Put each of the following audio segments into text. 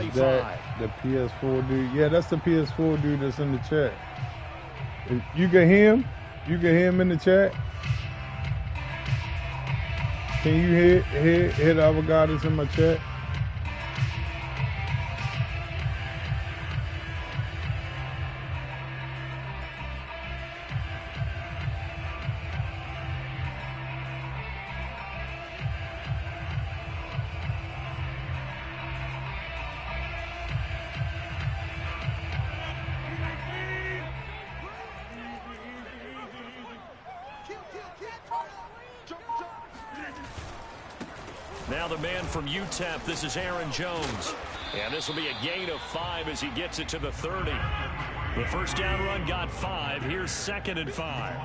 25. that the PS4 dude? Yeah, that's the PS4 dude that's in the chat. If you can hear him? You can hear him in the chat? Can you hear the other guy that's in my chat? Now the man from UTEP, this is Aaron Jones. And this will be a gain of 5 as he gets it to the 30. The first down run got 5. Here's 2nd and 5.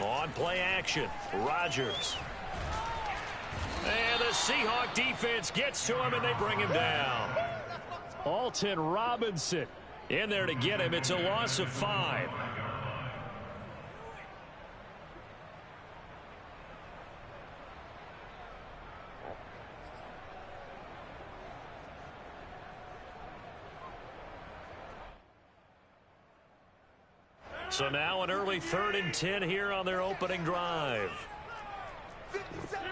On play action, Rodgers. And the Seahawk defense gets to him, and they bring him down. Alton Robinson in there to get him. It's a loss of 5. So now an early 3rd and 10 here on their opening drive. 57.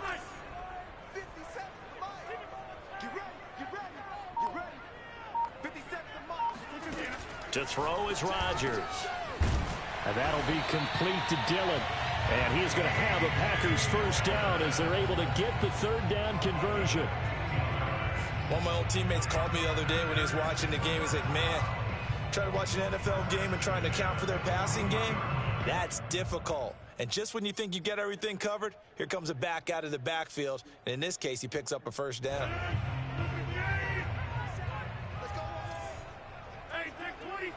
To throw is Rodgers. And that'll be complete to Dillon. And he's going to have a Packers first down as they're able to get the 3rd down conversion. One of my old teammates called me the other day when he was watching the game. He's like, man, trying to watch an NFL game and trying to account for their passing game, that's difficult. And just when you think you get everything covered, here comes a back out of the backfield. And in this case, he picks up a first down. Hey, take 26.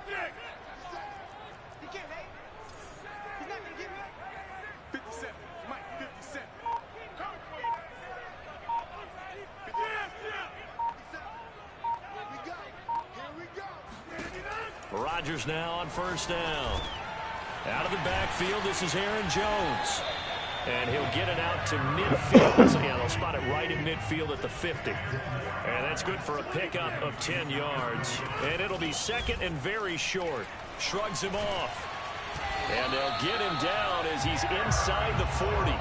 He can't, hey. He's not going to get me. 57. Mike, 57. Rodgers now on first down. Out of the backfield, this is Aaron Jones. And he'll get it out to midfield. So, yeah, they'll spot it right in midfield at the 50. And that's good for a pickup of 10 yards. And it'll be 2nd and very short. Shrugs him off. And they'll get him down as he's inside the 40.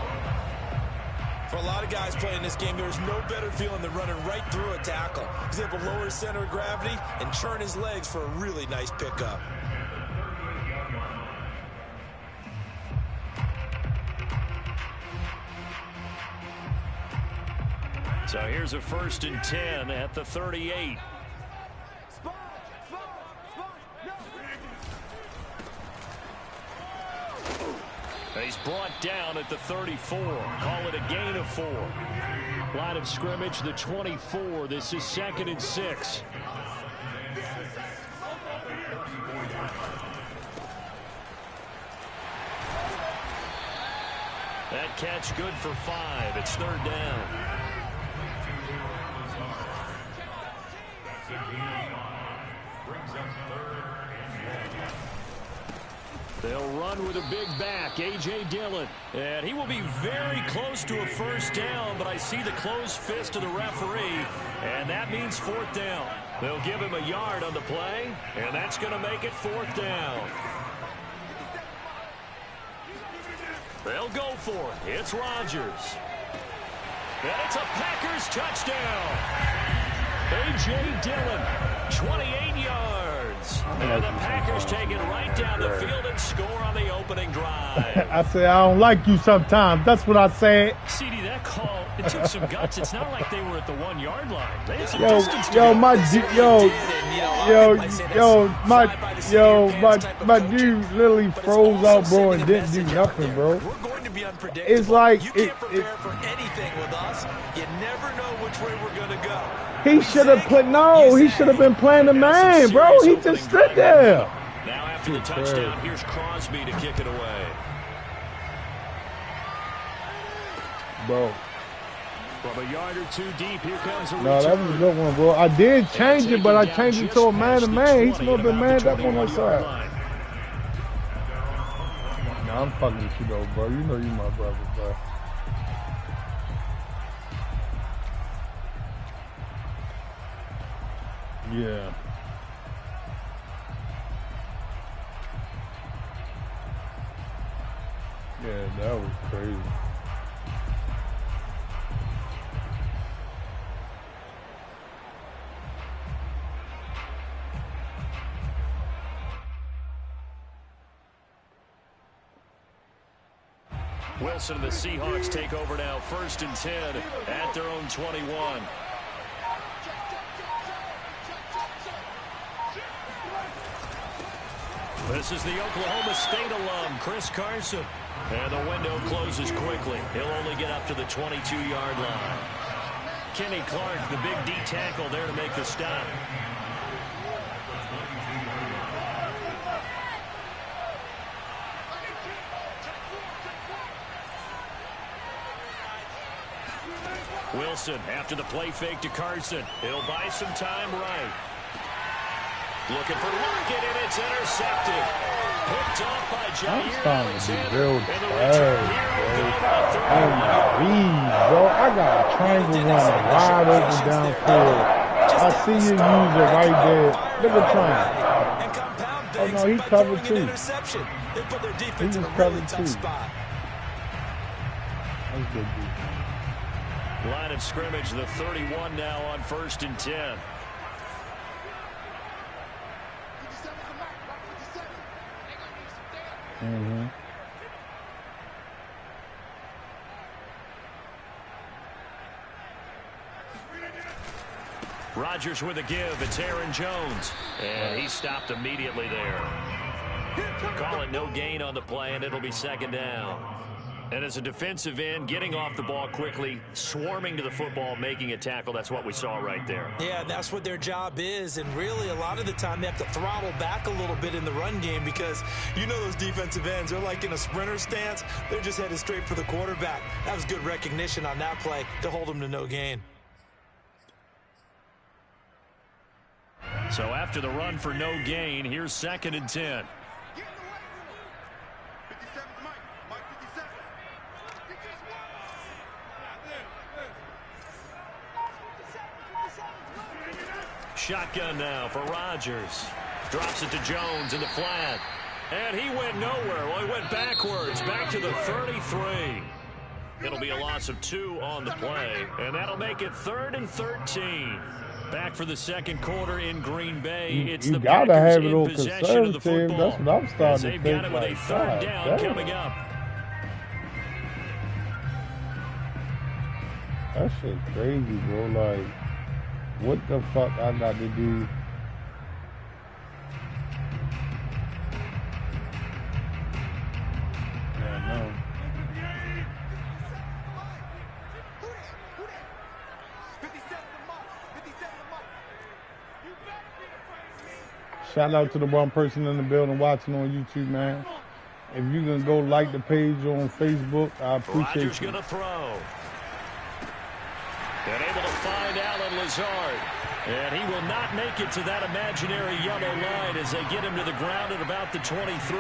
For a lot of guys playing this game, there's no better feeling than running right through a tackle. He's able to lower his center of gravity and turn his legs for a really nice pickup. So here's a 1st and 10 at the 38. He's brought down at the 34. Call it a gain of 4. Line of scrimmage, the 24. This is 2nd and 6. That catch good for 5. It's 3rd down. They'll run with a big back, A.J. Dillon. And he will be very close to a first down, but I see the closed fist of the referee, and that means 4th down. They'll give him a yard on the play, and that's going to make it 4th down. They'll go for it. It's Rodgers. And it's a Packers touchdown. A.J. Dillon, 28 yards. And the Packers take it right down the field and score on the opening drive. I say I don't like you sometimes. That's what I said. CD, that call, it took some guts. It's not like they were at the 1-yard line. They had some Yo, distance to yo, go. my dude literally froze out, bro, and didn't do nothing, bro. We're going to be unpredictable. It's like you can't prepare for anything with us. You never know which way we're going to go. He should have he should have been playing the man, bro. He just stood there. Now after the touchdown, here's Crosby to kick it away. Bro. From a yard or two deep, here comes a return. No, that was a good one, bro. I did change it, but I changed it to a man-to-man. He's supposed to be manned up on that side. Nah, I'm fucking with you, though, bro. You know you my brother, bro. Yeah. Yeah, that was crazy. Wilson and the Seahawks take over now, 1st and 10 at their own 21. This is the Oklahoma State alum, Chris Carson. And the window closes quickly. He'll only get up to the 22-yard line. Kenny Clark, the big D tackle there to make the stop. Wilson after the play fake to Carson. He'll buy some time right. Looking for Lockett, and it's intercepted. Picked off by Jair Alexander. And the return here will go to the 30. Bro, I got a triangle running wide open downfield. I see you use it right there. Look at triangle. Oh, no, he covered too. They put their defense in a really tough spot. That's good, dude. Line of scrimmage, the 31 now on 1st and 10. Mm-hmm. Rodgers with a give. It's Aaron Jones. And he stopped immediately there. Call it no gain on the play, and it'll be 2nd down. And as a defensive end, getting off the ball quickly, swarming to the football, making a tackle, that's what we saw right there. Yeah, that's what their job is. And really, a lot of the time, they have to throttle back a little bit in the run game because you know those defensive ends, they're like in a sprinter stance. They're just headed straight for the quarterback. That was good recognition on that play to hold them to no gain. So after the run for no gain, here's 2nd and 10. Shotgun now for Rodgers. Drops it to Jones in the flat. And he went nowhere. Well, he went backwards, back to the 33. It'll be a loss of 2 on the play, and that'll make it 3rd and 13. Back for the 2nd quarter in Green Bay. It's the gotta Packers have it in on possession of the football. That's what I'm starting to they've think. got it with a 3rd down coming up. That shit crazy, bro. Like, what the fuck I got to do? Yeah, no. Shout out to the one person in the building watching on YouTube, man. If you can go like the page on Facebook, I appreciate Rodgers you. gonna throw. And able to find Alan Lazard. And he will not make it to that imaginary yellow line as they get him to the ground at about the 23.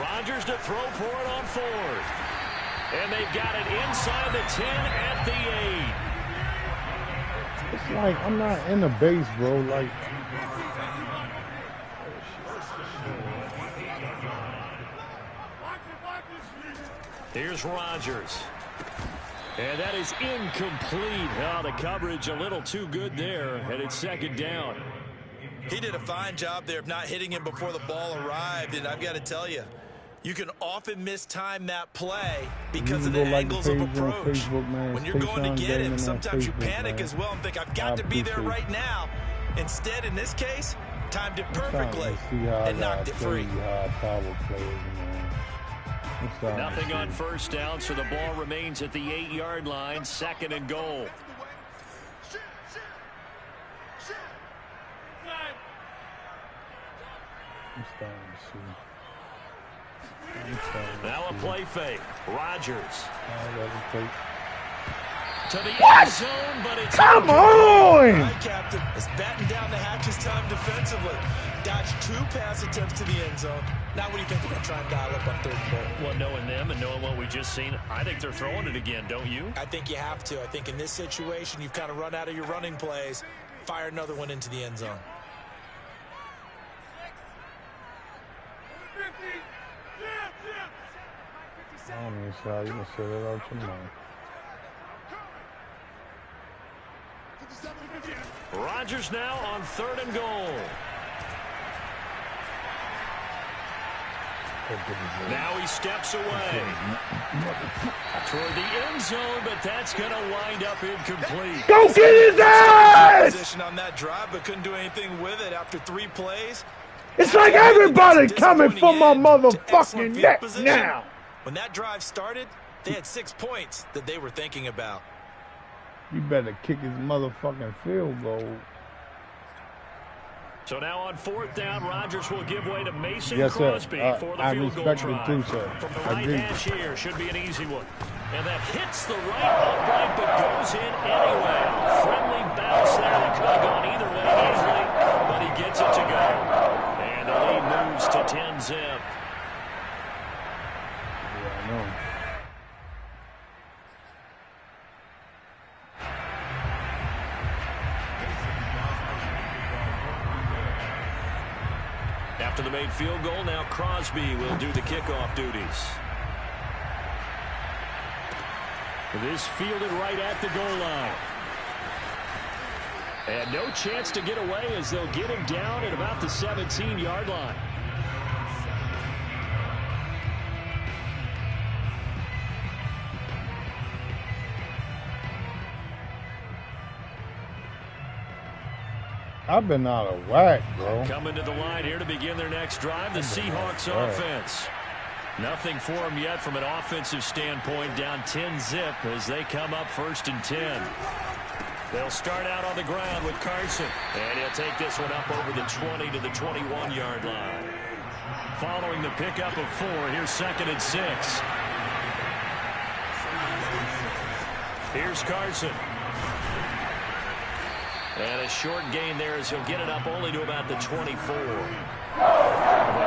Rodgers to throw for it on 4th. And they've got it inside the 10 at the 8. It's like I'm not in the base, bro. Like, here's Rodgers. And that is incomplete. Oh, the coverage a little too good there, and it's 2nd down. He did a fine job there of not hitting him before the ball arrived, and I've got to tell you, you can often mistime that play because of the angles of approach. When you're going to get him, sometimes you panic as well and think, I've got to be there right now. Instead, in this case, timed it perfectly and knocked it free. Nothing on 1st down, so the ball remains at the 8-yard line, 2nd and goal. I'm starting to see. Now a play fake. Rodgers. To the end zone, but it's Come on! Right, Captain. It's batting down the hatches time defensively. Dodged 2 pass attempts to the end zone. Now what do you think they're going to try and dial up on 3rd and 4? Well, knowing them and knowing what we just seen, I think they're throwing it again, don't you? I think you have to. I think in this situation, you've kind of run out of your running plays. Fire another one into the end zone. I don't even see how you can say that out your mouth. Rodgers now on 3rd and goal. Now he steps away toward the end zone, but that's going to wind up incomplete. Go get his ass! Position on that drive, but couldn't do anything with it after 3 plays. It's like everybody coming for my motherfucking neck now. When that drive started, they had 6 points that they were thinking about. You better kick his motherfucking field goal. So now on 4th down, Rodgers will give way to Mason Yes, sir. Crosby for the I field goal respect try. it too, sir. From the I right agree. hash here, should be an easy one. And that hits the right upright, but goes in anyway. Friendly bounce there that could have gone either way easily, but he gets it to go. And the lead moves to 10-zip. Yeah, I know. After the made field goal, now Crosby will do the kickoff duties. This fielded right at the goal line. And no chance to get away as they'll get him down at about the 17-yard line. I've been out of whack, bro. Coming to the line here to begin their next drive, the Seahawks offense. Nothing for them yet from an offensive standpoint, down 10-zip as they come up 1st and 10. They'll start out on the ground with Carson, and he'll take this one up over the 20 to the 21-yard line. Following the pickup of 4, here's 2nd and 6. Here's Carson. And a short gain there as he'll get it up only to about the 24. The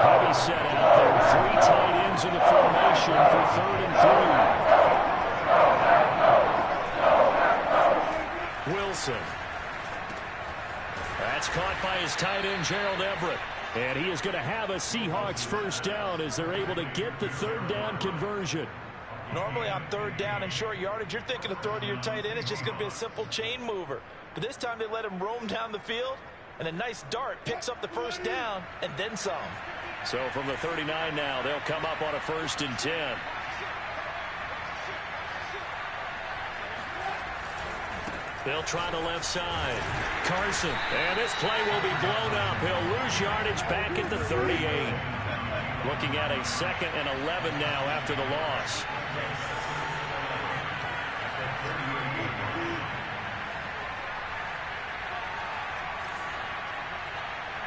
heavy set out there. 3 tight ends in the formation for 3rd and 3. Wilson. That's caught by his tight end, Gerald Everett. And he is going to have a Seahawks 1st down as they're able to get the 3rd down conversion. Normally on 3rd down and short yardage, you're thinking of throwing to your tight end. It's just going to be a simple chain mover. But this time they let him roam down the field, and a nice dart picks up the 1st down and then some. So from the 39 now, they'll come up on a 1st and 10. They'll try the left side. Carson, and this play will be blown up. He'll lose yardage back at the 38. Looking at a 2nd and 11 now after the loss.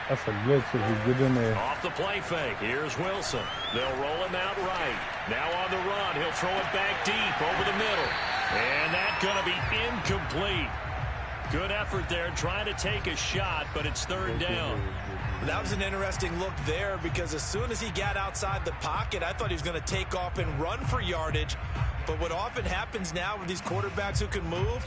That's a glitch if you get in there. Off the play fake. Here's Wilson. They'll roll him out right. Now on the run. He'll throw it back deep over the middle. And that's going to be incomplete. Good effort there trying to take a shot, but it's 3rd down. That was an interesting look there because as soon as he got outside the pocket, I thought he was going to take off and run for yardage. But what often happens now with these quarterbacks who can move,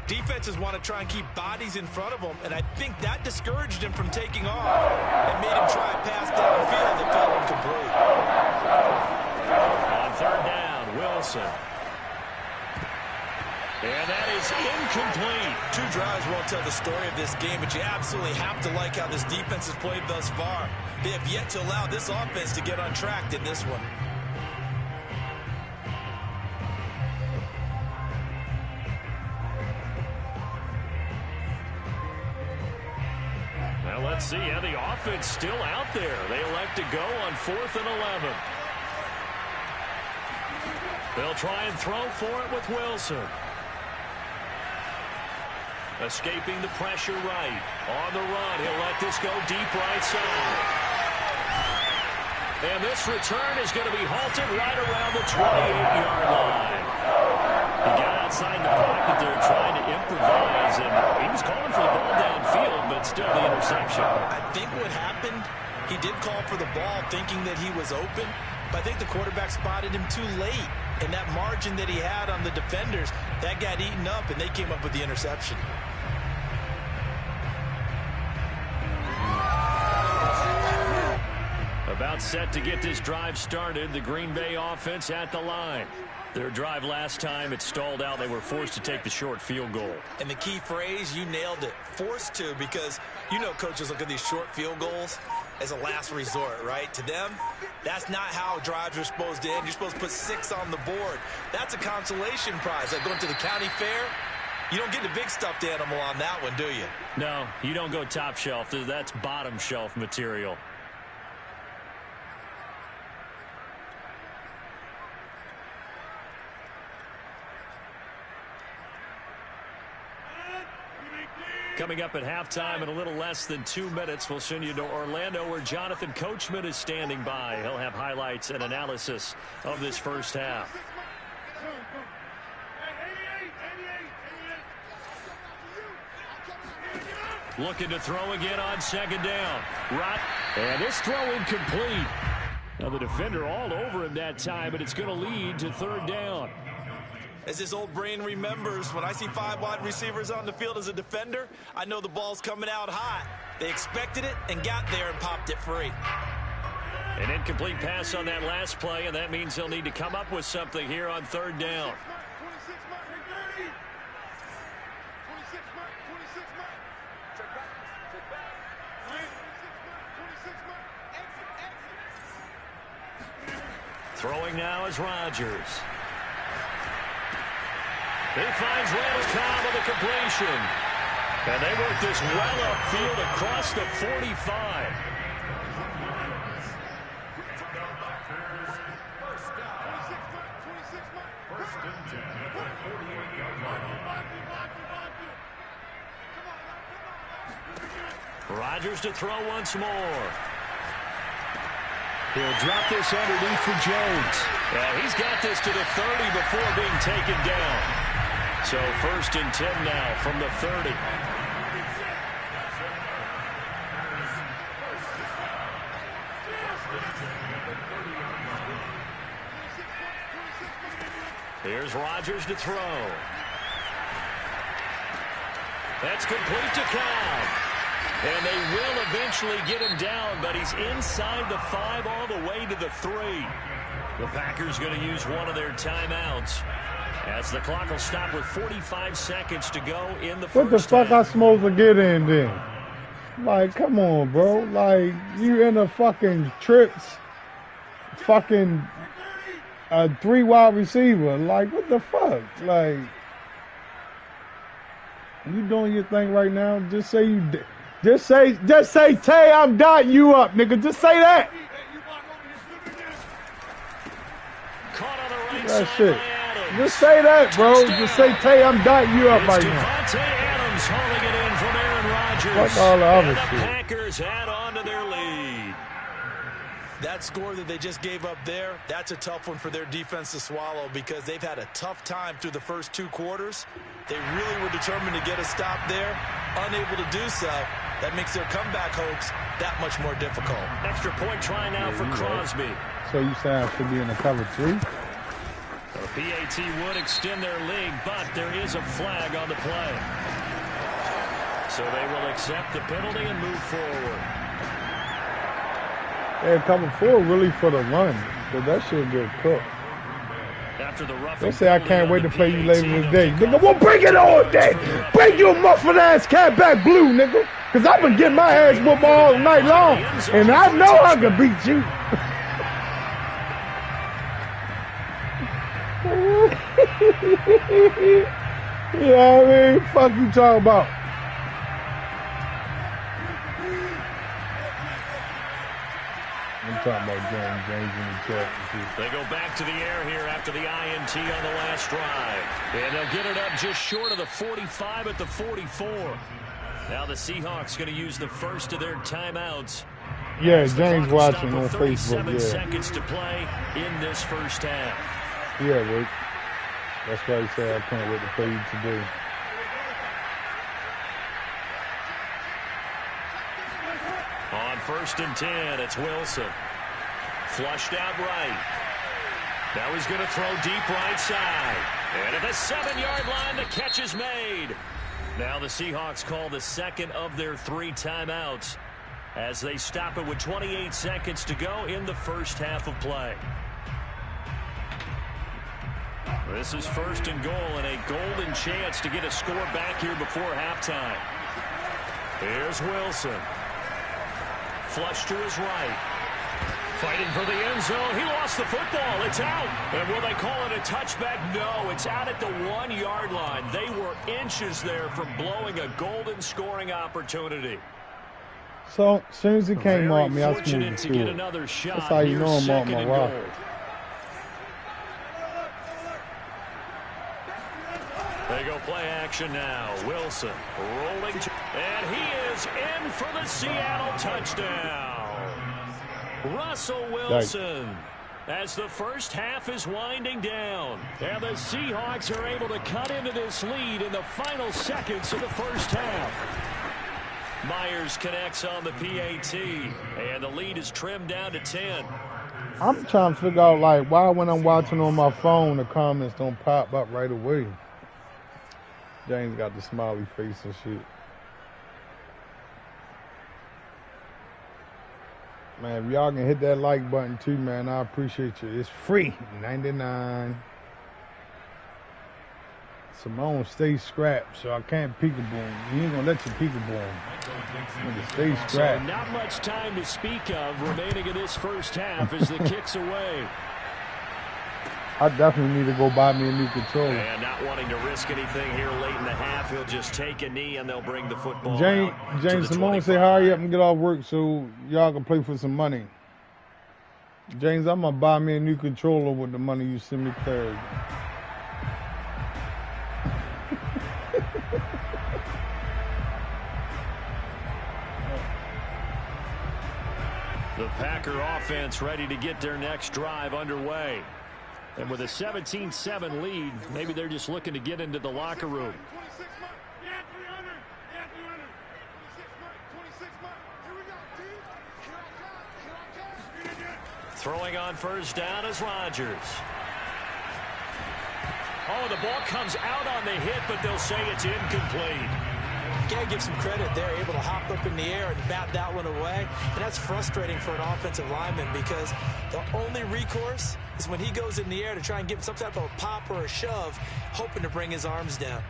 defenses want to try and keep bodies in front of him, and I think that discouraged him from taking off and made him try a pass downfield that fell incomplete. On 3rd down, Wilson. And that is incomplete. 2 drives won't tell the story of this game, but you absolutely have to like how this defense has played thus far. They have yet to allow this offense to get on track in this one. Now let's see how the offense still out there. They elect to go on 4th and 11. They'll try and throw for it with Wilson. Escaping the pressure right. On the run, he'll let this go deep right side. And this return is going to be halted right around the 28-yard line. He got outside the pocket there trying to improvise, and he was calling for the ball downfield, but still the interception. I think what happened, he did call for the ball thinking that he was open, but I think the quarterback spotted him too late. And that margin that he had on the defenders, that got eaten up, and they came up with the interception. About set to get this drive started. The Green Bay offense at the line. Their drive last time, it stalled out. They were forced to take the short field goal. And the key phrase, you nailed it. Forced to, because you know coaches look at these short field goals as a last resort, right? To them, that's not how drives are supposed to end. You're supposed to put 6 on the board. That's a consolation prize. Like going to the county fair, you don't get the big stuffed animal on that one, do you? No, you don't go top shelf. That's bottom shelf material. Coming up at halftime in a little less than 2 minutes, we'll send you to Orlando where Jonathan Coachman is standing by. He'll have highlights and analysis of this first half. Looking to throw again on second down. Right. And this throw incomplete. Now the defender all over him that time, but it's going to lead to third down. As his old brain remembers, when I see 5 wide receivers on the field as a defender, I know the ball's coming out hot. They expected it and got there and popped it free. An incomplete pass on that last play, and that means they'll need to come up with something here on third down. Throwing now is Rodgers. He finds night.Come with a completion. And they work this well upfield across the 45. Rodgers to throw once more. He'll drop this underneath for Jones. Yeah, he's got this to the 30 before being taken down. So 1st and 10 now from the 30. Here's Rodgers to throw. That's complete to Cobb. And they will eventually get him down, but he's inside the 5 all the way to the 3. The Packers going to use one of their timeouts as the clock will stop with 45 seconds to go in the first What the fuck half. I supposed to get in then? Like, come on, bro. Like, you in a fucking trips, fucking 3 wide receiver. Like, what the fuck? Like, you doing your thing right now? Just say you did. Just say, Tay, I'm dotting you up, nigga. Just say that. Caught on the right That side shit. by Adams. Just say that, bro. Touchdown. Just say, Tay, I'm dotting you up It's right now. Devontae Adams hauling it in from Aaron Rodgers. Fuck all the other and the shit. Packers add on to their lead. That score that they just gave up there, that's a tough one for their defense to swallow because they've had a tough time through the first 2 quarters. They really were determined to get a stop there, unable to do so. That makes their comeback hopes that much more difficult. Extra point try now for Crosby. So you say I should be in the cover 3? The PAT would extend their lead, but there is a flag on the play. So they will accept the penalty and move forward. Yeah, cover 4 really for the run, but that shit get cooked. After the rough They say I can't wait to play you later today. Nigga, well, bring it on then. Bring your muffled ass cat back blue, nigga. Because I've been getting my ass whooped all night long. And I know I can beat you. Yeah, I mean, fuck you talking about. I'm talking about James in the chat. They go back to the air here after the INT on the last drive. And they'll get it up just short of the 45 at the 44. Now the Seahawks going to use the first of their timeouts Yeah, As the James clock will stop watching with on 37 Facebook, yeah. seconds to play in this first half. Yeah, Rick. That's why he said I can't wait to play you today. On 1st and 10, it's Wilson. Flushed out right. Now he's going to throw deep right side. And at the 7-yard line, the catch is made. Now the Seahawks call the second of their 3 timeouts as they stop it with 28 seconds to go in the first half of play. This is 1st and goal and a golden chance to get a score back here before halftime. Here's Wilson. Flush to his right. Fighting for the end zone. He lost the football. It's out. And will they call it a touchback? No, it's out at the 1-yard line. They were inches there from blowing a golden scoring opportunity. So, as soon as he came off me, I was Fortunate moving to to get it. another shot. That's how you know Here's I'm off 2nd my and rock. goal. They go play action now. Wilson rolling to, and he is in for the Seattle touchdown. Russell Wilson as the first half is winding down. And the Seahawks are able to cut into this lead in the final seconds of the first half. Myers connects on the PAT, and the lead is trimmed down to 10. I'm trying to figure out, like, why when I'm watching on my phone, the comments don't pop up right away. James got the smiley face and shit. Man, if y'all can hit that like button too, man, I appreciate you. It's free, $99. Simone stays scrapped, so I can't peekaboo. You ain't gonna let you peekaboo. Stay So scrapped. not much time to speak of remaining in this first half as the kick's away. I definitely need to go buy me a new controller. And not wanting to risk anything here late in the half, he'll just take a knee and they'll bring the football James out to the Simone 25. say hurry up and get off work so y'all can play for some money. James, I'm gonna buy me a new controller with the money you send me Thursday. The Packer offense ready to get their next drive underway. And with a 17-7 lead, maybe they're just looking to get into the locker room. 26 months. Yeah, 300. Yeah, 300. 26 months. 26 months. Here we go, team. Here I come. Here I come. Throwing on first down is Rodgers. Oh, the ball comes out on the hit, but they'll say it's incomplete. Gotta give some credit. They're able to hop up in the air and bat that one away. And that's frustrating for an offensive lineman because the only recourse is when he goes in the air to try and give some type of a pop or a shove, hoping to bring his arms down.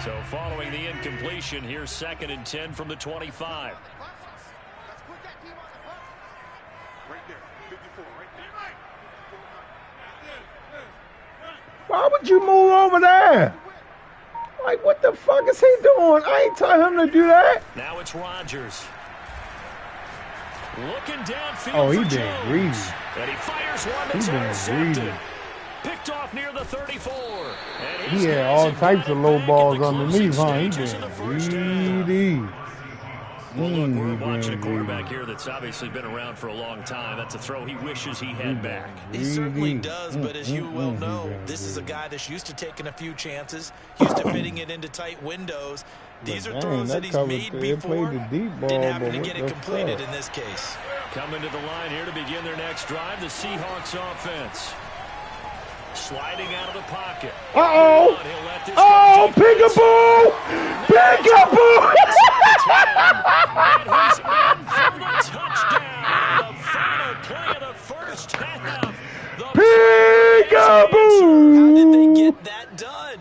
So following the incompletion, here's 2nd and 10 from the 25. Let's put that team on the bus. Right there. 54, right there. Why would you move over there? Like, what the fuck is he doing? I ain't telling him to do that. Now it's Rodgers. Looking downfield Oh, he for been Jones. greedy. And he fires one He that's been intercepted. greedy. Picked off near the 34. And He had all types of low balls underneath, huh? He been greedy. Well, look, we're He watching a been quarterback greedy. here that's obviously been around for a long time. That's a throw he wishes he had back. He certainly Greedy. does, but as you well know, this is a guy that's used to taking a few chances, used to fitting it into tight windows. These are Dang, throws that that he's covered made they before. played the deep ball, Didn't happen but to what get it the completed fuck? in this case. Coming to the line here to begin their next drive, the Seahawks offense. Sliding out of the pocket. Uh-oh. He'll let this Oh, go deep. peekaboo! Peekaboo! And he's in for the touchdown. The final play of the first half. The Peekaboo! How did they get that done?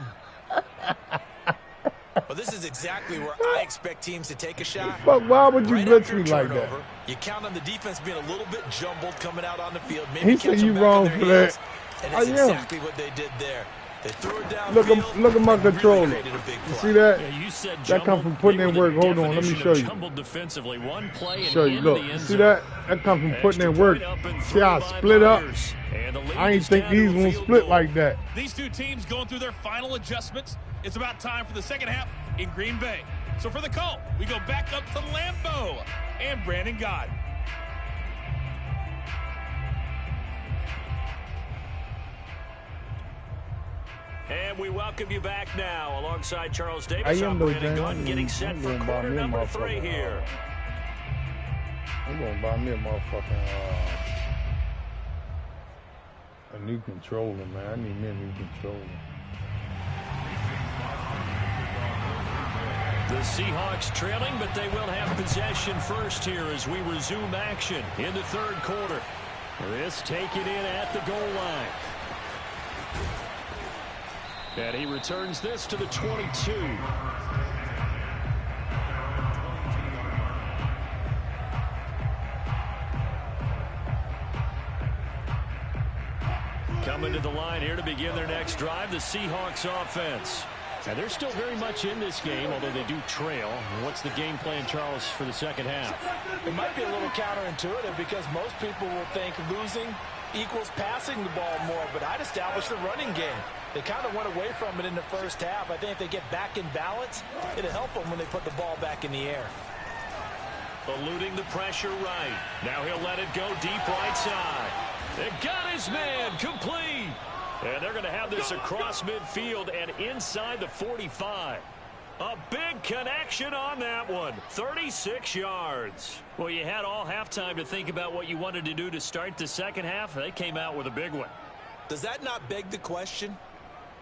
Well, this is exactly where I expect teams to take a shot. Fuck, why would you Right blitz after me a like that? turnover, you count on the defense being a little bit jumbled coming out on the field. Maybe He catch said them you back wrong on their for that. heels, and that's I am. exactly what they did there. They threw it down Look at my controller. Really You see that? Yeah, you said That come from putting in work. Hold on, let me show you. Jumbled defensively. One play and Show you. into Look, the you end see zone. that? That come from putting in work. See how I split up? I ain't think these won't split like that. These two teams going through their final adjustments. it's about time for the second half in Green Bay. So for the call, we go back up to Lambeau and Brandon Gott. And we welcome you back now alongside Charles Davis. I'm Brandon Gott, getting set for quarter number 3 here. I'm going to buy me a motherfucking a new controller, man. I need me a new controller. The Seahawks trailing, but they will have possession first here as we resume action in the third quarter. This taken in at the goal line. And he returns this to the 22. Coming to the line here to begin their next drive, the Seahawks offense. And they're still very much in this game, although they do trail. What's the game plan, Charles, for the second half? It might be a little counterintuitive because most people will think losing equals passing the ball more, but I'd establish the running game. They kind of went away from it in the first half. I think if they get back in balance, it'll help them when they put the ball back in the air. Eluding the pressure right. Now he'll let it go deep right side. They got his man complete. And they're going to have this across midfield and inside the 45. A big connection on that one. 36 yards. Well, you had all halftime to think about what you wanted to do to start the second half. They came out with a big one. Does that not beg the question?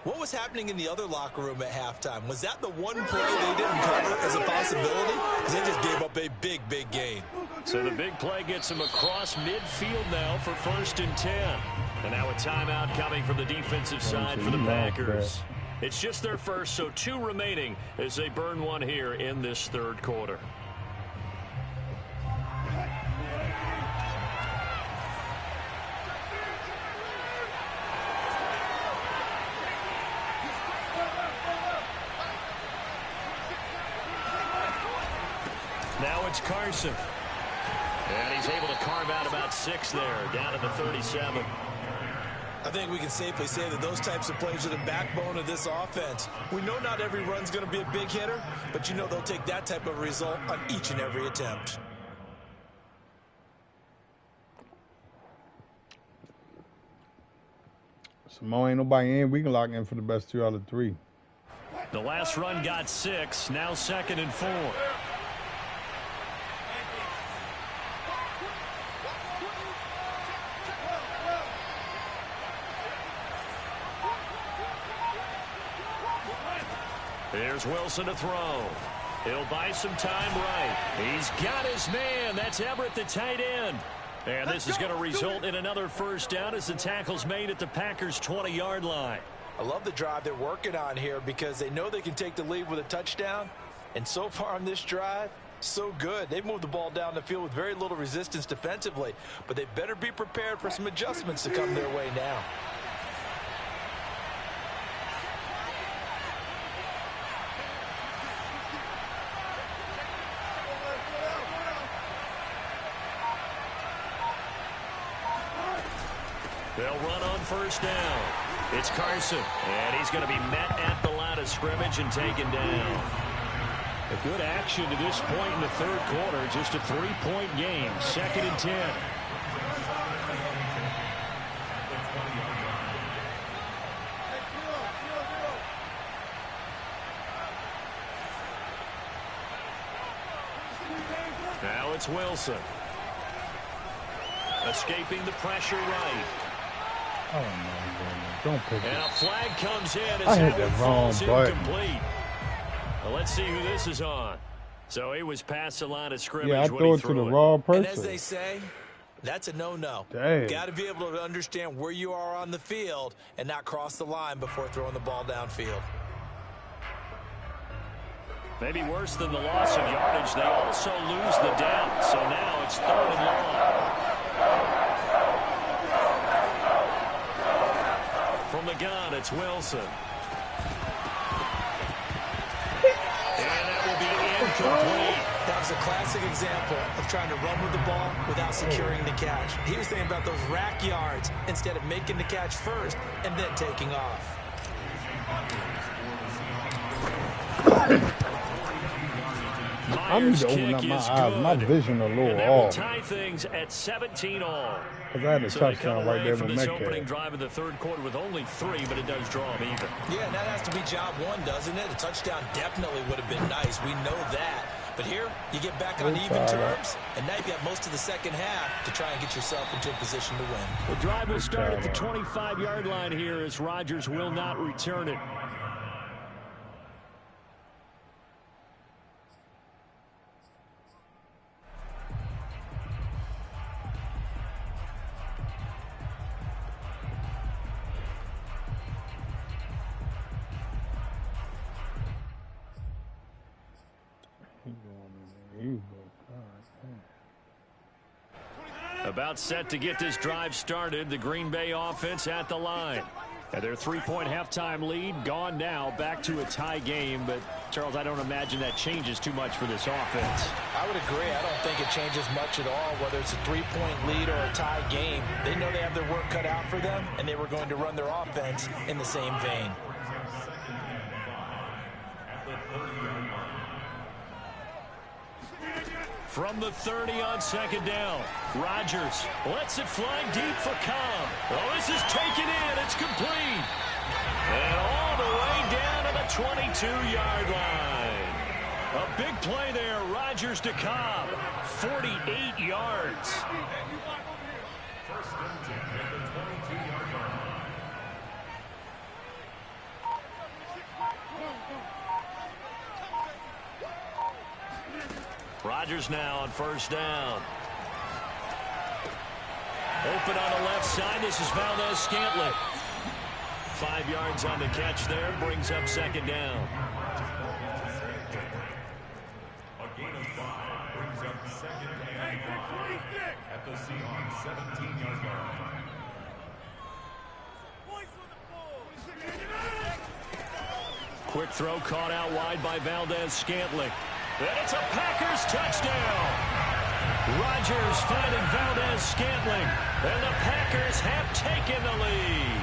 What was happening in the other locker room at halftime? Was that the one play they didn't cover as a possibility? Because they just gave up a big, big gain. So the big play gets them across midfield now for 1st and 10. And now a timeout coming from the defensive side for the Packers. It's just their first, so 2 remaining as they burn one here in this third quarter. Now it's Carson. And he's able to carve out about 6 there, down to the 37. I think we can safely say that those types of plays are the backbone of this offense. We know not every run's going to be a big hitter, but you know they'll take that type of result on each and every attempt. Samoa ain't nobody in. We can lock in for the best 2 out of 3. The last run got 6, now 2nd and 4. There's Wilson to throw. He'll buy some time right. He's got his man. That's Everett, the tight end. And this is going to result in another first down as the tackle's made at the Packers' 20-yard line. I love the drive they're working on here because they know they can take the lead with a touchdown. And so far on this drive, so good. They've moved the ball down the field with very little resistance defensively. But they better be prepared for some adjustments to come their way now. They'll run on first down. It's Carson, and he's going to be met at the line of scrimmage and taken down. A good action to this point in the third quarter. Just a 3-point game. 2nd and 10. Now it's Wilson. Escaping the pressure right. Oh, no, don't pick it. And a flag comes in as I hit that the one wrong falls button. incomplete. Well, let's see who this is on. So he was past the line of scrimmage Yeah, I when threw he it to the threw it. wrong person. And as they say, that's a no-no. Dang. Got to be able to understand where you are on the field and not cross the line before throwing the ball downfield. Maybe worse than the loss of yardage, they also lose the down. So now it's 3rd and long. From the gun, it's Wilson. And that will be incomplete. That was a classic example of trying to run with the ball without securing the catch. He was thinking about those rack yards instead of making the catch first and then taking off. I need Myers' to open kick up my is eyes. My good. vision a And little that will off. tie things at 17 all. Because I had a So they come touchdown right away there from with this Metcalf. opening drive in the third quarter with only 3, but it does draw them even. Yeah, and that has to be job one, doesn't it? A touchdown definitely would have been nice. We know that. But here, you get back on even terms, and now you have most of the second half to try and get yourself into a position to win. The drive will start at the 25-yard line here as Rodgers will not return it. About set to get this drive started. The Green Bay offense at the line. And their 3-point halftime lead gone now, back to a tie game. But, Charles, I don't imagine that changes too much for this offense. I would agree. I don't think it changes much at all, whether it's a 3-point lead or a tie game. They know they have their work cut out for them, and they were going to run their offense in the same vein. From the 30 on second down, Rodgers lets it fly deep for Cobb. Oh, this is taken in. It's complete. And all the way down to the 22-yard line. A big play there. Rodgers to Cobb. 48 yards. Rodgers now on first down. Open on the left side. This is Valdez-Scantling. 5 yards on the catch there. Brings up second down. A gain of 5 brings up second and 5 at the Seahawks 17-yard line. Quick throw caught out wide by Valdez-Scantling. And it's a Packers touchdown. Rodgers finding Valdez-Scantling. And the Packers have taken the lead.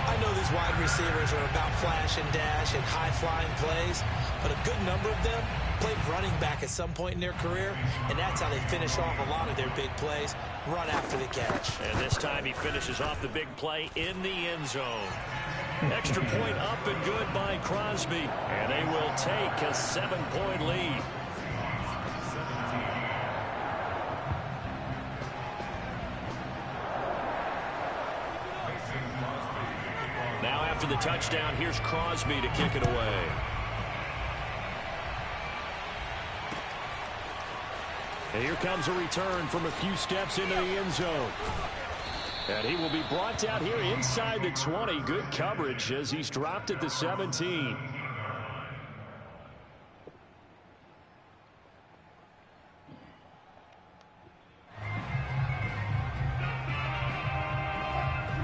I know these wide receivers are about flash and dash and high-flying plays, but a good number of them played running back at some point in their career, and that's how they finish off a lot of their big plays, run after the catch. And this time he finishes off the big play in the end zone. Extra point up and good by Crosby. And they will take a 7-point lead. Now after the touchdown, here's Crosby to kick it away. And here comes a return from a few steps into the end zone. And he will be brought down here inside the 20. Good coverage as he's dropped at the 17.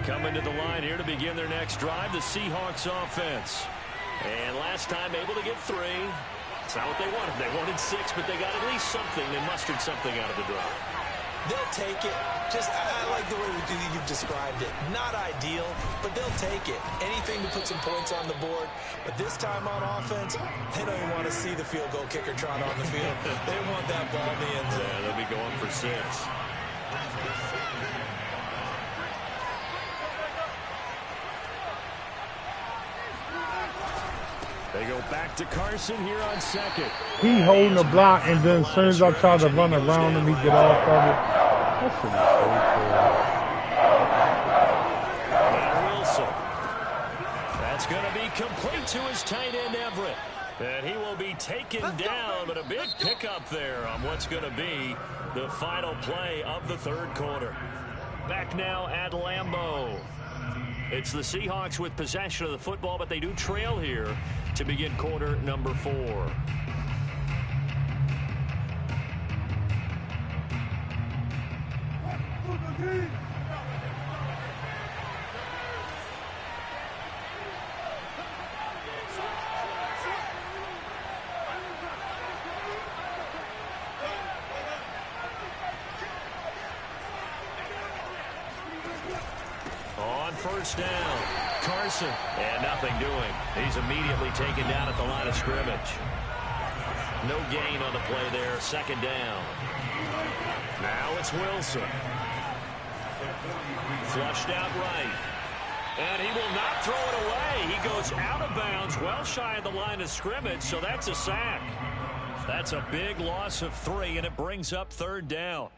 Coming to the line here to begin their next drive, the Seahawks offense. And last time able to get 3. It's not what they wanted. They wanted 6, but they got at least something. They mustered something out of the drive. They'll take it. I like the way you've described it. Not ideal, but they'll take it. Anything to put some points on the board. But this time on offense, they don't even want to see the field goal kicker trot on the field. They want that ball in the end zone. Yeah, they'll be going for 6. They go back to Carson here on second. He holding the block, and then as soon as I try to run around him, he get off of it. That's a And Wilson. That's going to be complete to his tight end, Everett. And he will be taken down, but a big pickup there on what's going to be the final play of the third quarter. Back now at Lambeau. It's the Seahawks with possession of the football, but they do trail here to begin quarter number 4. On first down, Carson. And nothing doing. He's immediately taken down at the line of scrimmage. No gain on the play there. Second down. Now it's Wilson. Flushed out right. And he will not throw it away. He goes out of bounds, well shy of the line of scrimmage, so that's a sack. That's a big loss of 3, and it brings up third down.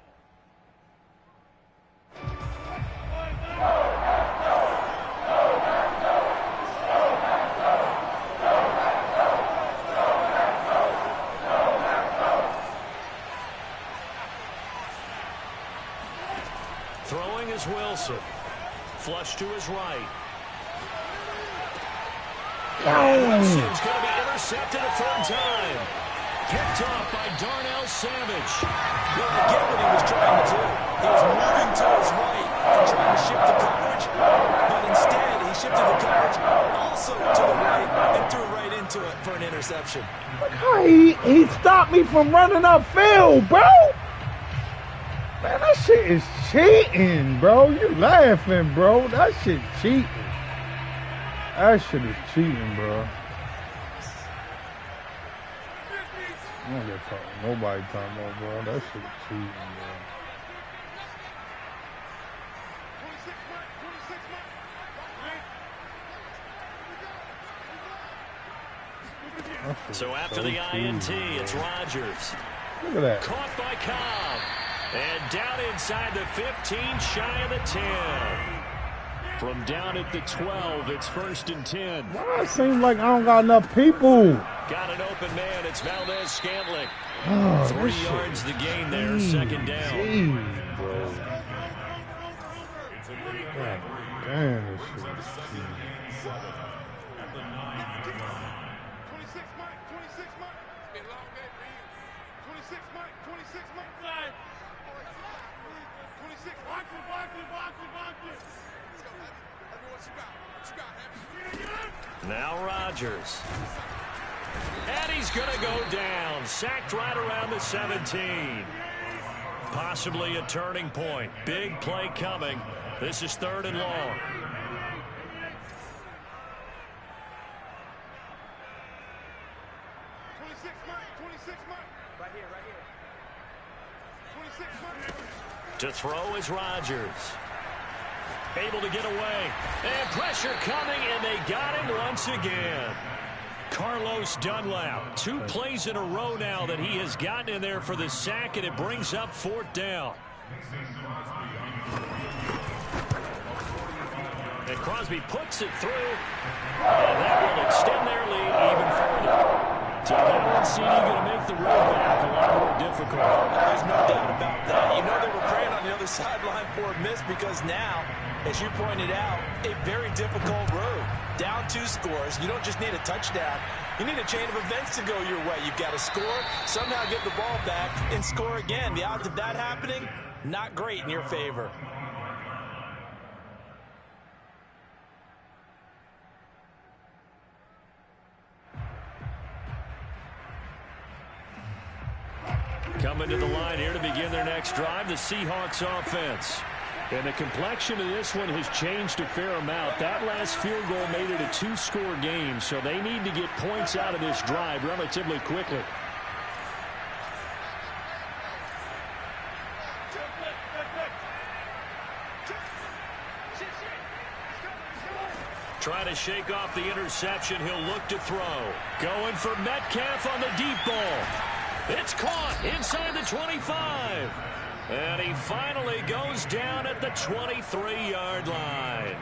Throwing is Wilson. Flush to his right. Wilson's going to be intercepted a third time. Picked off by Darnell Savage. Well, I get what he was trying to do. He was moving to his right and trying to shift the coverage, but instead he shifted the coverage also to the right and threw right into it for an interception. Look how he stopped me from running upfield, bro. Man, that shit is cheating, bro. You laughing, bro. That shit cheating. That shit is cheating, bro. I don't get talking. Nobody talking about, bro. That shit is cheating, bro. 26 So after the INT, it's Rodgers. Look at that. Caught by Cobb. And down inside the 15, shy of the 10. From down at the 12, it's 1st and 10. Why it seems like I don't got enough people? Got an open man. It's Valdez-Scantling. Oh, 3 yards the gain there, second down. Jeez, bro. God damn, this shit is cheating. 26 Mike, 26 Mike. Elongate hands. 26 Mike, 26 Mike. 26, watch it, watch it, watch it, watch it. Let's go, Heavy, what you got? What you got, Heavy? Now Rodgers. And he's going to go down. Sacked right around the 17. Possibly a turning point. Big play coming. This is 3rd and long. Right here. 26 Mike. To throw is Rodgers. Able to get away. And pressure coming, and they got him once again. Carlos Dunlap. 2 plays in a row now that he has gotten in there for the sack, and it brings up 4th down. And Crosby puts it through, and that will extend their lead even further. So that one, CD, going to make the road back a lot more difficult. There's no doubt about that. You know they were praying on the other sideline for a miss because now, as you pointed out, a very difficult road. Down 2 scores. You don't just need a touchdown. You need a chain of events to go your way. You've got to score, somehow get the ball back, and score again. The odds of that happening, not great in your favor. Coming to the line here to begin their next drive, the Seahawks offense. And the complexion of this one has changed a fair amount. That last field goal made it a 2-score game, so they need to get points out of this drive relatively quickly. Trying to shake off the interception. He'll look to throw. Going for Metcalf on the deep ball. It's caught inside the 25. And he finally goes down at the 23-yard line.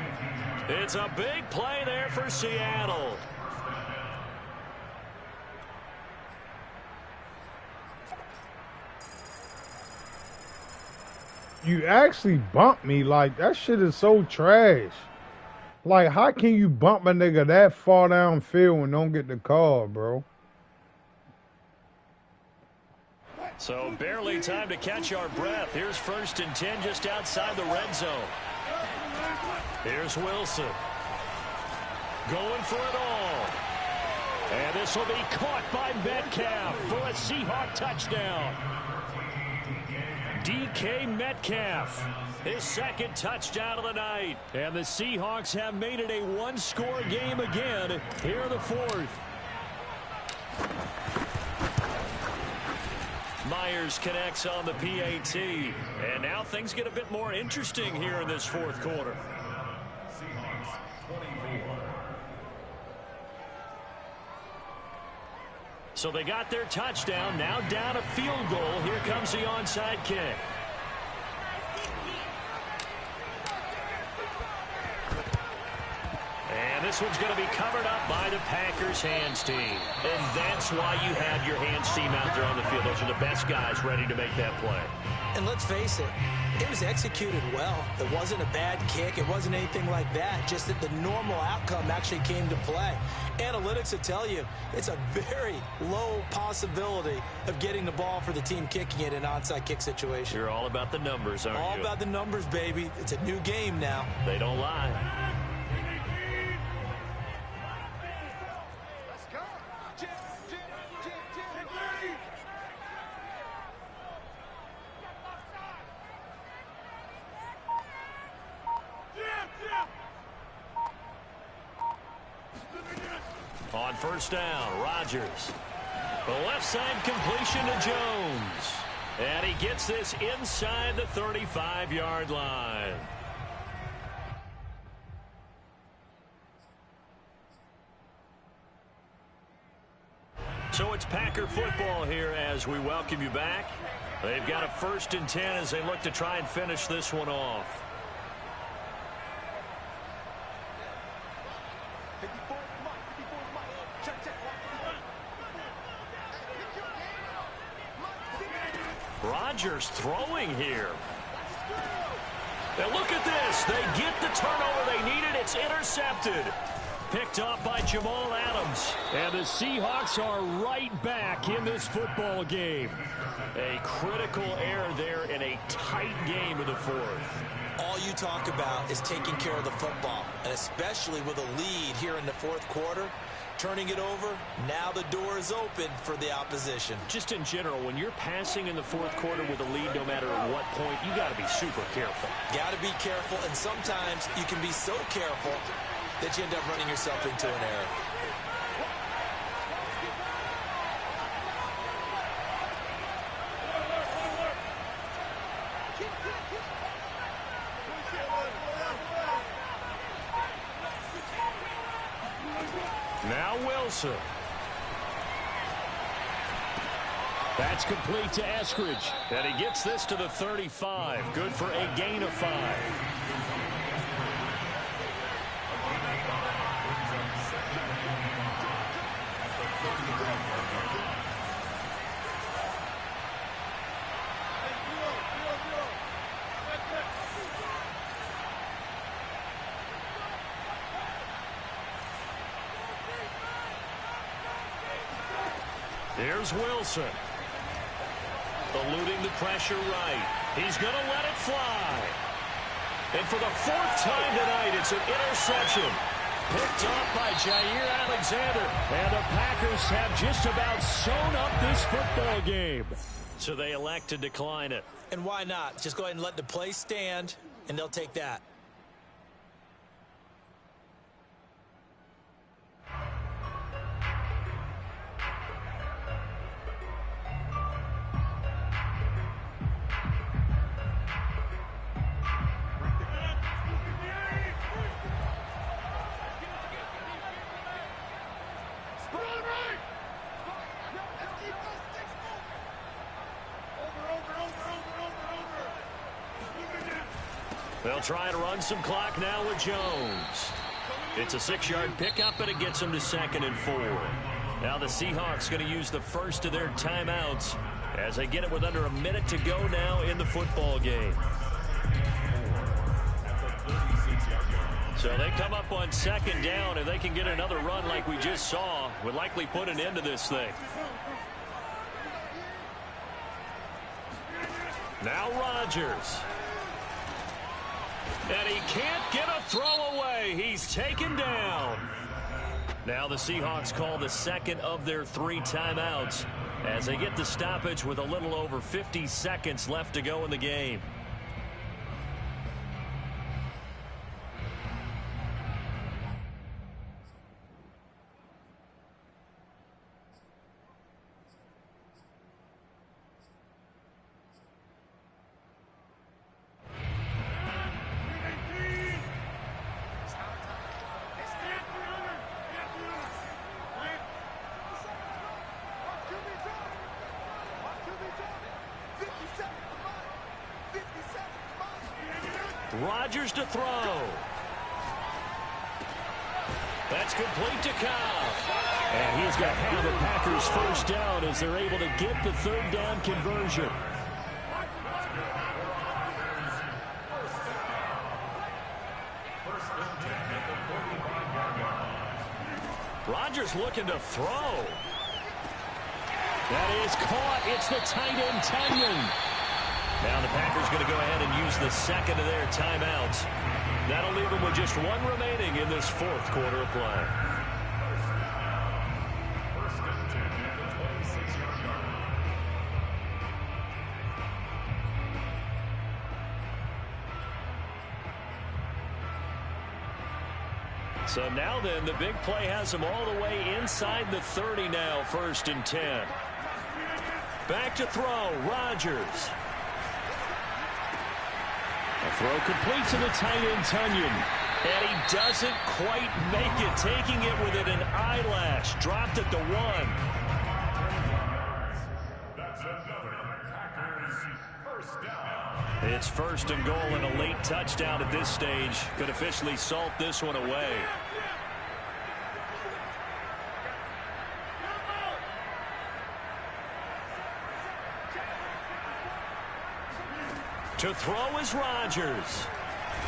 It's a big play there for Seattle. You actually bumped me. Like, that shit is so trash. Like, how can you bump a nigga that far downfield and don't get the call, bro? So barely time to catch our breath. Here's 1st and 10 just outside the red zone. Here's Wilson. Going for it all. And this will be caught by Metcalf for a Seahawk touchdown. DK Metcalf. His second touchdown of the night. And the Seahawks have made it a one-score game again here in the fourth. Myers connects on the PAT. And now things get a bit more interesting here in this fourth quarter. So they got their touchdown. Now down a field goal. Here comes the onside kick. And this one's going to be covered up by the Packers hands team. And that's why you have your hands team out there on the field. Those are the best guys ready to make that play. And let's face it, it was executed well. It wasn't a bad kick. It wasn't anything like that. Just that the normal outcome actually came to play. Analytics will tell you it's a very low possibility of getting the ball for the team kicking it in an onside kick situation. You're all about the numbers, aren't you? All about the numbers, baby. It's a new game now. They don't lie. Let's go. Jim. On first down, Rodgers. The left side completion to Jones. And he gets this inside the 35-yard line. So it's Packer football here as we welcome you back. They've got a 1st and 10 as they look to try and finish this one off. Rodgers throwing here. And look at this. They get the turnover they needed. It's intercepted. Picked off by Jamal Adams. And the Seahawks are right back in this football game. A critical error there in a tight game in the fourth. All you talk about is taking care of the football, and especially with a lead here in the fourth quarter. Turning it over, now the door is open for the opposition. Just in general, when you're passing in the fourth quarter with a lead, no matter at what point, you got to be super careful. Got to be careful, and sometimes you can be so careful that you end up running yourself into an error. Now Wilson. That's complete to Eskridge. And he gets this to the 35. Good for a gain of 5. Here's Wilson. Eluding the pressure right. He's going to let it fly. And for the 4th time tonight, it's an interception. Picked off by Jair Alexander. And the Packers have just about sewn up this football game. So they elect to decline it. And why not? Just go ahead and let the play stand, and they'll take that. They'll try and run some clock now with Jones. It's a 6-yard pickup, and it gets them to 2nd and 4. Now the Seahawks going to use the first of their timeouts as they get it with under a minute to go now in the football game. So they come up on 2nd down, and they can get another run like we just saw. Would likely put an end to this thing. Now Rodgers. And he can't get a throw away. He's taken down. Now the Seahawks call the 2nd of their 3 timeouts as they get the stoppage with a little over 50 seconds left to go in the game. Rodgers to throw. That's complete to Cobb. And he's got half the Packers first down as they're able to get the third down conversion. Rodgers looking to throw. That is caught. It's the tight end, Tunyon. Now the Packers going to go ahead and use the second of their timeouts. That'll leave them with just one remaining in this fourth quarter of play. First and 10 at the 26-yard line. So now then, the big play has them all the way inside the 30 now, 1st and 10. Back to throw, Rodgers. A throw complete to the tight end, Tunyon. And he doesn't quite make it, taking it within an eyelash. Dropped at the 1. That's another Packers first down. It's 1st and goal and a late touchdown at this stage. Could officially salt this one away. To throw is Rodgers.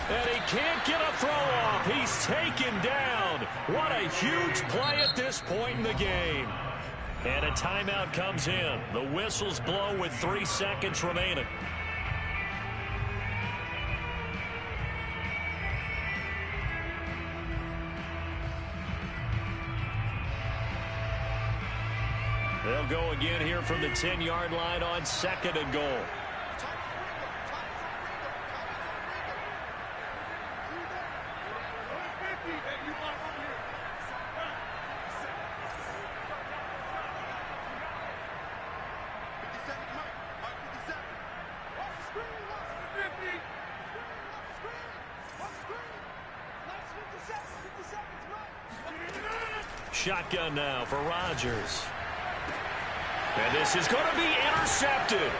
And he can't get a throw off. He's taken down. What a huge play at this point in the game. And a timeout comes in. The whistles blow with 3 seconds remaining. They'll go again here from the 10-yard line on 2nd and goal. Shotgun now for Rodgers. And this is going to be intercepted.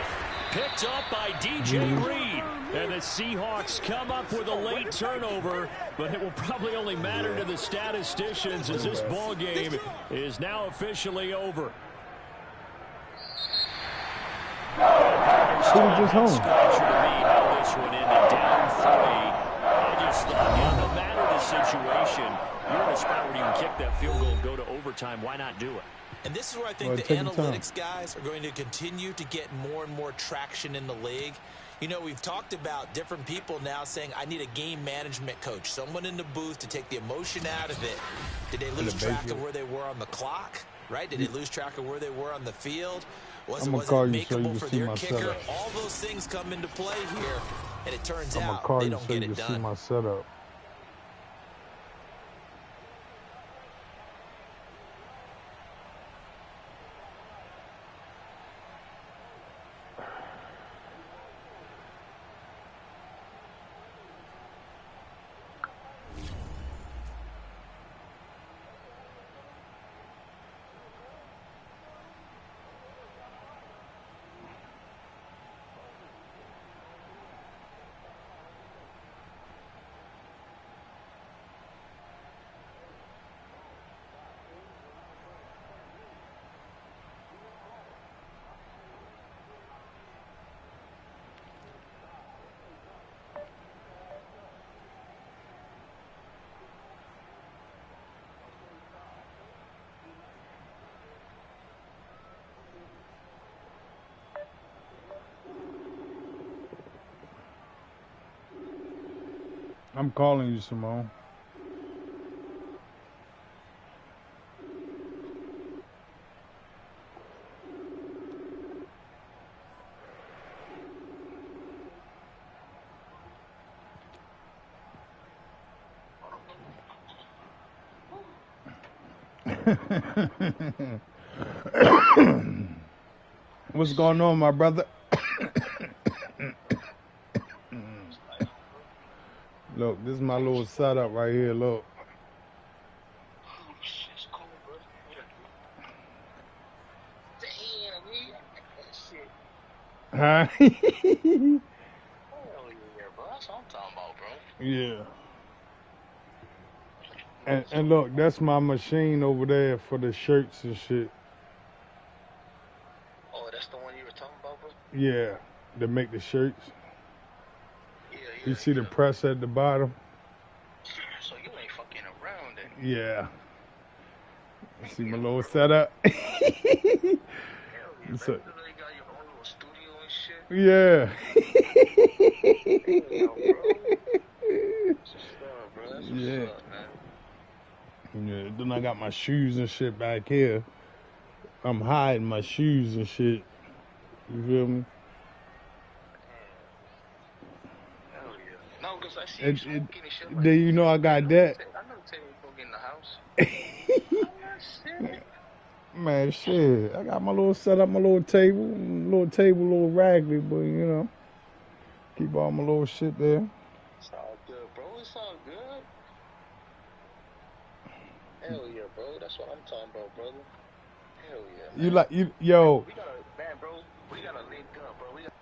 Picked up by DJ Reed. And the Seahawks come up with a late turnover, but it will probably only matter to the statisticians as this ball game is now officially over. Who was just home? Scratcher to me how this one ended, down 3. I just thought, no matter the situation, you're in a spot where you can kick that field goal and go to overtime. Why not do it? And this is where I think the analytics guys are going to continue to get more and more traction in the league. You know, we've talked about different people now saying, I need a game management coach, someone in the booth to take the emotion out of it. Did they lose track of where they were on the clock, right? Did they lose track of where they were on the field? Was it makeable for their kicker? All those things come into play here, and it turns out they don't get it done. See my setup. I'm calling you, Simone. What's going on, my brother? Look, this is my little setup right here. Look. Oh, shit's cool, bro. Damn, man. That shit. Huh? Hell yeah, bro. That's what I'm talking about, bro. Yeah. And look, that's my machine over there for the shirts and shit. Oh, that's the one you were talking about, bro? Yeah, to make the shirts. Yeah, You see the press at the bottom? So you ain't fucking around then. Yeah. See my little setup? Hell yeah, So- man. You got your own little studio and shit. Yeah. Damn, bro. That's what's up, bro. That's what's Yeah. up, man. Yeah, then I got my shoes and shit back here. I'm hiding my shoes and shit. You feel me? Hell yeah. No, because I see And- you smoking and shit. Like, then you know I got that. I know Tay ain't gonna get in the house. Shit. Man, shit. I got my little setup, my little table, little raggedy, but you know, keep all my little shit there. It's all good, bro. It's all good. Hell yeah, bro. That's what I'm talking about, brother. Hell yeah, man. You like yo? We gotta, man, bro. We gotta link up, bro. We gotta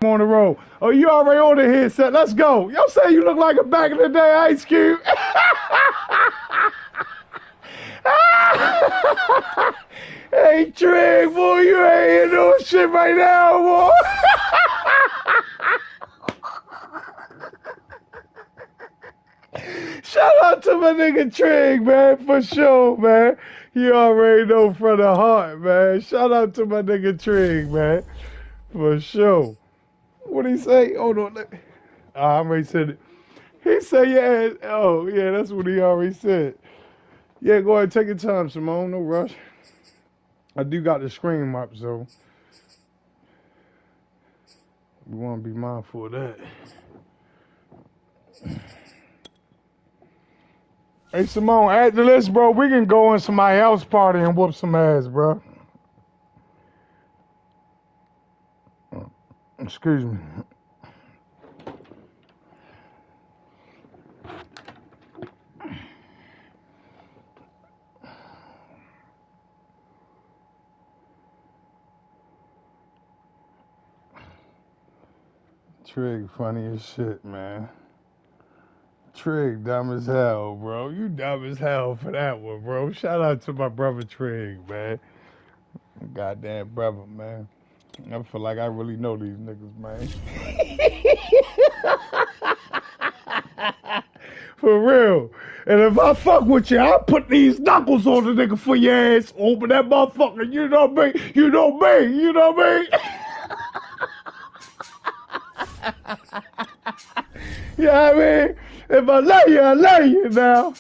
on the road. Oh, you already on the headset. Let's go. Y'all say you look like a back in the day Ice Cube. Hey, Trig, boy, you ain't here doing shit right now, boy. Shout out to my nigga Trig, man, for sure, man. You already know from the heart, man. Shout out to my nigga Trig, man, for sure. What he say? Hold on. I already said it. He said, yeah. Oh, yeah, that's what he already said. Yeah, go ahead, take your time, Simone. No rush. I do got the screen up, so we want to be mindful of that. Hey, Simone, after this, bro, we can go in somebody else's party and whoop some ass, bro. Excuse me. Trig funny as shit, man. Trig dumb as hell, bro. You dumb as hell for that one, bro. Shout out to my brother Trig, man. Goddamn brother, man. I feel like I really know these niggas, man. For real. And if I fuck with you, I'll put these knuckles on the nigga for your ass. Open that motherfucker. You know me. You know me. You know me. You know what I mean? If I love you now.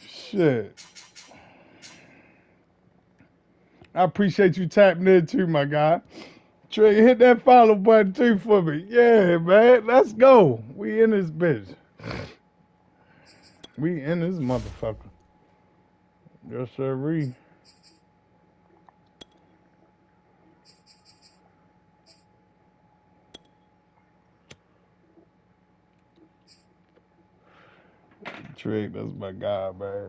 Shit. I appreciate you tapping in too, my guy. Trey, hit that follow button too for me. Yeah, man. Let's go. We in this bitch. We in this motherfucker. Yes, sir. Trey, that's my guy, man.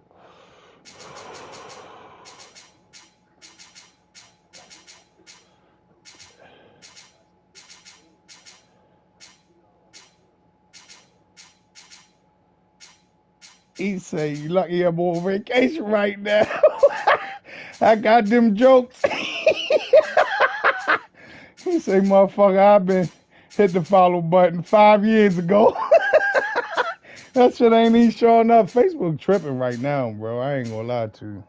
He say, you lucky I'm on vacation right now. I got them jokes. He say, motherfucker, I've been hit the follow button 5 years ago. That shit ain't even showing up. Facebook tripping right now, bro. I ain't gonna lie to you.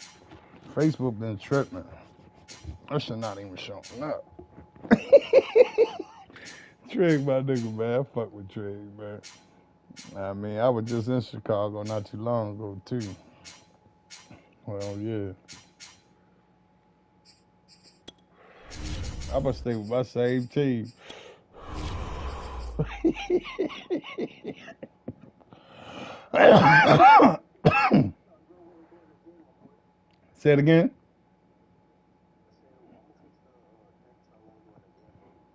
Facebook been tripping. That shit not even showing up. Trig, my nigga, man. I fuck with Trig, man. I mean, I was just in Chicago not too long ago, too. Well, yeah. I'm gonna stay with my same team. Say it again.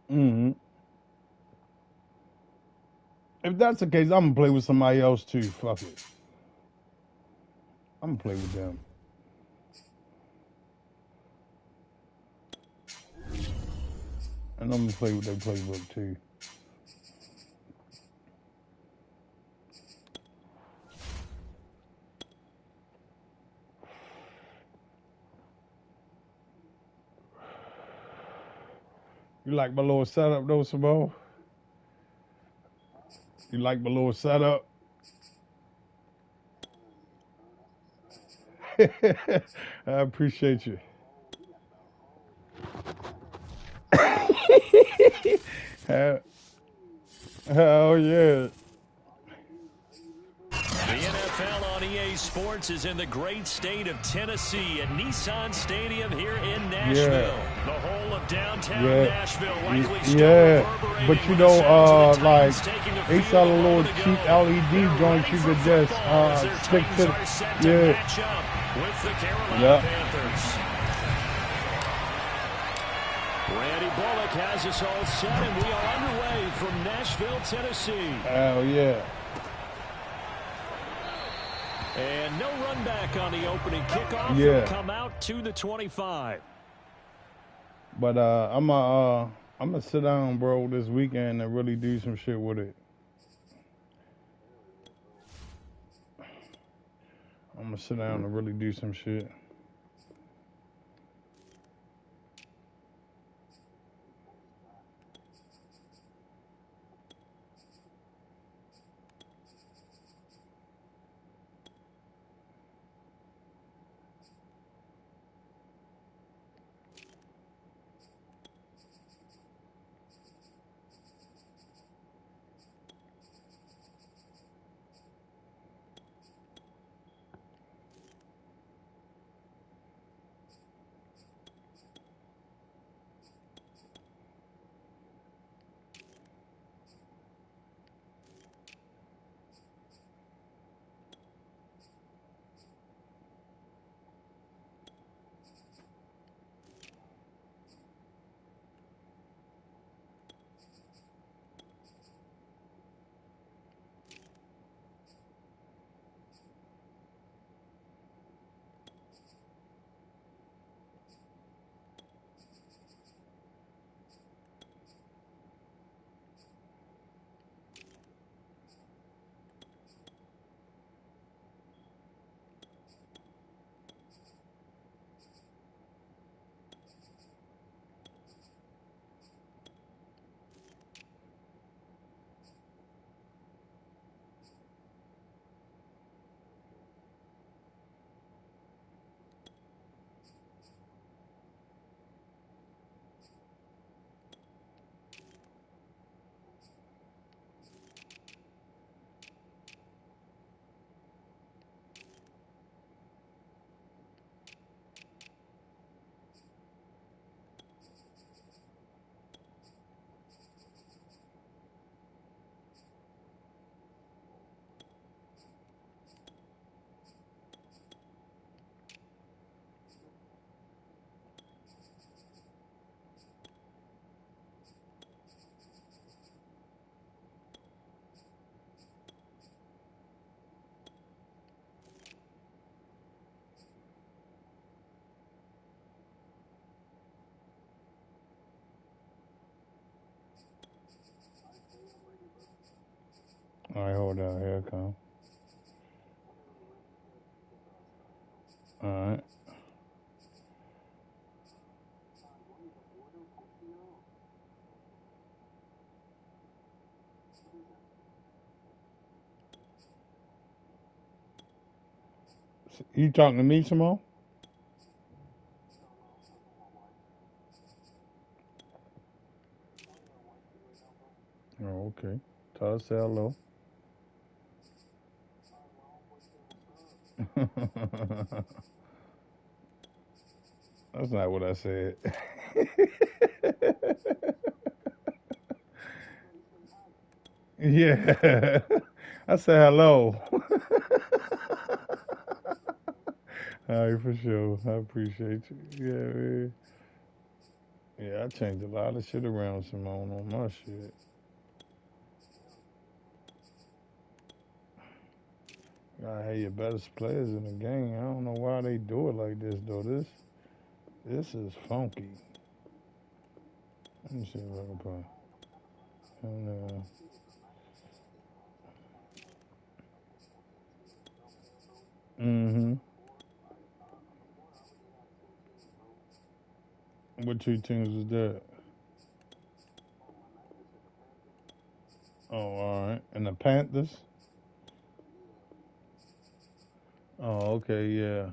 Mm-hmm. If that's the case, I'm gonna play with somebody else too. Fuck it. I'm gonna play with them. And I'm gonna play with their playbook too. You like my little setup though, Simone? You like my little setup? I appreciate you. Hell yeah. The NFL on EA Sports is in the great state of Tennessee at Nissan Stadium here in Nashville. Yeah. The whole of downtown Yeah. Nashville likely still Yeah, but you reverberating know, with the sounds of the like Titans taking the they field sell a on little the go. cheap LED They're joints ready you for could just football as their stick Titans to. are set to match up with the Carolina Panthers. Randy Bullock has us all set, and we are underway from Nashville, Tennessee. Hell yeah. And no run back on the opening kickoff. Yeah. Will come out to the 25. But I'm I'm gonna sit down, bro, this weekend and really do some shit with it. I'm gonna sit down and really do some shit. All right, hold on. Here it come. All right. You talking to me, Simone? Oh, okay. Tell her say hello. That's not what I said. Yeah. I said hello. All right, for sure. I appreciate you. Yeah, man. Yeah, I changed a lot of shit around, Simone, on my shit. I have your best players in the game. I don't know why they do it like this, though. This is funky. Let me see if I can play. And, mm-hmm. What two teams is that? Oh, all right. And the Panthers? Oh, okay, yeah.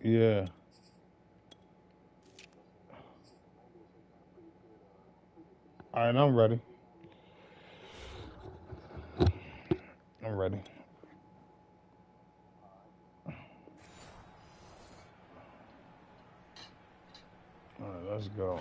Yeah. All right, I'm ready. I'm ready. All right, let's go.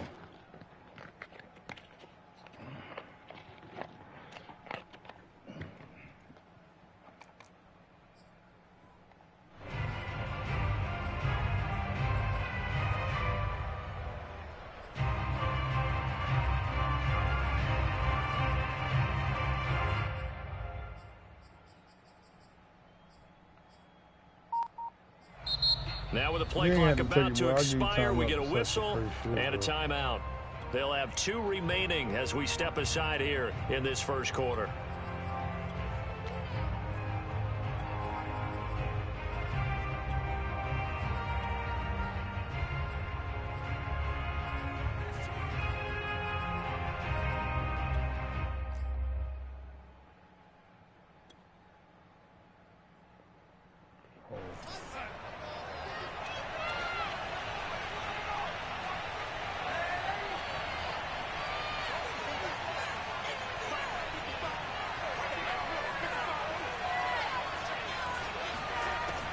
Now with the play You ain't clock had to take about it, to bro. I'll give you expire, we timeout get a to set the whistle first field and a goal. timeout. They'll have 2 remaining as we step aside here in this first quarter.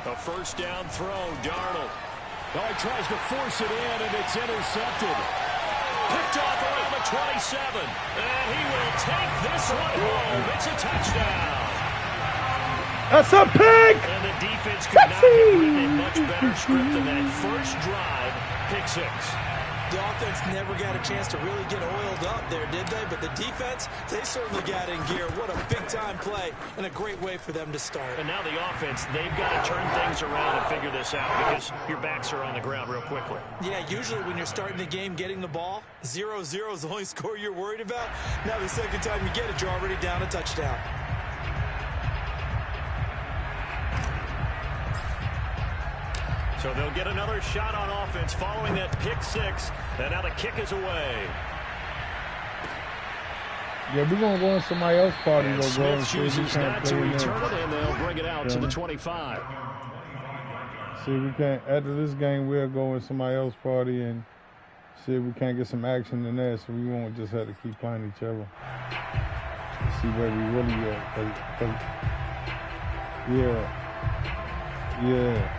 A first down throw, Darnold. Oh, he tries to force it in, and it's intercepted. Picked off around the 27. And he will take this one home. It's a touchdown. That's a pick! And the defense could not have written a much better script than that first drive. Pick 6. The offense never got a chance to really get oiled up there, did they? But the defense, they certainly got in gear. What a big-time play and a great way for them to start. And now the offense, they've got to turn things around and figure this out because your backs are on the ground real quickly. Yeah, usually when you're starting the game getting the ball, 0-0 is the only score you're worried about. Now the second time you get it, you're already down a touchdown. So they'll get another shot on offense following that pick 6. And now the kick is away. Yeah, we're going to go in somebody else's party, And though, bro. Smith And see if we chooses can't not to play in return there. it, and they'll bring it out to Yeah. the 25. See if we can't, after this game, we'll go in somebody else's party and see if we can't get some action in there so we won't just have to keep playing each other. See where we really at. Yeah. Yeah.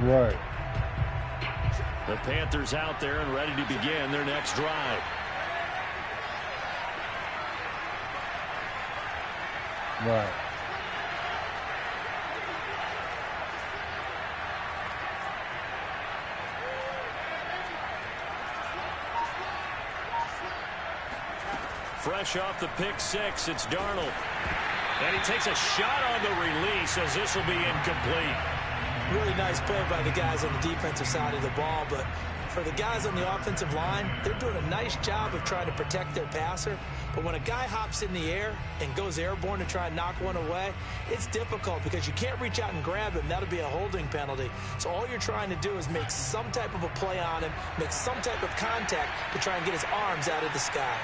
Right. The Panthers out there and ready to begin their next drive. Right. Fresh off the pick 6, it's Darnold. And he takes a shot on the release as this will be incomplete. Really nice play by the guys on the defensive side of the ball, but for the guys on the offensive line, they're doing a nice job of trying to protect their passer. But when a guy hops in the air and goes airborne to try and knock one away, it's difficult because you can't reach out and grab him. That'll be a holding penalty. So all you're trying to do is make some type of a play on him, make some type of contact to try and get his arms out of the sky.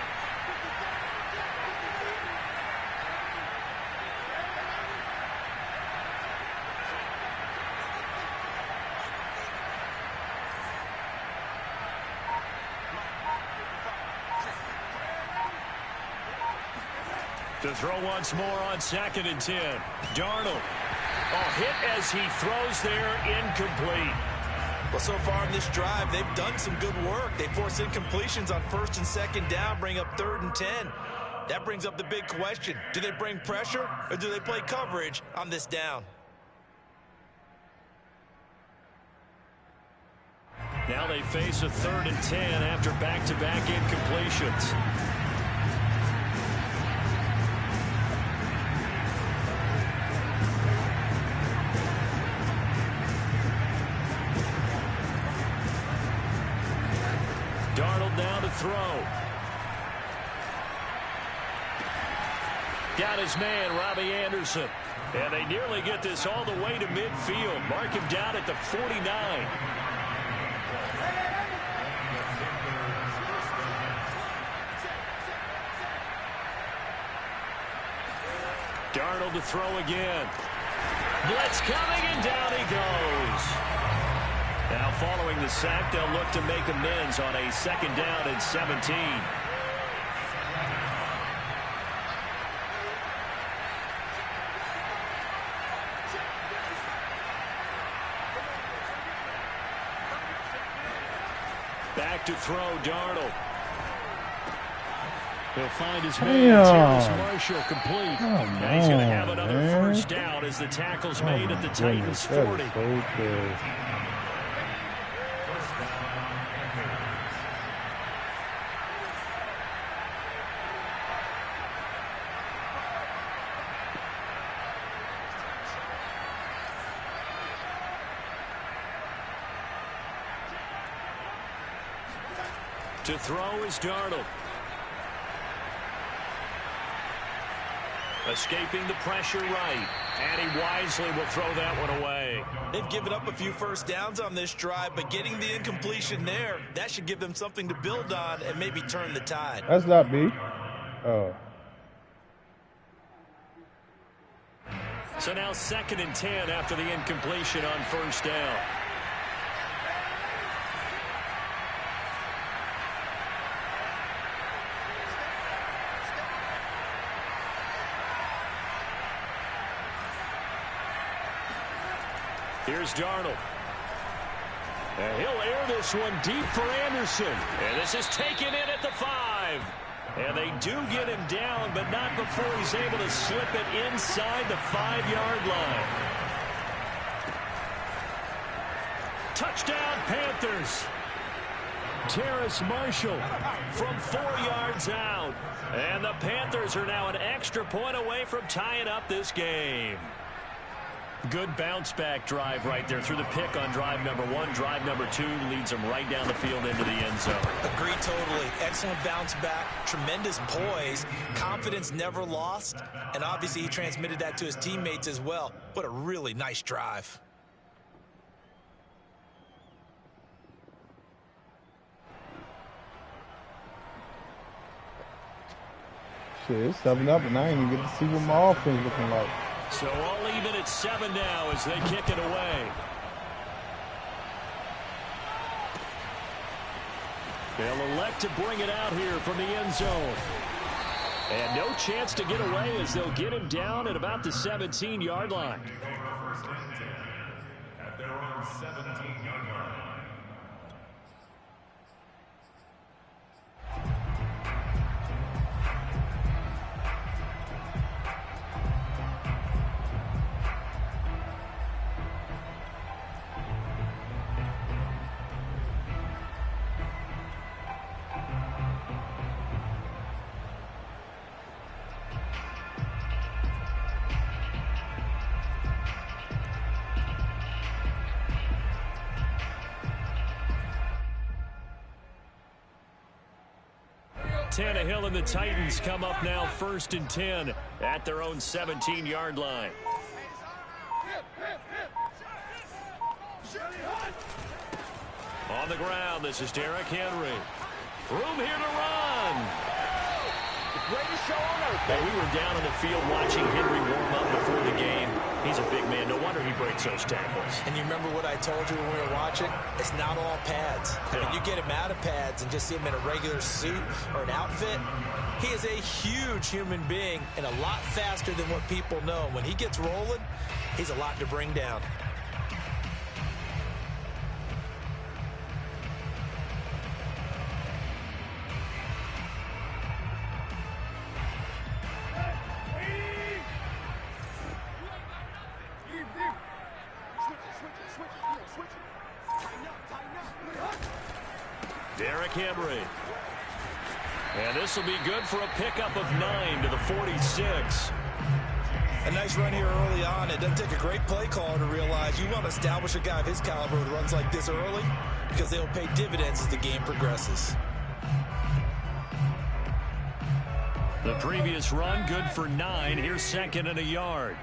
To throw once more on 2nd and 10. Darnold. Oh, hit as he throws there, incomplete. Well, so far in this drive, they've done some good work. They force incompletions on 1st and 2nd down, bring up 3rd and 10. That brings up the big question. Do they bring pressure or do they play coverage on this down? Now they face a 3rd and 10 after back-to-back incompletions. Darnold now to throw. Got his man, Robbie Anderson. And they nearly get this all the way to midfield. Mark him down at the 49. Darnold to throw again. Blitz coming, and down he goes. Now following the sack, they'll look to make amends on a 2nd down and 17. Back to throw, Darnold. He'll find his man, Terrace Marshall, complete. And he's going to have another first down as the tackle's made at the Titans' 40. To throw is Darnold. Escaping the pressure right. And he wisely will throw that one away. They've given up a few first downs on this drive, but getting the incompletion there, that should give them something to build on and maybe turn the tide. That's not me. Oh. So now 2nd and 10 after the incompletion on first down. Here's Darnold. And he'll air this one deep for Anderson. And this is taken in at the 5. And they do get him down, but not before he's able to slip it inside the 5-yard line. Touchdown, Panthers. Terrace Marshall from 4 yards out. And the Panthers are now an extra point away from tying up this game. Good bounce-back drive right there through the pick on drive number 1. Drive number 2 leads them right down the field into the end zone. Agree totally. Excellent bounce back, tremendous poise, confidence never lost, and obviously he transmitted that to his teammates as well. What a really nice drive. Shit, it's 7-up, and I ain't even get to see what my offense looking like. So all even at 7 now as they kick it away. They'll elect to bring it out here from the end zone. And no chance to get away as they'll get him down at about the 17-yard line. At their own 17-yard line. Tannehill and the Titans come up now 1st and 10 at their own 17-yard line. On the ground, this is Derrick Henry. Room here to run. Greatest show on earth. And we were down on the field watching Henry warm up before the game. He's a big man. No wonder he breaks those tackles. And you remember what I told you when we were watching? It's not all pads. When you get him out of pads and just see him in a regular suit or an outfit, he is a huge human being and a lot faster than what people know. When he gets rolling, he's a lot to bring down. Derrick Henry. And this will be good for a pickup of 9 to the 46. A nice run here early on. It doesn't take a great play caller to realize you want to establish a guy of his caliber who runs like this early because they'll pay dividends as the game progresses. The previous run good for 9. Here's 2nd and a yard.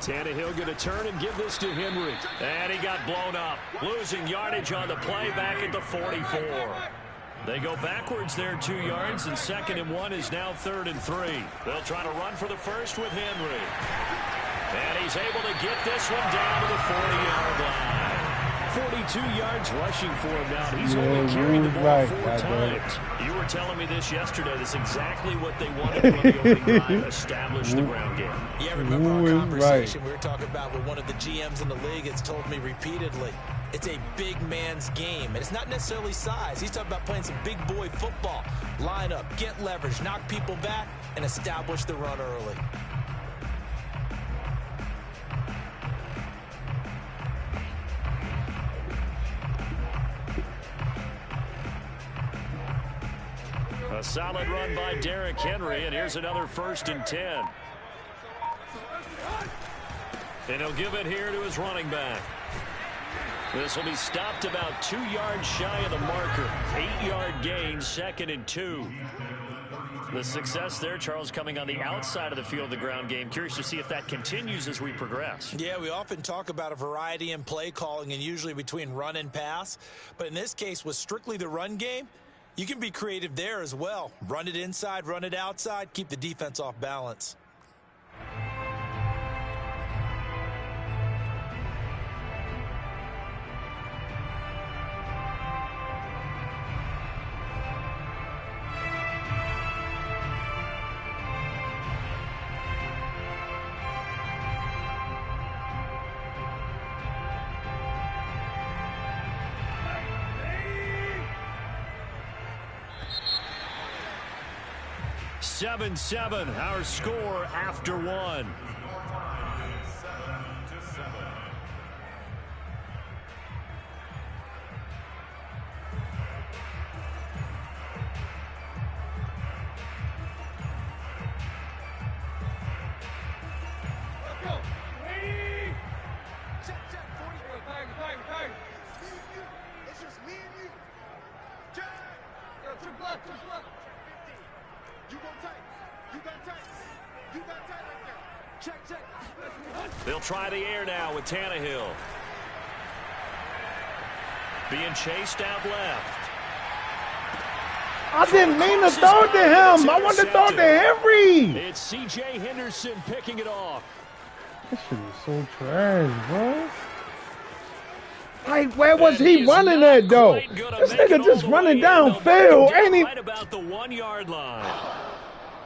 Tannehill going to turn and give this to Henry. And he got blown up. Losing yardage on the play back at the 44. They go backwards there 2 yards, and 2nd and 1 is now 3rd and 3. They'll try to run for the first with Henry. And he's able to get this one down to the 40-yard line. 42 yards rushing for him now. He's only carried the ball 4 times. You were telling me this yesterday. That's exactly what they wanted to run the opening drive, establish the ground game. Yeah, remember our conversation we were talking about with one of the GMs in the league that's told me repeatedly, it's a big man's game. And it's not necessarily size. He's talking about playing some big boy football. Line up, get leverage, knock people back, and establish the run early. A solid run by Derrick Henry, and here's another 1st and 10. And he'll give it here to his running back. This will be stopped about 2 yards shy of the marker. 8-yard gain, 2nd and 2. The success there, Charles, coming on the outside of the field, the ground game. Curious to see if that continues as we progress. Yeah, we often talk about a variety in play calling and usually between run and pass. But in this case, with strictly the run game, you can be creative there as well. Run it inside, run it outside, keep the defense off balance. Seven, our score after 1. 7-7. Let's go. Hey. Check, 40. It's just me and you. Check. Yo, triple up. You go tight. You got tight. You got tight right there. Check. They'll try the air now with Tannehill. Being chased out left. I didn't mean to throw it to him. I wanted to throw it to Henry. It's C.J. Henderson picking it off. This shit is so trash, bro. Like, where was he running at, though? This nigga just running downfield, ain't he? Right about the 1-yard line.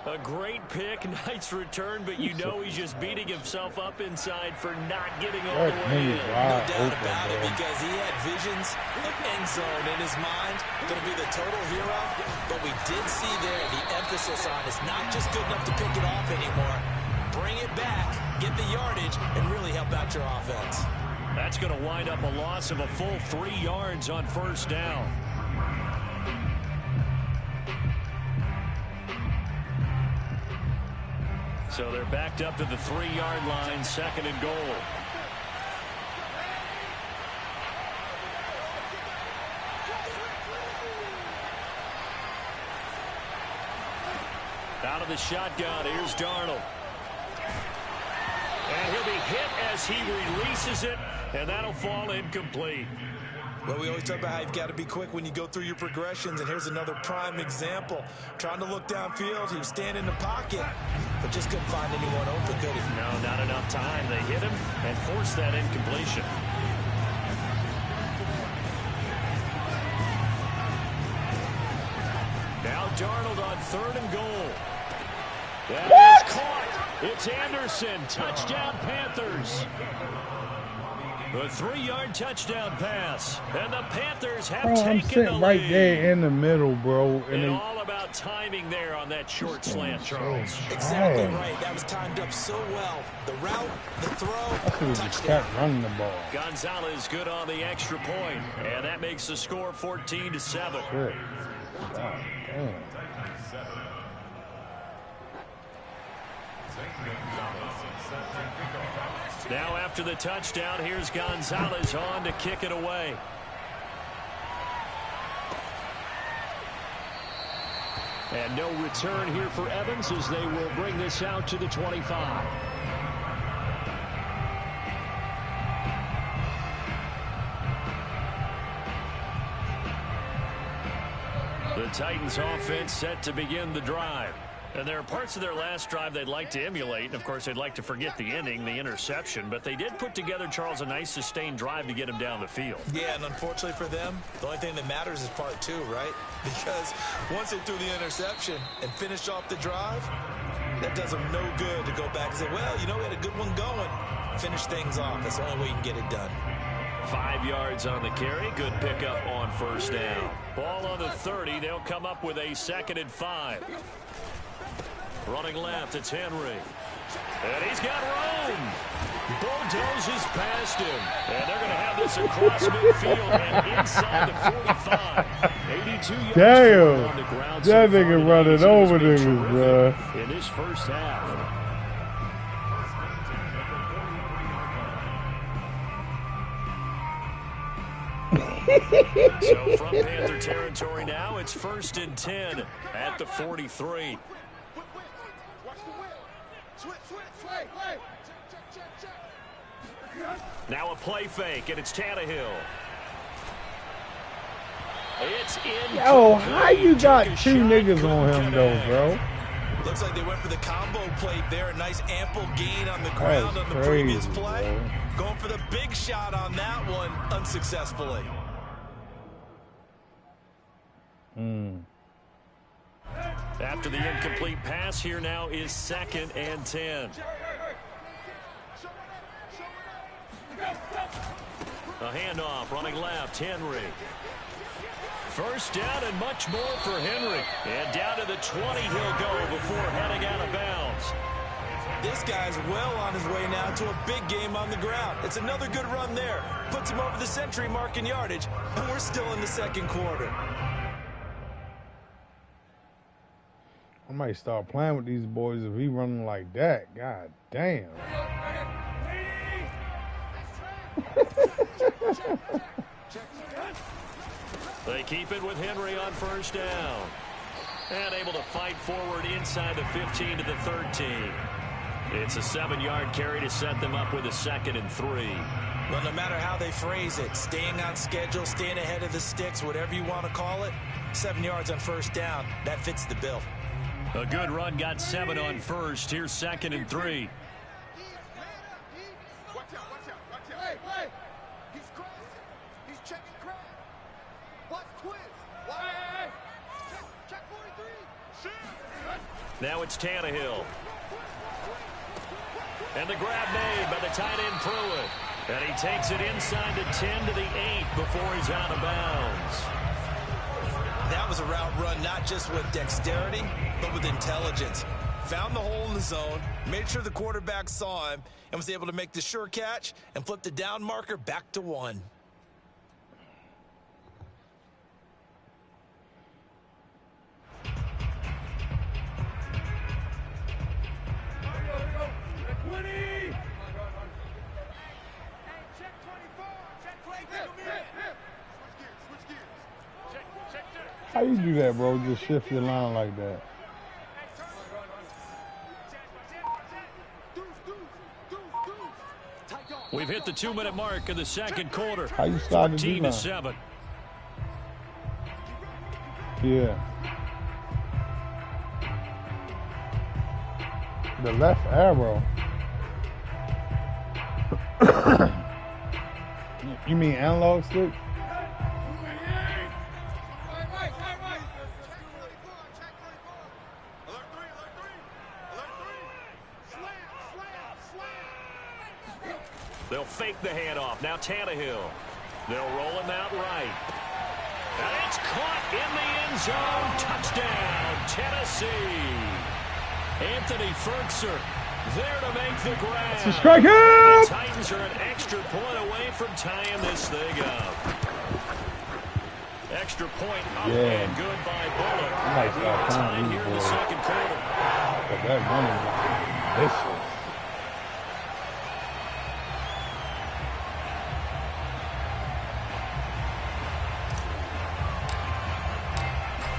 A great pick, nice return, but you know he's just beating himself up inside for not getting all the way in. No doubt about it, because he had visions of end zone in his mind. Going to be the total hero. But we did see there the emphasis on it's not just good enough to pick it off anymore. Bring it back, get the yardage, and really help out your offense. That's going to wind up a loss of a full 3 yards on first down. So they're backed up to the 3-yard line, 2nd and goal. Out of the shotgun, here's Darnold. And he'll be hit as he releases it, and that'll fall incomplete. Well, we always talk about how you've got to be quick when you go through your progressions, and here's another prime example. Trying to look downfield, he was standing in the pocket, but just couldn't find anyone open, could he? No, not enough time. They hit him and forced that incompletion. Now Darnold on 3rd and goal. That is caught. It's Anderson. Touchdown, Panthers. A 3-yard touchdown pass. And the Panthers have taken I'm sitting the right lead. there in the middle, bro. And all about timing there on that short slant, Charles. Exactly right. That was timed up so well. The route, the throw, I should have just touchdown. kept running the ball. Gonzalez good on the extra point. And that makes the score 14-7. Shit. God damn. Now after the touchdown, here's Gonzalez on to kick it away. And no return here for Evans as they will bring this out to the 25. The Titans offense set to begin the drive. And there are parts of their last drive they'd like to emulate. And, of course, they'd like to forget the inning, the interception. But they did put together, Charles, a nice sustained drive to get him down the field. Yeah, and unfortunately for them, the only thing that matters is part 2, right? Because once they threw the interception and finished off the drive, that does them no good to go back and say, well, you know, we had a good one going. Finish things off. That's the only way you can get it done. 5 yards on the carry. Good pickup on first down. Ball on the 30. They'll come up with a 2nd and 5. Running left, it's Henry. And he's got room. Bulldozes past him. And they're going to have this across midfield and inside the 45. 82 yards Damn. on the ground. That nigga running over niggas, bro. In this first half. So from Panther territory now, it's 1st and 10 at the 43. Watch the whip. Switch. Now a play fake, and it's Tannehill. It's in. Yo, how you got two niggas on him though, bro? Looks like they went for the combo plate there. A nice ample gain on the ground on the previous play. Bro. Going for the big shot on that one unsuccessfully. After the incomplete pass, here now is 2nd and 10. A handoff, running left, Henry. 1st down and much more for Henry. And down to the 20 he'll go before heading out of bounds. This guy's well on his way now to a big game on the ground. It's another good run there. Puts him over the century mark in yardage. And we're still in the 2nd quarter. I might start playing with these boys if he running like that. God damn. They keep it with Henry on 1st down. And able to fight forward inside the 15 to the 13. It's a 7-yard carry to set them up with a 2nd and 3. Well, no matter how they phrase it, staying on schedule, staying ahead of the sticks, whatever you want to call it, 7 yards on 1st down, that fits the bill. A good run got 7 on 1st. Here's 2nd and 3. Watch out. Hey. He's crossing. He's checking crab. Watch twist. Hey. Check 43. Shoot. Now it's Tannehill. And the grab made by the tight end Pruitt. And he takes it inside the 10 to the 8 before he's out of bounds. That was a route run not just with dexterity, but with intelligence. Found the hole in the zone, made sure the quarterback saw him, and was able to make the sure catch and flip the down marker back to 1. How you do that, bro? Just shift your line like that. We've hit the 2-minute mark of the 2nd quarter. How you slide the 14 D-line? to 7. Yeah. The left arrow. You mean analog stick? They'll fake the handoff. Now Tannehill. They'll roll him out right. And it's caught in the end zone. Touchdown, Tennessee. Anthony Ferkser there to make the grab. It's a strike The out! Titans are an extra point away from tying this thing up. Extra point up and good by Bullock. Nice We are tied time, here in the boy. 2nd quarter. But that running back, vicious.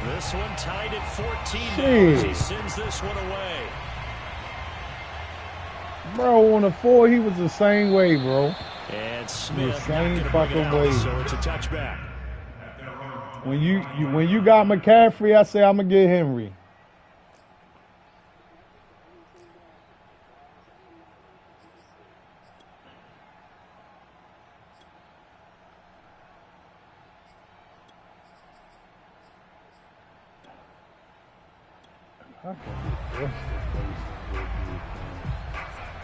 This one tied at 14 now Jeez. as he sends this one away. Bro, on the 4, he was the same way, bro. And Smith same not gonna bring it fucking way. out, so it's a touchback. When you got McCaffrey, I say I'm gonna get Henry.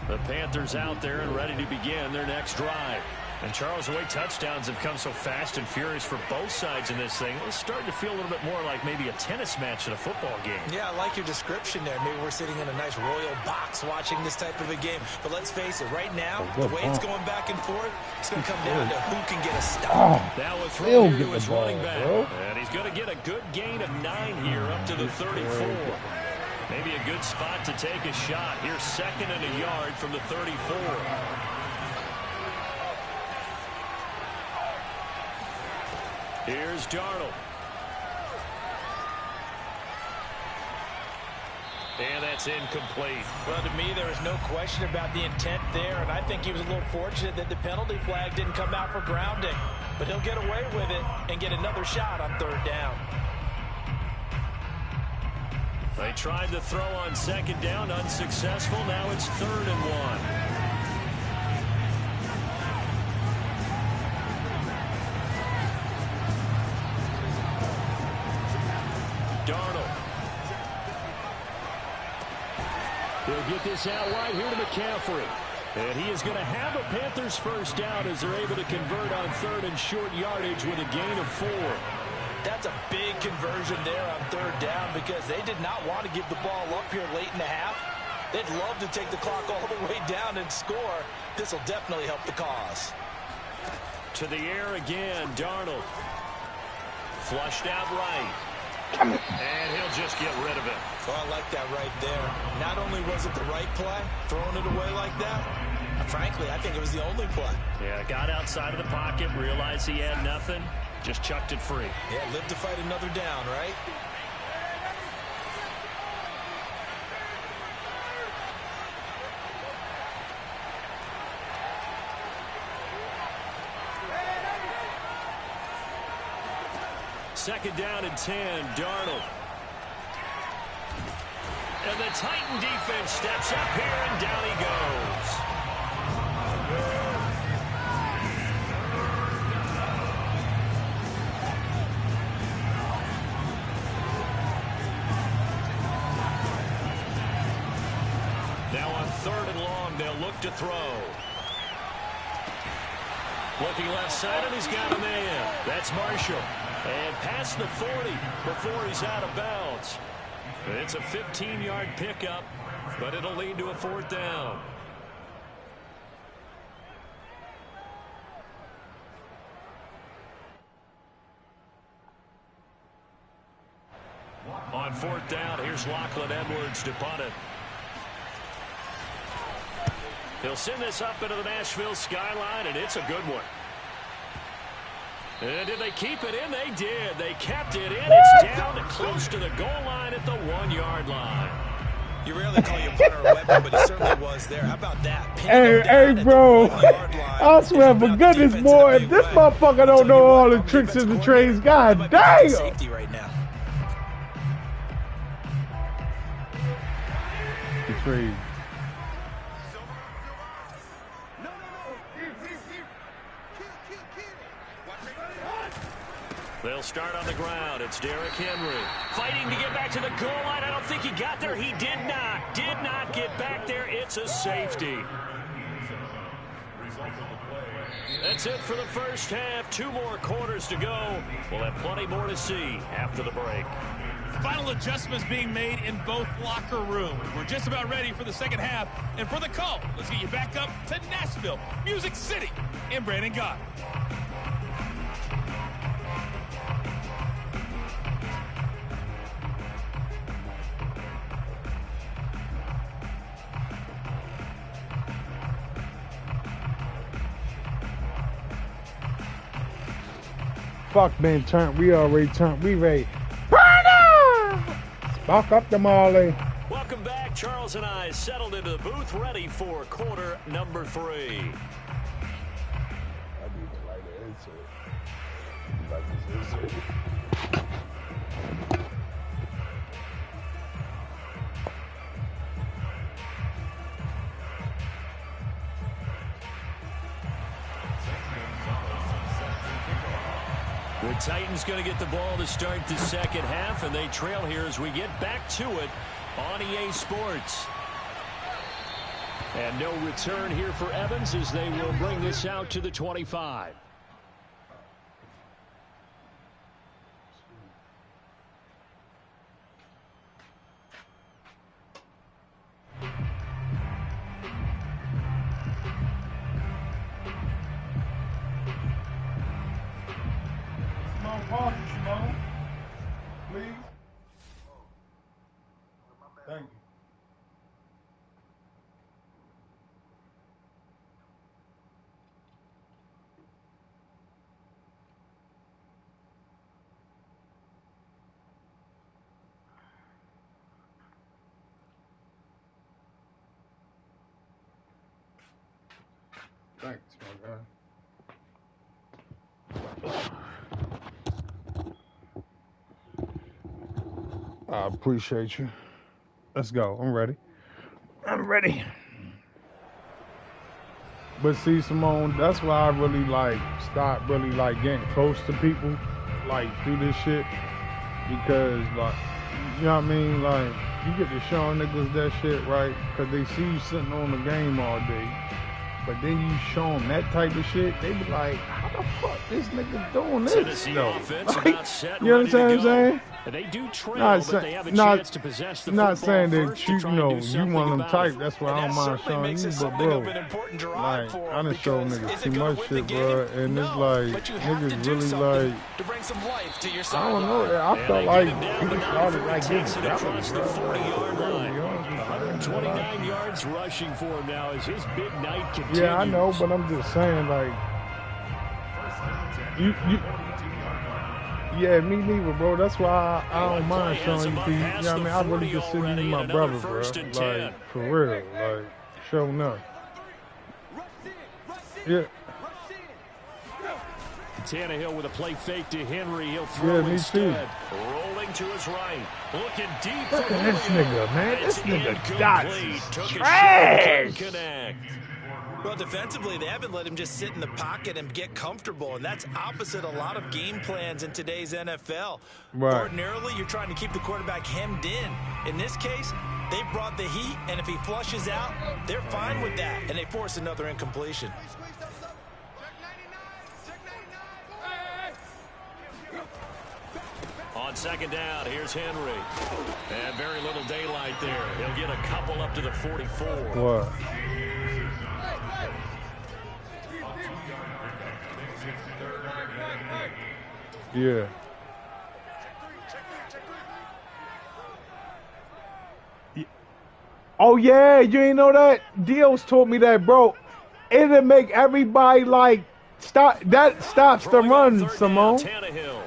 The Panthers out there and ready to begin their next drive. And Charles, the way touchdowns have come so fast and furious for both sides in this thing, it's starting to feel a little bit more like maybe a tennis match in a football game. Yeah, I like your description there. Maybe we're sitting in a nice royal box watching this type of a game. But let's face it, right now, the way it's going back and forth, it's going to come down to who can get a stop. Now with Still throw get to the his ball, running back. bro. And he's going to get a good gain of 9 here up to the 34. Maybe a good spot to take a shot. Here's 2nd and a yard from the 34. Here's Darnold. And that's incomplete. Well, to me, there is no question about the intent there, and I think he was a little fortunate that the penalty flag didn't come out for grounding. But he'll get away with it and get another shot on third down. They tried to throw on second down, unsuccessful. Now it's 3rd and 1. Darnold. He'll get this out wide here to McCaffrey. And he is going to have a Panthers first down as they're able to convert on 3rd and short yardage with a gain of 4. That's a big conversion there on 3rd down because they did not want to give the ball up here late in the half. They'd love to take the clock all the way down and score. This will definitely help the cause. To the air again, Darnold. Flushed out right. And he'll just get rid of it. Oh, I like that right there. Not only was it the right play, throwing it away like that, frankly, I think it was the only play. Yeah, got outside of the pocket, realized he had nothing, just chucked it free. Yeah, live to fight another down, right? Second down and 10, Darnold. And the Titan defense steps up here, and down he goes. Now on 3rd and long, they'll look to throw. Looking left side, and he's got a man. That's Marshall. And past the 40 before he's out of bounds. It's a 15-yard pickup, but it'll lead to a 4th down. On 4th down, here's Lachlan Edwards to punt it. He'll send this up into the Nashville skyline, and it's a good one. And did they keep it in? They did. They kept it in. It's down close to the goal line at the 1-yard line. You rarely call your punter a weapon, but he certainly was there. How about that? Hey, bro. I swear, for goodness, boy, if this motherfucker don't know all the tricks and the trades, god damn. Safety right now. The trade. They'll start on the ground. It's Derrick Henry fighting to get back to the goal line. I don't think he got there. He did not. Did not get back there. It's a safety. That's it for the first half. 2 more quarters to go. We'll have plenty more to see after the break. Final adjustments being made in both locker rooms. We're just about ready for the second half. And for the call, let's get you back up to Nashville, Music City, and Brandon Gott. Fuck been turned. We already turned. We ready. Burn! Spark up the Marley. Welcome back. Charles and I settled into the booth, ready for quarter number 3. I need to light an insert. Like this insert. The Titans going to get the ball to start the second half, and they trail here as we get back to it on EA Sports. And no return here for Evans as they will bring this out to the 25. Simone, please. Thank you. Thanks, my guy. I appreciate you. Let's go. I'm ready. I'm ready. But see, Simone, that's why I really like stop really like getting close to people like through this shit because like you know what I mean, like you get to show niggas that shit, right? Because they see you sitting on the game all day, but then you show them that type of shit, they be like, how the fuck this nigga doing this? Tennessee Though? offense Like, about set and you ready to understand what I'm go. saying? They do trail, Not but they have a not chance to possess the not football saying that first you, to try you know, and do you something one of them about type. it. That's why And I that don't mind certainly showing makes you, it but something bro, of an important drive like for I him done show because niggas is too it going much to win shit, the bro, game? and it's No, like but you have to niggas do really something like. to bring some life to your I sideline. don't know. I And felt they like get him down, people but not started before he like takes getting it belly, across the bro. 40-yard line. Like, 129 yards rushing for him now as his big night continues. yeah, I know, but I'm just saying, like, you, yeah, me neither, bro. That's why I don't mind showing you, you know what I mean? I really consider you my brother, bro. Like, for real, like, showing up. Yeah. Tannehill with a play fake to Henry. He'll throw Yeah, me instead. too. Rolling to his right. Looking deep. Look for at this Julio. nigga, man. It's This nigga incomplete. Dots is Took a shot, trash. couldn't connect. Well, defensively, they haven't let him just sit in the pocket and get comfortable, and that's opposite a lot of game plans in today's NFL. Right. Ordinarily, you're trying to keep the quarterback hemmed in. In this case, they brought the heat, and if he flushes out, they're fine with that, and they force another incompletion. On second down, here's Henry. And very little daylight there. He'll get a couple up to the 44. What? Yeah. Oh yeah, you ain't know that? Dios told me that, bro. It'll make everybody like stop. That stops the Throwing on run, third Simone. down, Tannehill.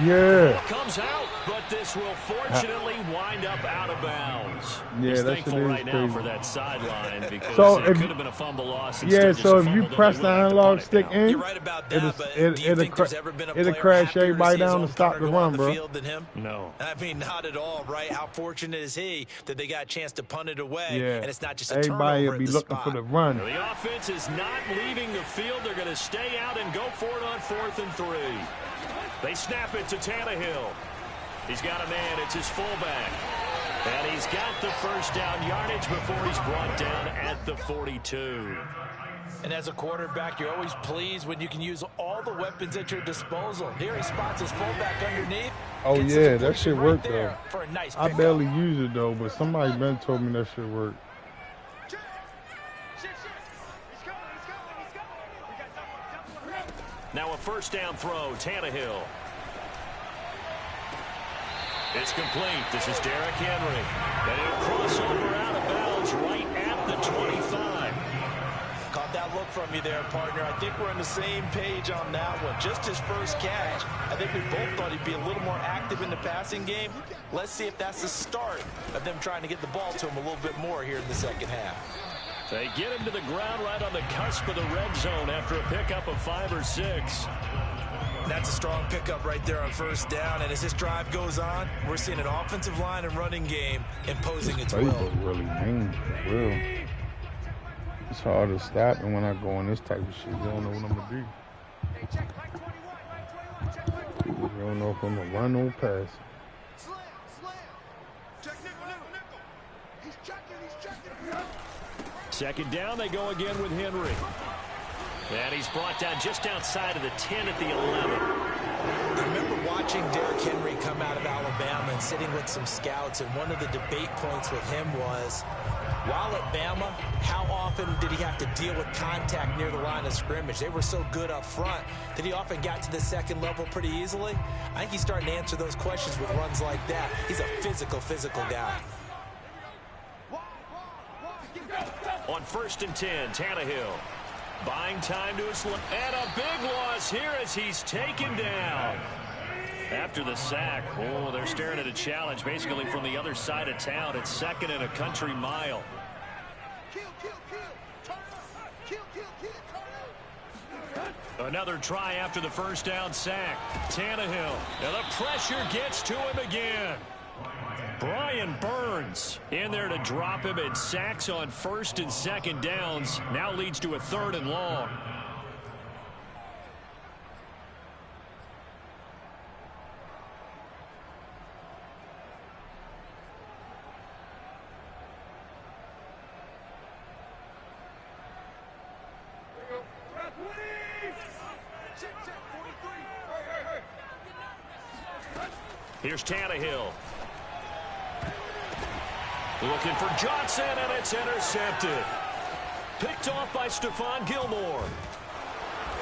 Yeah. Ball comes out, but this will fortunately wind up out of bounds. Yeah, He's that shit thankful is right now crazy. for that sideline because So it if- could have been a fumble loss. Yeah, Instead, so just a if you fumble that press they the will have to analog punt it stick now. in, You're right about that, but do you it'll think there's ever been a it'll player crash happier to everybody see his down own to stop punter the go on run, the bro. field than him? No. I mean, not at all, right? How fortunate is he that they got a chance to punt it away, Yeah. and it's not just a Everybody turnover will at be the looking spot. for the run. The offense is not leaving the field. They're going to stay out and go for it on 4th and 3. They snap it to Tannehill. He's got a man. It's his fullback. And he's got the first down yardage before he's brought down at the 42. And as a quarterback, you're always pleased when you can use all the weapons at your disposal. Here he spots his fullback underneath. Oh Gets yeah, his that shit completion worked right though. there for a nice I pickup. barely use it though, but somebody been told me that shit worked. Now a first down throw, Tannehill. It's complete. This is Derrick Henry. And he'll cross over out of bounds right at the 25. Caught that look from you there, partner. I think we're on the same page on that one. Just his first catch. I think we both thought he'd be a little more active in the passing game. Let's see if that's the start of them trying to get the ball to him a little bit more here in the second half. They get him to the ground right on the cusp of the red zone after a pickup of 5 or 6. That's a strong pickup right there on first down. And as this drive goes on, we're seeing an offensive line and running game imposing its will. Facebook really mean, for real. It's hard to stop, and when I go on this type of shit, you don't know what I'm gonna do. You don't know if I'm gonna run or pass. Slam, slam. Check nickel, nickel, nickel. He's checking. Second down, they go again with Henry. And he's brought down just outside of the 10 at the 11. I remember watching Derrick Henry come out of Alabama and sitting with some scouts, and one of the debate points with him was, while at Bama, how often did he have to deal with contact near the line of scrimmage? They were so good up front that he often got to the second level pretty easily. I think he's starting to answer those questions with runs like that. He's a physical guy. On 1st and 10, Tannehill. Buying time to his left. And a big loss here as he's taken down. After the sack, they're staring at a challenge basically from the other side of town. It's 2nd and a country mile. Another try after the first down sack. Tannehill. And the pressure gets to him again. Brian Burns in there to drop him, and sacks on first and second downs. Now leads to a 3rd and long. Here's Tannehill. Looking for Johnson, and it's intercepted. Picked off by Stephon Gilmore.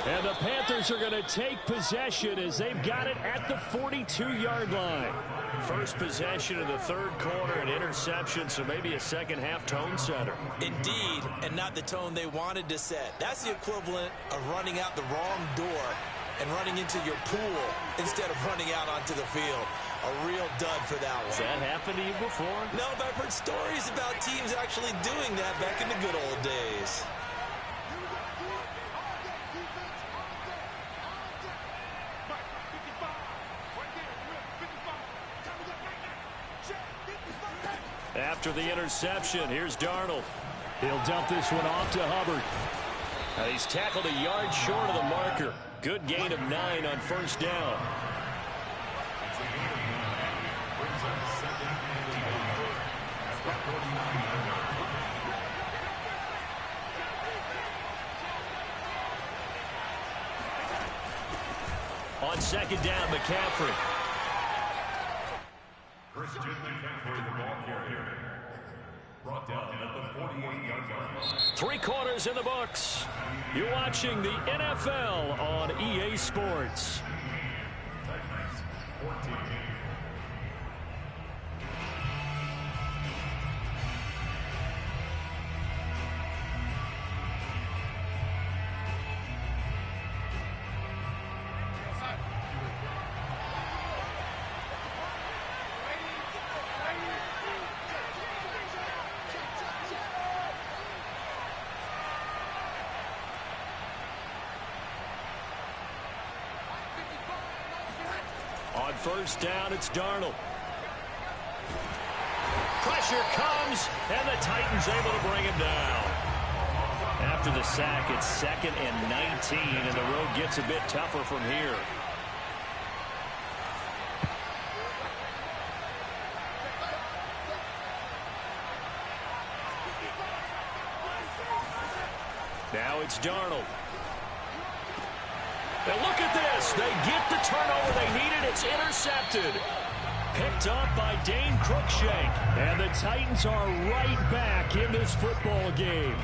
And the Panthers are going to take possession as they've got it at the 42-yard line. First possession of the 3rd quarter, an interception, so maybe a second-half tone setter. Indeed, and not the tone they wanted to set. That's the equivalent of running out the wrong door and running into your pool instead of running out onto the field. A real dud for that one. Has that happened to you before? No, but I've heard stories about teams actually doing that back in the good old days. After the interception, here's Darnold. He'll dump this one off to Hubbard. Now he's tackled a yard short of the marker. Good gain of 9 on first down. On second down, McCaffrey. Christian McCaffrey, the ball carrier. Brought down at the 48-yard line. 3 quarters in the books. You're watching the NFL on EA Sports. Titans 14. On first down, it's Darnold. Pressure comes, and the Titans able to bring him down. After the sack, it's 2nd and 19, and the road gets a bit tougher from here. Now it's Darnold. And look at this. They get the turnover they needed. It's intercepted. Picked up by Dane Cruikshank. And the Titans are right back in this football game.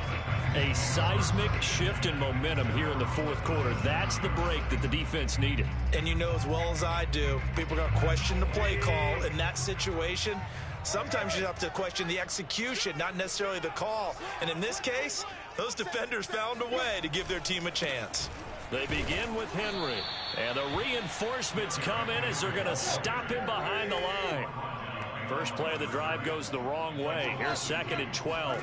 A seismic shift in momentum here in the 4th quarter. That's the break that the defense needed. And you know as well as I do, people are going to question the play call in that situation. Sometimes you have to question the execution, not necessarily the call. And in this case, those defenders found a way to give their team a chance. They begin with Henry, and the reinforcements come in as they're going to stop him behind the line. First play of the drive goes the wrong way. Here's 2nd and 12.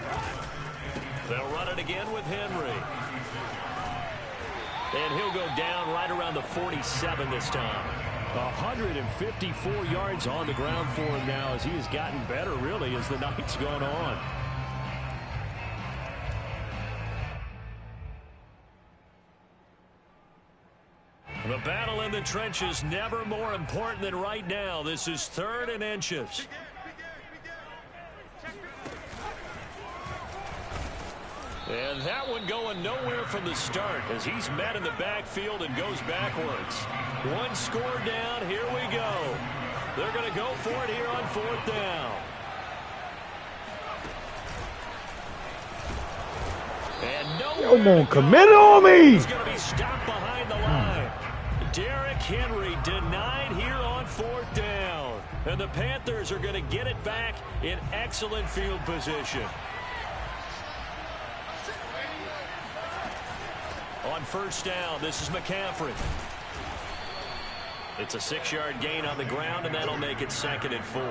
They'll run it again with Henry. And he'll go down right around the 47 this time. 154 yards on the ground for him now as he has gotten better, really, as the night's gone on. The battle in the trenches never more important than right now. This is 3rd and inches. And that one going nowhere from the start as he's met in the backfield and goes backwards. 1 score down. Here we go. They're going to go for it here on 4th down. And Yo, man, commit on me. He's going to be stopped behind the line. Derrick Henry denied here on 4th down. And the Panthers are going to get it back in excellent field position. On first down, this is McCaffrey. It's a 6-yard gain on the ground, and that'll make it 2nd and 4.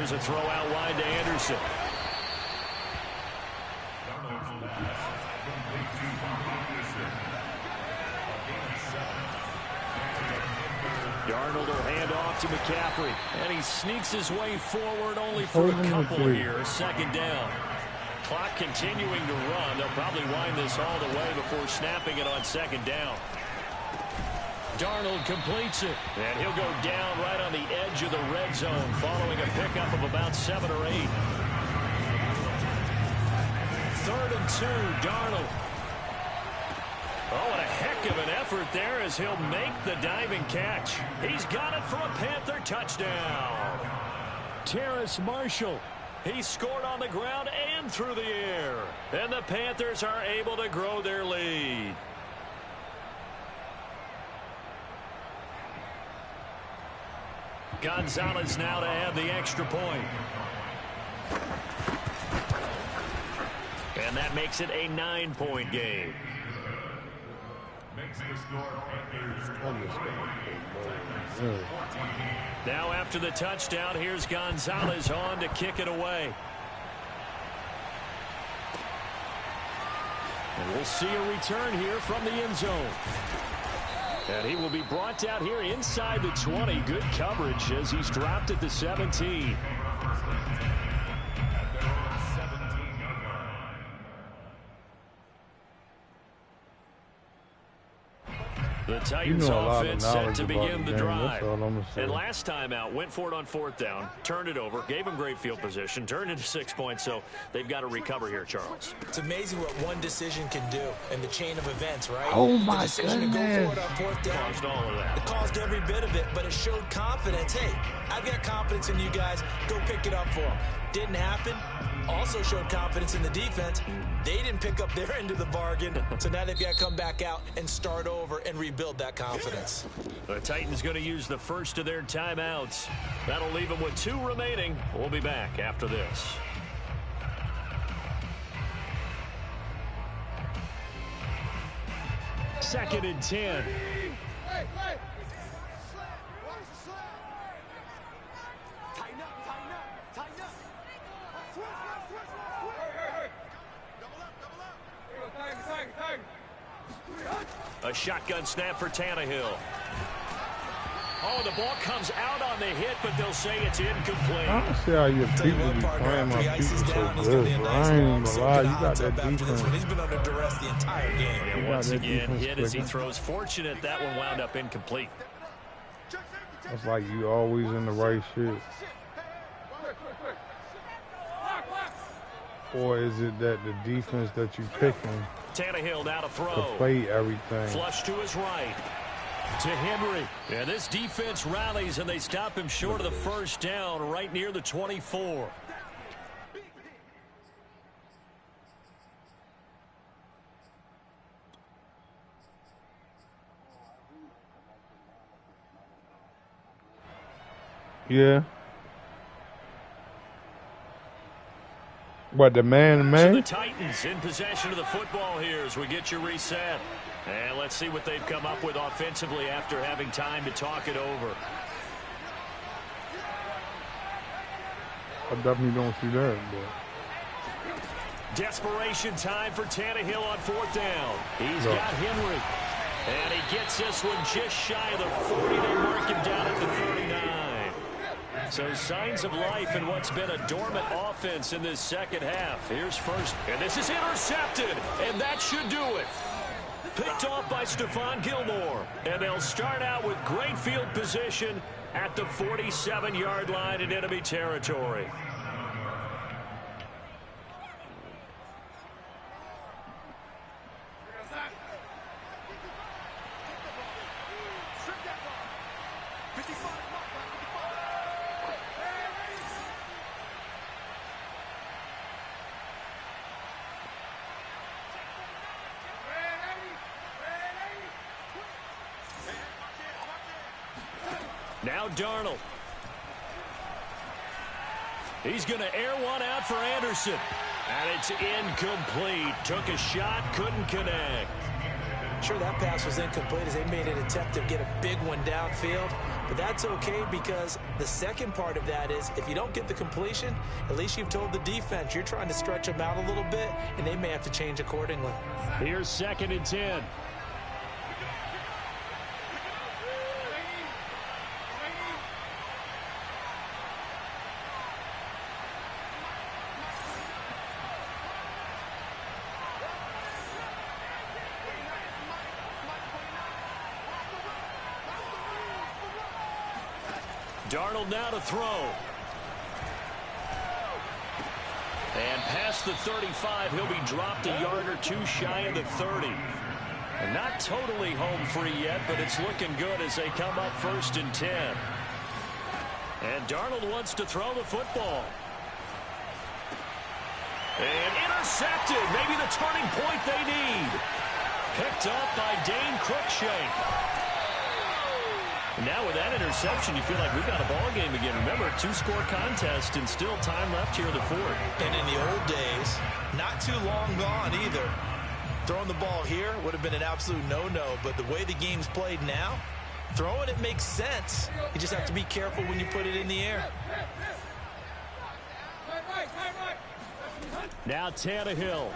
Here's a throw out wide to Anderson. Darnold will hand off to McCaffrey. And he sneaks his way forward only for a couple here. Second down. Clock continuing to run. They'll probably wind this all the way before snapping it on second down. Darnold completes it. And he'll go down right on the edge of the red zone following a pickup of about 7 or 8. 3rd and 2, Darnold. Oh, and a heck of an effort there as he'll make the diving catch. He's got it for a Panther touchdown. Terrace Marshall. He scored on the ground and through the air. And the Panthers are able to grow their lead. Gonzalez now to add the extra point. And that makes it a 9-point game. Now after the touchdown, here's Gonzalez on to kick it away. And we'll see a return here from the end zone. And he will be brought down here inside the 20. Good coverage as he's dropped at the 17. The Titans offense set to begin the drive. And last time out, went for it on 4th down, turned it over, gave them great field position, turned into 6 points, so they've got to recover here, Charles. It's amazing what one decision can do in the chain of events, right? Oh, my the decision to go for it on 4th down. Caused all of that. It caused every bit of it, but it showed confidence. Hey, I've got confidence in you guys. Go pick it up for them. Didn't happen. Also showed confidence in the defense. They didn't pick up their end of the bargain, so now they've got to come back out and start over and rebuild that confidence. The Titans going to use the first of their timeouts. That'll leave them with 2 remaining. We'll be back after this. Second and 10. Hey! What is the slap? Tighten up. Switch. Hey. Double up. A shotgun snap for Tannehill. Oh, the ball comes out on the hit, but they'll say it's incomplete. I don't see how your people be playing my people so good, bro. I ain't gonna lie, you got that defense. He's been under duress the entire game. And once again, hit as he throws. Fortunate that one wound up incomplete. It's like you always in the right shit. Or is it that the defense that you picking Tannehill now to throw. to play everything? Flush to his right. To Henry. And this defense rallies, and they stop him short of the first down right near the 24. Yeah. What, the man? So the Titans in possession of the football here as we get you reset. And let's see what they've come up with offensively after having time to talk it over. I definitely don't see that, but Desperation time for Tannehill on 4th down. He's got Henry. And he gets this one just shy of the 40. They mark him down at the 39. So signs of life in what's been a dormant offense in this second half. Here's first. And this is intercepted. And that should do it. Picked off by Stephon Gilmore. And they'll start out with great field position at the 47-yard line in enemy territory. Now Darnold. He's going to air one out for Anderson. And it's incomplete. Took a shot, couldn't connect. sure that pass was incomplete as they made an attempt to get a big one downfield. But that's okay because the second part of that is if you don't get the completion, at least you've told the defense you're trying to stretch them out a little bit, and they may have to change accordingly. Here's 2nd and 10. Darnold now to throw. And past the 35, he'll be dropped a yard or two shy of the 30. And not totally home free yet, but it's looking good as they come up 1st and 10. And Darnold wants to throw the football. And intercepted. Maybe the turning point they need. Picked up by Dane Cruikshank. Now with that interception, you feel like we've got a ball game again. Remember, 2-score contest and still time left here in the 4th. And in the old days, not too long gone either. Throwing the ball here would have been an absolute no-no, but the way the game's played now, throwing it makes sense. You just have to be careful when you put it in the air. Now Tannehill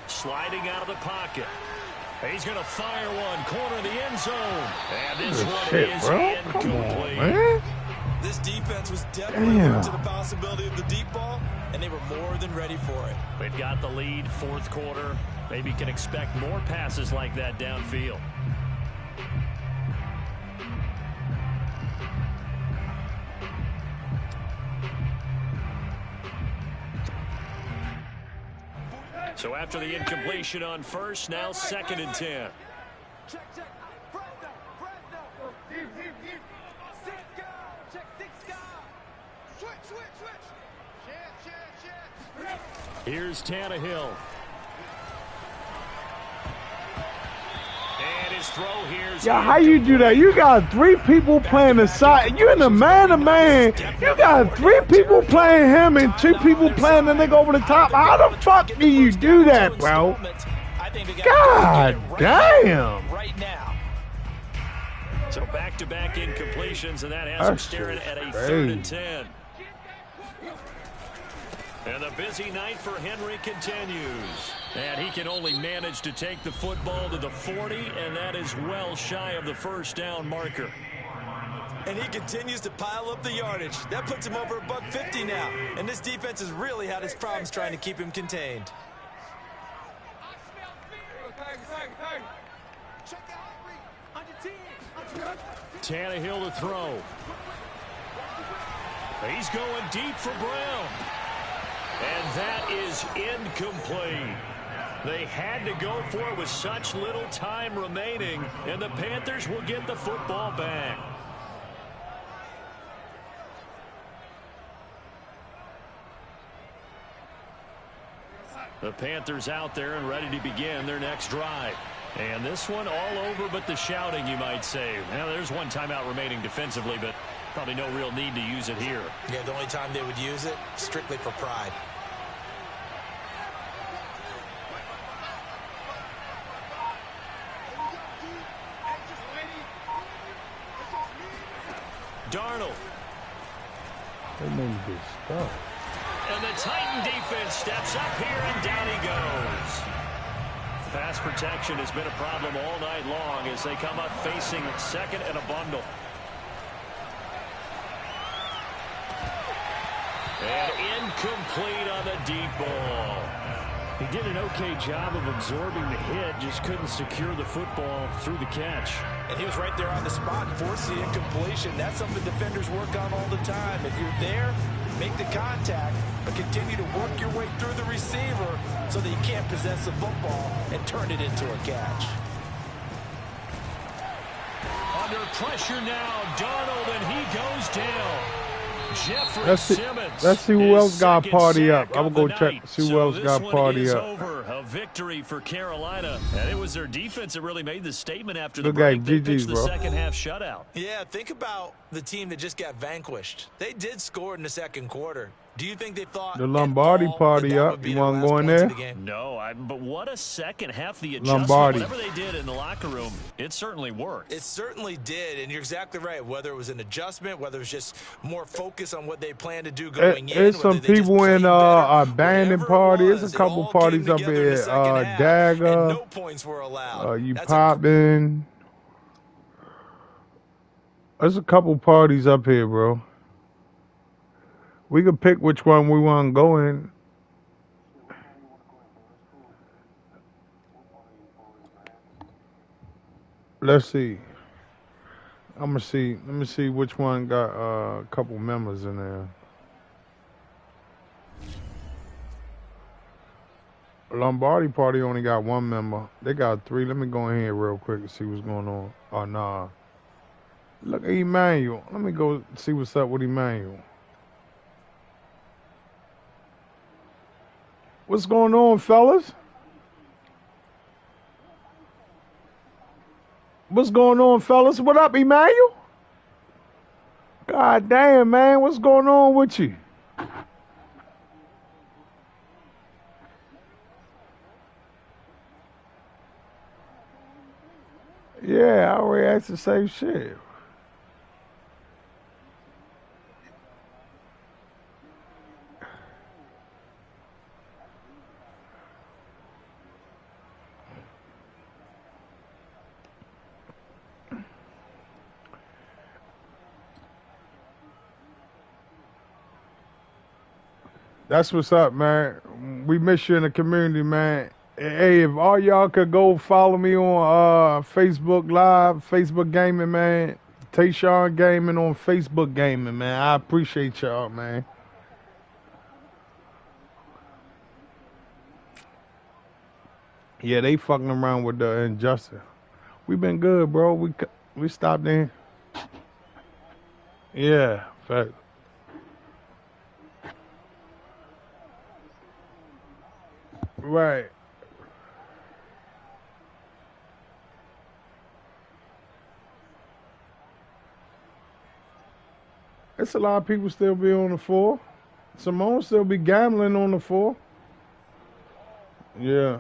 sliding out of the pocket. He's going to fire one, corner of the end zone. And this one is incomplete. Man. This defense was definitely alert to the possibility of the deep ball, and they were more than ready for it. They've got the lead, 4th quarter. Maybe can expect more passes like that downfield. So after the incompletion on 1st, now 2nd and 10. Check. Fresno. Six guard. Check 6 guard. Switch. Check. Here's Tannehill. And his throw here's Yeah, how you do that? You got 3 people playing the side. You in the man-to-man. You got 3 people playing him and 2 people playing the nigga over the top. How the fuck do you do that, bro? God damn. Right now. So back-to-back incompletions, and that has him staring at a 3rd and 10. And the busy night for Henry continues. And he can only manage to take the football to the 40, and that is well shy of the 1st down marker. And he continues to pile up the yardage. That puts him over $150 now. And this defense has really had its problems trying to keep him contained. Tannehill to throw. He's going deep for Brown. And that is incomplete. They had to go for it with such little time remaining, and the Panthers will get the football back. The Panthers out there and ready to begin their next drive. And this one all over but the shouting, you might say. Now, there's one timeout remaining defensively, but probably no real need to use it here. Yeah, the only time they would use it, strictly for pride. Darnold. That nigga get stuck. And the Titan defense steps up here, and down he goes. Pass protection has been a problem all night long as they come up facing 2nd and a bundle. And incomplete on the deep ball. He did an okay job of absorbing the hit, just couldn't secure the football through the catch. And he was right there on the spot and forced the incompletion. That's something defenders work on all the time. If you're there, make the contact, but continue to work your way through the receiver so that you can't possess the football and turn it into a catch. Under pressure now, Darnold, and he goes down. Jeffrey Let's see who else got party up. I'm going to go check see who else got party up. Over. A victory for Carolina. And it was their defense that really made the statement after the Good break. game. They GG's, pitched the bro. second half shutout. Yeah, think about the team that just got vanquished. They did score in the 2nd quarter. Do you think they thought The at Lombardi all party that up. would be You their want to last go in points of there? the game? No, but what a second half. The adjustment, Lombardi. whatever they did in the locker room, it certainly worked. It certainly did, and you're exactly right. Whether it was an adjustment, whether it was just more focus on what they planned to do going in, It's whether some they just people played in better, abandoned whatever it party. It's a was, it couple all came parties up together in the here. second half, and Dagger. no points were allowed. You That's popping. There's a couple parties up here, bro. We could pick which one we want to go in. Let's see. I'm gonna see. Let me see which one got a couple members in there. Lombardi party only got one member. They got 3. Let me go in here real quick and see what's going on. Oh nah. Look at Emmanuel. Let me go see what's up with Emmanuel. What's going on, fellas? What's going on, fellas? What up, Emmanuel? God damn, man. What's going on with you? Yeah, I already asked the same shit. That's what's up, man. We miss you in the community, man. Hey, if all y'all could go follow me on Facebook Live, Facebook Gaming, man. Tayshawn Gaming on Facebook Gaming, man. I appreciate y'all, man. Yeah, they fucking around with the injustice. We been good, bro. We stopped in. Yeah, fact. Right. It's a lot of people still be on the 4. Simone still be gambling on the 4. Yeah.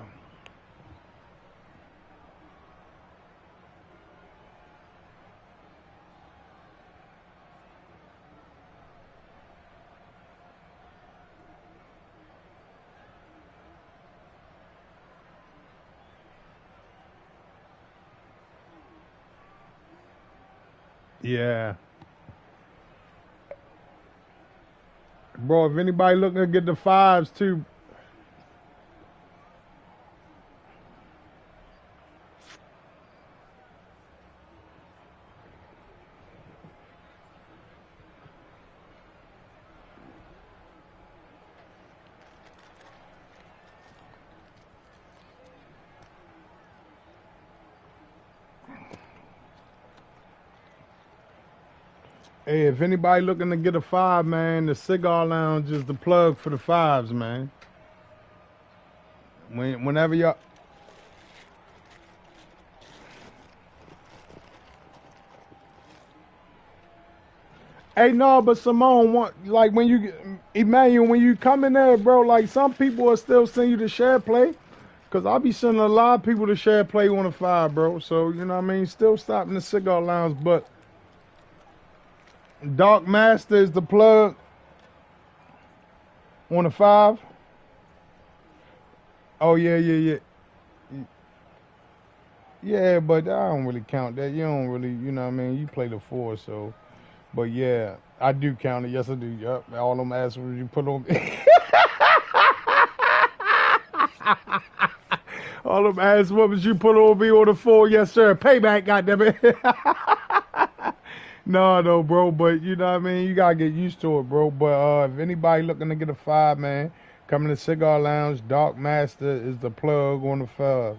Yeah. Bro, if anybody looking to get the 5s too. Hey, if anybody looking to get a 5, man, the Cigar Lounge is the plug for the 5s, man. Whenever y'all. Hey, no, but Simone, like when you, Emmanuel, when you come in there, bro, like some people are still sending you the share play. Cause I'll be sending a lot of people to share play on the 5, bro. So, you know what I mean? Still stopping the Cigar Lounge, but Dark Master is the plug on the 5. Oh, yeah. Yeah, but I don't really count that. You don't really, you know what I mean? You play the 4, so. But yeah, I do count it. Yes, I do. Yup. All them asses you put on me. All them ass whoopers you put on me on the 4. Yes, sir. Payback, goddammit. No, bro. But you know what I mean? You got to get used to it, bro. But if anybody looking to get a 5, man, come to the Cigar Lounge. Dark Master is the plug on the 5.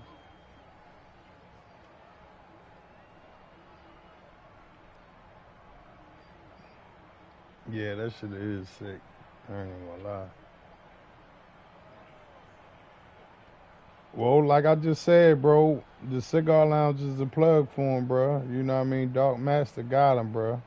Yeah, that shit is sick. I ain't gonna lie. Well, like I just said, bro, the Cigar Lounge is the plug for him, bro. You know what I mean? Dark Master got him, bro.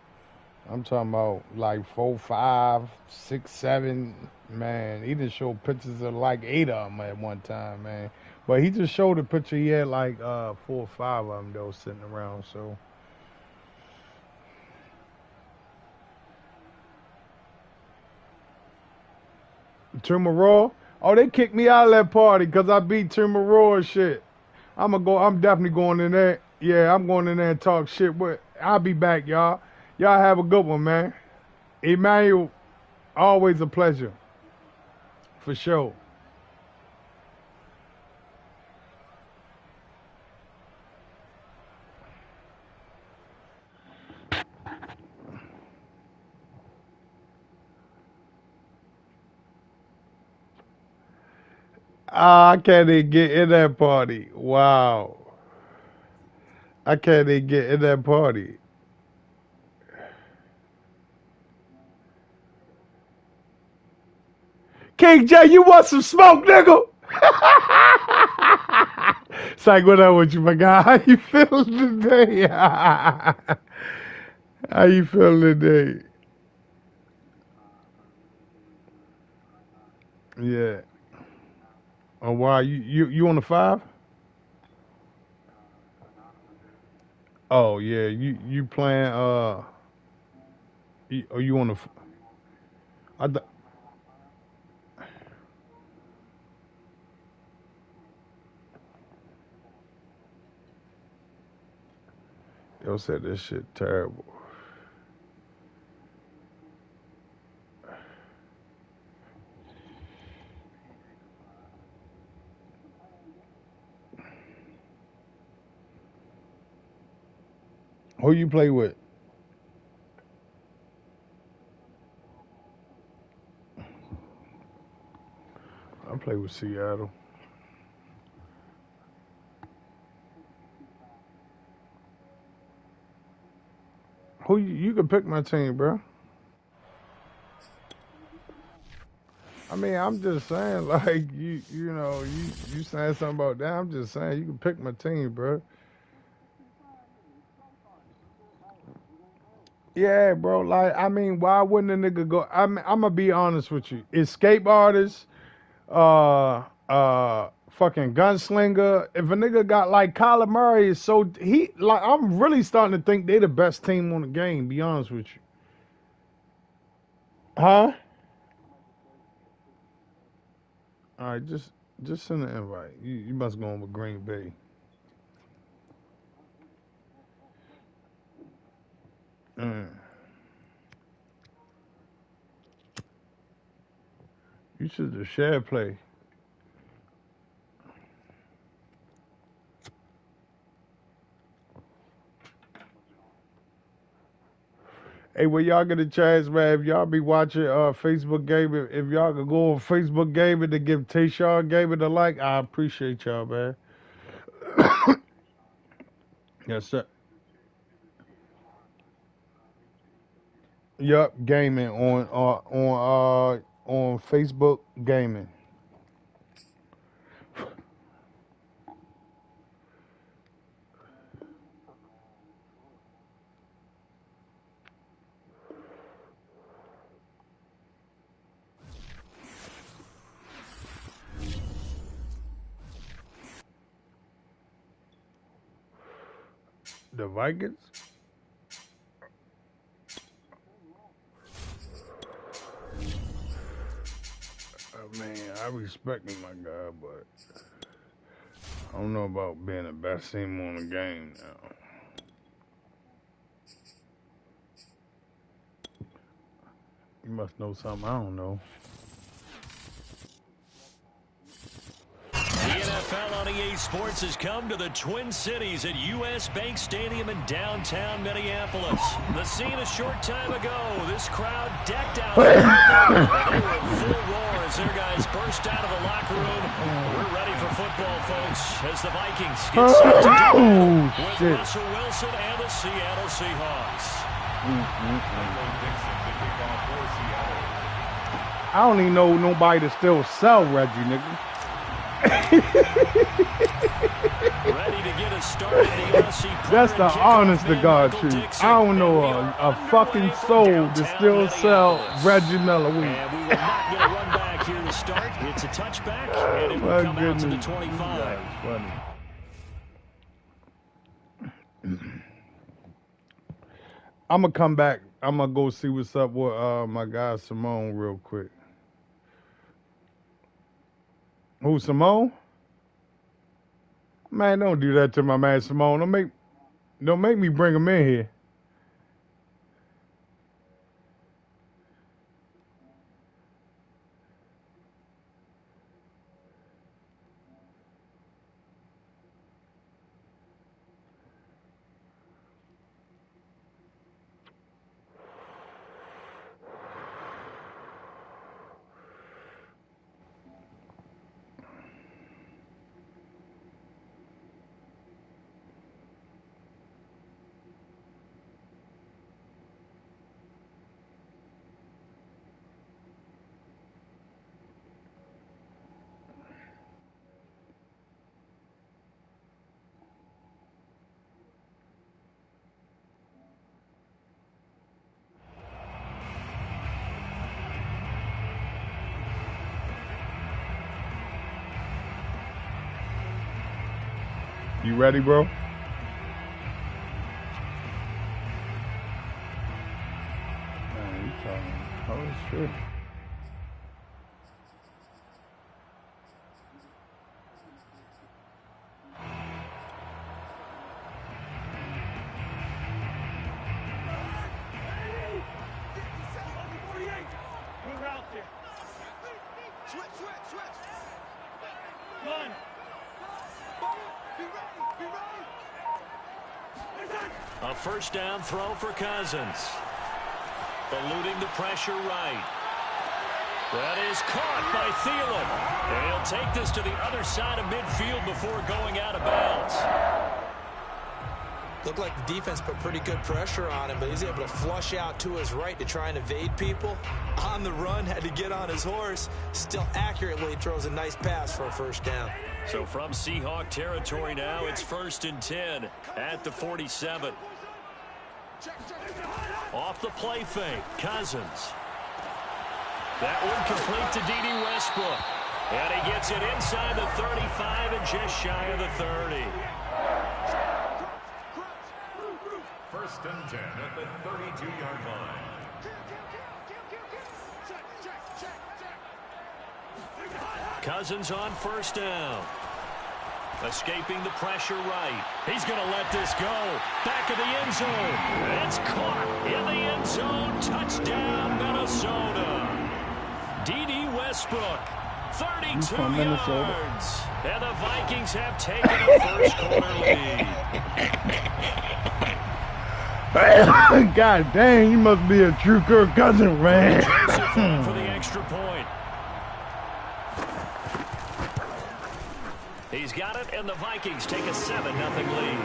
I'm talking about like 4, 5, 6, 7. Man, he just showed pictures of like 8 of them at one time, man. But he just showed a picture. He had like 4 or 5 of them though sitting around. So Tumor, oh, they kicked me out of that party because I beat Tumor and shit. I'm definitely going in there. Yeah, I'm going in there and talk shit. But I'll be back, y'all. Y'all have a good one, man. Emmanuel, always a pleasure. For sure. I can't even get in that party. Wow. I can't even get in that party. King J, you want some smoke, nigga? It's like, what up with you, my guy? How you feeling today? How you feeling today? Yeah. Oh, wow. You on the 5? Oh, yeah. You playing, you on the, I, th- yo said this shit terrible. Who you play with? I play with Seattle. You can pick my team, bro. I mean, I'm just saying, like you saying something about that. I'm just saying you can pick my team, bro. Yeah, bro. Like, I mean, why wouldn't a nigga go? I'm gonna be honest with you. Escape artist, fucking gunslinger. If a nigga got like Kyler Murray is so he like, I'm really starting to think they the best team on the game. Be honest with you, huh? All right, just send an invite. You must go on with Green Bay. Mm. You should just share play. Hey, when y'all get a chance, man, if y'all be watching Facebook Gaming, if y'all could go on Facebook Gaming to give Tayshawn Gaming a like, I appreciate y'all, man. Yes, sir. Yup, gaming on Facebook Gaming. The Vikings? I mean, I respect him, my guy, but I don't know about being the best team on the game now. You must know something I don't know. The NFL on EA Sports has come to the Twin Cities at U.S. Bank Stadium in downtown Minneapolis. The scene a short time ago. This crowd decked out. They were in full roar as their guys burst out of the locker room. We're ready for football, folks, as the Vikings get set to do battle with Russell Wilson and the Seattle Seahawks. I don't even know nobody to still sell Reggie, nigga. Ready to get a started the Aussie That's the kickoff honest to man, God Michael truth. Dixon. I don't know And we are a fucking underway from soul downtown that still sell Minneapolis. Reggie Miller weed. And we will not get a run back here to start. It's a touchback, and it will My come out to the goodness. 25. That's funny. I'm going to come back. I'm going to go see what's up with my guy Simone real quick. Who, Simone? Man, don't do that to my man Simone. Don't make me bring him in here. You ready, bro? Man, you talking? Oh, shit. A first down throw for Cousins. Eluding the pressure right. That is caught by Thielen. And he'll take this to the other side of midfield before going out of bounds. Looked like the defense put pretty good pressure on him, but he's able to flush out to his right to try and evade people. On the run, had to get on his horse. Still accurately throws a nice pass for a first down. So from Seahawk territory now, it's 1st and 10 at the 47. Off the play fake, Cousins. That one complete to D.D. Westbrook. And he gets it inside the 35 and just shy of the 30. 1st and 10 at the 32-yard line. Cousins on first down. Escaping the pressure right. He's going to let this go. Back of the end zone. It's caught in the end zone. Touchdown, Minnesota. D.D. Westbrook, 32 yards. And the Vikings have taken a first quarter lead. God dang, you must be a true Kirk Cousins, man. Joseph on for the extra point. He's got it, and the Vikings take a 7-0 lead.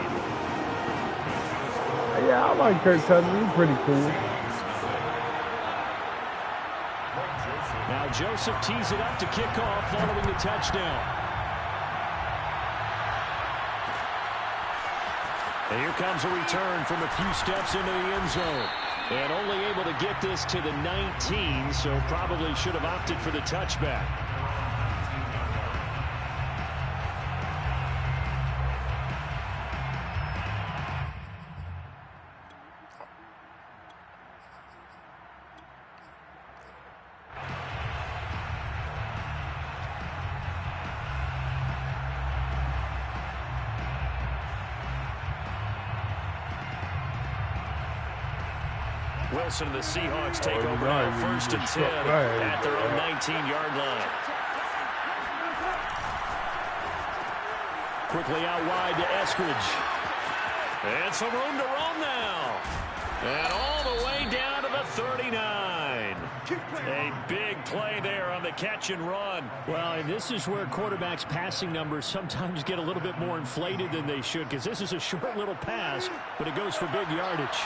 Yeah, I like Kirk Cousins. He's pretty cool. Now Joseph tees it up to kick off following the touchdown. And here comes a return from a few steps into the end zone. And only able to get this to the 19, so probably should have opted for the touchback. Wilson and the Seahawks take over now, 1st and 10 at their own 19-yard line. Quickly out wide to Eskridge. And some room to roam now. And all the way down to the 39. A big play there on the catch and run. Well, and this is where quarterbacks' passing numbers sometimes get a little bit more inflated than they should, because this is a short little pass, but it goes for big yardage.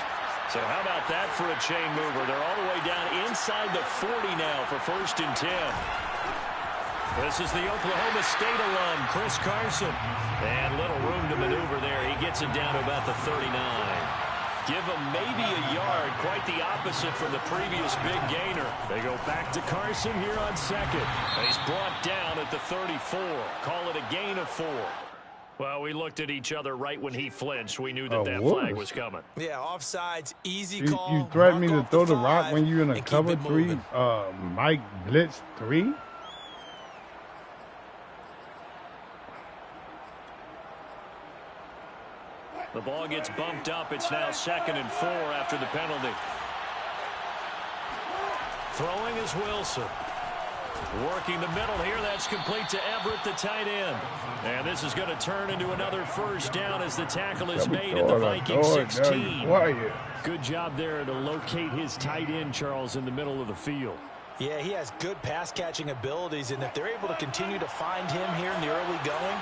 So how about that for a chain mover? They're all the way down inside the 40 now for 1st and 10. This is the Oklahoma State alum, Chris Carson. And little room to maneuver there. He gets it down to about the 39. Give him maybe a yard, quite the opposite from the previous big gainer. They go back to Carson here on second. He's brought down at the 34. Call it a gain of 4. Well, we looked at each other right when he flinched. We knew that flag was coming. Yeah, offsides, easy call. You threatened me to throw the rock when you're in a cover 3, Mike Blitz 3? The ball gets bumped up. It's now 2nd and 4 after the penalty. Throwing is Wilson. Working the middle here. That's complete to Everett, the tight end. And this is going to turn into another first down as the tackle is made at the Vikings 16. Good job there to locate his tight end, Charles, in the middle of the field. Yeah, he has good pass-catching abilities, and if they're able to continue to find him here in the early going,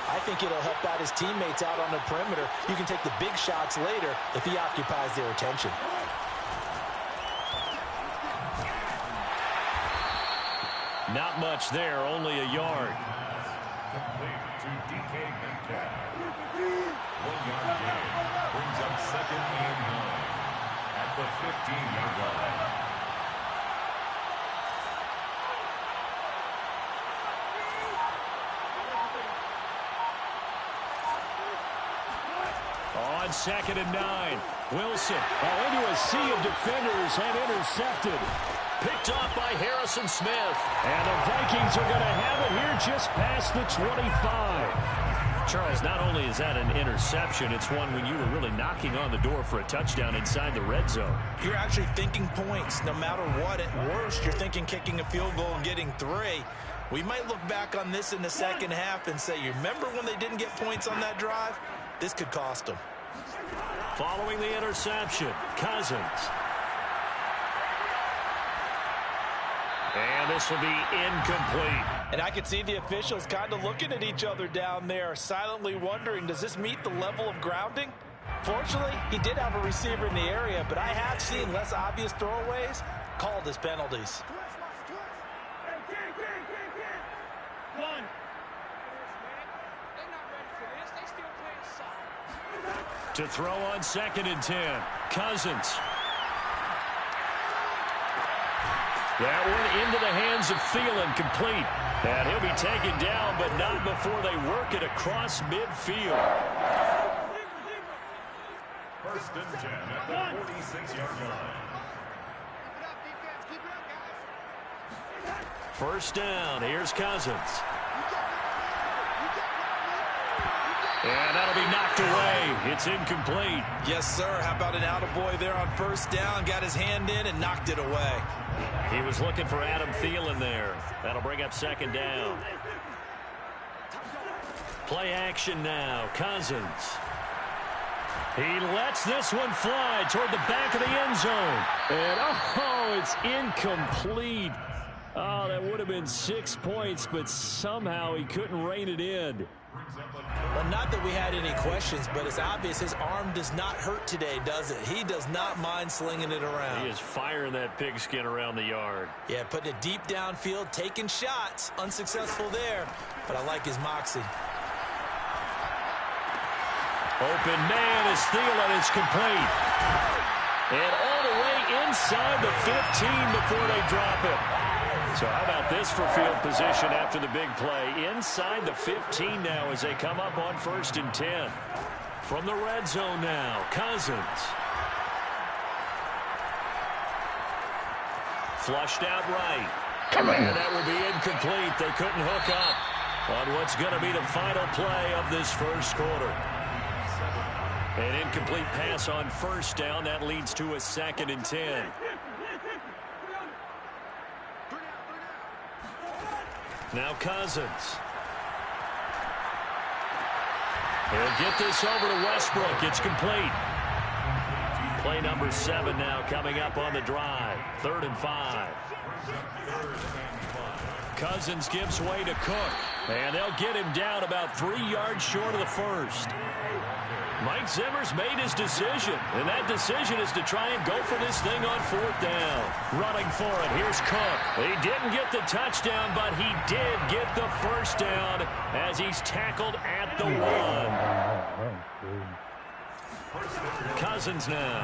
I think it'll help out his teammates out on the perimeter. You can take the big shots later if he occupies their attention. Not much there, only a yard. Complete to DK Metcalf. 1-yard gain brings up 2nd and 9 at the 15-yard line. On 2nd and 9, Wilson into a sea of defenders and intercepted. Picked off by Harrison Smith. And the Vikings are going to have it here just past the 25. Charles, not only is that an interception, it's one when you were really knocking on the door for a touchdown inside the red zone. You're actually thinking points. No matter what, at worst, you're thinking kicking a field goal and getting 3. We might look back on this in the second half and say, you remember when they didn't get points on that drive? This could cost them. Following the interception, Cousins. And this will be incomplete. And I could see the officials kind of looking at each other down there, silently wondering, does this meet the level of grounding? Fortunately, he did have a receiver in the area, but I have seen less obvious throwaways called as penalties. To throw on 2nd and 10, Cousins. That one into the hands of Thielen, complete. And he'll be taken down, but not before they work it across midfield. 1st and 10 at the 46-yard line. First down, here's Cousins. And that'll be knocked away. It's incomplete. Yes, sir. How about an attaboy there on first down? Got his hand in and knocked it away. He was looking for Adam Thielen there. That'll bring up 2nd down. Play action now. Cousins. He lets this one fly toward the back of the end zone. And, it's incomplete. Oh, that would have been 6 points, but somehow he couldn't rein it in. Well, not that we had any questions, but it's obvious his arm does not hurt today, does it? He does not mind slinging it around. He is firing that pigskin around the yard. Yeah, putting it deep downfield, taking shots. Unsuccessful there, but I like his moxie. Open man is Thielen. It's complete. And all the way inside the 15 before they drop it. So how about this for field position after the big play? Inside the 15 now as they come up on 1st and 10. From the red zone now, Cousins. Flushed out right. And that will be incomplete. They couldn't hook up on what's going to be the final play of this first quarter. An incomplete pass on first down. That leads to a 2nd and 10. Now Cousins. He'll get this over to Westbrook. It's complete. Play number 7 now coming up on the drive. 3rd and 5. Cousins gives way to Cook. And they'll get him down about 3 yards short of the first. Mike Zimmer's made his decision, and that decision is to try and go for this thing on 4th down. Running for it, here's Cook. He didn't get the touchdown, but he did get the first down as he's tackled at the 1. Cousins now.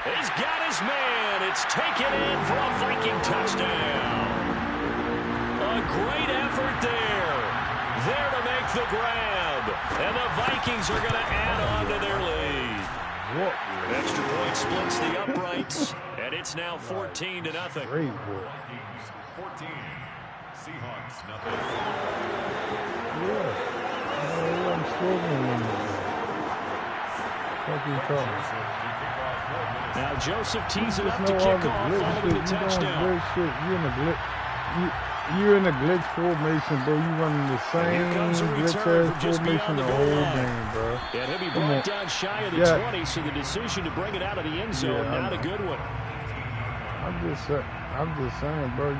He's got his man. It's taken in for a Viking touchdown. A great effort there. There to make the grab. And the Vikings are going to add on to their lead. Extra point splits the uprights. And it's now 14-0. Vikings 14. Seahawks nothing. Yeah. I'm struggling. Now Joseph tees it up to kick off following the touchdown. You're in a glitch formation, bro. You running the same glitch-ass formation the whole game, bro. And he'll be brought down shy of the 20, so the decision to bring it out of the end zone, not a good one. I'm just saying, bro,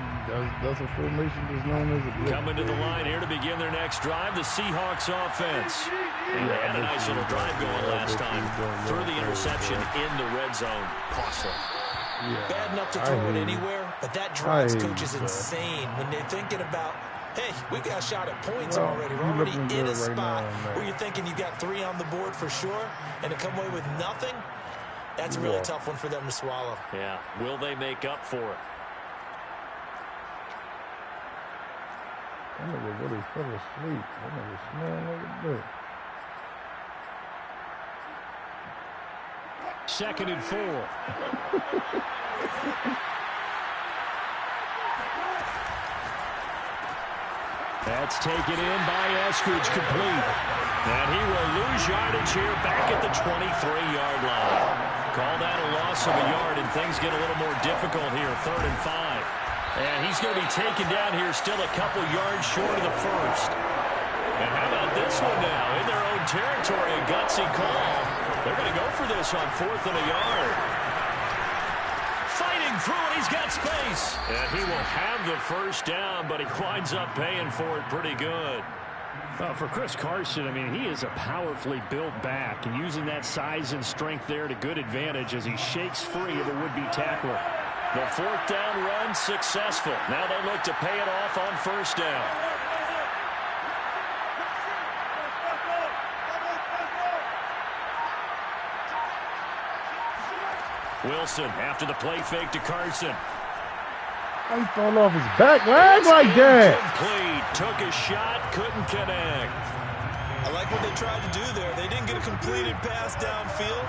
that's a formation that's known as a glitch. Coming to the line here to begin their next drive, the Seahawks offense. And they had a nice little drive going last time. Threw the interception in the red zone. Costly. Yeah, bad enough to throw it anywhere, but that drives coaches insane when they're thinking about, hey, we got a shot at points already. We're already in a spot where you're thinking you got 3 on the board for sure, and to come away with nothing, that's a really tough one for them to swallow. Yeah, will they make up for it? That nigga really fell asleep. That nigga snoring like a bitch. 2nd and 4. That's taken in by Eskridge, complete. And he will lose yardage here back at the 23-yard line. Call that a loss of a yard, and things get a little more difficult here, 3rd and 5. And he's going to be taken down here still a couple yards short of the first. And how about this one now? In their own territory, a gutsy call. They're going to go for this on 4th and a yard. Fighting through it, he's got space. And he will have the first down, but he winds up paying for it pretty good. For Chris Carson, I mean, he is a powerfully built back, and using that size and strength there to good advantage as he shakes free of a would-be tackler. The 4th down run successful. Now they look to pay it off on 1st down. Wilson after the play fake to Carson. He fell off his back leg like that. Incomplete. Took a shot, couldn't connect. I like what they tried to do there. They didn't get a completed pass downfield,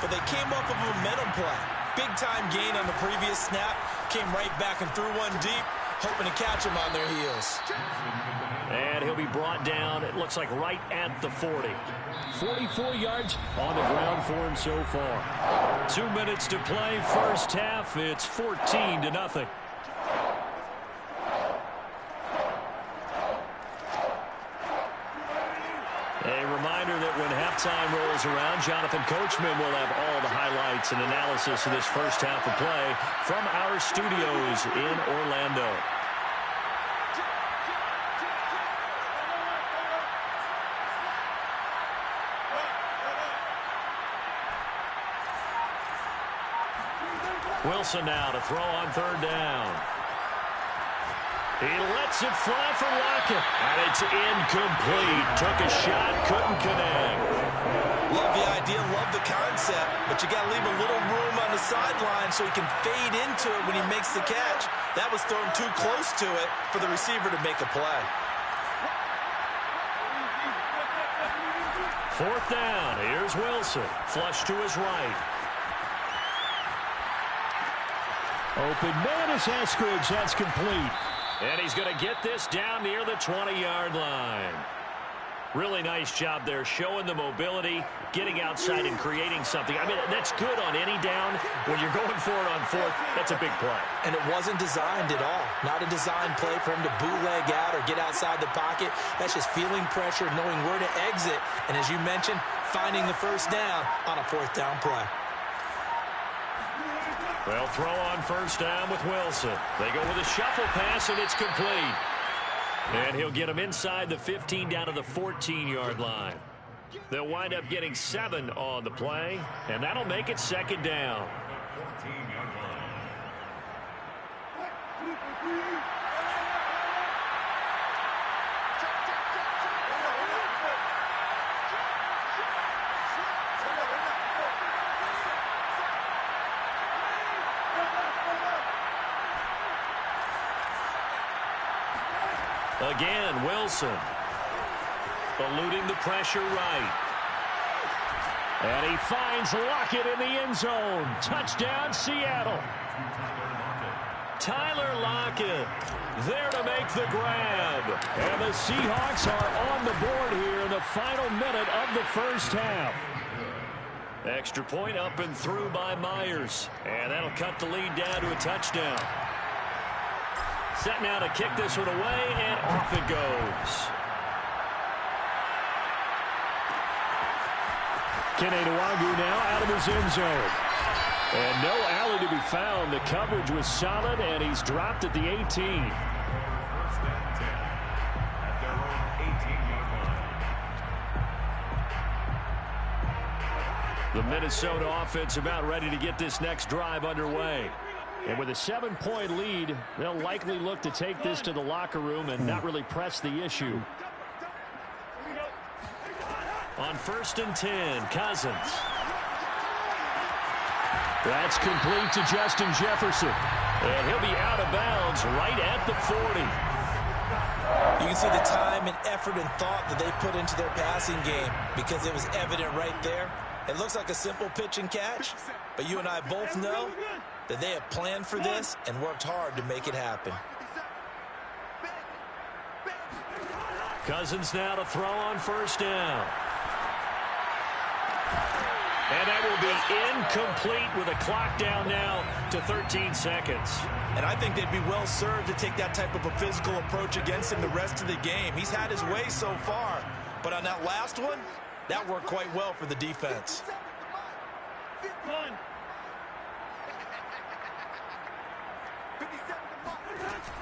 but they came off of a momentum play. Big-time gain on the previous snap. Came right back and threw one deep, hoping to catch them on their heels. And he'll be brought down, it looks like right at the 40. 44 yards on the ground for him so far. 2 minutes to play, first half. It's 14-0. A reminder that when halftime rolls around, Jonathan Coachman will have all the highlights and analysis of this first half of play from our studios in Orlando. Wilson now to throw on 3rd down. He lets it fly for Lockett, and it's incomplete. Took a shot, couldn't connect. Love the idea, love the concept, but you got to leave a little room on the sideline so he can fade into it when he makes the catch. That was thrown too close to it for the receiver to make a play. 4th down, here's Wilson. Flush to his right. Open man is Eskridge, that's complete. And he's going to get this down near the 20-yard line. Really nice job there, showing the mobility, getting outside and creating something. I mean, that's good on any down. When you're going for it on 4th, that's a big play. And it wasn't designed at all. Not a design play for him to bootleg out or get outside the pocket. That's just feeling pressure, knowing where to exit. And as you mentioned, finding the first down on a 4th down play. They'll throw on 1st down with Wilson. They go with a shuffle pass, and it's complete. And he'll get him inside the 15 down to the 14-yard line. They'll wind up getting 7 on the play, and that'll make it second down. 14-yard line. Again, Wilson. Eluding the pressure right. And he finds Lockett in the end zone. Touchdown, Seattle. Tyler Lockett there to make the grab. And the Seahawks are on the board here in the final minute of the first half. Extra point up and through by Myers. And that'll cut the lead down to a touchdown. Set now to kick this one away, and off it goes. Kene Nwagu now out of his end zone. And no alley to be found. The coverage was solid, and he's dropped at the 18. First and 10 at their own 18-yard line. The Minnesota offense about ready to get this next drive underway. And with a 7-point lead, they'll likely look to take this to the locker room and not really press the issue. On 1st and 10, Cousins. That's complete to Justin Jefferson. And he'll be out of bounds right at the 40. You can see the time and effort and thought that they put into their passing game because it was evident right there. It looks like a simple pitch and catch, but you and I both know that they have planned for this and worked hard to make it happen. Cousins now to throw on 1st down. And that will be incomplete with a clock down now to 13 seconds. And I think they'd be well served to take that type of a physical approach against him the rest of the game. He's had his way so far, but on that last one, that worked quite well for the defense.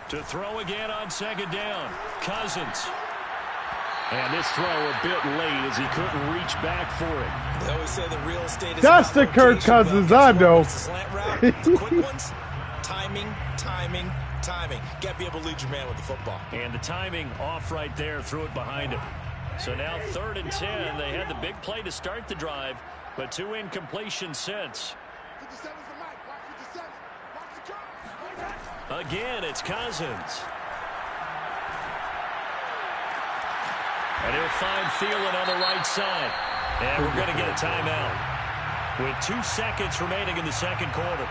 To throw again on 2nd down, Cousins. And this throw a bit late as he couldn't reach back for it. They always say the real estate is That's the Kirk Cousins I know. Slant route, the quick ones, timing. Got to be able to lead your man with the football. And the timing off right there, threw it behind him. So now 3rd and 10. They had the big play to start the drive, but 2 incompletions since. Again, it's Cousins. And he'll find Thielen on the right side. And we're going to get a timeout with 2 seconds remaining in the second quarter.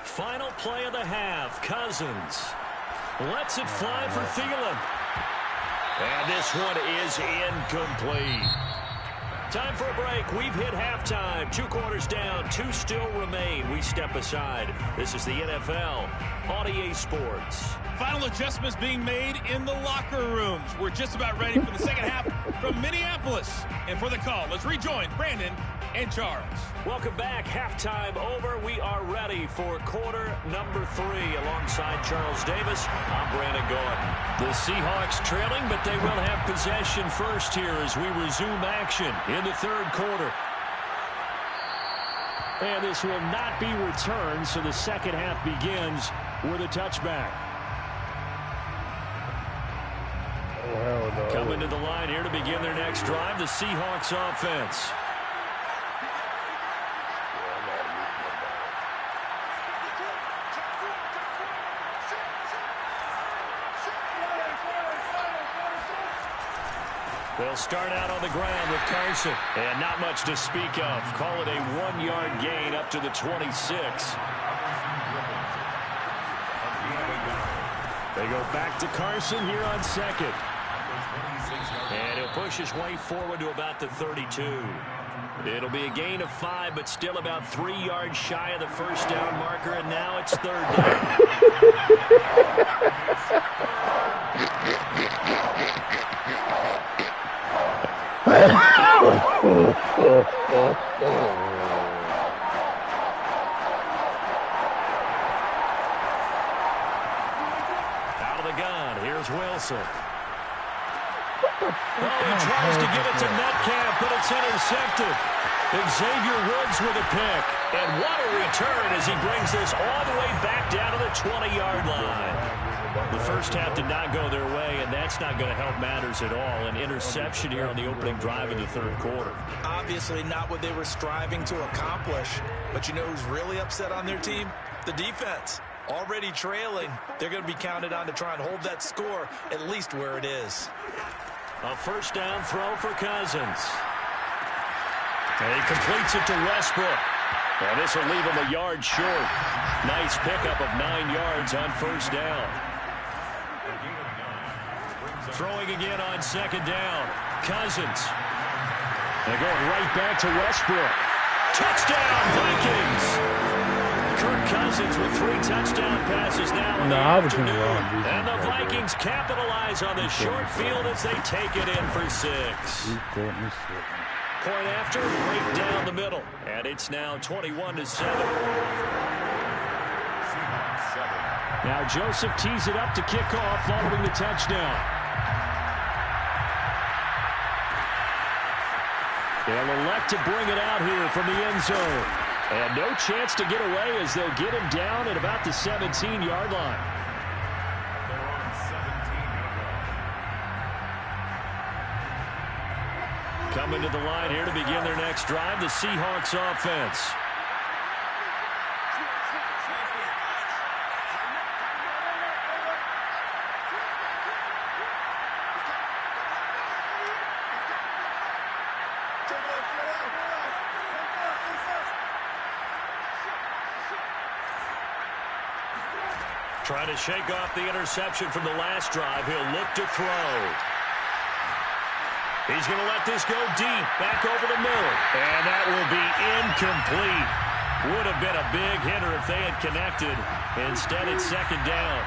Final play of the half. Cousins lets it fly for Thielen. And this one is incomplete. Time for a break. We've hit halftime. 2 quarters down. 2 still remain. We step aside. This is the NFL on EA Sports. Final adjustments being made in the locker rooms. We're just about ready for the second half from Minneapolis. And for the call, let's rejoin Brandon and Charles. Welcome back. Halftime over. We are ready for quarter number 3. Alongside Charles Davis, I'm Brandon Gordon. The Seahawks trailing, but they will have possession first here as we resume action in the 3rd quarter. And this will not be returned, so the second half begins with a touchback. Oh, hell no. Coming to the line here to begin their next drive, the Seahawks offense. They'll start out on the ground with Carson. And not much to speak of. Call it a 1-yard gain up to the 26. They go back to Carson here on 2nd. And he'll push his way forward to about the 32. It'll be a gain of 5, but still about 3 yards shy of the first down marker. And now it's 3rd down. the gun, here's Wilson. He tries to give it to Metcalf, but it's intercepted. Xavier Woods with a pick. And what a return as he brings this all the way back down to the 20-yard line. The first half did not go their way, and that's not going to help matters at all. An interception here on the opening drive of the third quarter. Obviously not what they were striving to accomplish. But you know who's really upset on their team? The defense. Already trailing. They're going to be counted on to try and hold that score at least where it is. A first down throw for Cousins. And he completes it to Westbrook. And this will leave him a yard short. Nice pickup of 9 yards on first down. Throwing again on second down. Cousins. They're going right back to Westbrook. Touchdown, Vikings! Kirk Cousins with 3 touchdown passes now in the afternoon. And the Vikings capitalize on the short field as they take it in for 6. Point after, right down the middle. And it's now 21-7. Now Joseph tees it up to kick off following the touchdown. They'll elect to bring it out here from the end zone. And no chance to get away as they'll get him down at about the 17-yard line. Coming to the line here to begin their next drive, the Seahawks offense. Trying to shake off the interception from the last drive. He'll look to throw. He's going to let this go deep, back over the middle. And that will be incomplete. Would have been a big hitter if they had connected. Instead, it's second down.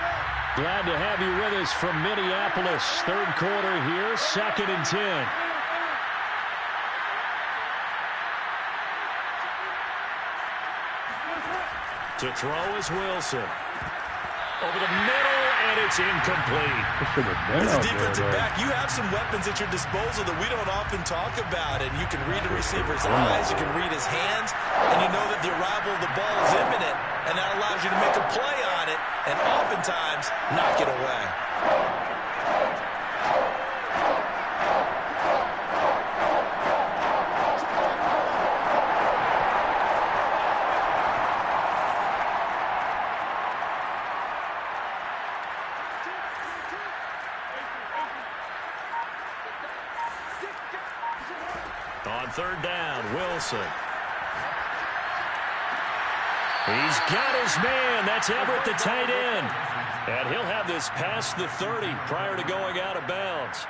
Glad to have you with us from Minneapolis. Third quarter here, 2nd and 10. To throw is Wilson. Over the middle, and it's incomplete. As a defensive back, you have some weapons at your disposal that we don't often talk about. And you can read the receiver's eyes, you can read his hands, and you know that the arrival of the ball is imminent. And that allows you to make a play on it, and oftentimes knock it away. On third down, Wilson. He's got his man. That's Everett, the tight end. And he'll have this past the 30 prior to going out of bounds.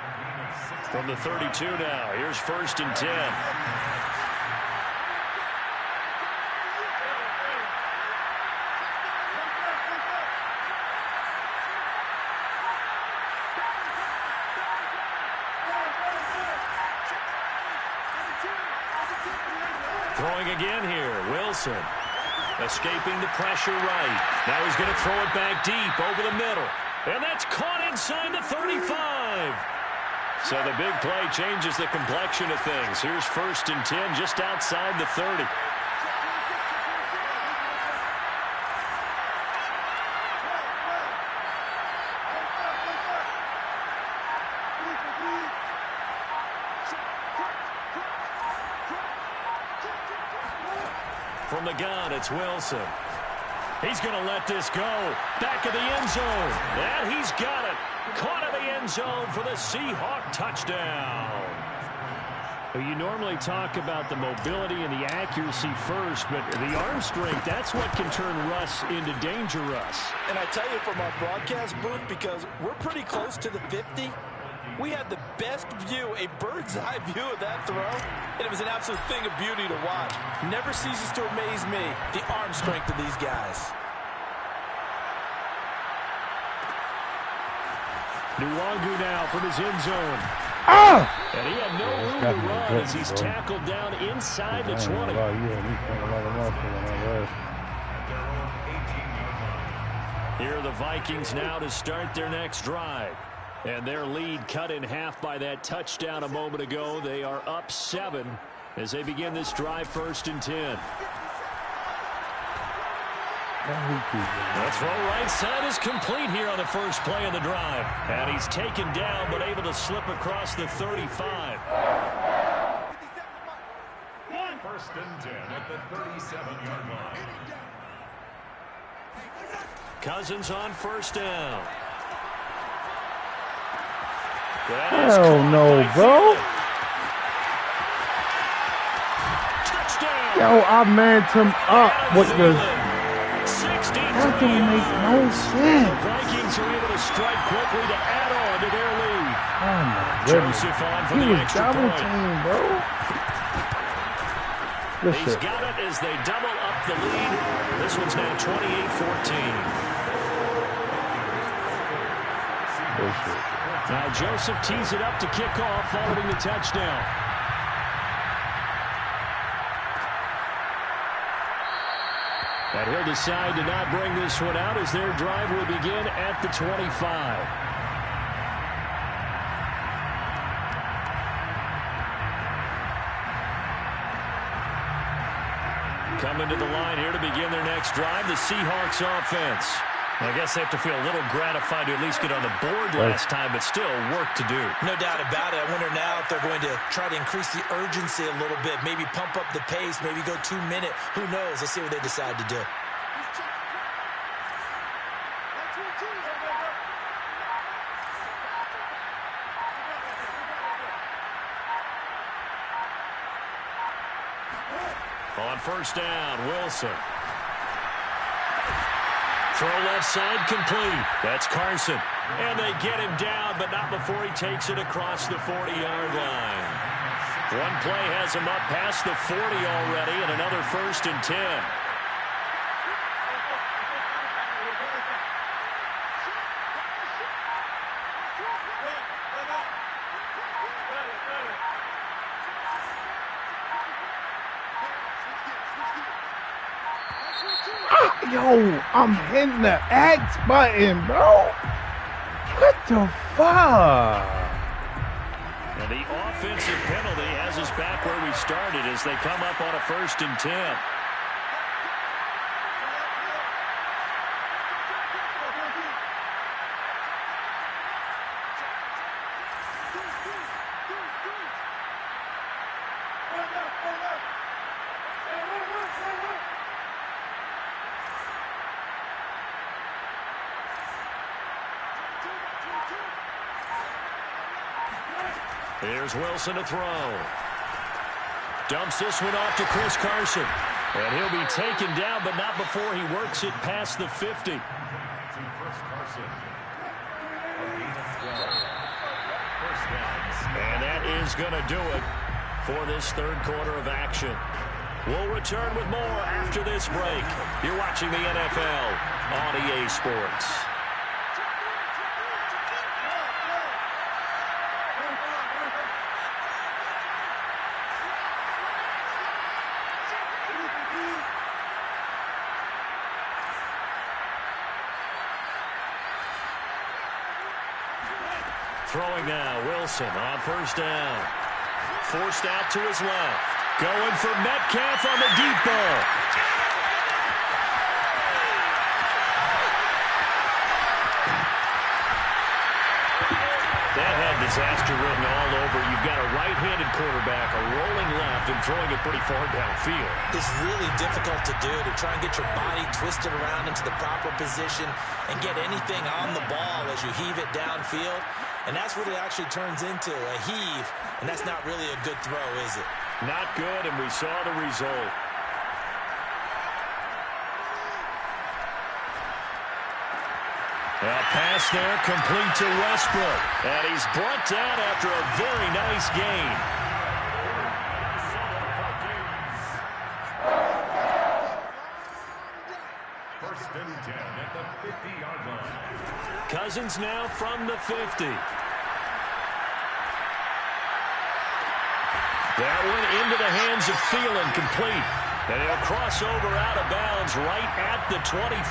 From the 32 now. Here's 1st and 10. Throwing again here, Wilson. Escaping the pressure right. Now he's going to throw it back deep over the middle. And that's caught inside the 35. So the big play changes the complexion of things. Here's 1st and 10 just outside the 30. From the gun, it's Wilson. He's going to let this go. Back of the end zone. And he's got it. Caught in the end zone for the Seahawk touchdown. Well, you normally talk about the mobility and the accuracy first, but the arm strength, that's what can turn Russ into danger Russ. And I tell you from our broadcast booth, because we're pretty close to the 50, we had the best view, a bird's-eye view of that throw, and it was an absolute thing of beauty to watch. Never ceases to amaze me, the arm strength of these guys. Nwangu now from his end zone. And he had no room to run as he's tackled down inside the 20. Here are the Vikings now to start their next drive. And their lead cut in half by that touchdown a moment ago. They are up 7 as they begin this drive, 1st and 10. The throw right side is complete here on the first play of the drive. And he's taken down but able to slip across the 35. 1st and 10 at the 37-yard line. Cousins on 1st down. Hell no, bro. Touchdown. Yo, I manned him up with the... That don't make no sense. The Vikings are able to strike quickly to add on to their lead. Oh my goodness. Joseph on for He the was extra double point. team, bro. Good He's shit. got it as they double up the lead. This one's now 28-14. Good shit. Now Joseph tees it up to kick off following the touchdown. And he'll decide to not bring this one out as their drive will begin at the 25. Coming to the line here to begin their next drive, the Seahawks offense. I guess they have to feel a little gratified to at least get on the board last time, but still work to do. No doubt about it. I wonder now if they're going to try to increase the urgency a little bit, maybe pump up the pace, maybe go 2-minute. Who knows? Let's see what they decide to do. On 1st down, Wilson. Throw left side complete. That's Carson. And they get him down, but not before he takes it across the 40-yard line. One play has him up past the 40 already, and another 1st and 10. Yo, I'm hitting the X button, bro. What the fuck? And the offensive penalty has us back where we started as they come up on a 1st and 10. Here's Wilson to throw. Dumps this one off to Chris Carson. And he'll be taken down, but not before he works it past the 50. To Chris Carson. And that is going to do it for this 3rd quarter of action. We'll return with more after this break. You're watching the NFL on EA Sports. Throwing now, Wilson on 1st down. Forced out to his left. Going for Metcalf on the deep ball. That had disaster written all over. You've got a right-handed quarterback, a rolling left, and throwing it pretty far downfield. It's really difficult to do, to try and get your body twisted around into the proper position and get anything on the ball as you heave it downfield. And that's what it actually turns into, a heave. And that's not really a good throw, is it? Not good, and we saw the result. A pass there complete to Westbrook. And he's brought down after a very nice gain. First and 10 at the 50-yard line. Cousins now from the 50. That one into the hands of Thielen, complete. And he'll cross over out of bounds right at the 25.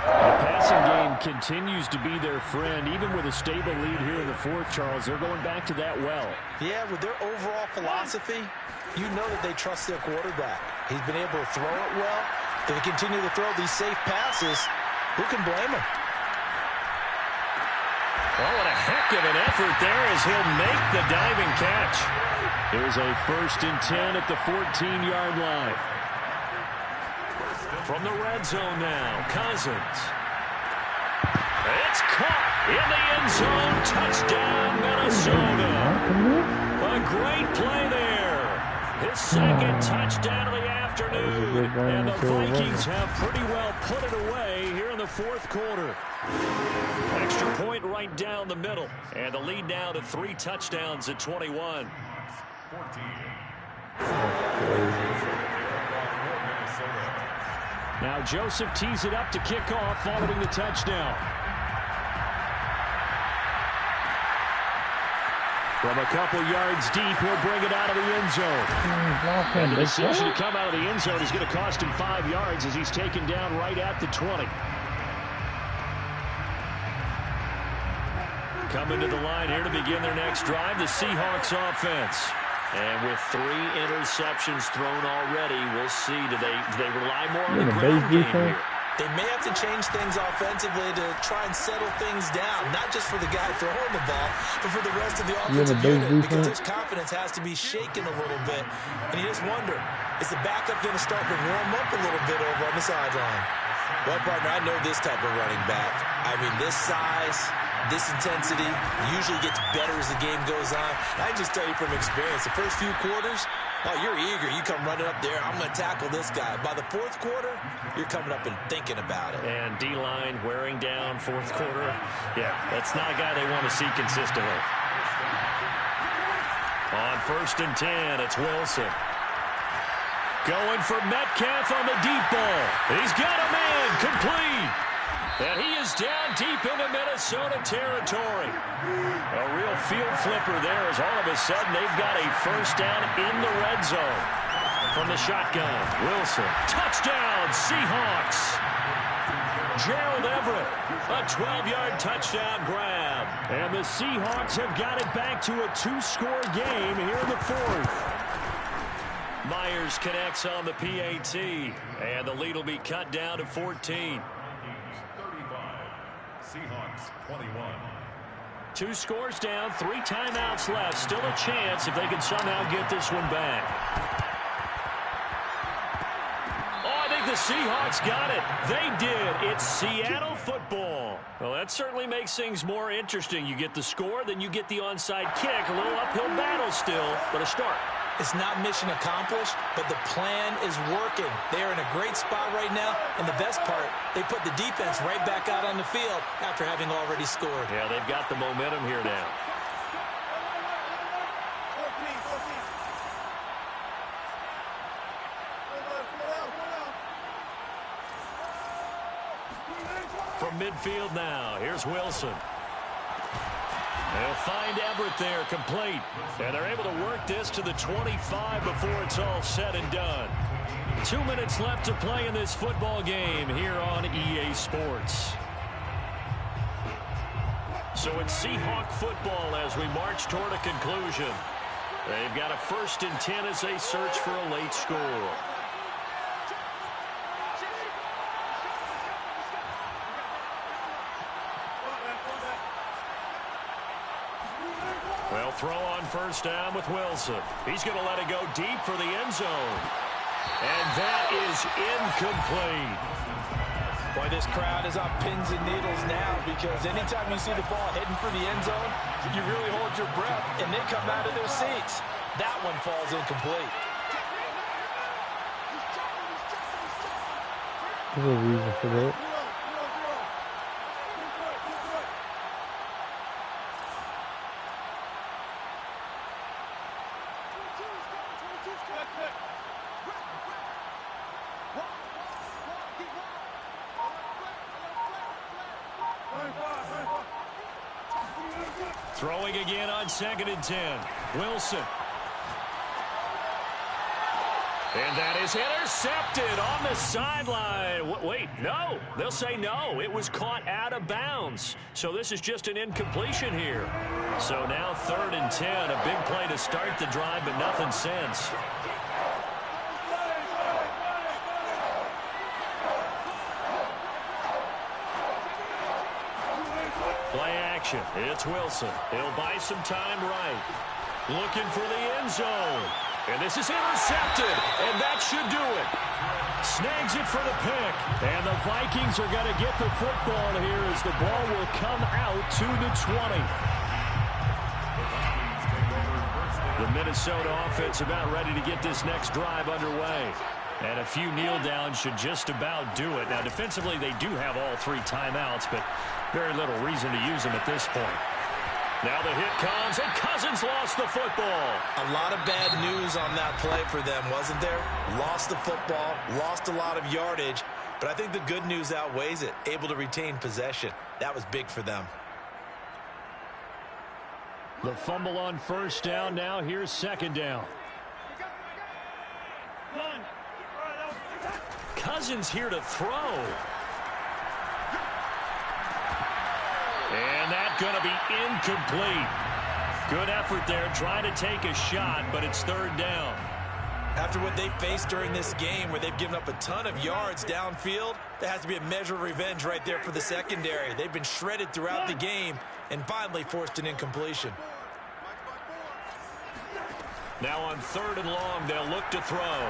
The passing game continues to be their friend. Even with a stable lead here in the fourth, Charles, they're going back to that well. Yeah, with their overall philosophy, you know that they trust their quarterback. He's been able to throw it well. If they continue to throw these safe passes, who can blame him? Oh, what a heck of an effort there as he'll make the diving catch. Here's a 1st and 10 at the 14-yard line. From the red zone now, Cousins. It's caught in the end zone. Touchdown, Minnesota. A great play there. His second touchdown of the afternoon. And the Vikings have pretty well put it away here in the fourth quarter. Extra point right down the middle. And the lead now to 3 touchdowns at 21. 14. Now Joseph tees it up to kick off following the touchdown. From a couple yards deep, he'll bring it out of the end zone. And the decision to come out of the end zone is going to cost him 5 yards as he's taken down right at the 20. Coming to the line here to begin their next drive, the Seahawks offense. And with 3 interceptions thrown already, we'll see. Do they rely more on the ground game here? They may have to change things offensively to try and settle things down, not just for the guy throwing the ball, but for the rest of the offensive unit, because his confidence has to be shaken a little bit. And you just wonder, is the backup going to start to warm up a little bit over on the sideline? Well, partner, I know this type of running back. I mean, this size, this intensity usually gets better as the game goes on. I can just tell you from experience, the first few quarters, oh, you're eager. You come running up there. I'm going to tackle this guy. By the fourth quarter, you're coming up and thinking about it. And D-line wearing down fourth quarter. Yeah, that's not a guy they want to see consistently. On 1st and 10, it's Wilson. Going for Metcalf on the deep ball. He's got a man complete. And he is down deep into Minnesota territory. A real field flipper there as all of a sudden they've got a first down in the red zone. From the shotgun, Wilson. Touchdown, Seahawks. Gerald Everett, a 12-yard touchdown grab. And the Seahawks have got it back to a 2-score game here in the fourth. Myers connects on the PAT, and the lead will be cut down to 14. 35. Seahawks 21. 2 scores down, 3 timeouts left. Still a chance if they can somehow get this one back. Oh, I think the Seahawks got it. They did. It's Seattle football. Well, that certainly makes things more interesting. You get the score, then you get the onside kick. A little uphill battle still, but a start. It's not mission accomplished, but the plan is working. They are in a great spot right now, and the best part, they put the defense right back out on the field after having already scored. Yeah, they've got the momentum here now. From midfield now, here's Wilson. They'll find Everett there, complete. And they're able to work this to the 25 before it's all said and done. 2 minutes left to play in this football game here on EA Sports. So it's Seahawk football as we march toward a conclusion. They've got a 1st and 10 as they search for a late score. Well, throw on 1st down with Wilson. He's going to let it go deep for the end zone. And that is incomplete. Boy, this crowd is on pins and needles now because anytime you see the ball heading for the end zone, you really hold your breath, and they come out of their seats. That one falls incomplete. There's a reason for that. Throwing again on 2nd and 10. Wilson. And that is intercepted on the sideline. Wait, no. They'll say no. It was caught out of bounds. So this is just an incompletion here. So now 3rd and 10. A big play to start the drive, but nothing since. Play action. It's Wilson. He'll buy some time right. Looking for the end zone. And this is intercepted, and that should do it. Snags it for the pick, and the Vikings are going to get the football here as the ball will come out to the 20. The Minnesota offense about ready to get this next drive underway. And a few kneel downs should just about do it. Now, defensively, they do have all 3 timeouts, but very little reason to use them at this point. Now the hit comes, and Cousins lost the football. A lot of bad news on that play for them, wasn't there? Lost the football, lost a lot of yardage, but I think the good news outweighs it. Able to retain possession. That was big for them. The fumble on 1st down. Now here's 2nd down. Cousins here to throw. And that's going to be incomplete. Good effort there, trying to take a shot, but it's 3rd down. After what they faced during this game where they've given up a ton of yards downfield, there has to be a measure of revenge right there for the secondary. They've been shredded throughout the game and finally forced an incompletion. Now on 3rd and long, they'll look to throw.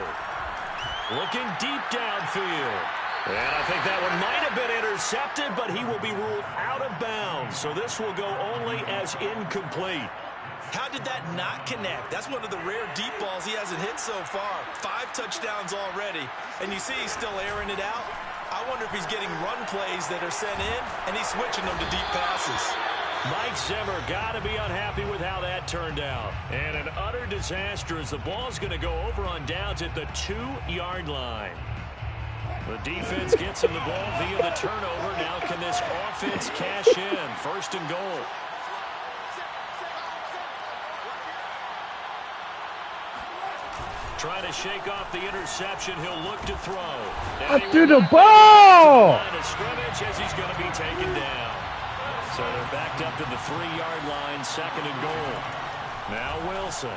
Looking deep downfield. And I think that one might have been intercepted, but he will be ruled out of bounds. So this will go only as incomplete. How did that not connect? That's one of the rare deep balls he hasn't hit so far. 5 touchdowns already, and you see he's still airing it out. I wonder if he's getting run plays that are sent in, and he's switching them to deep passes. Mike Zimmer got to be unhappy with how that turned out. And an utter disaster as the ball's going to go over on downs at the 2-yard line. The defense gets him the ball via the turnover. Now can this offense cash in? 1st and goal. Trying to shake off the interception. He'll look to throw. To the ball! Line of scrimmage as he's going to be taken down. So they're backed up to the 3-yard line. 2nd and goal. Now Wilson.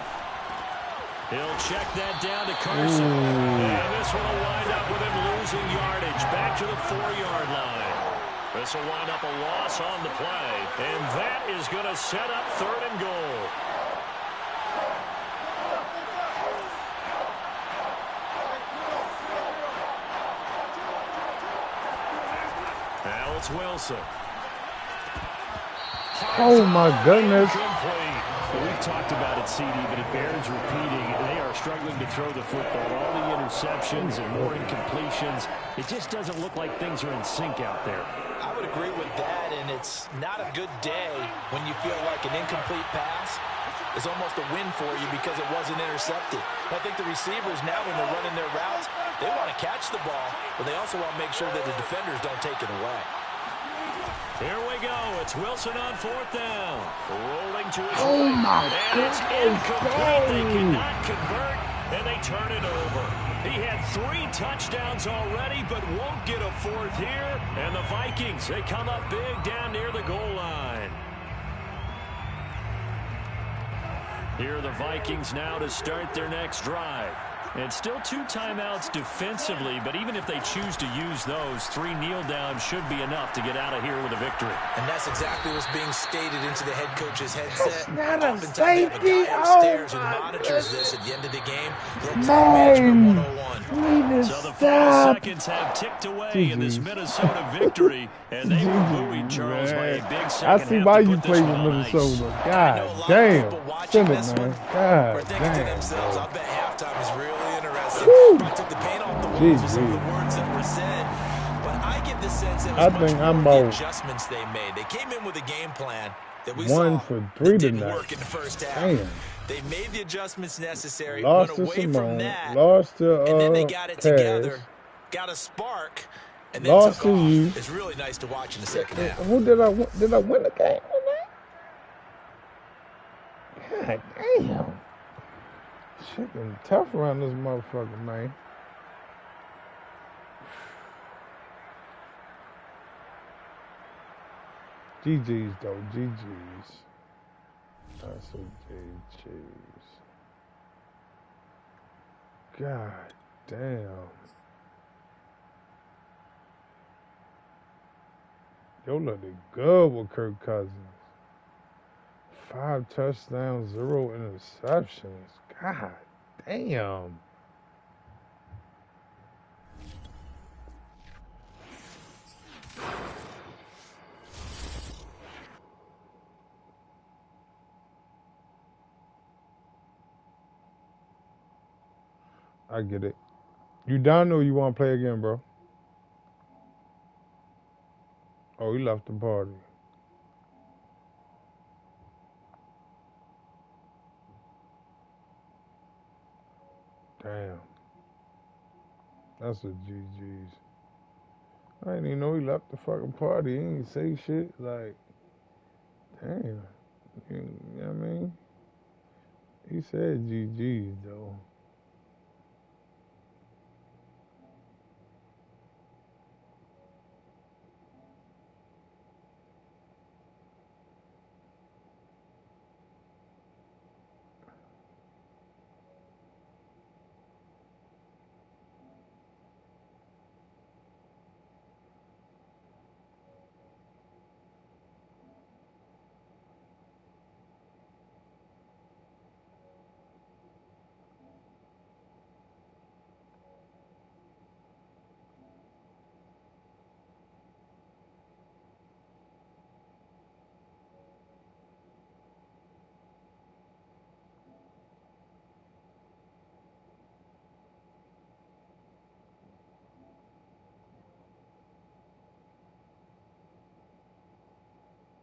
He'll check that down to Carson. And this one will wind up with him losing yardage. Back to the 4-yard line. This will wind up a loss on the play. And that is going to set up 3rd and goal. Now it's Wilson. Oh, my goodness. Well, we've talked about it, CD, but it bears repeating. They are struggling to throw the football. All the interceptions and more incompletions. It just doesn't look like things are in sync out there. I would agree with that, and it's not a good day when you feel like an incomplete pass is almost a win for you because it wasn't intercepted. I think the receivers now, when they're running their routes, they want to catch the ball, but they also want to make sure that the defenders don't take it away. Here we go. It's Wilson on 4th down. Rolling to his Oh, right. my And it's incomplete. They cannot convert, and they turn it over. He had 3 touchdowns already, but won't get a 4th here. And the Vikings, they come up big down near the goal line. Here are the Vikings now to start their next drive. And still 2 timeouts defensively, but even if they choose to use those, 3 kneel downs should be enough to get out of here with a victory. And that's exactly what's being stated into the head coach's headset. Not a Oftentimes they have a safety. guy upstairs who Oh, my monitors goodness. this at the end of the game. Little time management 101. Need to So the final stop. seconds have ticked away in this Minnesota victory, and they were buoyed, Charles, by a big second I see half why to you put play this with one on ice. Minnesota. I know a God lot of damn. people watching Send it, this man. one God are thinking to damn. themselves, I bet halftime is really interesting. Woo. I took the paint off the walls Jeez, with some of the Louise. words that were said. But I get the sense that it I was much think more I'm of the bold. adjustments they made. They came in with a game plan that we 1 saw for 3 that didn't tonight. work in the first half. Damn. They made the adjustments necessary, Lost went to away from Simone. that, Lost to and then they got it Pass. together, got a spark, and then Lost took to off. you. It's really nice to watch in the second half. Who did I win? Did I win the game tonight? God damn. Shit getting tough around this motherfucker, man. GG's though, GG's. That's a GG's. God damn. Yo looked good with Kirk Cousins. 5 touchdowns, 0 interceptions. God damn. I get it. You done or you want to play again, bro? Oh, he left the party. Damn. That's a GG's. I didn't even know he left the fucking party. He ain't say shit. Like, damn. You know what I mean? He said GG's, though.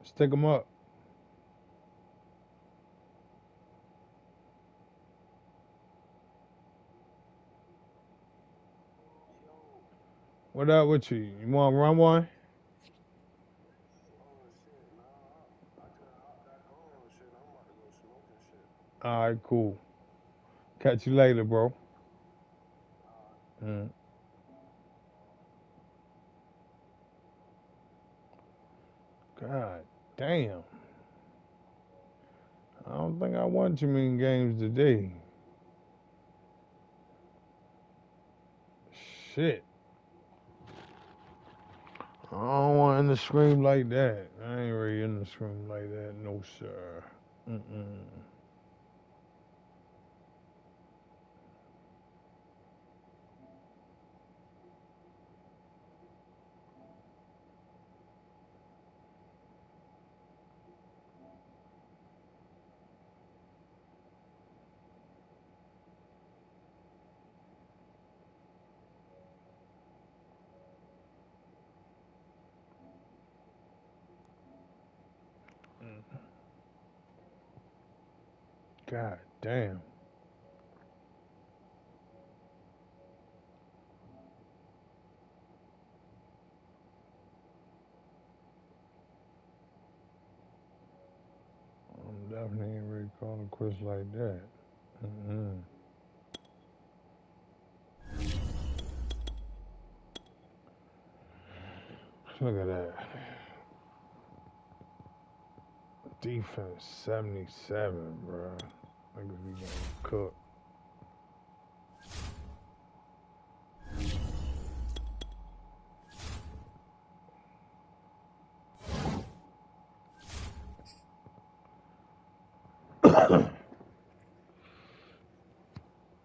Stick him up. What up with you? You want to run one? All right, cool. Catch you later, bro. Mm. God damn. I don't think I won too many games today. Shit. I don't want in the scream like that. I ain't really in the scream like that. No, sir. Mm-mm. God damn. I'm definitely ain't ready to call it quits like that. Mm-mm. Look at that. Defense 77, bro. Niggas be getting cooked.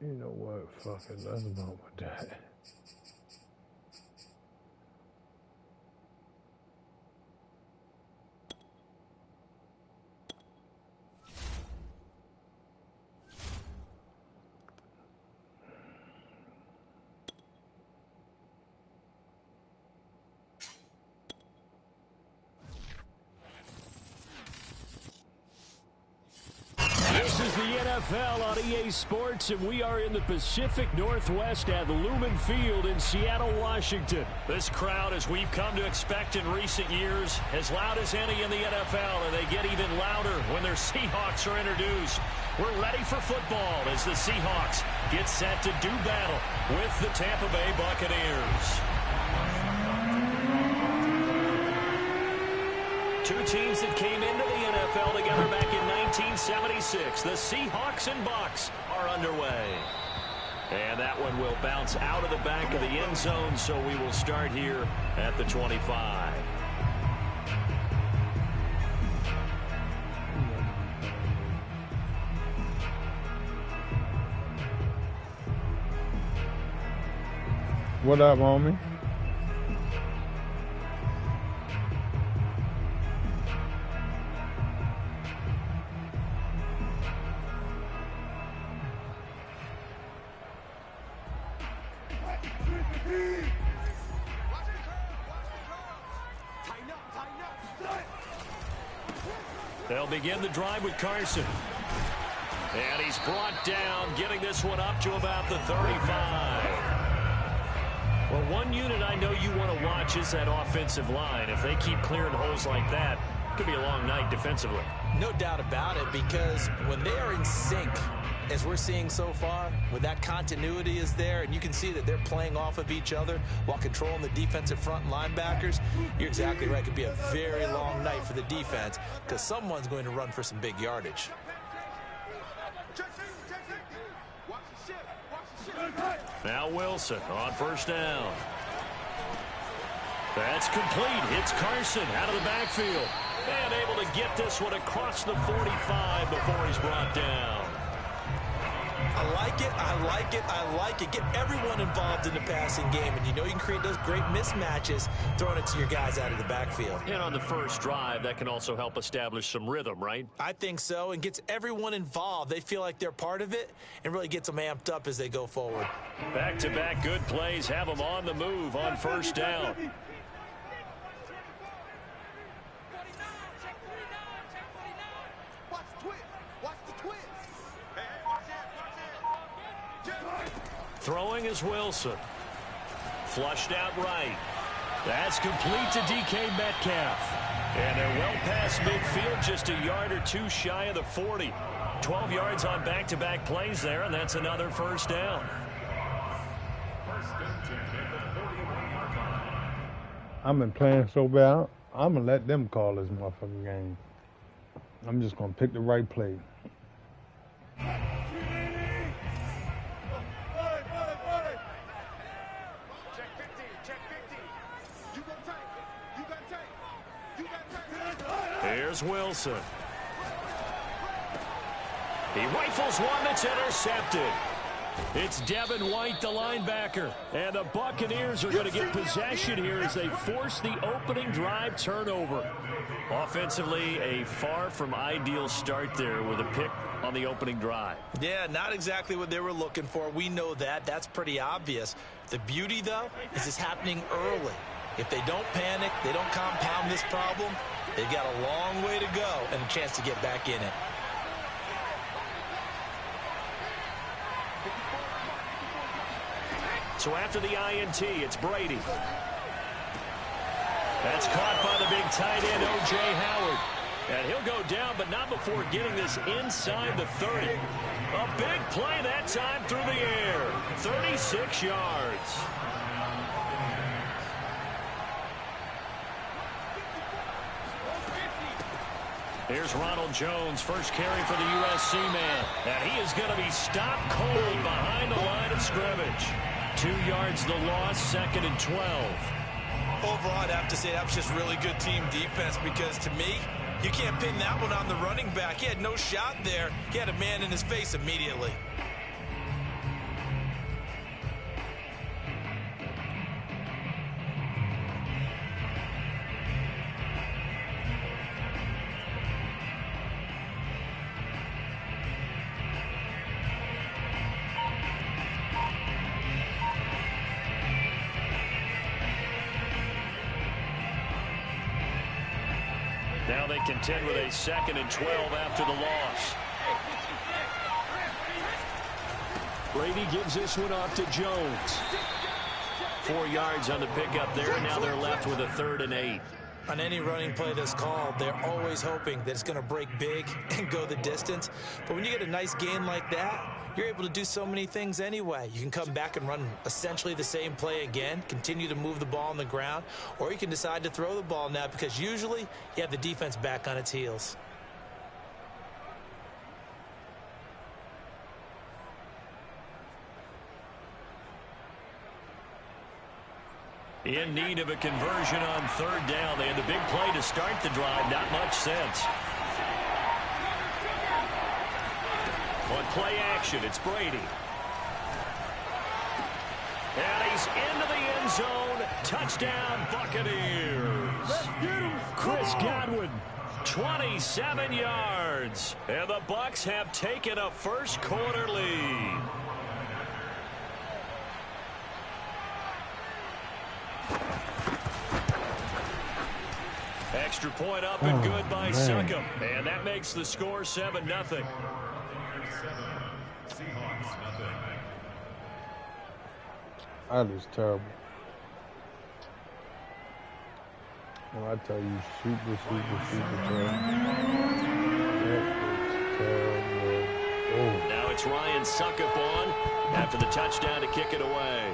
You know what? Fuck it. Let's go with that. This is the NFL on EA Sports, and we are in the Pacific Northwest at Lumen Field in Seattle, Washington. This crowd, as we've come to expect in recent years, as loud as any in the NFL, and they get even louder when their Seahawks are introduced. We're ready for football as the Seahawks get set to do battle with the Tampa Bay Buccaneers. Two teams that came into the NFL together back in 1976. The Seahawks and Bucs are underway. And that one will bounce out of the back of the end zone, so we will start here at the 25. What up, homie? They'll begin the drive with Carson. And he's brought down, getting this one up to about the 35. Well, one unit I know you want to watch is that offensive line. If they keep clearing holes like that, it could be a long night defensively. No doubt about it, because when they are in sync, as we're seeing so far, when that continuity is there, and you can see that they're playing off of each other while controlling the defensive front linebackers, you're exactly right. It could be a very long night for the defense because someone's going to run for some big yardage. Now Wilson on first down. That's complete. It's Carson out of the backfield. And able to get this one across the 45 before he's brought down. I like it, I like it, I like it. Get everyone involved in the passing game, and you know you can create those great mismatches throwing it to your guys out of the backfield. And on the first drive, that can also help establish some rhythm, right? I think so, and gets everyone involved. They feel like they're part of it and really gets them amped up as they go forward. Back-to-back good plays have them on the move on first down. Throwing is Wilson. Flushed out right. That's complete to DK Metcalf. And they're well past midfield, just a yard or two shy of the 40. 12 yards on back-to-back plays there, and that's another first down. I've been playing so bad, I'm going to let them call this motherfucking game. I'm just going to pick the right play. Here's Wilson. He rifles one that's intercepted. It's Devin White, the linebacker. And the Buccaneers are going to get possession here as they force the opening drive turnover. Offensively, a far from ideal start there with a pick on the opening drive. Yeah, not exactly what they were looking for. We know that. That's pretty obvious. The beauty, though, is it's happening early. If they don't panic, they don't compound this problem, they've got a long way to go and a chance to get back in it. So after the INT, it's Brady. That's caught by the big tight end, O.J. Howard. And he'll go down, but not before getting this inside the 30. A big play that time through the air. 36 yards. Here's Ronald Jones, first carry for the USC man. And he is going to be stopped cold behind the line of scrimmage. 2 yards the loss, 2nd and 12. Overall, I'd have to say that was just really good team defense because, to me, you can't pin that one on the running back. He had no shot there. He had a man in his face immediately. Now they contend with a 2nd and 12 after the loss. Brady gives this one off to Jones. 4 yards on the pickup there. Now they're left with a 3rd and 8. On any running play that's called, they're always hoping that it's going to break big and go the distance. But when you get a nice gain like that, you're able to do so many things anyway. You can come back and run essentially the same play again, continue to move the ball on the ground, or you can decide to throw the ball now because usually you have the defense back on its heels. In need of a conversion on 3rd down. They had the big play to start the drive. Not much sense. On play action, it's Brady. And he's into the end zone. Touchdown, Buccaneers. Chris Godwin, 27 yards. And the Bucs have taken a first quarter lead. Extra point up and good by Succop. And that makes the score 7-0. That is terrible. When I tell you super terrible. That is terrible. Oh. Now it's Ryan Succop on after the touchdown to kick it away.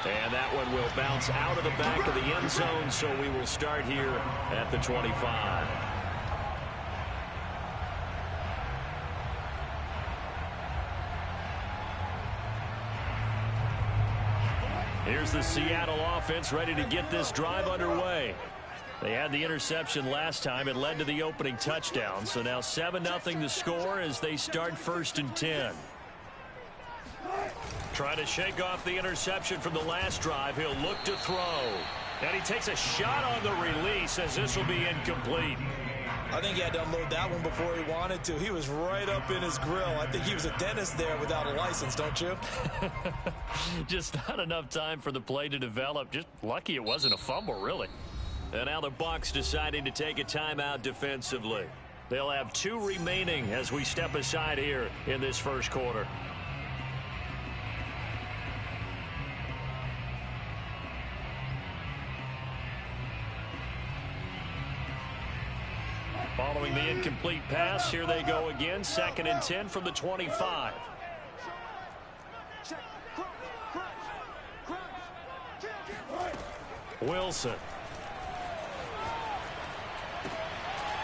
And that one will bounce out of the back of the end zone, so we will start here at the 25. Here's the Seattle offense ready to get this drive underway. They had the interception last time. It led to the opening touchdown. So now 7-0 to score as they start 1st and 10. Trying to shake off the interception from the last drive. He'll look to throw. And he takes a shot on the release as this will be incomplete. I think he had to unload that one before he wanted to. He was right up in his grill. I think he was a dentist there without a license, don't you? Just not enough time for the play to develop. Just lucky it wasn't a fumble, really. And now the Bucs deciding to take a timeout defensively. They'll have 2 remaining as we step aside here in this first quarter. Following the incomplete pass, here they go again. 2nd and 10 from the 25. Wilson.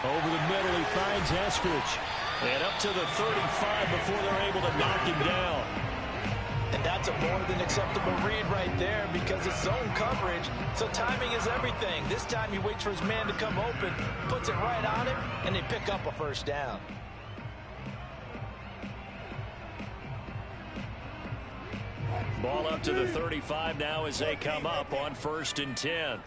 Over the middle, he finds Eskridge. And up to the 35 before they're able to knock him down. And that's a more than acceptable read right there because it's zone coverage, so timing is everything. This time he waits for his man to come open, puts it right on him, and they pick up a first down. Ball up to the 35 now as they come up on 1st and 10.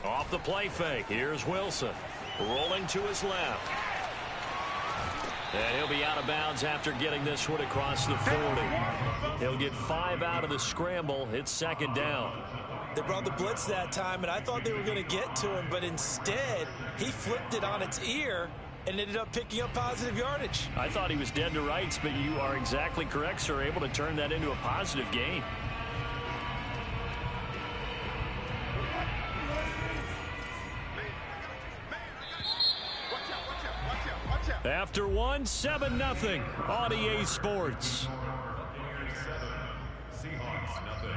Off the play fake. Here's Wilson. Rolling to his left. And he'll be out of bounds after getting this one across the 40. He'll get 5 out of the scramble. It's 2nd down. They brought the blitz that time, and I thought they were going to get to him, but instead, he flipped it on its ear and ended up picking up positive yardage. I thought he was dead to rights, but you are exactly correct, sir. Able to turn that into a positive gain. After 1, 7-0 on EA Sports. Seahawks, nothing.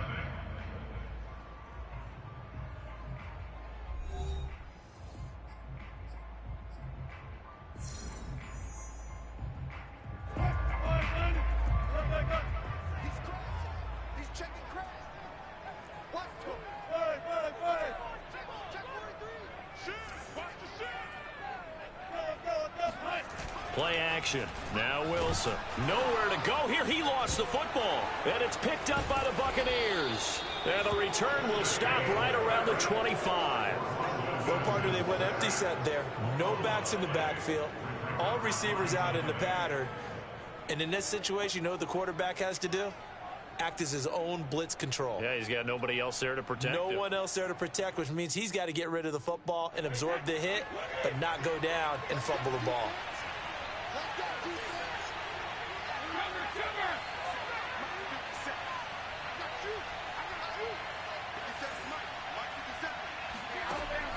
He's checking crack. Watch two. Check 43. Watch the shit. Play action. Now Wilson. Nowhere to go here. He lost the football. And it's picked up by the Buccaneers. And the return will stop right around the 25. Well, partner, they went empty set there. No backs in the backfield. All receivers out in the pattern. And in this situation, you know what the quarterback has to do? act as his own blitz control. Yeah, he's got nobody else there to protect him. No one else there to protect, which means he's got to get rid of the football and absorb the hit, but not go down and fumble the ball.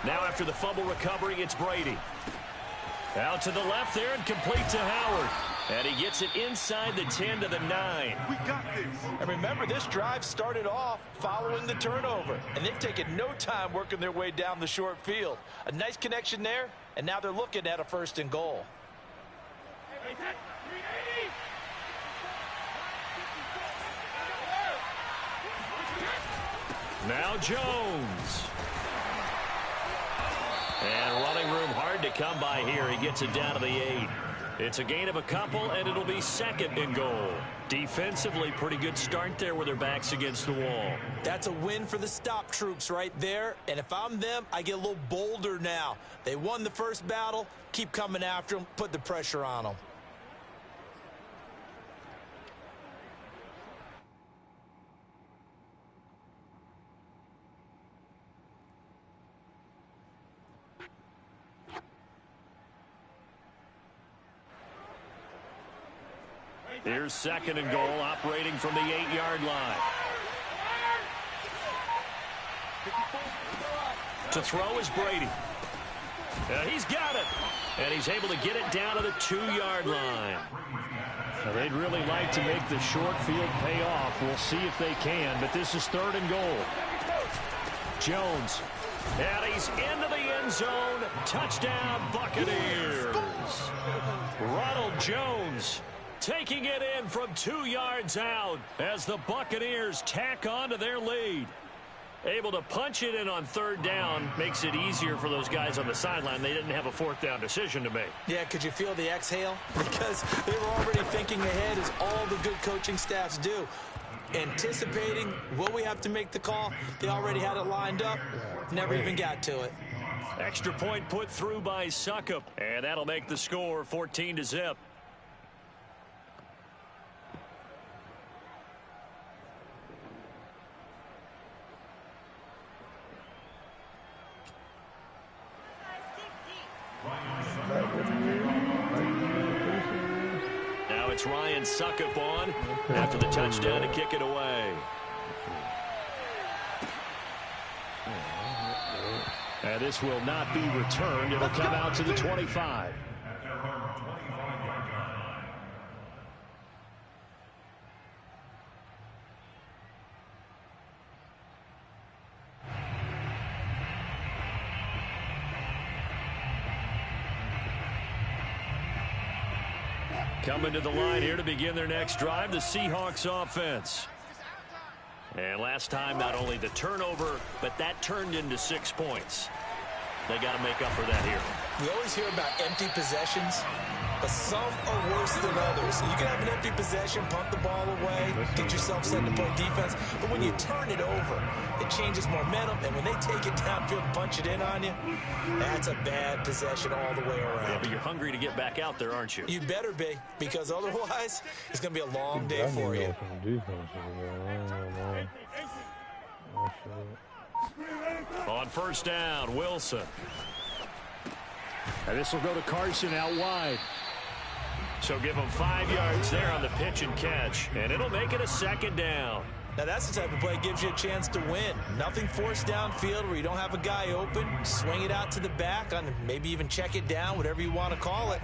Now after the fumble recovery, it's Brady. Out to the left there and complete to Howard. And he gets it inside the 10 to the 9. We got this. And remember, this drive started off following the turnover, and they've taken no time working their way down the short field. A nice connection there, and now they're looking at a 1st and goal. Now Jones. And running room hard to come by here. He gets it down to the 8. It's a gain of a couple, and it'll be 2nd and goal. Defensively, pretty good start there with their backs against the wall. That's a win for the stop troops right there. And if I'm them, I get a little bolder now. They won the first battle. Keep coming after them. Put the pressure on them. Here's 2nd and goal, operating from the 8-yard line. To throw is Brady. He's got it. And he's able to get it down to the 2-yard line. Now, they'd really like to make the short field pay off. We'll see if they can, but this is 3rd and goal. Jones. And he's into the end zone. Touchdown, Buccaneers. Ronald Jones taking it in from 2 yards out as the Buccaneers tack on to their lead. Able to punch it in on 3rd down makes it easier for those guys on the sideline. They didn't have a 4th down decision to make. Yeah, could you feel the exhale? Because they were already thinking ahead, as all the good coaching staffs do. Anticipating, will we have to make the call? They already had it lined up. Never even got to it. Extra point put through by Suckup. And that'll make the score 14-0. Now it's Ryan Suckup on after the touchdown to kick it away. And this will not be returned. It'll come out to the 25. Coming to the line here to begin their next drive, the Seahawks offense. And last time, not only the turnover, but that turned into 6 points. They got to make up for that here. We always hear about empty possessions, but some are worse than others. You can have an empty possession, punt the ball away, get yourself set to play defense, but when you turn it over, it changes momentum, and when they take it downfield and punch it in on you, that's a bad possession all the way around. Yeah, but you're hungry to get back out there, aren't you? You better be, because otherwise, it's going to be a long day for you. On 1st down, Wilson. And this will go to Carson out wide. So give him 5 yards there on the pitch and catch, and it'll make it a 2nd down. Now that's the type of play that gives you a chance to win. Nothing forced downfield where you don't have a guy open. Swing it out to the back, on maybe even check it down, whatever you want to call it.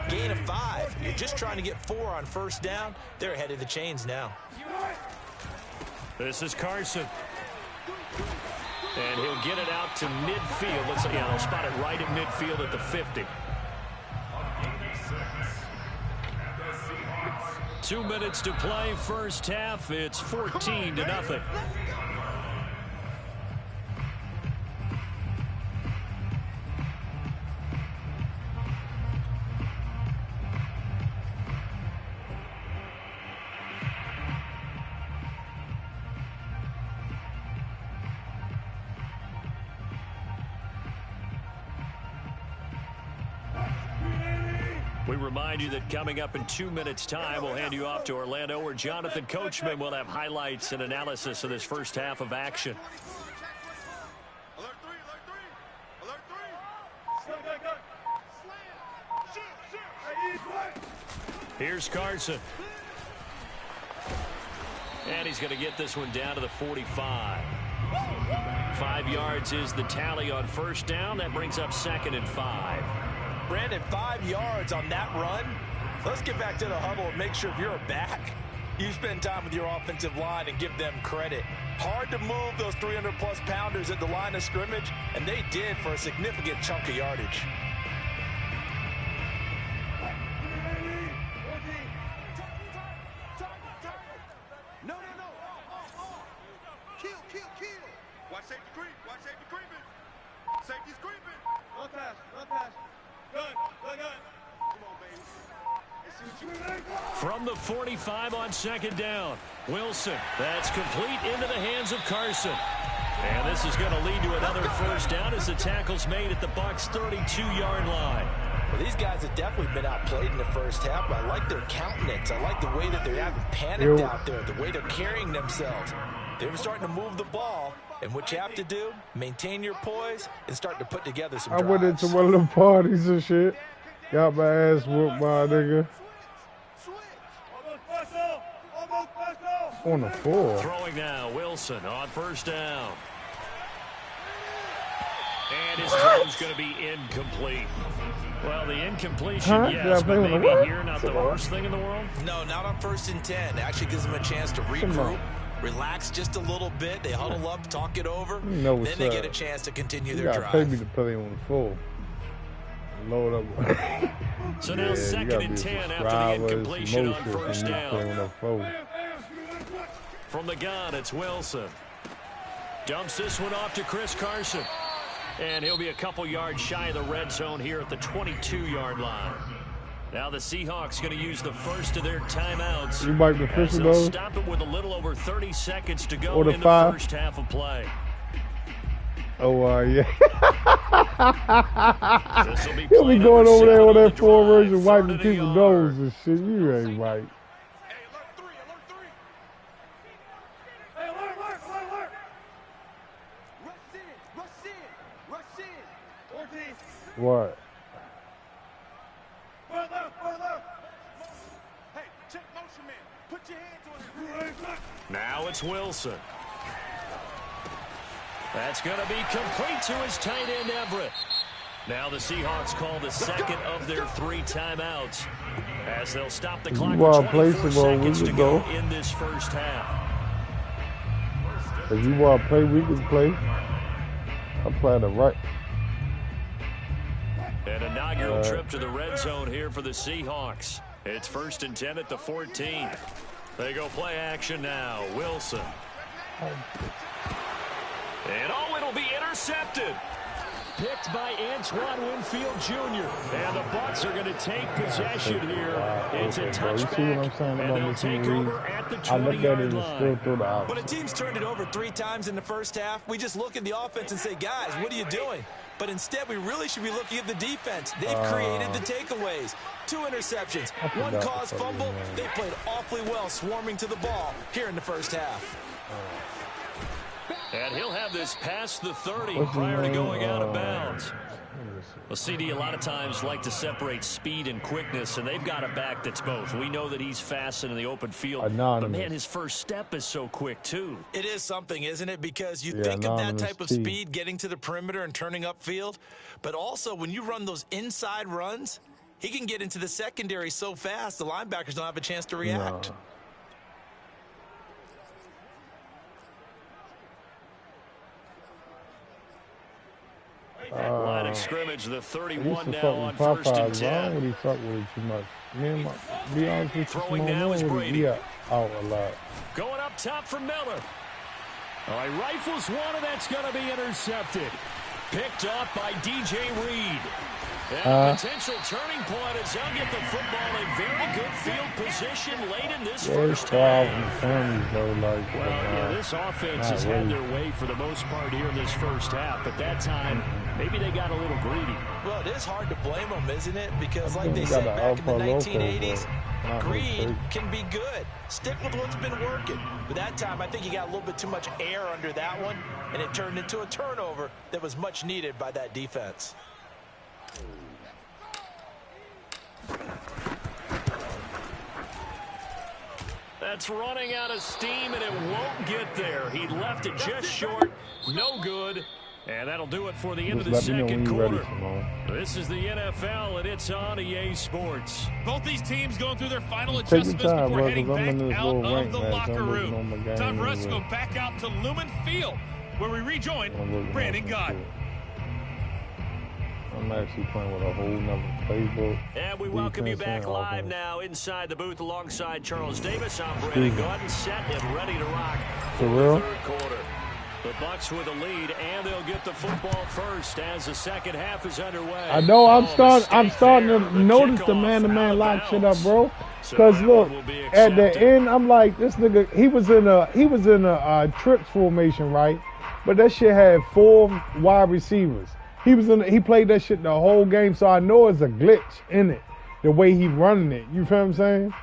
Gain of 5. You're just trying to get 4 on 1st down. They're ahead of the chains now. This is Carson. And he'll get it out to midfield. Let's see, yeah, they'll spot it right at midfield at the 50. 2 minutes to play, 1st half. It's 14-0. We remind you that coming up in 2 minutes' time, we'll hand you off to Orlando, where Jonathan Coachman will have highlights and analysis of this first half of action. Alert three, alert three. Here's Carson. And he's going to get this one down to the 45. 5 yards is the tally on first down. That brings up 2nd and 5. Brandon, 5 yards on that run. Let's get back to the huddle and make sure if you're a back, you spend time with your offensive line and give them credit. Hard to move those 300-plus pounders at the line of scrimmage, and they did for a significant chunk of yardage. No. Kill. Watch safety creep. Watch safety creeping. Safety's creeping. One pass. Good. Come on, baby. Let's see what you From the 45 on 2nd down, Wilson. That's complete into the hands of Carson. And this is going to lead to another first down as the tackle's made at the Bucs' 32-yard line. Well, these guys have definitely been outplayed in the first half, but I like their countenance. I like the way that they haven't panicked out there, the way they're carrying themselves. They're starting to move the ball, and what you have to do, maintain your poise and start to put together some drives. I went into one of them parties and shit. Got my ass whooped by a nigga. On the 4. Throwing now, Wilson on first down. And his throw's going to be incomplete. Well, the incompletion, yes, but maybe here not the worst thing in the world? No, not on 1st and 10. Actually gives them a chance to regroup, relax just a little bit. They huddle up, talk it over, then they get a chance to continue their drive. You got to pay me to play on the 4. Load up. So now 2nd and 10 after the incompletion on first down. From the gun, it's Wilson. Dumps this one off to Chris Carson. And he'll be a couple yards shy of the red zone here at the 22-yard line. Now the Seahawks going to use the first of their timeouts. You might be fishing they'll those. Stop it with a little over 30 seconds to go or in the 5. first half of play. Oh, yeah. Be He'll be going over there with that 4 version, drive, wiping people's nose and shit. You ain't right. What? Hey, check motion, man. Put your hands on it. Now it's Wilson. That's going to be complete to his tight end, Everett. Now the Seahawks call the second of their 3 timeouts as they'll stop the clock with 24 seconds to go in this first half. If you want to play, we can play. I'm playing it right. An inaugural trip to the red zone here for the Seahawks. It's 1st and 10 at the 14. They go play action now. Wilson. And it'll be intercepted. Picked by Antoine Winfield Jr. And the Bucs are going to take possession here. It's a touchback, and they'll take over at the 20-yard line. When a team's turned it over 3 times in the first half, we just look at the offense and say, guys, what are you doing? But instead, we really should be looking at the defense. They've created the takeaways. 2 interceptions, 1 caused fumble. They played awfully well swarming to the ball here in the first half. And he'll have this past the 30 prior to going out of bounds. Well, CD, a lot of times like to separate speed and quickness, and they've got a back that's both. We know that he's fast in the open field, but, man, his first step is so quick, too. It is something, isn't it? Because you think of that type of speed getting to the perimeter and turning upfield, but also when you run those inside runs, he can get into the secondary so fast the linebackers don't have a chance to react. Line of scrimmage, the 31 now on 1st and 10. I don't really fuck with it too much. Man, be honest with you, Throwing now is Brady. Yeah, out a lot. Going up top for Miller. All right, rifles one, and that's going to be intercepted. Picked off by DJ Reed. And a potential turning point as they'll get the football in very good field position late in this first half. Well, yeah, this offense has had their way for the most part here in this first half, but that time Maybe they got a little greedy. Well, it is hard to blame them, isn't it? Because like they We said got back in the Alpha Loco, 1980s, but not greed really can be good. Stick with what's been working. But that time, I think he got a little bit too much air under that one, and it turned into a turnover that was much needed by that defense. That's running out of steam, and it won't get there. He left it just short. No good. And that'll do it for the end of the second quarter. This is the NFL, and it's on EA Sports. Both these teams going through their final adjustments before heading back out of the locker room. Time for us to go back out to Lumen Field, where we rejoin Brandon Gott. I'm actually playing with a whole nother playbook. And we welcome you back live now inside the booth alongside Charles Davis. I'm Brandon Gott, set and ready to rock for the third quarter. The Bucs with a lead, and they'll get the football first as the second half is underway. I know I'm starting to notice the man-to-man lock shit up, bro. Cause look, at the end, I'm like, this nigga, he was in a trips formation, right? But that shit had 4 wide receivers. He played that shit the whole game, so I know it's a glitch in it, the way he running it. You feel what I'm saying?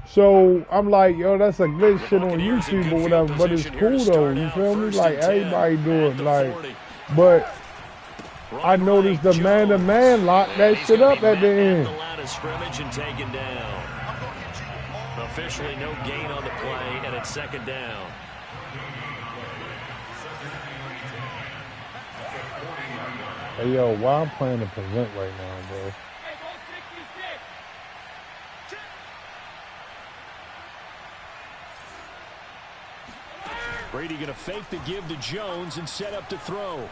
So I'm like, yo, that's a glitch shit on YouTube or whatever, but it's cool though. You feel me? Like everybody do it, like, but I noticed the man-to-man locked that shit up at the end. Officially no gain on the play, and it's second down. Hey, yo, why I'm playing to prevent right now, bro? Brady going to fake the give to Jones and set up to throw.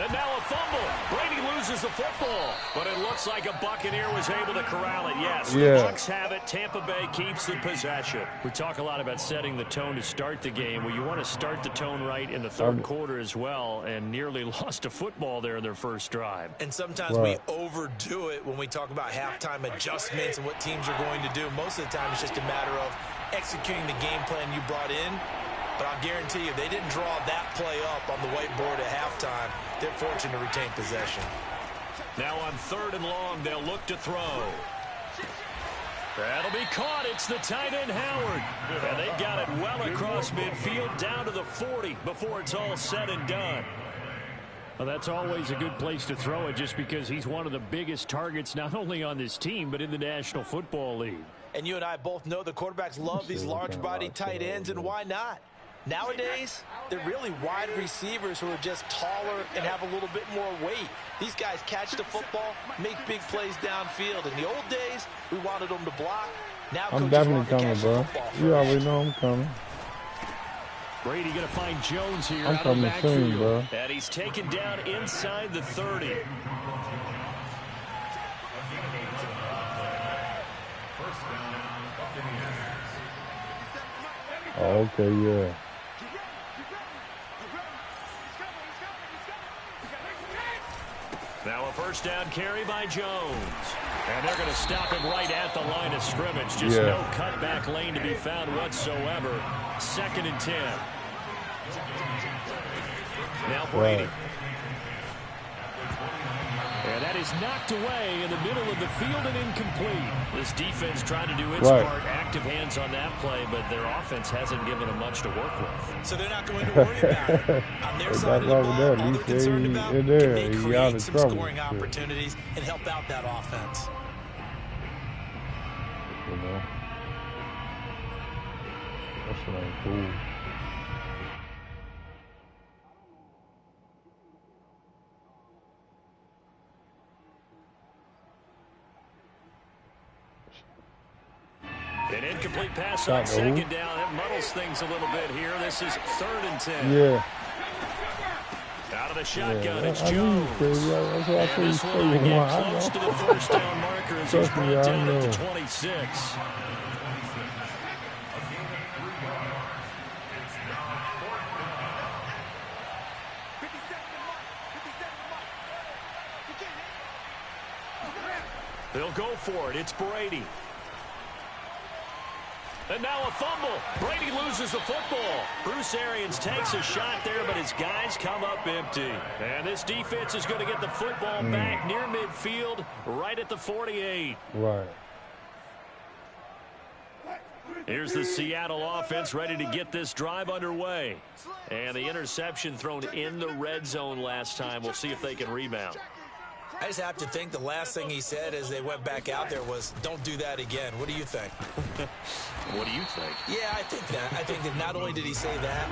And now a fumble. Brady loses the football, but it looks like a Buccaneer was able to corral it. Yes, the Bucs have it. Tampa Bay keeps the possession. We talk a lot about setting the tone to start the game. Well, you want to start the tone right in the third quarter as well, and nearly lost a football there in their first drive. And sometimes we overdo it when we talk about halftime adjustments and what teams are going to do. Most of the time, it's just a matter of executing the game plan you brought in. But I'll guarantee you, they didn't draw that play up on the whiteboard at halftime. They're fortunate to retain possession. Now on 3rd and long, they'll look to throw. That'll be caught. It's the tight end, Howard. And they've got it well across midfield, down to the 40 before it's all said and done. Well, that's always a good place to throw it just because he's one of the biggest targets not only on this team but in the National Football League. And you and I both know the quarterbacks love these large-body tight ends, and why not? Nowadays, they're really wide receivers who are just taller and have a little bit more weight. These guys catch the football, make big plays downfield. In the old days, we wanted them to block. Now I'm definitely coming, bro. You already know I'm coming. Brady going to find Jones here. I'm coming soon, bro. And he's taken down inside the 30. Oh, okay, yeah. Now a first down carry by Jones. And they're going to stop him right at the line of scrimmage. Just no cutback lane to be found whatsoever. 2nd and 10. Now Brady. And that is knocked away in the middle of the field and incomplete. This defense trying to do its part. Active hands on that play, but their offense hasn't given them much to work with. So they're not going to worry about it. On their side of the ball, all they're concerned about can they create some scoring opportunities and help out that offense. You know, that's not cool. An incomplete pass on 2nd down. It muddles things a little bit here. This is 3rd and 10. Yeah. Out of the shotgun, it's Jones. And this one will get close to the first down marker as he's brought down at the 26. They'll go for it. It's Brady. And now a fumble. Brady loses the football. Bruce Arians takes a shot there, but his guys come up empty. And this defense is going to get the football back near midfield, right at the 48. Right. Here's the Seattle offense ready to get this drive underway. And the interception thrown in the red zone last time. We'll see if they can rebound. I just have to think the last thing he said as they went back out there was, don't do that again. What do you think? What do you think? Yeah, I think that. I think that not only did he say that,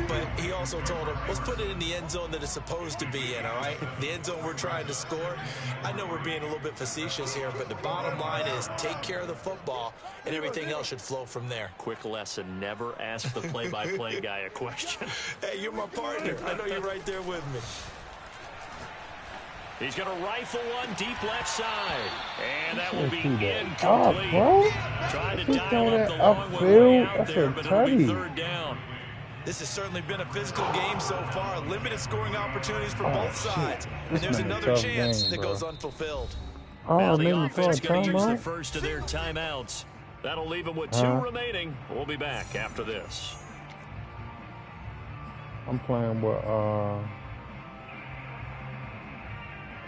but he also told him, let's put it in the end zone that it's supposed to be in, all right? The end zone we're trying to score. I know we're being a little bit facetious here, but the bottom line is take care of the football, and everything else should flow from there. Quick lesson, never ask the play-by-play guy a question. Hey, you're my partner. I know you're right there with me. He's going to rifle one deep left side. And that will be incomplete. Trying to dial up the long one way out there, but it'll be third down. This has certainly been a physical game so far. Limited scoring opportunities for both sides. And there's another chance that goes unfulfilled. Now the offense going to use the first of their timeouts. That'll leave them with 2 remaining. We'll be back after this. I'm playing with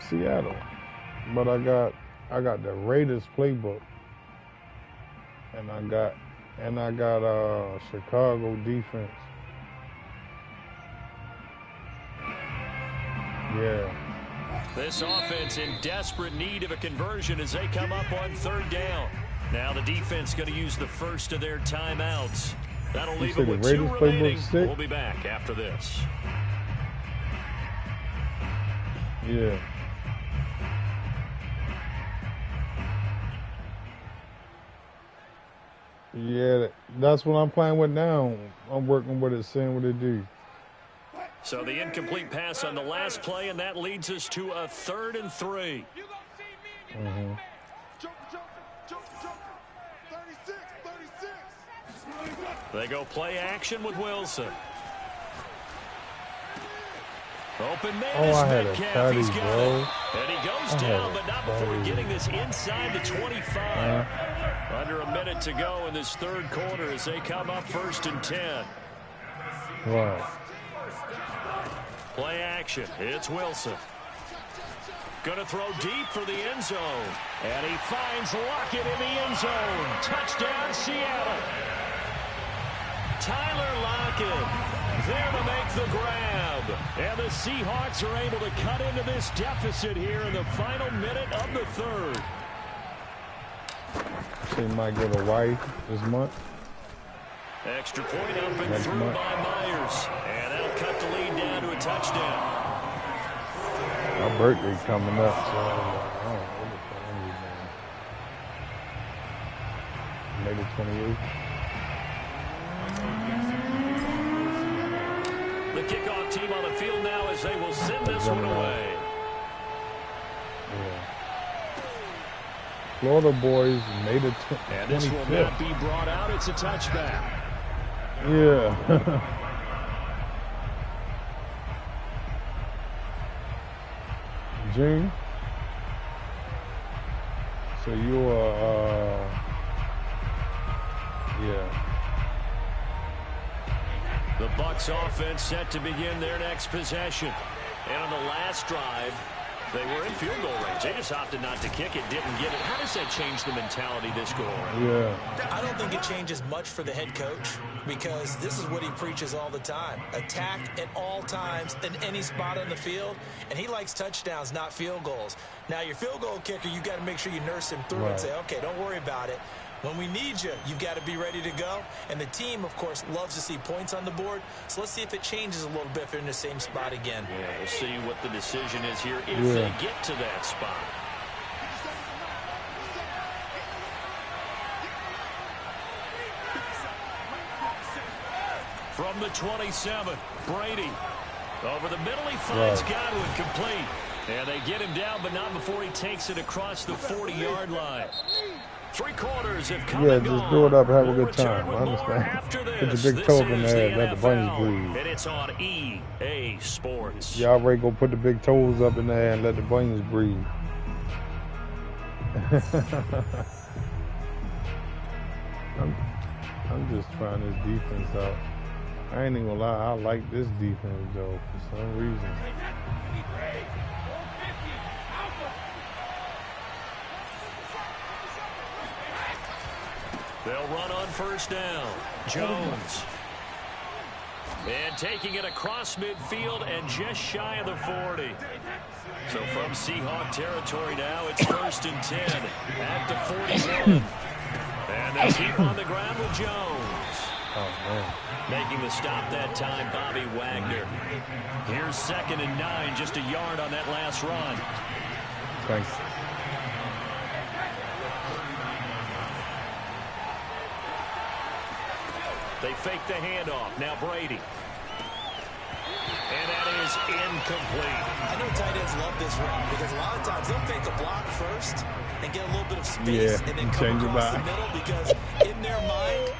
Seattle, but I got the Raiders playbook, and I got Chicago defense. Yeah. This offense in desperate need of a conversion as they come up on third down. Now the defense going to use the first of their timeouts. That'll leave them with 2 remaining. We'll be back after this. Yeah. Yeah, that's what I'm playing with now. I'm working with it, seeing what it do. So the incomplete pass on the last play, and that leads us to a 3rd and 3. Mm-hmm. 36. They go play action with Wilson. Open man is Metcalf. He's got it. And he goes down, but not before getting this inside the 25. Under a minute to go in this third quarter as they come up 1st and 10. Wow. Play action. It's Wilson. Going to throw deep for the end zone. And he finds Lockett in the end zone. Touchdown, Seattle. Tyler Lockett there to make the grab. And the Seahawks are able to cut into this deficit here in the final minute of the third. She might get a wife this month. Extra point up and through by Myers. And that'll cut the lead down to a touchdown. My birthday's coming up, so I don't know what the fuck I'm doing. Maybe 28th. The kickoff team on the field now as they will send this one away. Yeah. Florida boys made it 25th. And this will not be brought out. It's a touchback. Yeah. June. So you are, yeah. The Bucs offense set to begin their next possession. And on the last drive, they were in field goal range. They just opted not to kick it, didn't get it. How does that change the mentality this go around? Yeah. I don't think it changes much for the head coach because this is what he preaches all the time. Attack at all times in any spot on the field, and he likes touchdowns, not field goals. Now, your field goal kicker, you got to make sure you nurse him through and say, okay, don't worry about it. When we need you, you've got to be ready to go. And the team, of course, loves to see points on the board. So let's see if it changes a little bit if they're in the same spot again. Yeah, we'll see what the decision is here if they get to that spot. From the 27, Brady. Over the middle, he finds Godwin complete. And they get him down, but not before he takes it across the 40-yard line. 3 quarters have come and gone. Just do it up, have a good time. I understand. Put the big toe in there, let the bunnies breathe. And it's on EA Sports. Y'all ready to go put the big toes up in there and let the bunnies breathe. I'm just trying this defense out. I ain't even gonna lie, I like this defense though for some reason. They'll run on first down. Jones. And taking it across midfield and just shy of the 40. So from Seahawk territory now, it's 1st and 10 at the 41. And they'll keep on the ground with Jones. Oh, man. Making the stop that time, Bobby Wagner. Here's 2nd and 9, just a yard on that last run. Thanks. They fake the handoff. Now Brady. And that is incomplete. I know tight ends love this route because a lot of times they'll fake a block first and get a little bit of space and then come across the middle because in their mind,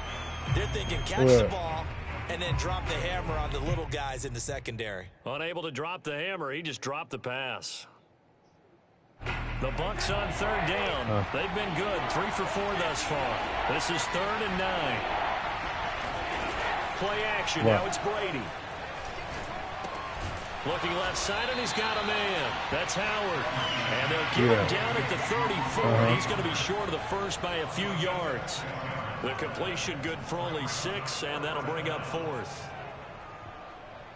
they're thinking catch the ball and then drop the hammer on the little guys in the secondary. Unable to drop the hammer, he just dropped the pass. The Bucs on 3rd down. They've been good. 3 for 4 thus far. This is 3rd and 9. Play action. Now it's Brady. Looking left side, and he's got a man. That's Howard. And they'll get him down at the 34. He's going to be short of the first by a few yards. The completion good for only 6, and that'll bring up 4th.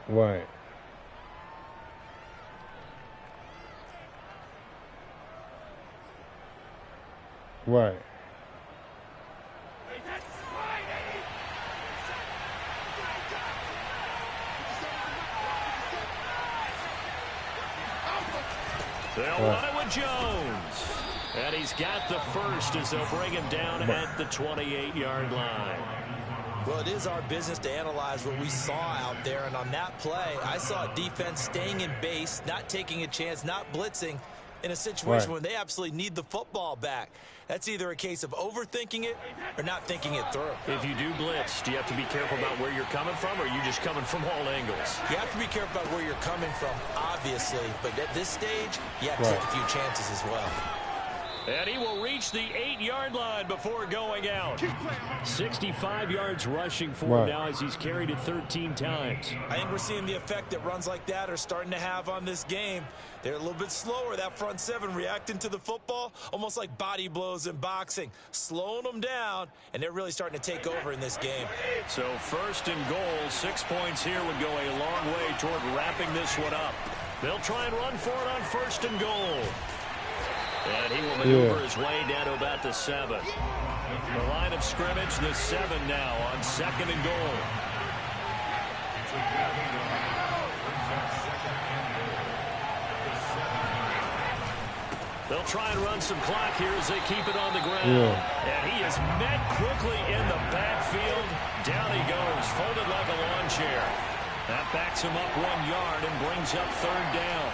Right. Right. They'll run it with Jones. And he's got the first as they'll bring him down at the 28-yard line. Well, it is our business to analyze what we saw out there. And on that play, I saw a defense staying in base, not taking a chance, not blitzing in a situation when they absolutely need the football back. That's either a case of overthinking it or not thinking it through. If you do blitz, do you have to be careful about where you're coming from, or are you just coming from all angles? You have to be careful about where you're coming from, obviously. But at this stage, you have to take a few chances as well. And he will reach the 8-yard line before going out. 65 yards rushing for him now as he's carried it 13 times. I think we're seeing the effect that runs like that are starting to have on this game. They're a little bit slower, that front seven, reacting to the football, almost like body blows in boxing, slowing them down, and they're really starting to take over in this game. So 1st and goal, 6 points here would go a long way toward wrapping this one up. They'll try and run for it on 1st and goal. And he will maneuver his way down to about the 7. The line of scrimmage, the 7 now on 2nd and goal. They'll try and run some clock here as they keep it on the ground. And he is met quickly in the backfield. Down he goes, folded like a lawn chair. That backs him up 1 yard and brings up 3rd down.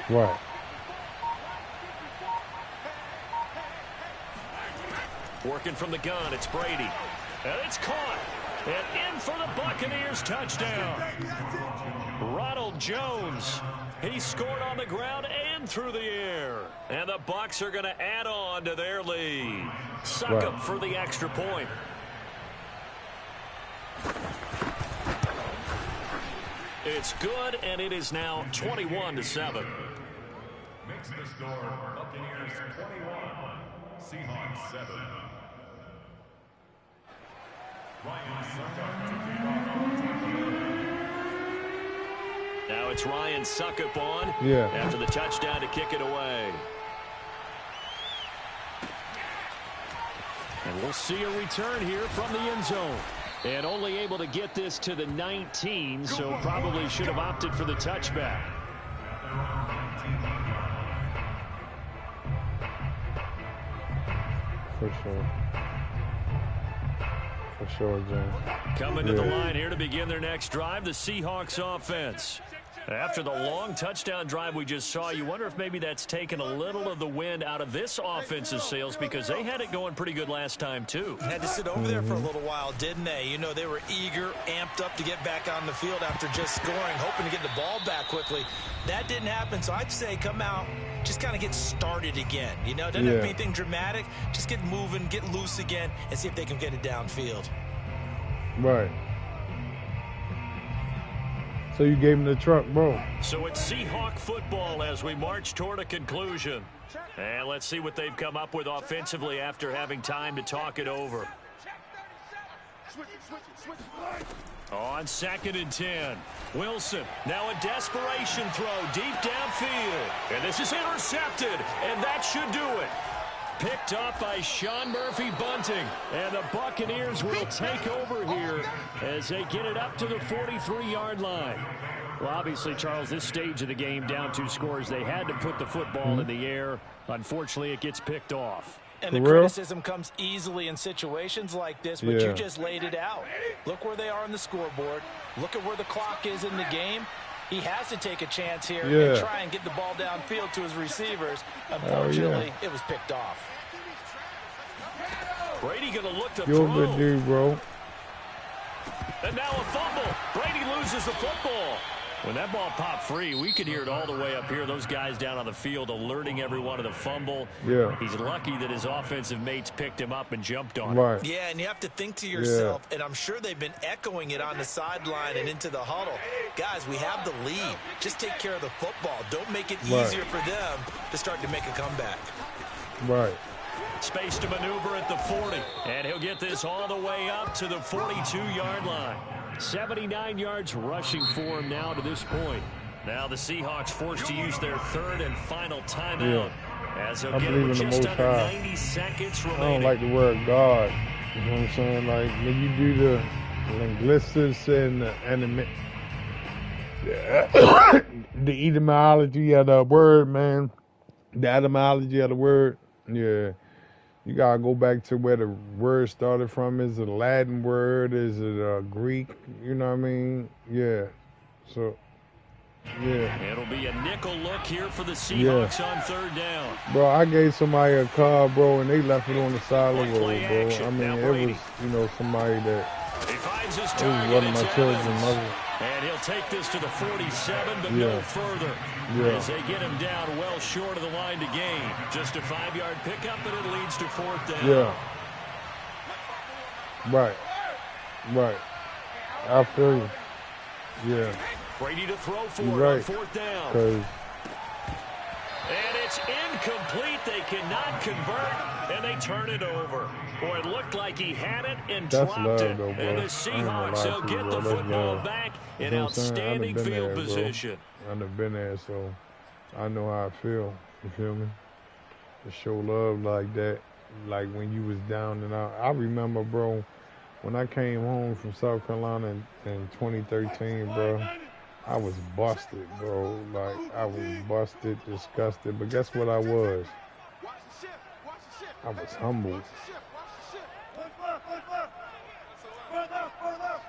Right. Working from the gun, it's Brady. And it's caught. And in for the Buccaneers touchdown. Ronald Jones. He scored on the ground and through the air. And the Bucs are going to add on to their lead. Succop for the extra point. It's good, and it is now 21-7. Makes the score Buccaneers 21, Seahawks 7. Ryan Succop to kick off on Tampa. Now it's Ryan Succop on after the touchdown to kick it away. And we'll see a return here from the end zone. And only able to get this to the 19, so probably should have opted for the touchback. For sure, James. Coming to the line here to begin their next drive, the Seahawks offense. After the long touchdown drive we just saw, you wonder if maybe that's taken a little of the wind out of this offense's sails because they had it going pretty good last time, too. Had to sit over there for a little while, didn't they? You know, they were eager, amped up to get back on the field after just scoring, hoping to get the ball back quickly. That didn't happen, so I'd say come out, just kind of get started again. You know, doesn't have to be anything dramatic. Just get moving, get loose again, and see if they can get it downfield. Right. So you gave him the truck, bro. So it's Seahawk football as we march toward a conclusion. And let's see what they've come up with offensively after having time to talk it over. On 2nd and 10. Wilson, now a desperation throw deep downfield. And this is intercepted, and that should do it. Picked off by Sean Murphy-Bunting. And the Buccaneers will take over here as they get it up to the 43-yard line. Well, obviously, Charles, this stage of the game, down 2 scores, they had to put the football in the air. Unfortunately, it gets picked off. And the criticism comes easily in situations like this, but you just laid it out. Look where they are on the scoreboard. Look at where the clock is in the game. He has to take a chance here and try and get the ball downfield to his receivers. Unfortunately, it was picked off. Brady going to look to You're throw. a good dude, bro. And now a fumble. Brady loses the football. When that ball popped free, we could hear it all the way up here. Those guys down on the field alerting everyone of the fumble. Yeah. He's lucky that his offensive mates picked him up and jumped on him. Yeah, and you have to think to yourself, and I'm sure they've been echoing it on the sideline and into the huddle. Guys, we have the lead. Just take care of the football. Don't make it easier for them to start to make a comeback. Right. Space to maneuver at the 40. And he'll get this all the way up to the 42-yard line. 79 yards rushing for him now to this point. Now the Seahawks forced to use their 3rd and final timeout. As they'll get it with just under 90 seconds remaining. I don't like the word God. You know what I'm saying? Like, when you do the linguistics and the etymology of the word, man, the etymology of the word, you gotta go back to where the word started from. Is it a Latin word? Is it a Greek? You know what I mean? Yeah. So, It'll be a nickel look here for the Seahawks on 3rd down. Bro, I gave somebody a car, bro, and they left it on the side of the road, bro. I mean, it was, somebody that he finds his target. It was one of my children's mother. And he'll take this to the 47, but no further. As they get him down well short of the line to gain. Just a 5-yard pickup, and it leads to 4th down. Right. I feel you. Yeah. Brady to throw for on 4th down. And it's incomplete. They cannot convert, and they turn it over. Boy, it looked like he had it and dropped it. Though, and the Seahawks, they'll get the football back in outstanding field position. I've been there, so I know how I feel. You feel me? To show love like that, like when you was down and out. I remember, bro, when I came home from South Carolina in 2013, bro, I was busted, bro. Like, I was busted, disgusted. But guess what I was? I was humbled.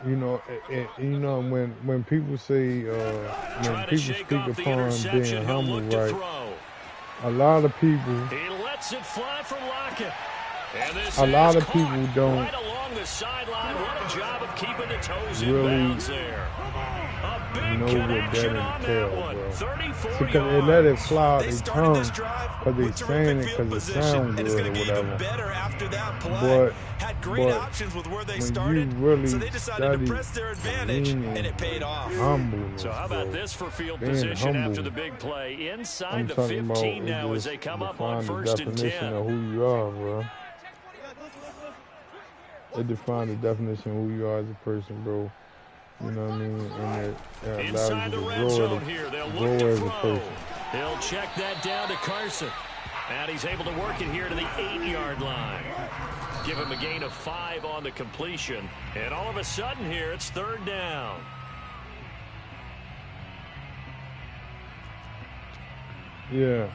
You know, when people say, when people speak upon being humble, right? A lot of people. He lets it fly from Lockett. A lot of people don't. Right along the sideline. What a job of keeping the toes really in bounds there. know what that entails, bro. Because they let it fly out their tongue because they saying it because it sounds good or whatever. But when you really study being humble, so how about this for field position after the big play? Inside the 15 now as they come up on 1st and 10. The definition of who you are, bro. It defines the definition of who you are as a person, bro. You know what I mean? And it allows you to grow as a person. He'll check that down to Carson. And he's able to work it here to the 8-yard line. Give him a gain of 5 on the completion. And all of a sudden here, it's 3rd down. Yeah.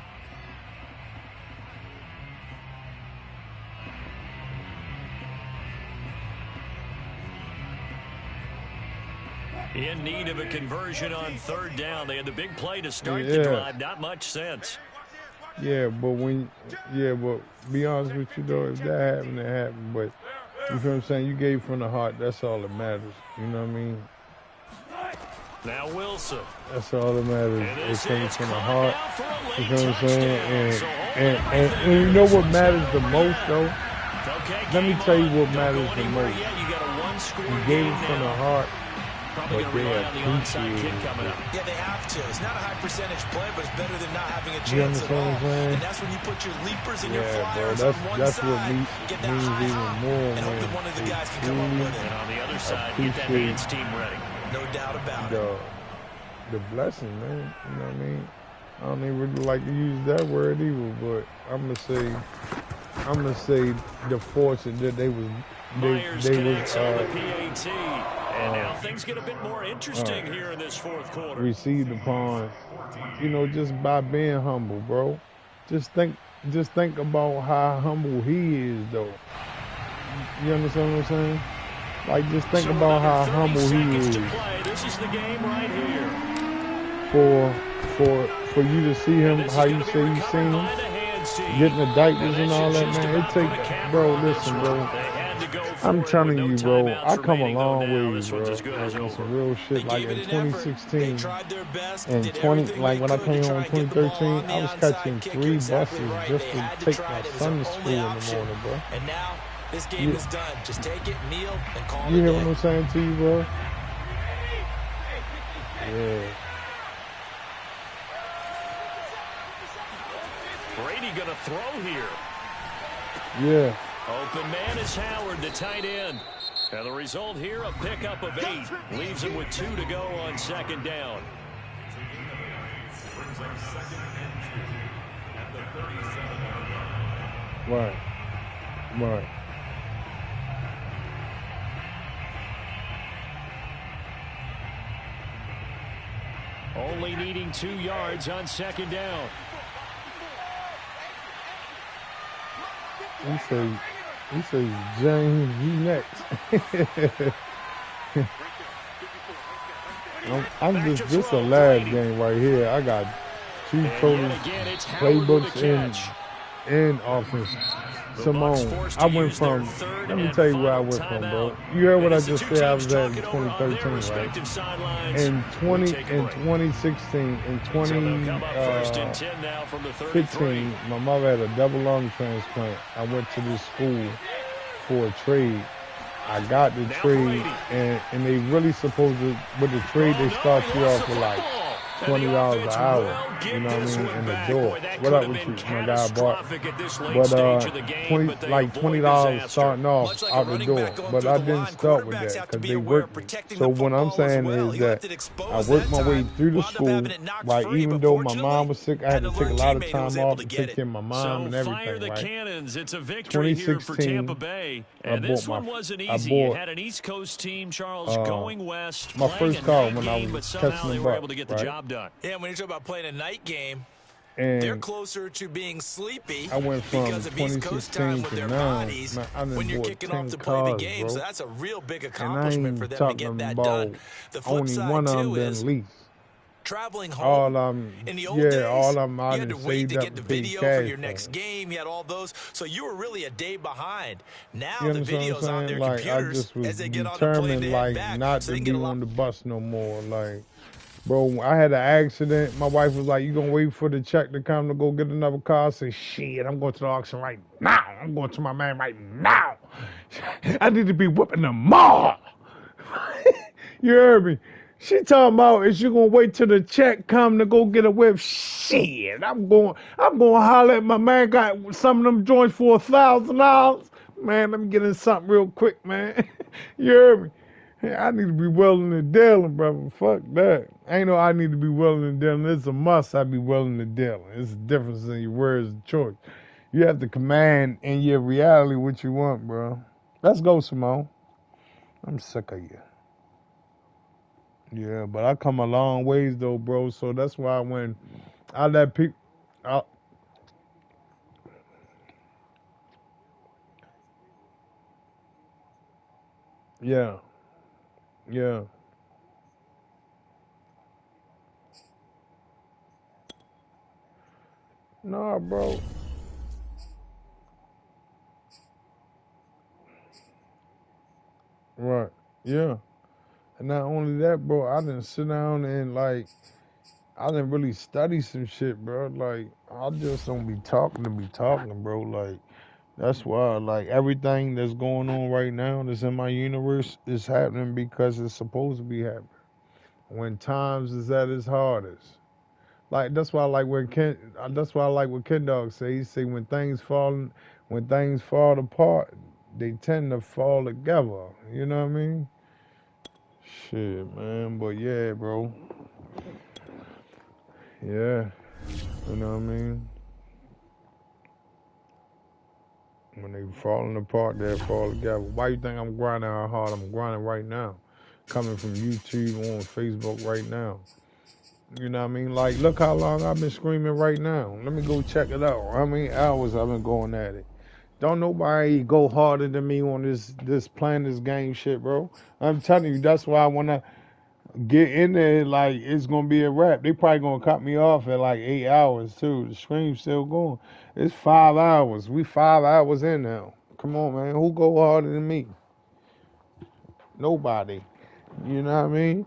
In need of a conversion on third down. They had the big play to start the Yeah. drive. Not much sense. Yeah, but be honest with you though, if that happened, it happened. But you feel what I'm saying? You gave from the heart. That's all that matters. You know what I mean? Now Wilson. That's all that matters. And It this came is from the caught heart. now for a You late feel what I'm saying? touchdown. So And holding everything you here. know This what one's matters got the over most now. though? Okay, Let me game tell you on. what Don't matters go the anywhere most. yet. You got a one-score You game gave it from the now. heart, Probably but going to they rely on the onside kick appreciate coming it. up. Yeah, they have to. It's not a high percentage play, but it's better than not having a You chance at understand all. what I'm saying? And that's when you put your leapers and your Yeah, bro. flyers on one That's what side, get that means high even hop, more and hope when that one of the they guys can come up with it. And on the other side, get that appreciate hands team ready. No doubt about it. the blessing, man. You know what I mean? I don't even really like to use that word either, but I'm gonna say the fortune that Myers they connects on the was PAT. And now things get a bit more interesting here in this fourth quarter. received upon, just by being humble, bro. Just think about how humble he is, though. You understand what I'm saying? Like, just think So about how another 30 humble he seconds is to play. This is the game right here. for you to see him And this how is you going to be say you recovered seen by him, the hands team. getting the diapers And and that all should that, just man. It about put a take, capper bro. on this Listen, one. bro. They had to go for I'm it with telling no you, bro. timeouts I come a remaining, though long now way, this one's bro. as good as Like on over. some real They shit. Like gave in it an effort. They 2016 tried their best, and did 20, everything like they when I could came to home try in and get the ball 2013, on the I was onside catching kick. 3 You're exactly buses right. just They to had to take try my it. It was son their to only school in the option. morning, bro. And now this game You, is done. Just take it, kneel, and call it you a hear day. what I'm saying to you, bro? Yeah. Brady going to throw here. Yeah. Open man is Howard, the tight end. And the result here, a pickup of 8. Leaves him with 2 to go on second down. Brings up second and 2 at the 37-yard line. Right. Right. Only needing 2 yards on second down. He says, James, you next. I'm just, this a lab game right here. I got 2 total playbooks in offense. Simone, I went from, let me tell you where I went from, bro. You heard what I just said I was at in 2013, right? In 2016, in 2015, my mother had a double lung transplant. I went to this school for a trade. I got the trade, and they really supposed to, with the trade, they start you off with like $20 an hour, you know what I mean, in the door. What up with you, my guy, Bart? But $20 starting off out the door. But I didn't start with that because they worked me. So what I'm saying is that I worked my way through the school, right? Even though my mom was sick, I had to take a lot of time off to take care of my mom and everything, right? Cannons. It's a victory here for Tampa Bay. And this one wasn't easy. You had an East Coast team, Charles, going west. My first call when I was catching the were able to get the right? job done. Yeah, when you talk about playing a night game, and they're closer to being sleepy I went from because of East Coast time 2016 with to their now. bodies Man, I done when you're bought kicking 10 off to play the cars, game. bro. So that's a real big And I accomplishment for ain't them to talking get that about done. The flip only side, one of them too, been is leased. traveling home. All I'm, in the old yeah, days, all I'm you out had to and wait saved to up get the and paid video cash for your for next it. game. You had all those. So you were really a day behind. Now You the understand what video's I'm on saying? their Like, I computers just was as they get on the plane determined, to head like, back. not So to they can be get a lot. on the bus no more. Like, bro, I had an accident. My wife was like, you gonna wait for the check to come to go get another car? I said, shit, I'm going to the auction right now. I'm going to my man right now. I need to be whipping them more. You heard me? She talking about, is you gonna wait till the check come to go get a whip? Shit, I'm going holler at my man. Got some of them joints for $1,000. Man, let me get in something real quick, man. You heard me? Hey, I need to be willing and dealing, brother. Fuck that. Ain't no I need to be willing and dealing. It's a must I be willing and dealing. It's a difference in your words and choice. You have to command in your reality what you want, bro. Let's go, Simone. I'm sick of you. Yeah, but I come a long ways though, bro. So that's why when I let people, yeah, yeah, Nah, bro. Right. Yeah. And not only that, bro, I didn't sit down and like I didn't really study some shit, bro. Like I just don't be talking to be talking, bro. Like that's why like everything that's going on right now that's in my universe is happening because it's supposed to be happening. When times is at its hardest. Like that's why I like when Ken. That's why I like what Ken Dog say. He say when things fall apart, they tend to fall together. You know what I mean? Shit, man. But yeah, bro. Yeah, you know what I mean. When they falling apart, they fall together. Why you think I'm grinding how hard I'm grinding right now? Coming from YouTube on Facebook right now. You know what I mean? Like, look how long I've been screaming right now. Let me go check it out. How many hours I've been going at it? Don't nobody go harder than me on this playing this game shit, bro. I'm telling you, that's why when I get in there, like it's gonna be a wrap. They probably gonna cut me off at like 8 hours too. The stream's still going. It's 5 hours. We 5 hours in now. Come on, man. Who go harder than me? Nobody. You know what I mean?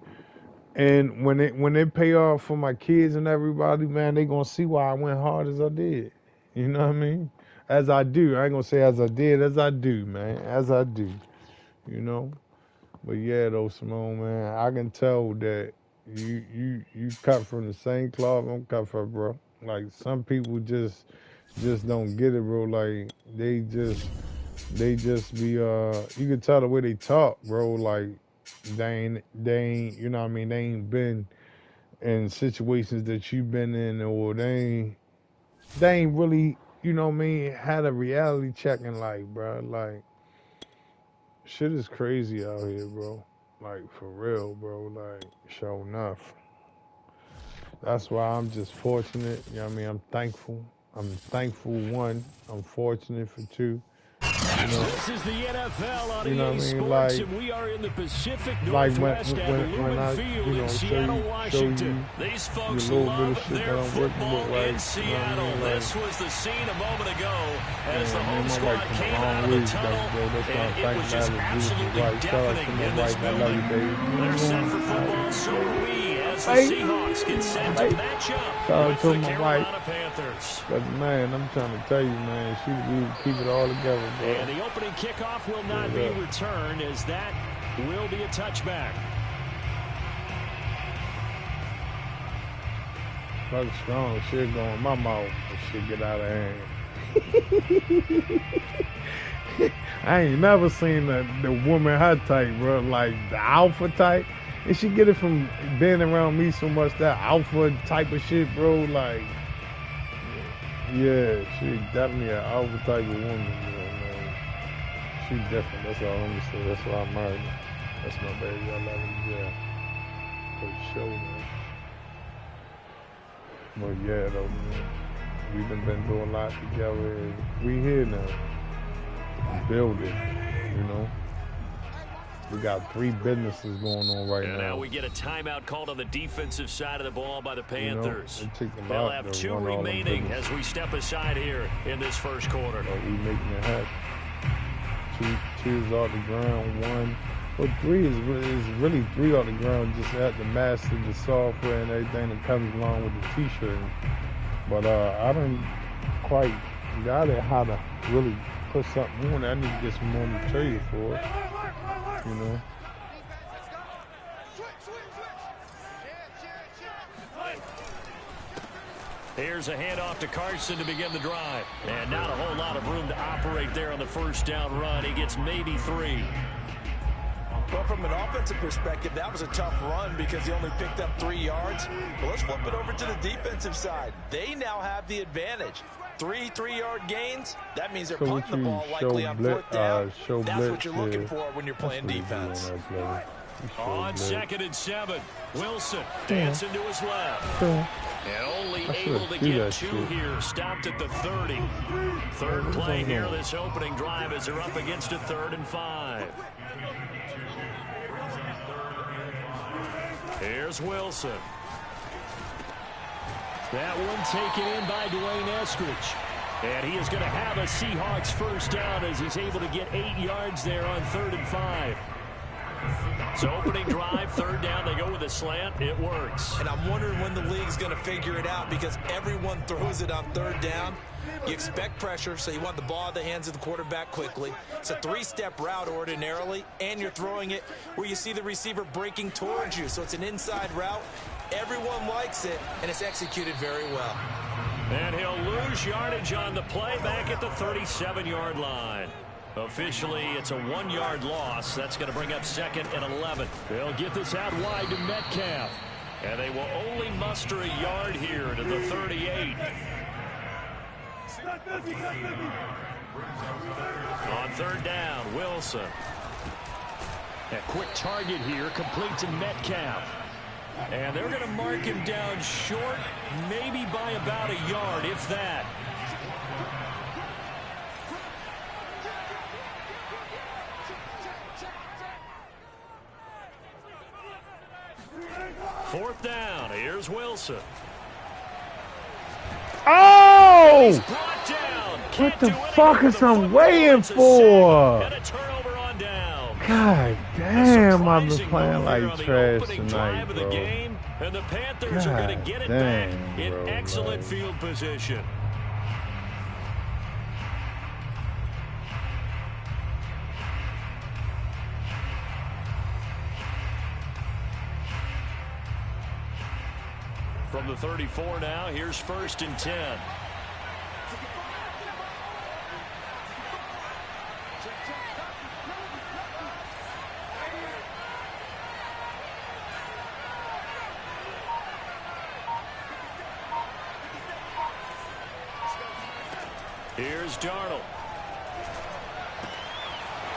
And when they pay off for my kids and everybody, man, they gonna see why I went hard as I did. You know what I mean? As I do. I ain't gonna say as I did, as I do, man. As I do. You know? But yeah, though, Simone, man, I can tell that you cut from the same cloth I'm cut from, bro. Like some people just don't get it, bro. Like they just be you can tell the way they talk, bro. Like they ain't you know what I mean, they ain't been in situations that you've been in, or they ain't really, you know what I mean, had a reality check in life, bro. Like shit is crazy out here, bro. Like for real, bro. Like sure enough. That's why I'm just fortunate. You know what I mean? I'm thankful. I'm thankful one. I'm fortunate for two. You know. This is the NFL on You know EA what I mean? Sports, Like and we are in the Pacific like Northwest at when Lumen I Field in Seattle, Washington. These you a folks little bit love of shit their that I'm working football with, like in you know what I Seattle. mean? Like, This was the scene a moment ago as the man, home my squad wife come came a out long of the ways back, tunnel, bro. That's why I'm and it was thankful I just have a beautiful absolutely wife. Shout out to deafening my in this wife. I love building. you, baby. They're set for football, so are we, as the Hey. Seahawks get set to Hey. match Shout up out with to the my wife. Carolina Panthers. But man, I'm trying to tell you, man, we keep it all together, bro. And the opening kickoff will not be returned, as that will be a touchback. Fuck strong shit going in my mouth. That shit get out of hand. I ain't never seen the woman her type, bro. Like the alpha type. And she get it from being around me so much, that alpha type of shit, bro. Like, yeah, she definitely an alpha type of woman, bro, man. She different. That's all I'm gonna say. That's why I married her. That's my baby. I love her. Yeah. For sure, man. But yeah, though, man. We done been doing a lot together, and we here now. Building, you know. We got 3 businesses going on right And now. now we get a timeout called on the defensive side of the ball by the Panthers. You know, They'll have 2 remaining as we step aside here in this first quarter. But we making it happen. 2 is off the ground, 1. Well, 3 is really 3 off the ground. Just have to master the software and everything that comes along with the T-shirt. But I don't quite got it how to really put something on it. I need to get some more material for it. You know. Here's a handoff to Carson to begin the drive. And not a whole lot of room to operate there on the first down run. He gets maybe 3. Well, from an offensive perspective, that was a tough run because he only picked up 3 yards. But let's flip it over to the defensive side. They now have the advantage. 3 3-yard gains. That means they're punting the ball likely on 4th down. That's what you're looking for when you're playing defense. On 2nd and 7, Wilson dancing to his left. And only able to get 2 here. Stopped at the 30. Third play here this opening drive as they're up against a 3rd and 5. Here's Wilson. That one taken in by Dwayne Eskridge. And he is going to have a Seahawks first down as he's able to get 8 yards there on 3rd and 5. So opening drive, 3rd down, they go with a slant. It works. And I'm wondering when the league's going to figure it out because everyone throws it on 3rd down. You expect pressure, so you want the ball in the hands of the quarterback quickly. It's a 3-step route ordinarily, and you're throwing it where you see the receiver breaking towards you. So it's an inside route. Everyone likes it, and it's executed very well. And he'll lose yardage on the play back at the 37-yard line. Officially, it's a 1-yard loss. That's going to bring up 2nd and 11. They'll get this out wide to Metcalf. And they will only muster a yard here to the 38. On 3rd down, Wilson. A quick target here, complete to Metcalf. And they're going to mark him down short, maybe by about a yard, if that. Fourth down, here's Wilson. Oh! He's brought down. What the Can't do fuck anything is with the I'm football. waiting It's a for? sack and a turnover on down. God damn, I've been Surprising playing move here like on the trash opening tonight, drive of the bro. game, and the Panthers are going to get it back damn, in bro, excellent like- field position. From the 34 now, here's 1st and 10. Here's Darnold.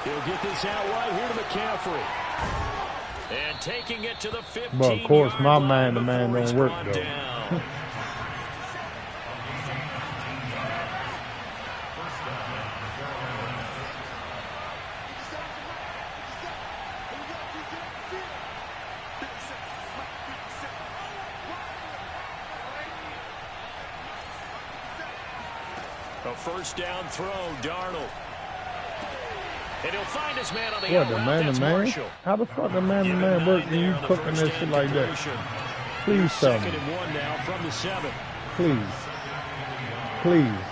He'll get this out wide here to McCaffrey. And taking it to the 15. But of course, my man-to-man don't work, though. Down. A first down throw, Darnold. And he'll find his man on the What, out the route. man That's to man? Marshall. How the fuck a man to Give man him work 9 when you there on the cooking first that shit down like that? conversion. Please tell me. 2nd and 1 now from the 7. Please. Please.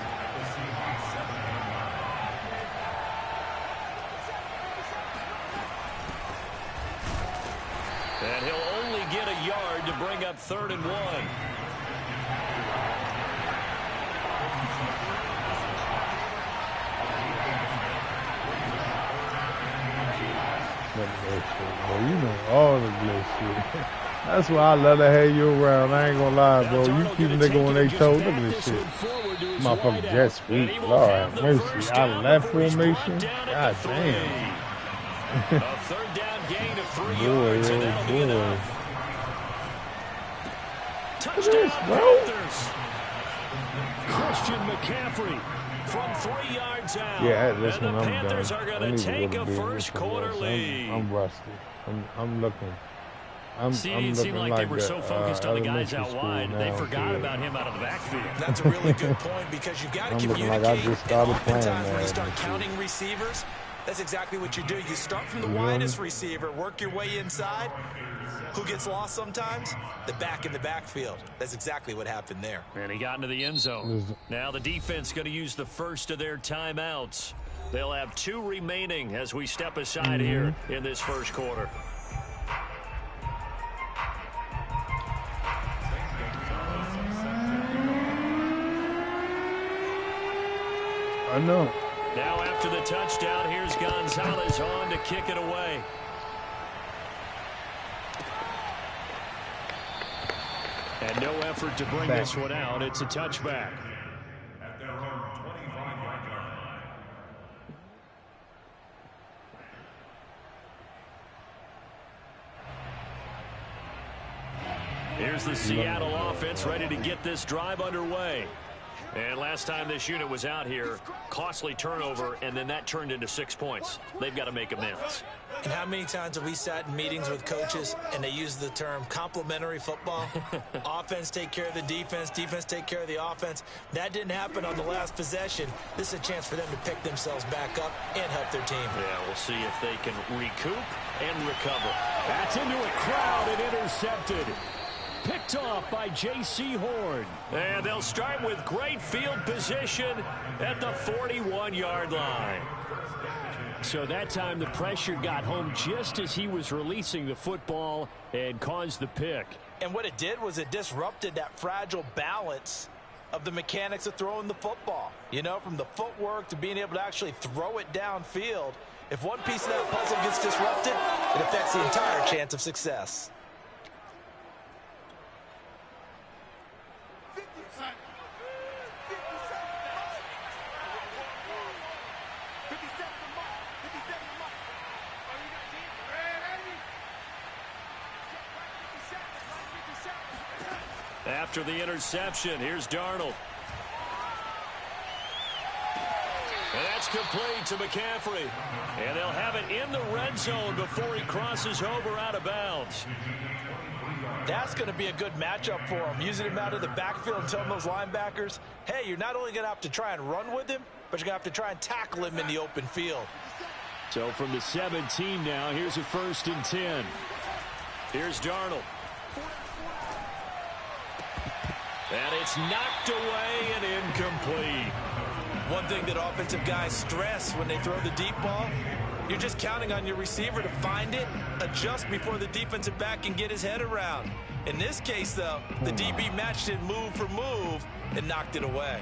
And he'll only get a yard to bring up 3rd and 1. Bro, you know all the good shit. That's why I love to have you around. I ain't gonna lie, bro. You keep a nigga on their toes. Look at this shit. Motherfucker jet sweep. Lord have mercy. Out of that formation. God damn. A 3rd down gain of 3 Boy, yards, and oh that'll be boy. enough. Look at this, Touchdown, bro. Panthers. Christian McCaffrey from 3 yards out. Yeah, this and one the I'm Panthers done. are I going need to to take go a to bed. first quarter lead. I'm rusty. I'm looking. I'm See, it looking seemed like they were the, so focused on the guys elementary out school wide, they now, forgot kid. about him out of the backfield. That's a really good point because you've got to I'm looking communicate. like I just started and playing oftentimes when you that start shit. counting receivers, that's exactly what you do. You start from the You know? widest receiver, work your way inside. Who gets lost sometimes? The back in the backfield. That's exactly what happened there. And he got into the end zone. Now the defense going to use the first of their timeouts. They'll have 2 remaining as we step aside here in this first quarter. I know. Now after the touchdown, here's Gonzalez on to kick it away. And no effort to bring this one out. It's a touchback. At their own 25-yard line. Here's the Seattle offense ready to get this drive underway. And last time this unit was out here, costly turnover, and then that turned into 6 points. They've got to make amends. And how many times have we sat in meetings with coaches and they use the term complementary football? Offense take care of the defense, defense take care of the offense. That didn't happen on the last possession. This is a chance for them to pick themselves back up and help their team. Yeah, we'll see if they can recoup and recover. That's into a crowd and intercepted. Picked off by J.C. Horn. And they'll start with great field position at the 41-yard line. So that time the pressure got home just as he was releasing the football and caused the pick. And what it did was it disrupted that fragile balance of the mechanics of throwing the football. You know, from the footwork to being able to actually throw it downfield. If one piece of that puzzle gets disrupted, it affects the entire chance of success. After the interception, here's Darnold. And that's complete to McCaffrey. And they'll have it in the red zone before he crosses over out of bounds. That's going to be a good matchup for him. Using him out of the backfield and telling those linebackers, hey, you're not only going to have to try and run with him, but you're going to have to try and tackle him in the open field. So from the 17 now, here's a 1st and 10. Here's Darnold. And it's knocked away and incomplete. One thing that offensive guys stress when they throw the deep ball, you're just counting on your receiver to find it, adjust before the defensive back can get his head around. In this case, though, the DB matched it move for move and knocked it away.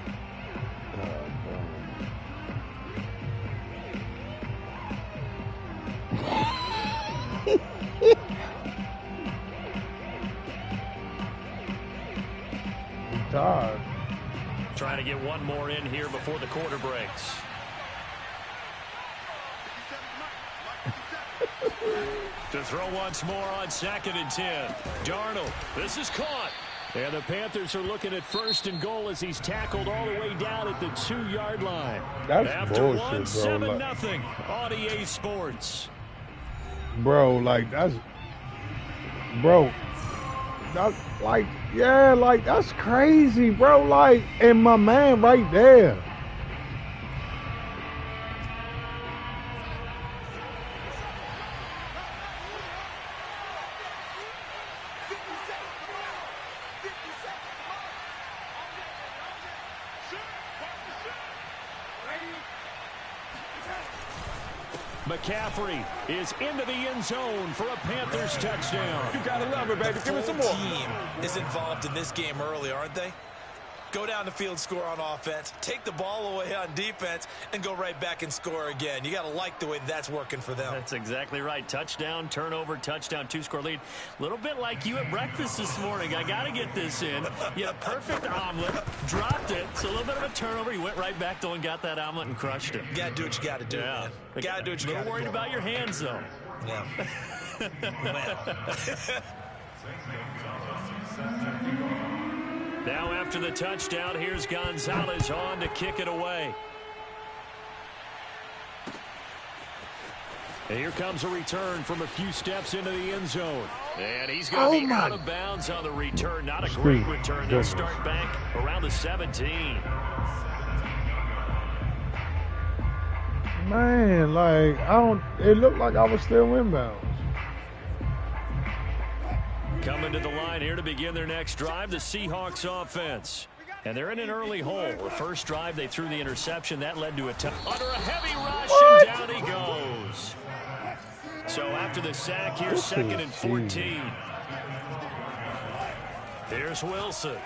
Tired. Trying to get one more in here before the quarter breaks. To throw once more on 2nd and 10. Darnold, this is caught. And the Panthers are looking at 1st and goal as he's tackled all the way down at the 2-yard line. That's After bullshit, 1-7-0 on EA Sports. Bro, like, that's... Bro. That's, like, yeah, like, that's crazy, bro. Like, and my man right there. McCaffrey is into the end zone for a Panthers touchdown. You gotta love it, baby. Give me some more. The team is involved in this game early, aren't they? Go down the field, score on offense, take the ball away on defense, and go right back and score again. You got to like the way that's working for them. That's exactly right. Touchdown, turnover, touchdown, 2-score lead. A little bit like you at breakfast this morning. I got to get this in. You had a perfect omelet, dropped it. So a little bit of a turnover. You went right back, though, and got that omelet and crushed it. You got to do what you got to do, man. You got to do what you got to do. A little worried about your hands, though. Yeah. Now after the touchdown, here's Gonzalez on to kick it away. And here comes a return from a few steps into the end zone. And he's going to be out of bounds on the return. Not a great return. They'll start back around the 17. Man, like, it looked like I was still inbounds. Coming to the line here to begin their next drive, the Seahawks offense. And they're in an early hole. The first drive, they threw the interception. That led to a under a heavy rush, and down he goes. So after the sack, here's 2nd and 14. Here's Wilson.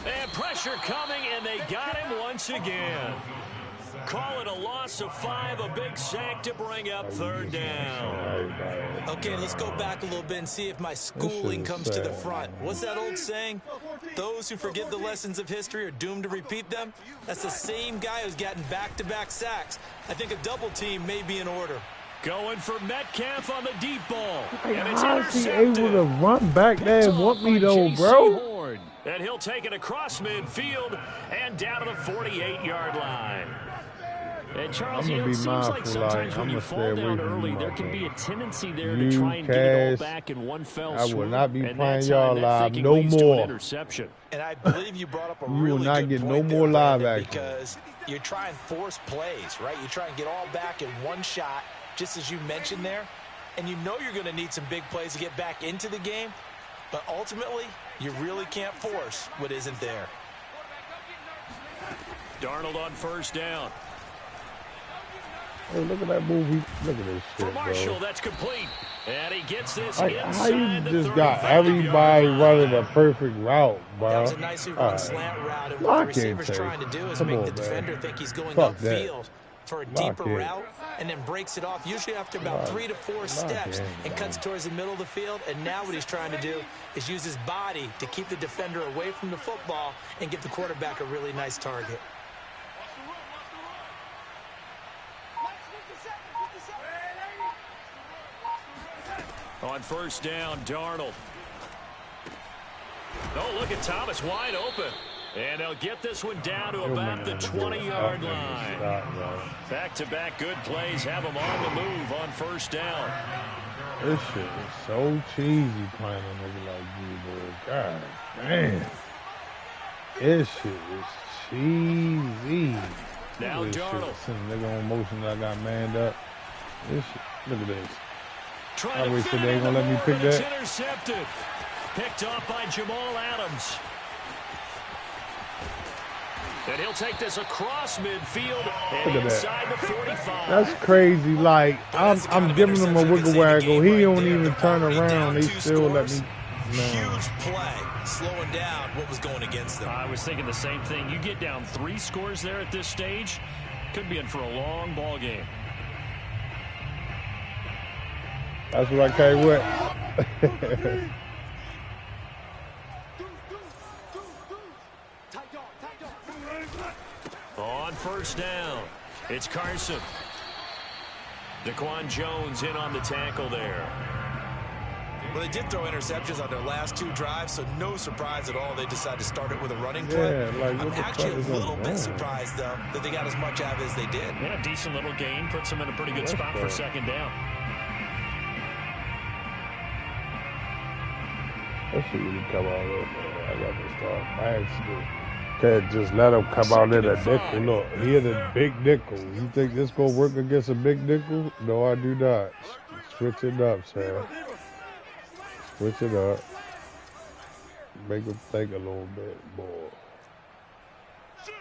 And pressure coming, and they got him once again. Call it a loss of 5, a big sack to bring up 3rd down. Okay, let's go back a little bit and see if my schooling comes to the front. What's that old saying? Those who forget the lessons of history are doomed to repeat them. That's the same guy who's gotten back-to-back sacks. I think a double team may be in order. Going for Metcalf on the deep ball. Like, And it's how is he intercepted. able to run back there and want me though, bro? And he'll take it across midfield and down to the 48-yard line. And Charles, I'm gonna be it seems like mindful, sometimes like, when I'm you gonna stay fall away down from early, you, there can be a motherfucker. tendency there to You, try and get it all Cass, back in one fell I will swoop. not be And playing that y'all time, that live thinking no leads to an more. interception. And I believe you brought up a You will really not good get no point more there, live Brandon, action. because you try and force plays, right? You try and get all back in one shot, just as you mentioned there. And you know you're going to need some big plays to get back into the game. But ultimately, you really can't force what isn't there. Darnold on first down. Hey, look at that movie. Look at this For shit, Marshall, bro. that's complete. And he gets this Like, how you inside the just got 35-yard everybody line. running a perfect route, bro? That was a nicely run Alright. slant route, and what the Lock in, receiver's Tate. trying to do is Come make on, the man. defender think he's going Fuck that. upfield for a Lock deeper in. route, and then breaks it off, usually after about Lock- 3 to 4 lock steps, in, and cuts man. towards the middle of the field. And now what he's trying to do is use his body to keep the defender away from the football and give the quarterback a really nice target. On first down, Darnold. Oh, look at Thomas wide open. And they'll get this one down to about the 20-yard line. Back-to-back good plays have them on the move on first down. This shit is so cheesy playing a nigga like you, bro. God damn. This shit is cheesy. Now Look at this Darnold. shit. Send a nigga on motion that got manned up. This shit, look at this. Trying I to wish fit that it they in ain't gonna the let me board, pick but it's that. intercepted. Picked off by Jamal Adams. And he'll take this across midfield and Look at that. inside the 45. That's crazy. Like, That's the kind I'm of giving him a interception that wiggle can save a waggle. game He right don't there. even They're turn already around. down They 2 still let scores. me. Man. Huge play, slowing down what was going against them. I was thinking the same thing. You get down 3 scores there at this stage, could be in for a long ball game. That's what I came with. On first down, it's Carson. Daquan Jones in on the tackle there. Well, they did throw interceptions on their last 2 drives, so no surprise at all they decided to start it with a running play. Yeah, like, I'm what the actually fuck a is little going bit on? surprised, though, that they got as much out of it as they did. Yeah, decent little gain. Puts them in a pretty good spot for second down. That shit really come out of man. I got to start maxing. Can't just let him come out in a nickel. Look, he had a big nickel. You think this gonna work against a big nickel? No, I do not. Switch it up, Sam. Switch it up. Make him think a little bit more.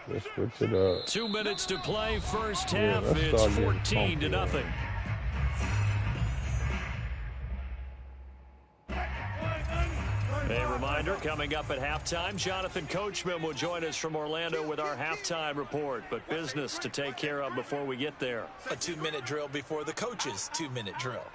Let's switch it up. 2 minutes to play first Yeah, half. let's It's start getting 14 to funky, nothing. A reminder, coming up at halftime, Jonathan Coachman will join us from Orlando with our halftime report. But business to take care of before we get there. A 2-minute drill before the coach's 2-minute drill.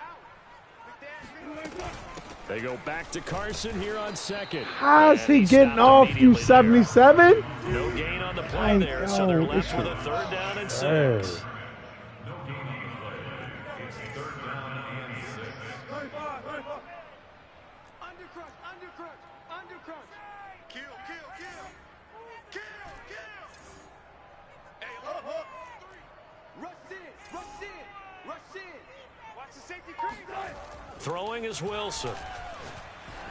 They go back to Carson here on second. How's And he getting stopped off, you immediately there. 77? No gain on the play there, so they're left with a third down and 6. No gain on the play. It's third down and 6. Undercrush. Kill. Hey, up. Rush in. Watch the safety creep. Throwing is Wilson.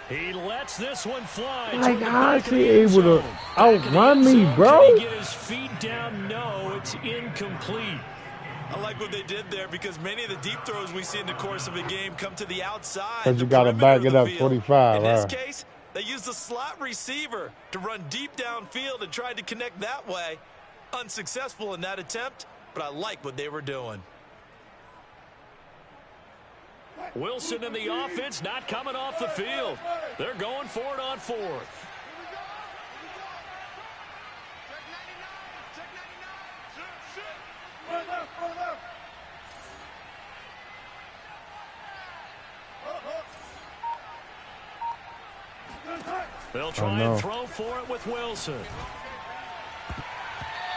He lets this one fly. Like, to the how back is of the he end able to zone. Back of the outrun end me, zone. bro? Can he get his feet down? No, it's incomplete. I like what they did there because many of the deep throws we see in the course of a game come to the outside. 'Cause the you gotta perimeter back of it the up field. 25, In this huh? case, they used the slot receiver to run deep downfield and tried to connect that way. Unsuccessful in that attempt, but I like what they were doing. Wilson and the offense not coming off the field. They're going for it on 4th. They'll try and throw for it with Wilson.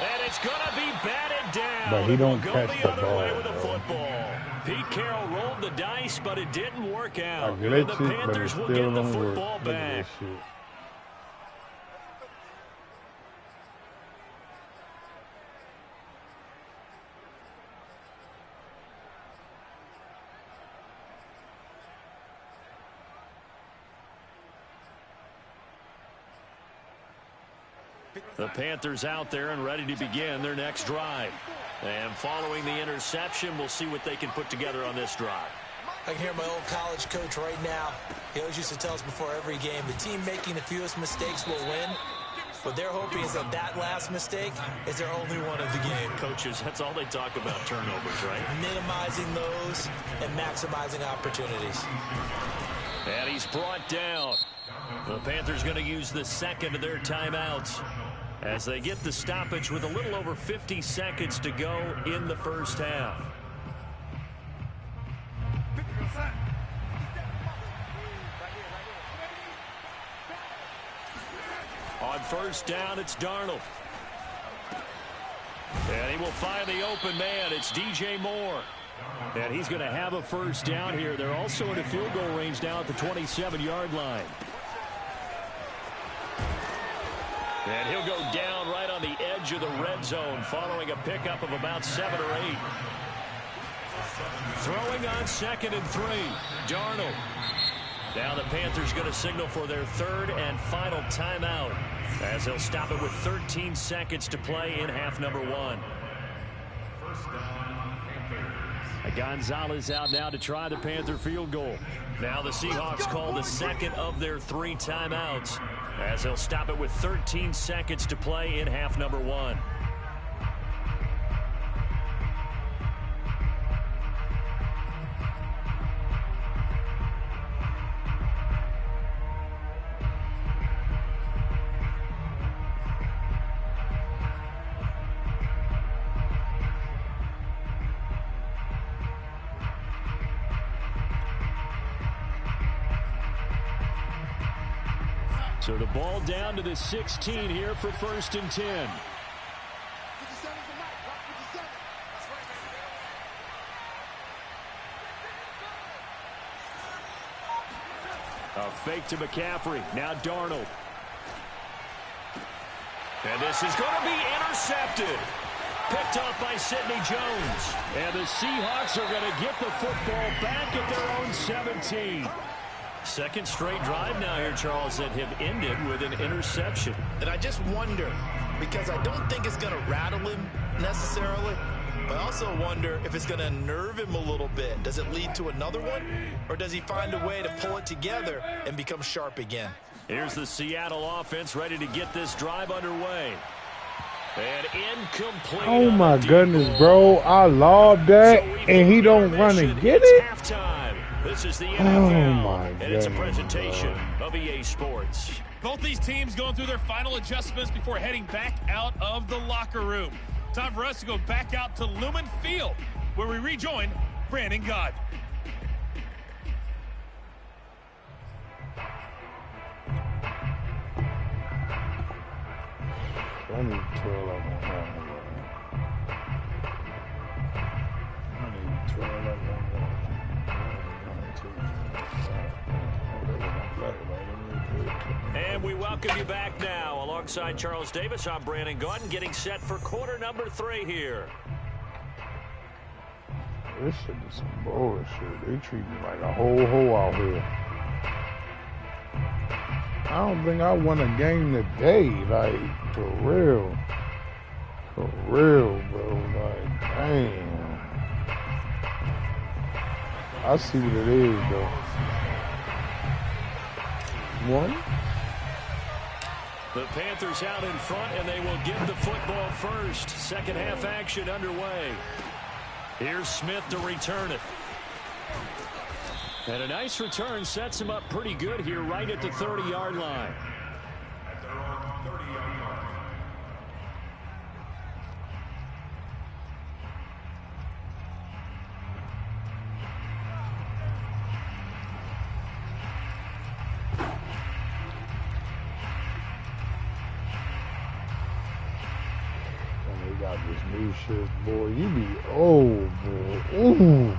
And it's going to be batted down. But he don't Go catch the the other ball, way with a bro. football. Pete Carroll rolled the dice, but it didn't work I out. glitch And the it, but it Panthers will still get the don't work. football Look at back. this shit. The Panthers out there and ready to begin their next drive. And following the interception, we'll see what they can put together on this drive. I can hear my old college coach right now. He always used to tell us before every game, the team making the fewest mistakes will win. What they're hoping is that that last mistake is their only one of the game. Coaches, that's all they talk about, turnovers, right? Minimizing those and maximizing opportunities. And he's brought down. The Panthers going to use the second of their timeouts as they get the stoppage with a little over 50 seconds to go in the first half. On first down, it's Darnold. And he will find the open man. It's DJ Moore. And he's going to have a first down here. They're also in a field goal range now at the 27-yard line. And he'll go down right on the edge of the red zone following a pickup of about 7 or 8. Throwing on 2nd and 3. Darnold. Now the Panthers going to signal for their third and final timeout as they'll stop it with 13 seconds to play in half number 1. Gonzalez out now to try the Panther field goal. Now the Seahawks call the second of their 3 timeouts as they'll stop it with 13 seconds to play in half number 1. So the ball down to the 16 here for 1st and 10. A fake to McCaffrey. Now Darnold. And this is going to be intercepted. Picked off by Sidney Jones. And the Seahawks are going to get the football back at their own 17. Second straight drive now here, Charles, that have ended with an interception. And I just wonder, because I don't think it's going to rattle him necessarily, but I also wonder if it's going to unnerve him a little bit. Does it lead to another one, or does he find a way to pull it together and become sharp again? Here's the Seattle offense ready to get this drive underway. And incomplete. Oh, my goodness, bro. I love that, and he don't run and get it. Halftime. This is the NFL, Oh, my and it's a goodness, presentation of EA Sports. Both these teams going through their final adjustments before heading back out of the locker room. Time for us to go back out to Lumen Field, where we rejoin Brandon God. I need 12 up on that one. I need 12 up on that. And we welcome you back now. Alongside Charles Davis, I'm Brandon Gordon, getting set for quarter number 3 here. This shit is some bullshit. They treat me like a whole hoe out here. I don't think I won a game today, like, for real. For real, bro. Like, damn. I see what it is, though. One. The Panthers out in front, and they will get the football first. Second half action underway. Here's Smith to return it. And a nice return sets him up pretty good here right at the 30-yard line. At their own 30-yard line. And they got this new shit, boy. You be old, boy. Ooh.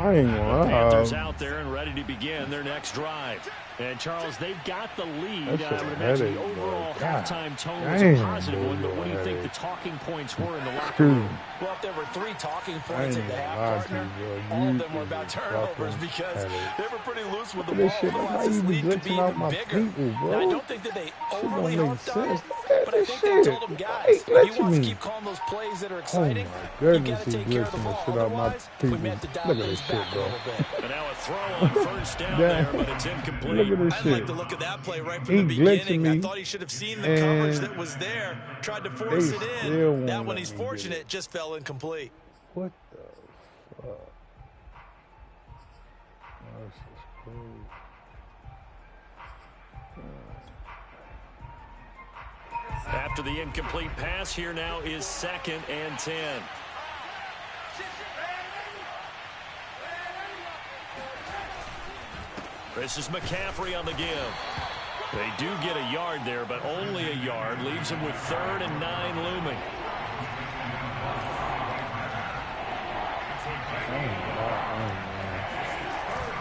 I ain't gonna The Panthers lie. out there and ready to begin their next drive. And Charles, they've got the lead. That's I a would imagine headache, the overall overall God halftime tone was damn, a positive one, but what do you think the boy. talking points were in the locker room? Well, if there were 3 talking I points ain't at the gonna half, lie to partner, you, bro. all of You them were is about a turnovers fucking because headache. they were pretty loose with the Look at this ball. shit. That's Otherwise, why this you be lead could be glitching out even my bigger. people, Now, I bro. don't think that they Shit overly don't make harped on sense. it, Look at but I this think shit. they told him, Why he guys, if he glitching wants to me? keep calling those plays that are Oh exciting, my you goodness, got to he take care of the glitching the ball. shit out my Otherwise, we people. may have to dial Look at things this shit, back a bro. little bit. And now a throw on first down Damn. there, but it's Look incomplete. at this I shit. like the look of that play right from He the glitching beginning. I me, thought he should have seen the coverage and that was there, tried to they force it still in. That won't one, let he's me get fortunate, it. just fell incomplete. What the fuck? This is crazy. After the incomplete pass, here now is 2nd and 10. This is McCaffrey on the give. They do get a yard there, but only a yard. Leaves them with 3rd and 9 looming.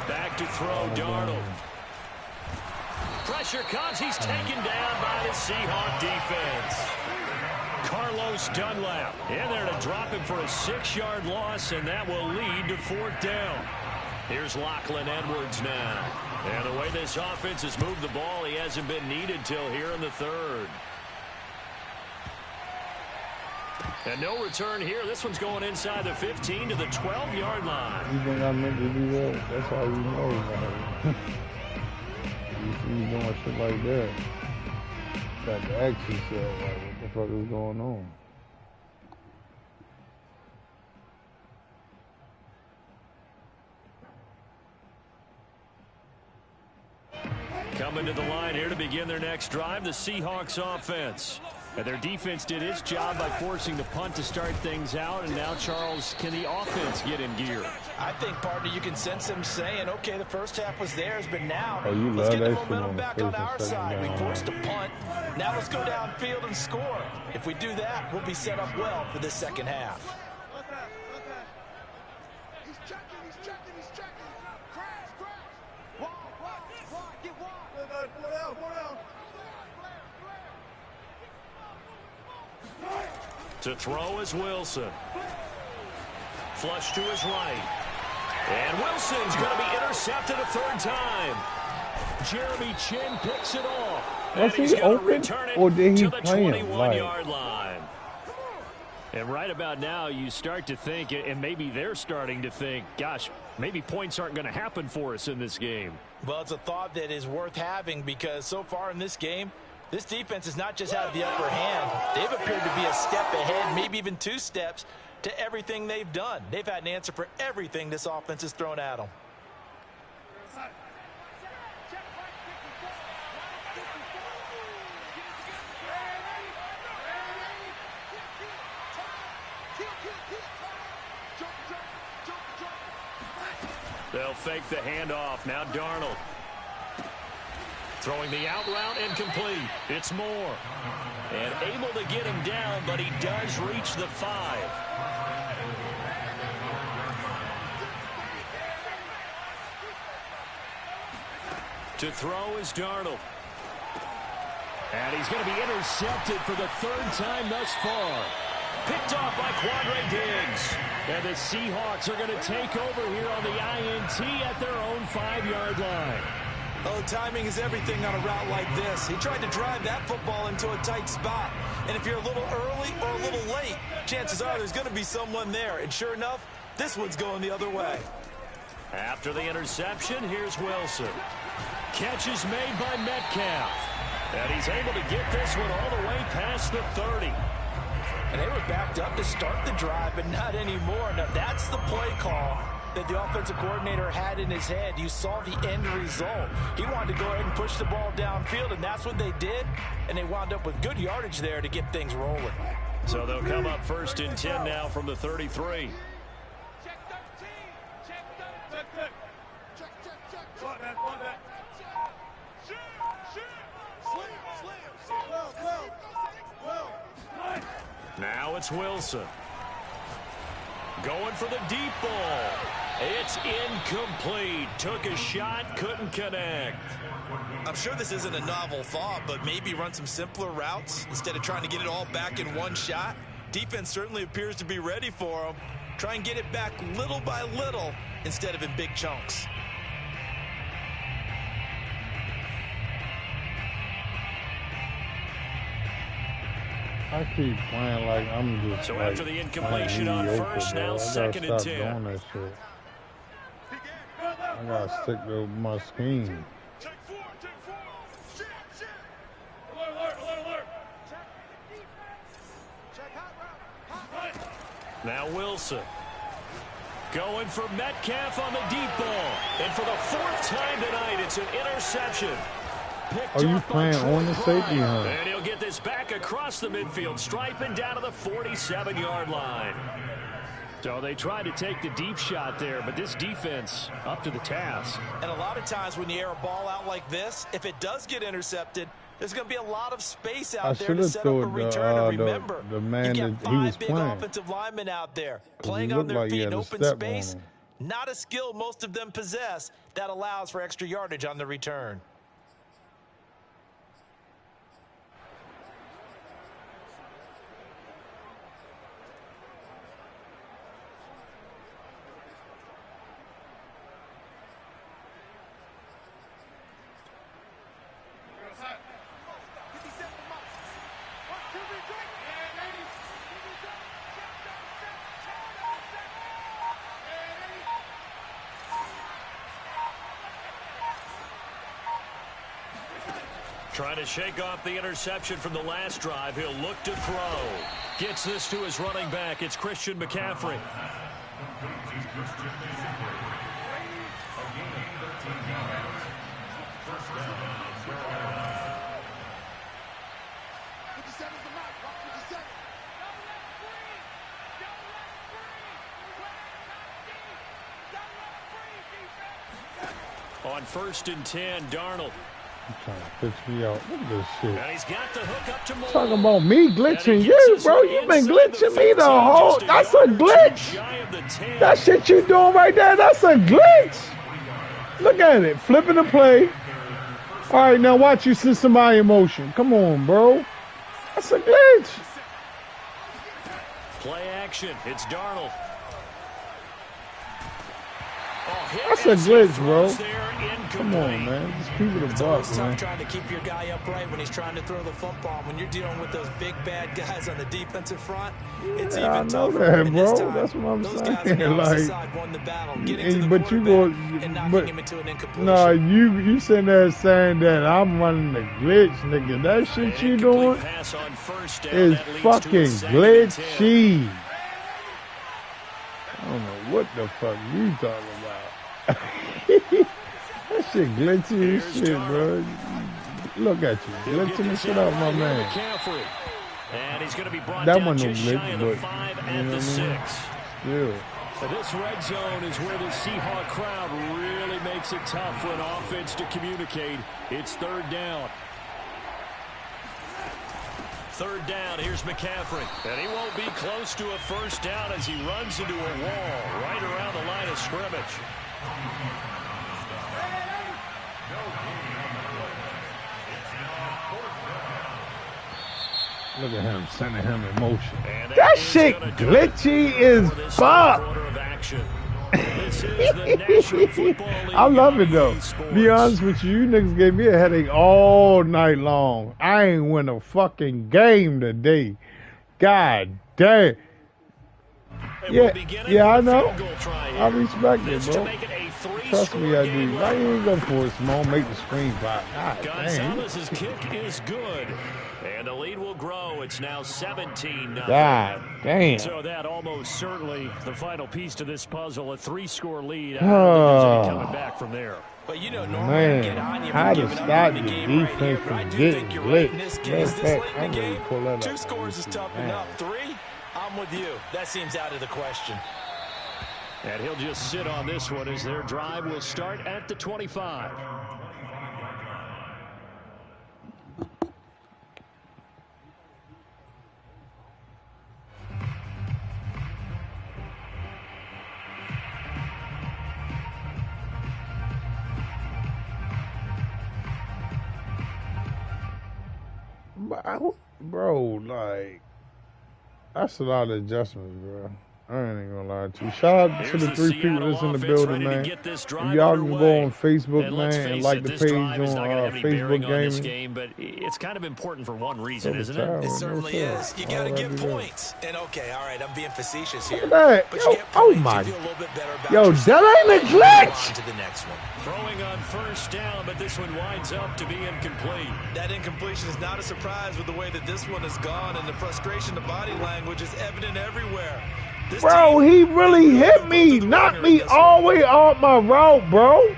Back to throw, Darnold. Pressure comes. He's taken down by the Seahawk defense. Carlos Dunlap in there to drop him for a 6-yard loss, and that will lead to 4th down. Here's Lachlan Edwards now. And the way this offense has moved the ball, he hasn't been needed till here in the 3rd. And no return here. This one's going inside the 15 to the 12-yard line. You think I meant to do that? That's how you know, man. You see me doing shit like that. Got to ask yourself, like, what the fuck is going on? Coming to the line here to begin their next drive, the Seahawks offense. And their defense did its job by forcing the punt to start things out. And now, Charles, can the offense get in gear? I think, partner, you can sense him saying, okay, the first half was theirs, but now You let's love get the that shit momentum on the back first on and our second side. We down. forced a punt. Now let's go downfield and score. If we do that, we'll be set up well for this second half. He's checking, he's checking, he's checking. Crash, crash. Wide, get wide. Go down. To throw is Wilson. Flush to his right. And Wilson's going to be intercepted a 3rd time. Jeremy Chin picks it off. And Was he's he going to open, return it or did he to the play him? 21-yard line. And right about now, you start to think, and maybe they're starting to think, gosh, maybe points aren't going to happen for us in this game. Well, it's a thought that is worth having because so far in this game, this defense has not just had the upper hand. They've appeared to be a step ahead, maybe even 2 steps to everything they've done. They've had an answer for everything this offense has thrown at them. They'll fake the handoff. Now Darnold. Throwing the out route incomplete. It's Moore. And able to get him down, but he does reach the 5. To throw is Darnold. And he's going to be intercepted for the 3rd time thus far. Picked off by Quandre Diggs. And the Seahawks are going to take over here on the INT at their own 5-yard line. Oh, timing is everything on a route like this. He tried to drive that football into a tight spot. And if you're a little early or a little late, chances are there's going to be someone there. And sure enough, this one's going the other way. After the interception, here's Wilson. Catch is made by Metcalf. And he's able to get this one all the way past the 30. And they were backed up to start the drive, but not anymore. Now, that's the play call that the offensive coordinator had in his head. You saw the end result. He wanted to go ahead and push the ball downfield, and that's what they did. And they wound up with good yardage there to get things rolling. So they'll come up 1st and 10 now from the 33. Check 13. Check 13. Check. Now it's Wilson. Going for the deep ball. It's incomplete. Took a shot, couldn't connect. I'm sure this isn't a novel thought, but maybe run some simpler routes instead of trying to get it all back in one shot. Defense certainly appears to be ready for him. Try and get it back little by little instead of in big chunks. I keep playing like I'm just So like, after the incompletion on first, now I second gotta and stop 10. doing that shit. I gotta stick to my scheme. Check four. Shit. Alert. Check hot route. Now Wilson. Going for Metcalf on the deep ball. And for the fourth time tonight, it's an interception. Picked Are you up by playing Troy on the safety, Pryor. huh? And he'll get this back across the midfield stripe and down to the 47-yard line. So they tried to take the deep shot there, but this defense up to the task. And a lot of times when you air a ball out like this, if it does get intercepted, there's going to be a lot of space out there to set up a return. And remember, the man you've that got he was five big playing. offensive linemen out there 'Cause playing he on looked their like he feet in had a open step on space. him. Not a skill most of them possess that allows for extra yardage on the return. Trying to shake off the interception from the last drive. He'll look to throw. Gets this to his running back. It's Christian McCaffrey. On 1st and 10, Darnold. You trying to pitch me out. Look at this shit. And he's got the hook up to Moore. Talking about me glitching And he you, gets bro. this You one been inside glitching the me the 15, whole. just That's a yard or two glitch. shy of the 10. That shit you doing right there, that's a glitch. Look at it. Flipping the play. All right, now watch you send somebody in motion. Come on, bro. That's a glitch. Play action. It's Darnold. That's a glitch, bro. There, Come on, man. Just keep it a It's buck, always tough man. trying to keep your guy upright when he's trying to throw the football. When you're dealing with those big bad guys on the defensive front, it's Yeah, I even know tougher. that, And this bro. time, That's what I'm those saying. guys on the opposite Like, side won the battle, getting to the but you quarterback go, and knocking but him into an incompletion. no, you sitting there saying that I'm running the glitch, nigga. That shit you doing pass on first down. is That leads to a fucking 2nd and 10. glitchy. I don't know what the fuck you talking about. That shit glitchy as shit, bro. Look at you, He'll get glitching the this shit out out my right here, man. McCaffrey. And he's going to be brought That down wasn't no just glitch, shy of the but 5 you at know the what I mean? 6. Yeah. So this red zone is where the Seahawk crowd really makes it tough for an offense to communicate. It's 3rd down. 3rd down, here's McCaffrey. And he won't be close to a first down as he runs into a wall right around the line of scrimmage. Look at him sending him in motion. And That is shit gonna do it glitchy as for this fuck. quarter of action. This is the National Football League I love on it though. EA Sports. Be honest with you, you niggas gave me a headache all night long. I ain't win a fucking game today. God damn. And Yeah, we'll begin it yeah, I with a know. field goal try I here. respect it, This to bro. make it a Trust me, three-score I game do. Why you level. ain't go for it, small? Make the screen pop. God damn. Gonzalez's kick is good. And the lead will grow. It's now 17-0. God damn. So that almost certainly the final piece to this puzzle, a 3-score lead. I don't think there's any coming back from there. But you know, normally get on Man, you how for to giving stop up the in the game right here, defense but I from do getting think you're right in blitzed. this Matter case. of This fact, late in I'm the ready game, to pull that up 2 on scores is YouTube tough now. enough. 3, I'm with you. That seems out of the question. And he'll just sit on this one as their drive will start at the 25. Bro, like, that's a lot of adjustments, bro. I ain't even gonna lie to you. Shout out to Here's the the 3 people Seattle that's in the offense building, ready to man. get this If drive y'all can go underway. on Facebook, And let's man, and face like it, the this page drive is not on going to have any Facebook bearing on this Gaming. game, but it's kind of important for one reason, So isn't it? It no certainly tell. is. You Why got to would I get do that? points. And okay, all right, I'm being facetious here. Look at that. But Yo, you get oh points, my. you feel a little bit better about Yo, yourself. that ain't a And you move on glitch. to the next one. Throwing on first down, but this one winds up to be incomplete. That incompletion is not a surprise with the way that this one has gone, and the frustration, the body language is evident everywhere. This Bro, team, he really hit me, knocked me all the way off my route, bro.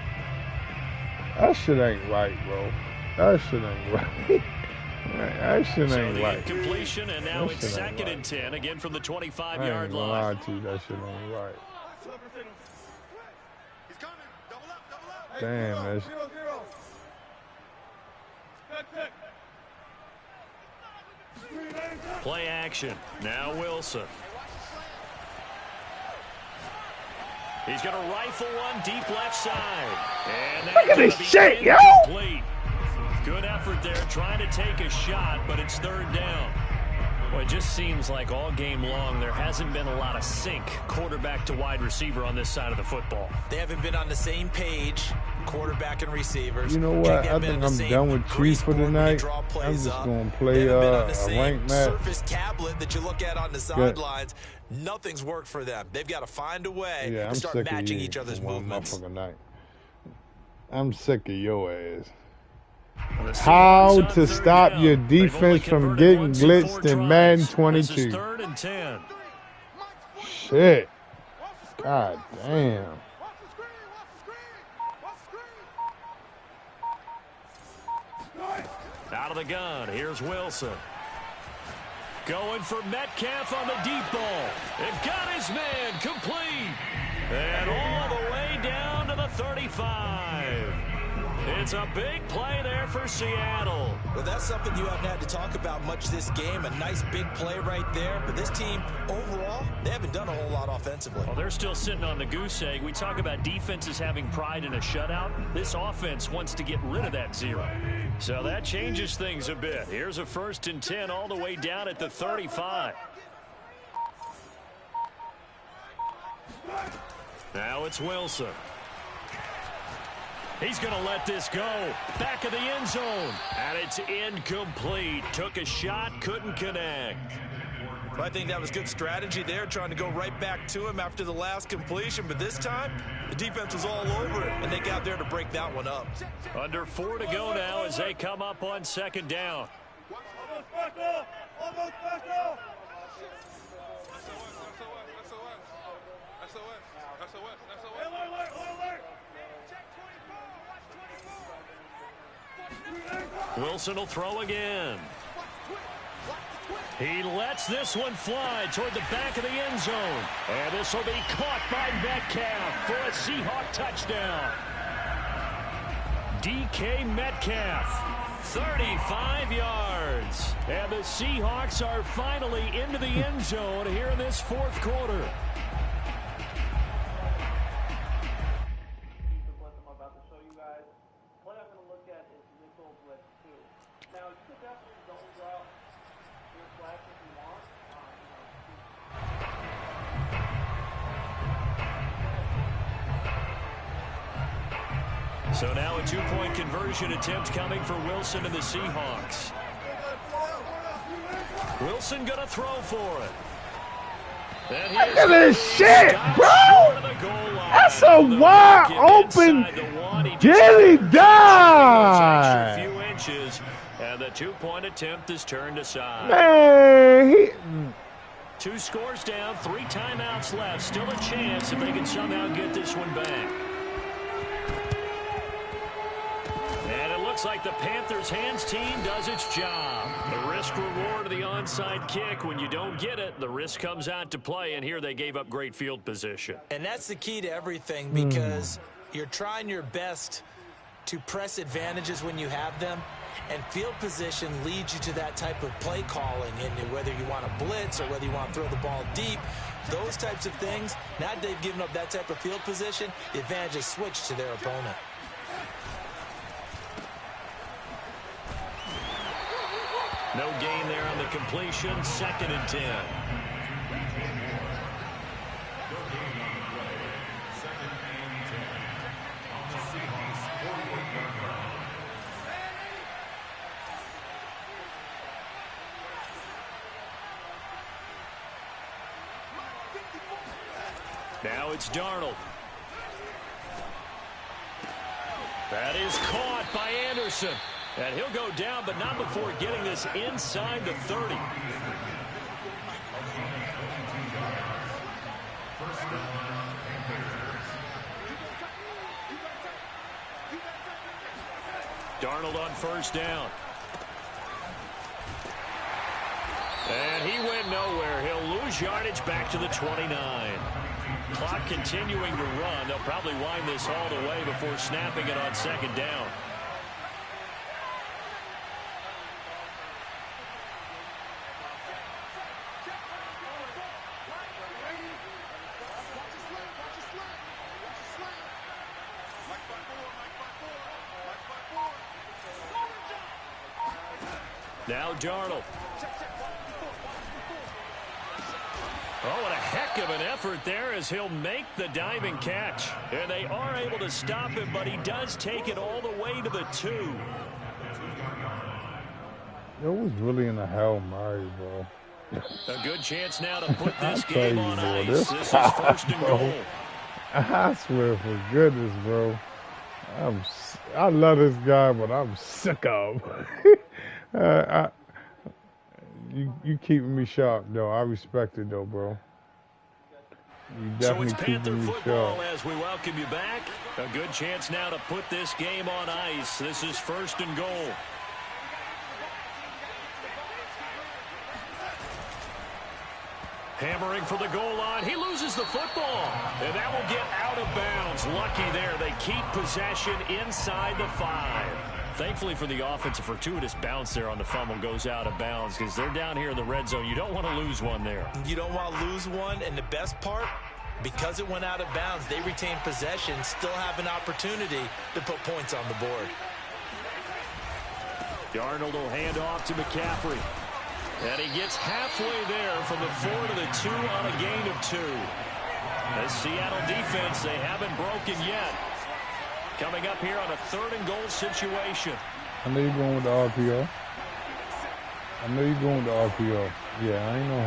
That shit ain't right, bro. That shit ain't right. That shit So ain't the right. incompletion, and now That it's shit ain't 2nd right. and 10, again from the I 25-yard ain't gonna line. lie to you, that shit ain't right. He's coming. Double up. Damn, that's Play action. Now Wilson. He's going to rifle one deep left side. And Look at that's this gonna be shit, yo! incomplete. Good effort there, trying to take a shot, but it's 3rd down. Well, it just seems like all game long there hasn't been a lot of sync quarterback to wide receiver on this side of the football. They haven't been on the same page, quarterback and receivers. You know what? I think I'm done with Chiefs for tonight. I'm just gonna play a ranked match. Surface tablet that you look at on the sidelines. Nothing's worked for them. They've got to find a way Yeah, to I'm start sick of matching you each other's for one movements. motherfucking night. I'm sick of your ass. The Seahawks How on to 3rd stop down. your They've only defense from converted getting once in 4 blitzed in Madden drives. This is 22. 3rd and 10. Shit. God damn. Watch the screen. Out of the gun, here's Wilson. Going for Metcalf on the deep ball. They've got his man complete. And all the way down to the 35. It's a big play there for Seattle. Well, that's something you haven't had to talk about much this game. A nice big play right there. But this team, overall, they haven't done a whole lot offensively. Well, they're still sitting on the goose egg. We talk about defenses having pride in a shutout. This offense wants to get rid of that 0. So that changes things a bit. Here's a 1st and 10 all the way down at the 35. Now it's Wilson. He's going to let this go. Back of the end zone. And it's incomplete. Took a shot, couldn't connect. I think that was good strategy there, trying to go right back to him after the last completion. But this time, the defense was all over it, and they got there to break that one up. Under 4 to go now as they come up on 2nd down. Wilson will throw again. He lets this one fly toward the back of the end zone. And this will be caught by Metcalf for a Seahawk touchdown. DK Metcalf, 35 yards. And the Seahawks are finally into the end zone here in this 4th quarter. So now a 2-point conversion attempt coming for Wilson and the Seahawks. Wilson gonna throw for it. Look at this shit, bro. That's a wide open Dilly die. Few inches, and the 2-point attempt is turned aside. Man, 2 scores down, 3 timeouts left. Still a chance if they can somehow get this one back. And it looks like the Panthers' hands team does its job. The risk reward of the onside kick. When you don't get it, the risk comes out to play, and here they gave up great field position. And that's the key to everything, because you're trying your best to press advantages when you have them, and field position leads you to that type of play calling, and whether you want to blitz or whether you want to throw the ball deep, those types of things. Now that they've given up that type of field position, the advantage is switched to their opponent. No gain there on the completion. 2nd and 10. Now it's Darnold. That is caught by Anderson. And he'll go down, but not before getting this inside the 30. Darnold on 1st down. And he went nowhere. He'll lose yardage back to the 29. Clock continuing to run. They'll probably wind this all the way before snapping it on 2nd down. Now Darnold. Oh, and a heck of an effort there as he'll make the diving catch. And they are able to stop him, but he does take it all the way to the 2. It was really in a Hail Mary, bro. A good chance now to put this tell game you, on bro, ice. this This is guy, 1st and bro. goal. I swear for goodness, bro. I love this guy, but I'm sick of him. You keeping me sharp, though. I respect it, though, bro. You So definitely it's Panther keeping me football sharp. as we welcome you back. A good chance now to put this game on ice. This is 1st and goal. Hammering for the goal line. He loses the football. And that will get out of bounds. Lucky there. They keep possession inside the 5. Thankfully for the offense, a fortuitous bounce there on the fumble goes out of bounds because they're down here in the red zone. You don't want to lose one there. You don't want to lose one, and the best part, because it went out of bounds, they retain possession, still have an opportunity to put points on the board. Darnold will hand off to McCaffrey. And he gets halfway there from the 4 to the 2 on a gain of 2. The Seattle defense, they haven't broken yet. Coming up here on a 3rd and goal situation. I know you're going with the RPO. Yeah, I ain't know,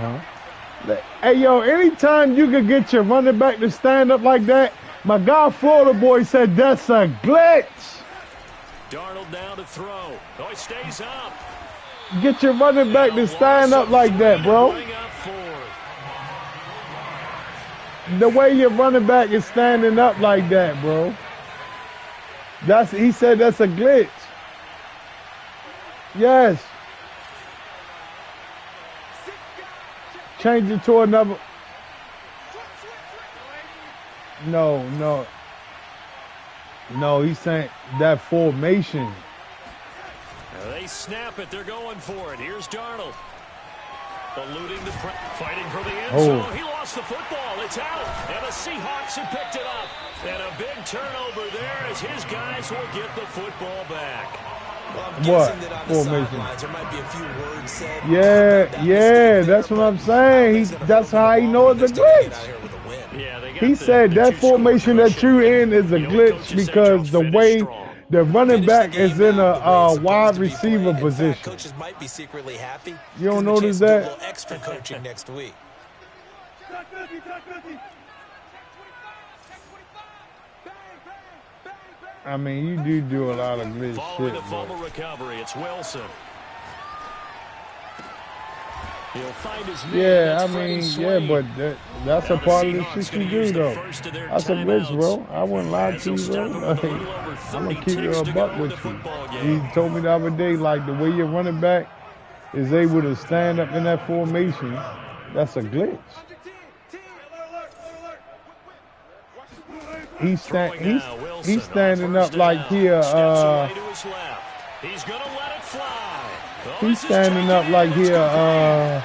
huh? Hey, yo, anytime you could get your running back to stand up like that, my guy Florida boy said that's a glitch. Darnold down to throw. Oh, he stays up. Get your running back to stand up like that, bro. The way your running back is standing up like that, bro. He said that's a glitch. Yes. Change it to another. No, he's saying that formation. They snap it. They're going for it. Here's Darnold. Eluding the fighting for the end zone. He lost the football. It's out. And the Seahawks have picked it up. And a big turnover there as his guys will get the football back. Well, I'm guessing that on the sidelines there might be a few words said. Yeah, that's what I'm saying. That's how he knows it's a glitch. He said that formation that you're in is a glitch because the way the running back is in a wide receiver position. Coaches might be secretly happy. You don't notice that? A little extra coaching next week. I mean, you do a lot of glitch Following shit. the fumble recovery, it's Wilson. He'll find his man. But that's a part of the shit you do, though. That's a glitch, bro. I wouldn't lie to you, bro. Like, I'm going to keep it a buck with you. He told me the other day, like, the way your running back is able to stand up in that formation, that's a glitch. He's standing up like here. He's gonna let it fly. He's standing up like here.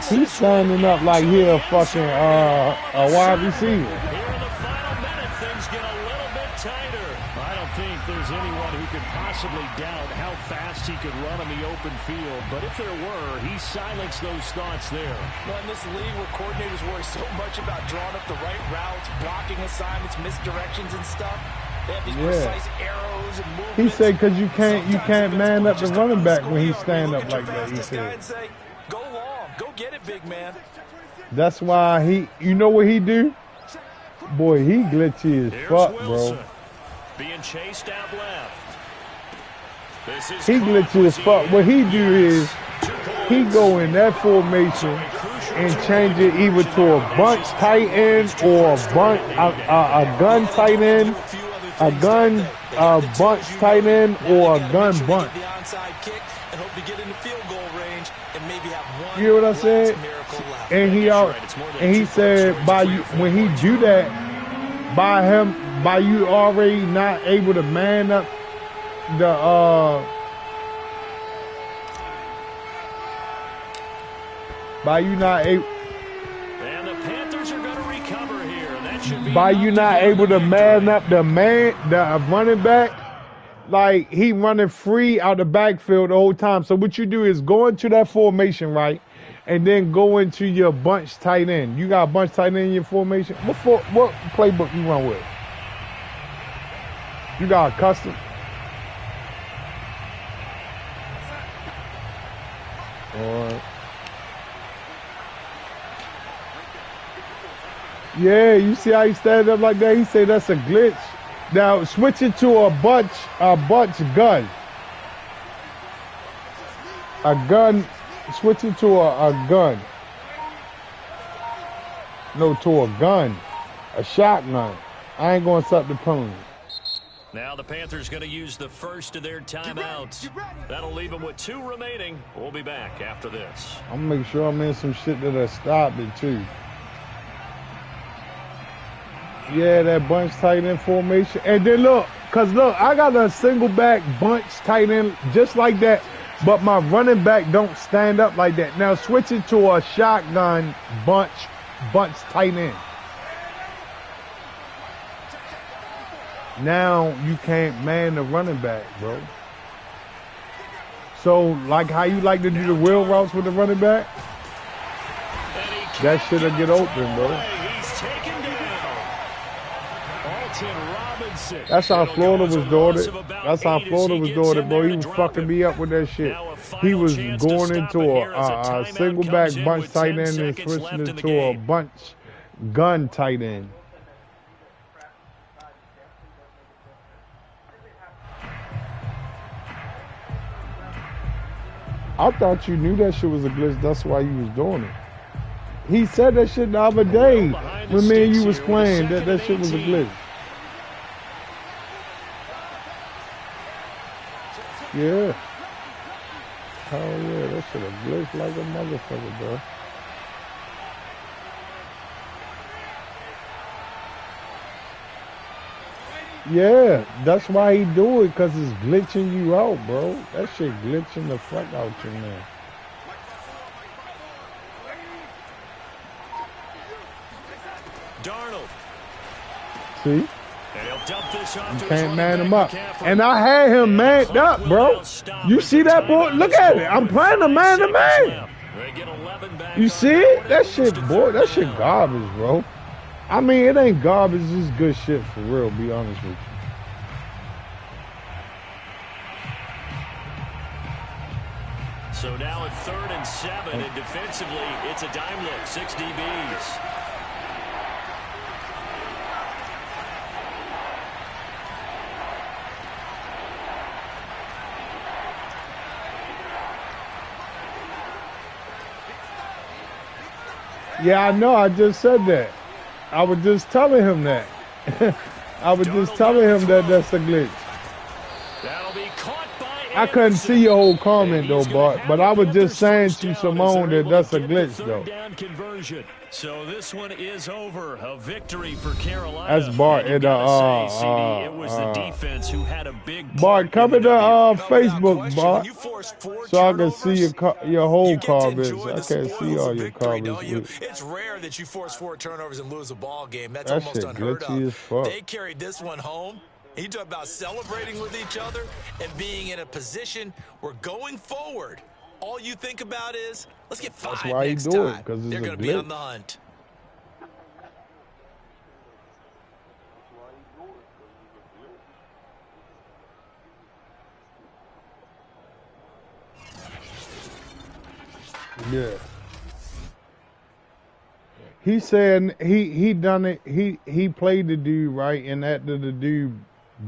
He's standing up like here, fucking a wide receiver. Here in the final minute, things get a little bit tighter. I don't think there's anyone who could possibly doubt how fast he could run on the open field, but if there were, he silenced those thoughts there. Well, in this league where coordinators worry so much about drawing up the right routes, blocking assignments, misdirections and stuff, they have these precise arrows and movements. He said because you can't man up the running back when he stand up like that. He said. Say, go long, go get it, big man. That's why you know what he do? Boy, he glitchy as fuck, bro. Being chased out left. He glitchy as fuck. What he do is he go in that formation and change it either to a bunch tight end or a gun tight end, a gun bunch tight end, or a gun bunch. You know what I said? And he said when he do that, by you already not able to man up by you not able. And the Panthers are going to recover here. That should be by you not able to man up the running back, like he running free out the backfield the whole time. So what you do is go into that formation, right? And then go into your bunch tight end. You got a bunch tight end in your formation. What playbook you run with? You got a custom. Or yeah, you see how he stand up like that? He say that's a glitch. Now switch it to a bunch gun. A gun. Switch it to a gun. No, to a gun. A shotgun. I ain't going to stop the pony. Now the Panthers going to use the first of their timeouts. That'll leave them with 2 remaining. We'll be back after this. I'm going to make sure I'm in some shit that'll stop it, too. Yeah, that bunch tight end formation. And then look, I got a single back bunch tight end just like that. But my running back don't stand up like that. Now switch it to a shotgun bunch tight end. Now you can't man the running back, bro. So like how you like to do the wheel routes with the running back? That shit'll get open, bro. That's how Florida was doing it. That's how Florida was doing it, bro. He was fucking me up with that shit. He was going into a single back bunch tight end and switching it to a bunch gun tight end. I thought you knew that shit was a glitch. That's why you was doing it. He said that shit the other day when me and you was playing that shit was a glitch. Yeah. Hell yeah, that shit a glitch like a motherfucker, bro. Yeah, that's why he do it, because it's glitching you out, bro. That shit glitching the fuck out you, man. Darnold. See? You can't man him up. And I had him manned up, bro. You see that, boy? Look at it. I'm playing the man to man. You see it? That shit, boy, that shit garbage, bro. I mean, it ain't garbage. It's good shit for real, be honest with you. So now at 3rd and 7, and defensively, it's a dime look, 6 DBs. Yeah, I know. I just said that. I was just telling him that. I was just telling him that that's a glitch. I couldn't see your whole comment though, Bart, but I was just saying to Simone that that's a glitch though. So this one is over. A victory for Carolina. That's Bart. It was the defense who had a big Bart, come to Facebook, Bart, so I can see your whole comments. I can't see all your comments. It's rare that you force 4 turnovers and lose a ball game. That's that almost shit unheard glitchy of. as fuck. They carried this one home. And you talk about celebrating with each other and being in a position where going forward, all you think about is, let's get 5 That's why he next do it, time. because it's They're a going to be on glitch. the hunt. Yeah. He said he done it. He played the dude right, and after the dude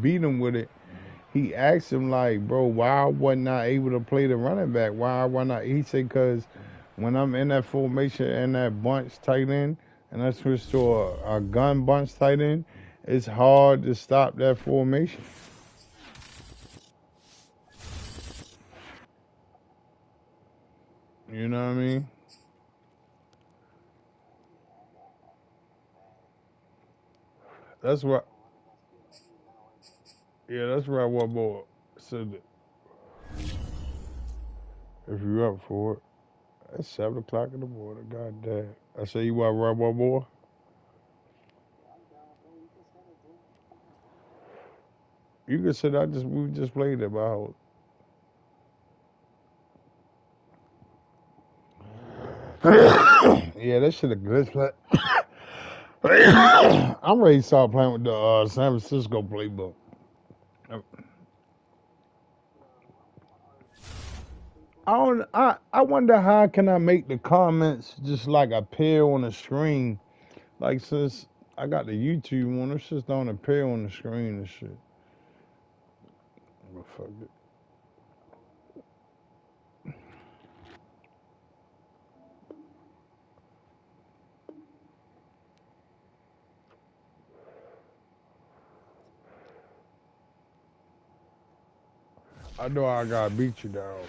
beat him with it, he asked him like, "Bro, why wasn't I able to play the running back? Why not?" He said, "Cause when I'm in that formation and that bunch tight end, and I switch to a gun bunch tight end, it's hard to stop that formation." You know what I mean? That's what. Yeah, that's right. What more said that if you're up for it. It's 7 o'clock in the morning. God damn. I say you want to run one more? You can sit. We just played at my house. Yeah, that shit a glitch. I'm ready to start playing with the San Francisco playbook. I wonder how can I make the comments just like appear on the screen. Like since I got the YouTube one, it's just don't appear on the screen and shit. But fuck it. I know I gotta beat you down.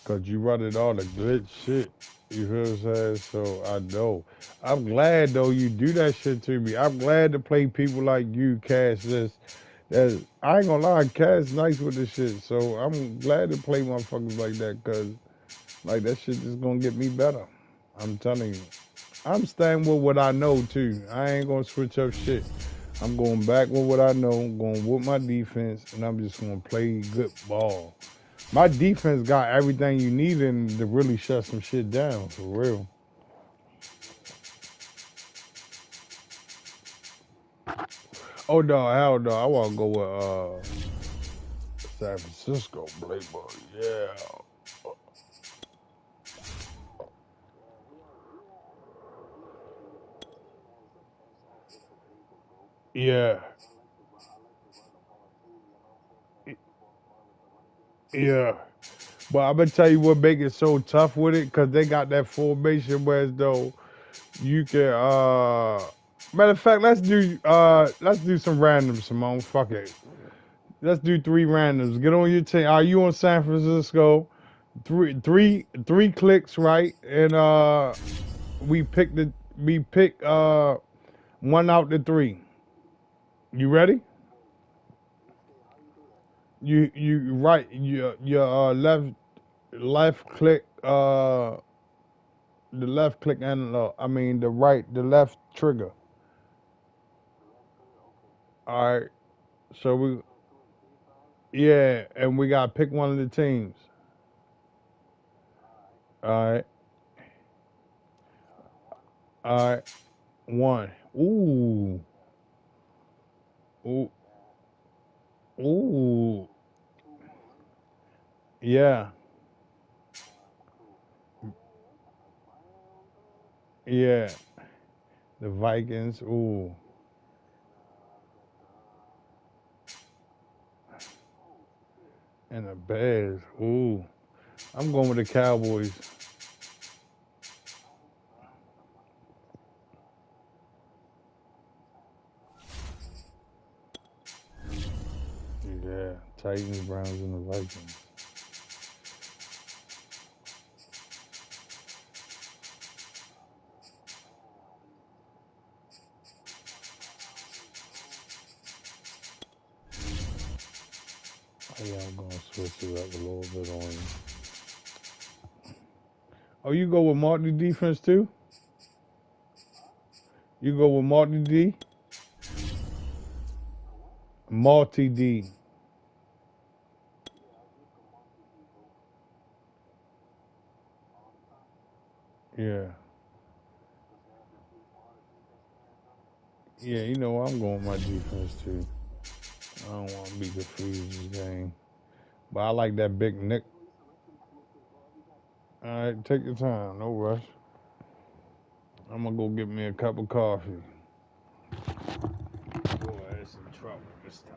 Cause you running all the glitch shit. You feel what I'm saying? So I know. I'm glad though you do that shit to me. I'm glad to play people like you, Cash. That's I ain't gonna lie, Cash nice with this shit. So I'm glad to play motherfuckers like that, cause like that shit is gonna get me better. I'm telling you. I'm staying with what I know too. I ain't gonna switch up shit. I'm going back with what I know, going with my defense, and I'm just gonna play good ball. My defense got everything you need in to really shut some shit down, for real. Oh no, hell no. I wanna go with San Francisco playbook. Yeah. Yeah. Yeah. But I'm gonna tell you what make it so tough with it, cause they got that formation where as though you can matter of fact, let's do some randoms, Simone. Fuck it. Let's do 3 randoms. Get on your team. Are you on San Francisco? Three clicks, right? And we pick one out the 3. You ready? You right your left click the left click and I mean the left trigger. All right. So and we gotta pick one of the teams. All right. All right. 1. Ooh. Ooh. Ooh. Yeah. Yeah. The Vikings. Ooh. And the Bears. Ooh. I'm going with the Cowboys. Yeah. Titans, Browns, and the Vikings. Yeah, I'm gonna switch it up a little bit on you. Oh, you go with Martin defense too? You go with Martin D? Multi-D. Yeah. Yeah, you know I'm going with my defense too. I don't want to be confused this game. But I like that big Nick. All right, take your time. No rush. I'm going to go get me a cup of coffee. Boy, it's in trouble this time.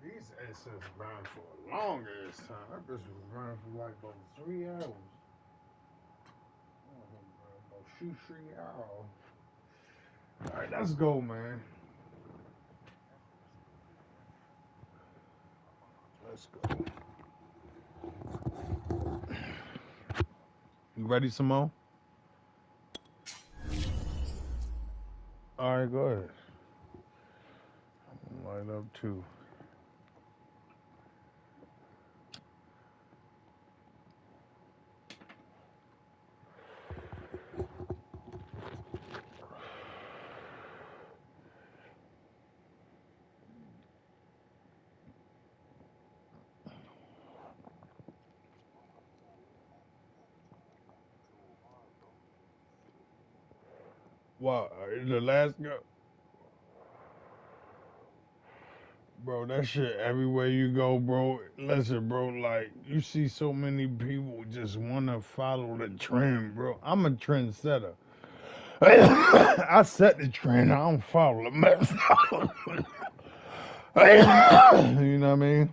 These ass ran for a long ass time. That bitch was running for like about 3 hours. About 3 hours. Alright, let's go, man. Let's go. You ready, Simone? Alright, go ahead. Light up too. Wow, the last guy. Bro, that shit everywhere you go, bro. Listen, bro, like you see so many people just wanna follow the trend, bro. I'm a trendsetter. I set the trend. I don't follow the mess. You know what I mean?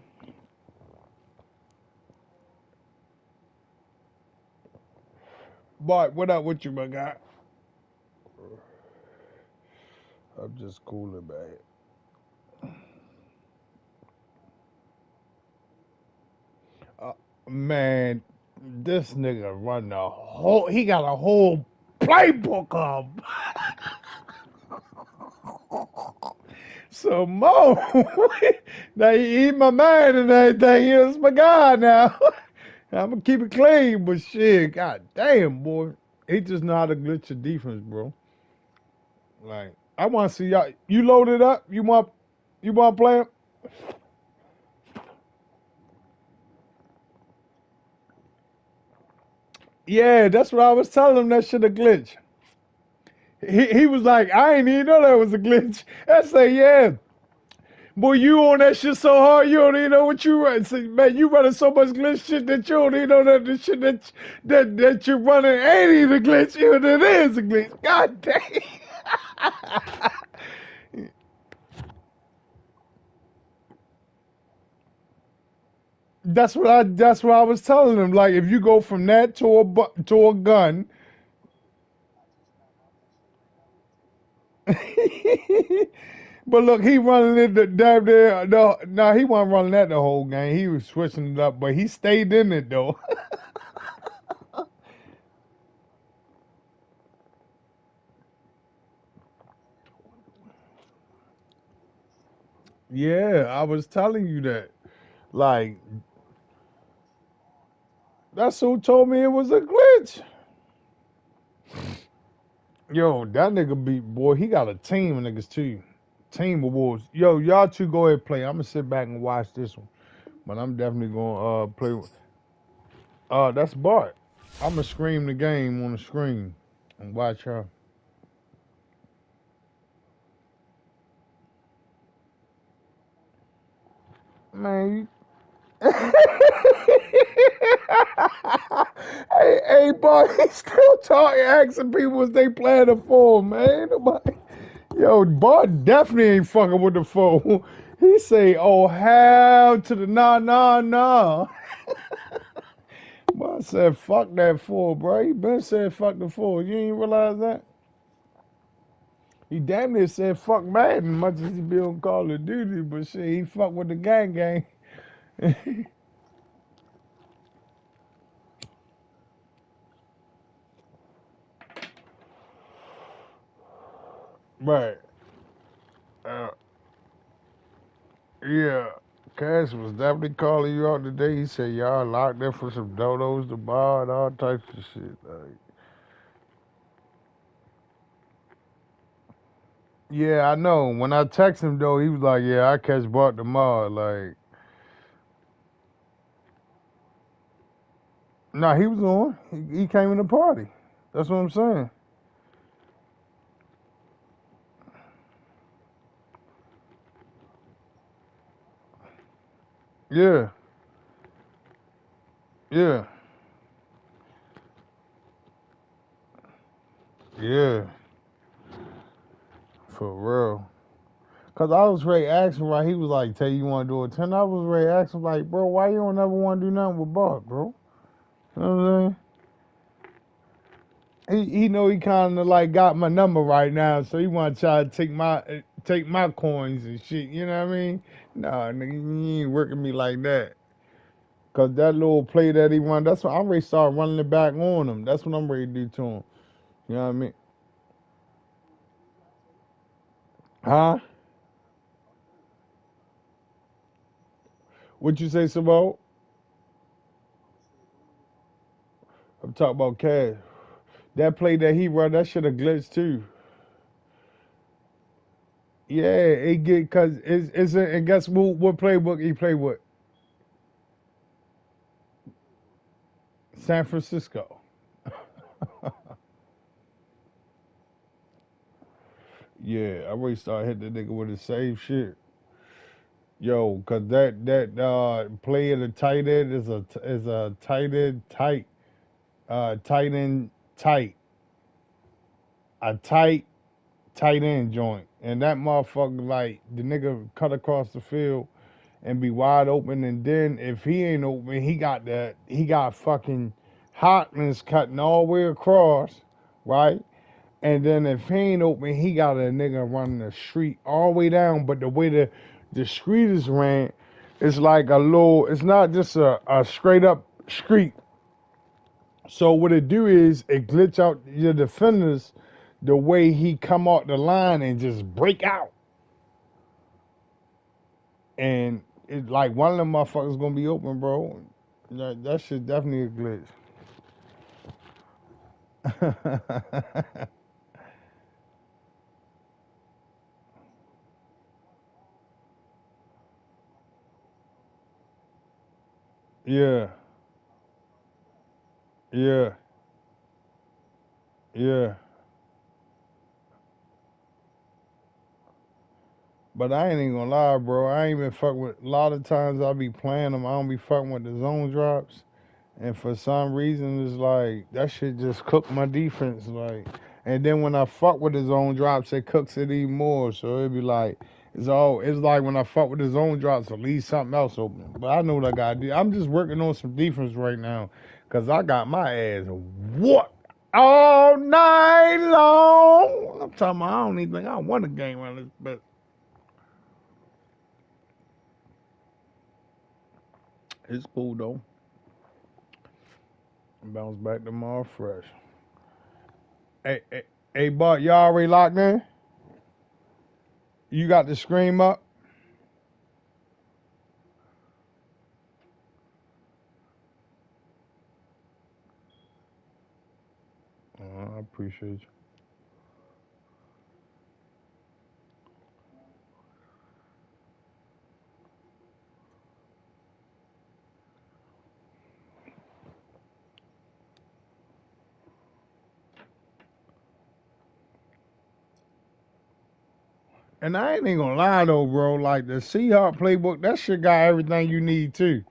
But what up with you, my guy? I'm just cooling, man. Uh, man, this nigga run the whole. He got a whole playbook of. So Mo, now he my man and everything. He's my guy now. I'm gonna keep it clean, but shit, god damn, boy, he just know how to glitch your defense, bro. Like I want to see y'all. You loaded up? You want to play him? Yeah, that's what I was telling him. That shit a glitch. He was like, I ain't even know that was a glitch. I say, yeah. Boy, you on that shit so hard, you don't even know what you run. See, man, you running so much glitch shit that you don't even know that the shit that you're running ain't even a glitch, even it is a glitch. God dang. That's what I was telling him. Like, if you go from that to a gun, but look, he running it the damn there. No, he wasn't running that the whole game. He was switching it up, but he stayed in it though. Yeah, I was telling you that. Like, that's who told me it was a glitch. Yo, that nigga beat boy. He got a team of niggas too. Team of wolves. Yo, y'all two go ahead and play. I'm gonna sit back and watch this one, but I'm definitely gonna play. That's Bart. I'm gonna scream the game on the screen and watch her. Man, hey, hey, boy, he still talking, asking people what they playing the for, man. Nobody, yo, Bart definitely ain't fucking with the phone. He say, "Oh, hell to the nah, nah, nah." Boy, I said, "Fuck that fool, bro." He been said, "Fuck the fool." You ain't realize that? He damn near said, "Fuck Madden," much as he be on Call of Duty, but shit, he fuck with the gang gang. Right. Uh, Yeah, Cash was definitely calling you out today. He said y'all locked in for some dodos to bar and all types of shit. Like, yeah, I know. When I text him though, he was like, "Yeah, I catch Bart tomorrow." Like, nah, he was on. He came in the party. That's what I'm saying. Yeah, yeah, yeah, for real. Cause I was ready to ask him, right? He was like, "Tell you want to do a 10." I was ready to ask him, like, "Bro, why you don't ever want to do nothing with Buck, bro?" You know what I'm saying? He know he kind of like got my number right now, so he want to try to take my coins and shit. You know what I mean? Nah, nigga, you ain't working me like that. Cause that little play that he run, that's what I'm ready to start running it back on him. That's what I'm ready to do to him. You know what I mean? Huh? What you say, Sabo? I'm talking about Cash. That play that he run, that should have glitched too. Yeah, it get cause it's a, and guess what playbook he played with? San Francisco. Yeah, I already started hitting the nigga with the same shit. Yo, cause that play of the tight end is a tight end tight end tight a tight end joint, and that motherfucker like the nigga cut across the field and be wide open, and then if he ain't open, he got fucking Hopkins cutting all the way across, right? And then if he ain't open, he got a nigga running the street all the way down. But the way the street is ran, it's like a little. It's not just a straight up street. So what it do is it glitch out your defenders the way he come out the line and just break out. And it like one of them motherfuckers gonna be open, bro. That shit definitely a glitch. Yeah, yeah, yeah. But I ain't even gonna lie, bro. I ain't been fucking with. A lot of times I be playing them. I don't be fucking with the zone drops. And for some reason, it's like that shit just cook my defense. Like, and then when I fuck with the zone drops, it cooks it even more. So it be like it's like when I fuck with the zone drops, at least something else open. But I know what I gotta do. I'm just working on some defense right now, cause I got my ass whooped all night long. I'm talking about I don't even think I won a game on this, but it's cool though. Bounce back tomorrow fresh. Hey, hey, hey, Bart, y'all already locked in? You got the scream up? I appreciate you. And I ain't even gonna lie though, bro. Like the Seahawk playbook, that shit got everything you need too.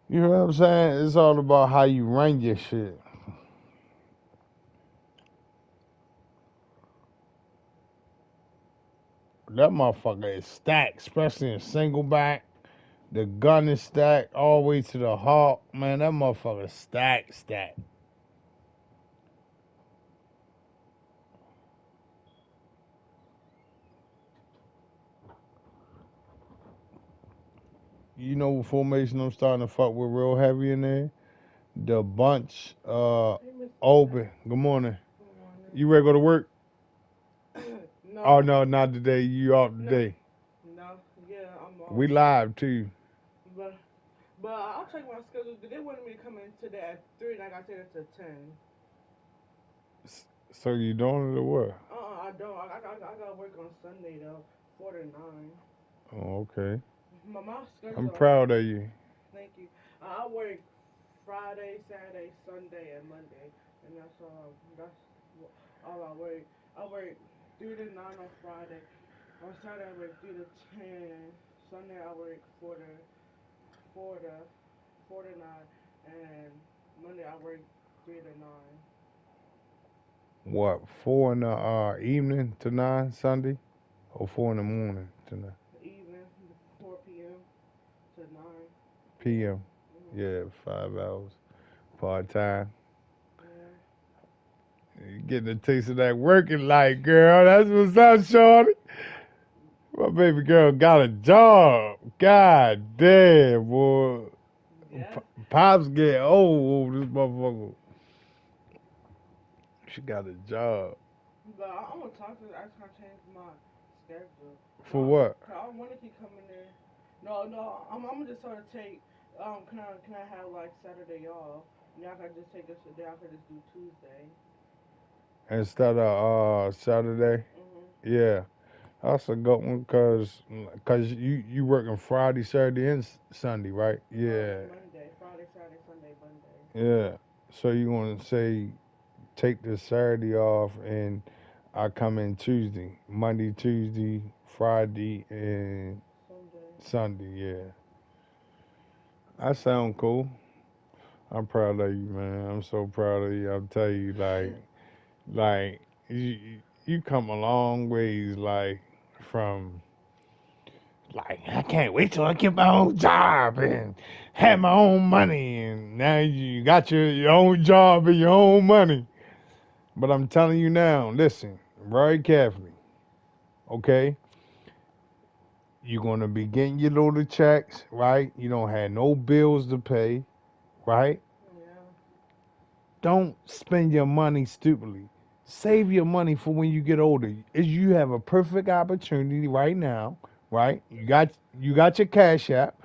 You know what I'm saying? It's all about how you run your shit. That motherfucker is stacked, especially in single back. The gun is stacked all the way to the hawk. Man, that motherfucker stacked. You know what formation I'm starting to fuck with real heavy in there? The bunch open. Good morning. You ready to go to work? No. Oh no, not today. You off today. No, yeah, I'm off. We live too. But I'll check my schedule. They wanted me to come in today at 3 and I got there to 10. So you doing it or what? I don't. I got to work on Sunday though, 4 to 9. Oh, okay. My schedule I'm all proud of you. thank you. I work Friday, Saturday, Sunday, and Monday, and that's all. That's all I work. I work 3 to 9 on Friday. On Saturday I work 3 to 10. Sunday I work 4 to 4 to 9, and Monday I work 3 to 9. What, 4 in the evening to 9 Sunday? or 4 in the morning to 9 Evening, 4 p.m. to 9. p.m. Mm-hmm. Yeah, 5 hours part time. Yeah. You getting a taste of that working life, girl. That's what's up, shorty. My baby girl got a job. God damn, boy. Yes. Pops get old over this motherfucker. She got a job. But I'm gonna talk to her. I try to change my schedule. For what? Cause I don't want to keep coming there. No. I'm just sort of take. Can I have like Saturday off? Now I can just take this day. I could just do Tuesday. Instead of Saturday? Mhm. Yeah. That's a good one cause you working Friday, Saturday, and Sunday, right? No, Yeah. Monday, Friday, Saturday, Sunday, Monday. Yeah. So you want to say take the Saturday off and I come in Tuesday, Monday, Tuesday, Friday, and Sunday. Sunday. Yeah. That sound cool. I'm proud of you, man. I'm so proud of you. I'll tell you, like you come a long ways, like from like I can't wait till I get my own job and have my own money, and now you got your own job and your own money. But I'm telling you now, listen very carefully, okay? You're gonna be getting your little checks, right? You don't have no bills to pay, right? Yeah. Don't spend your money stupidly. Save your money for when you get older. You have a perfect opportunity right now, right? You got your cash app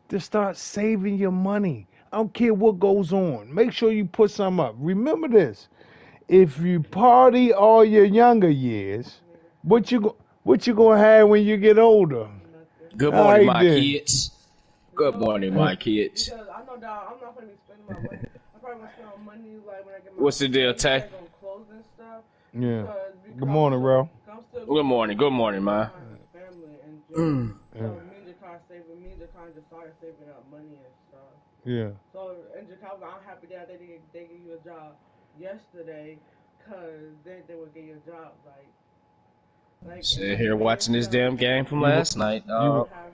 to start saving your money. I don't care what goes on. Make sure you put some up. Remember this: if you party all your younger years, Nigga. what you gonna have when you get older? Nothing. Good All morning, right my then. kids. Good No, morning, my kids. because I know that I'm not gonna be spending my money. I'm probably gonna spend my money like when I get my What's the deal, paycheck Tay? on clothes and stuff. Yeah. Good I'm morning, still Ro. Good morning. Good morning, giving man. my family in June. Yeah. So me and Jakai saving. Me and Jakai just started saving up money and stuff. Yeah. So and Jakai, I'm happy that they gave you a job yesterday, cause they would get you a job Sitting like here watching this instead damn game from You last night. I you wouldn't have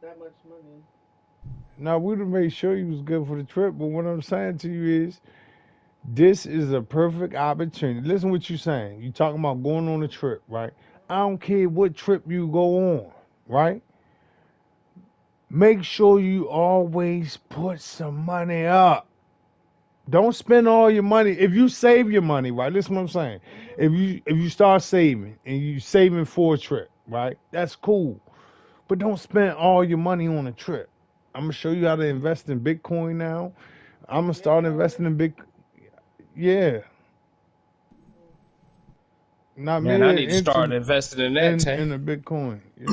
that much money. Now we'd have made sure you was good for the trip, but what I'm saying to you is this is a perfect opportunity. Listen what you're saying. You talking about going on a trip, right? I don't care what trip you go on, right? Make sure you always put some money up. Don't spend all your money. If you save your money, right? Listen what I'm saying. If you start saving and you saving for a trip, right? That's cool. But don't spend all your money on a trip. I'm gonna show you how to invest in Bitcoin now. I'm gonna Yeah, start you already. investing in big. Yeah, not Man, I me need to start into investing in that, in Tay. the Bitcoin. Yeah,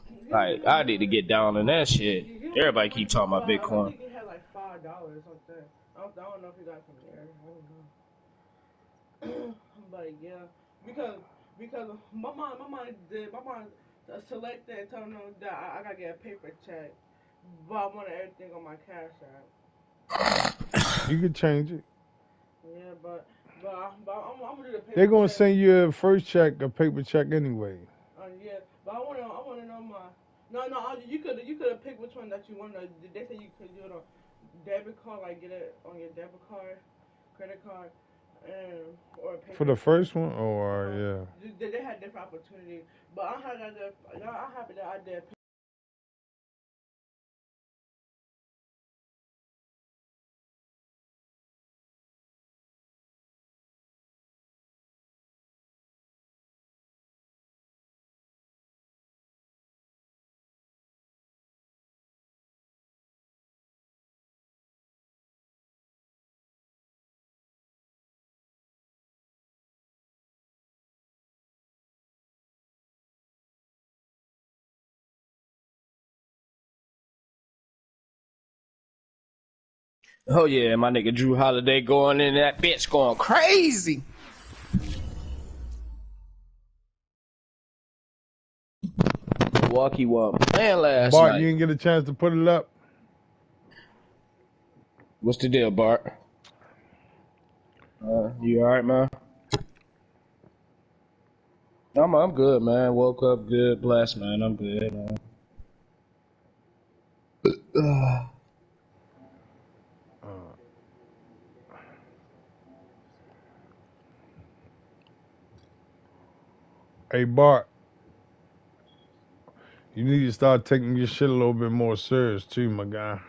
He only Like, had I like need to get down in that shit. he only had Everybody money keep for talking about five. I Bitcoin. think he had like $5 something. I don't know if he got it from there. I don't know. But yeah, because because my mom selected and told him that I gotta get a paper check, but I wanted everything on my cash app. you could change it. Yeah, but I'm gonna do the They're paper gonna check. send you a first check, a paper check anyway. Yeah, but I wanna know my. No, you could have picked which one that you want. They say you could do it on debit card, like get it on your debit card, credit card, and or a For paper the check. first one, or yeah. They had different opportunities, but I'm happy that I did. Oh yeah, my nigga Drew Holiday going in that bitch going crazy. Milwaukee won playing last Bart, you night. didn't get a chance to put it up. What's the deal, Bart? You alright, man? I'm good, man. Woke up good, blessed, man. I'm good, man. Hey, Bart, you need to start taking your shit a little bit more serious, too, my guy.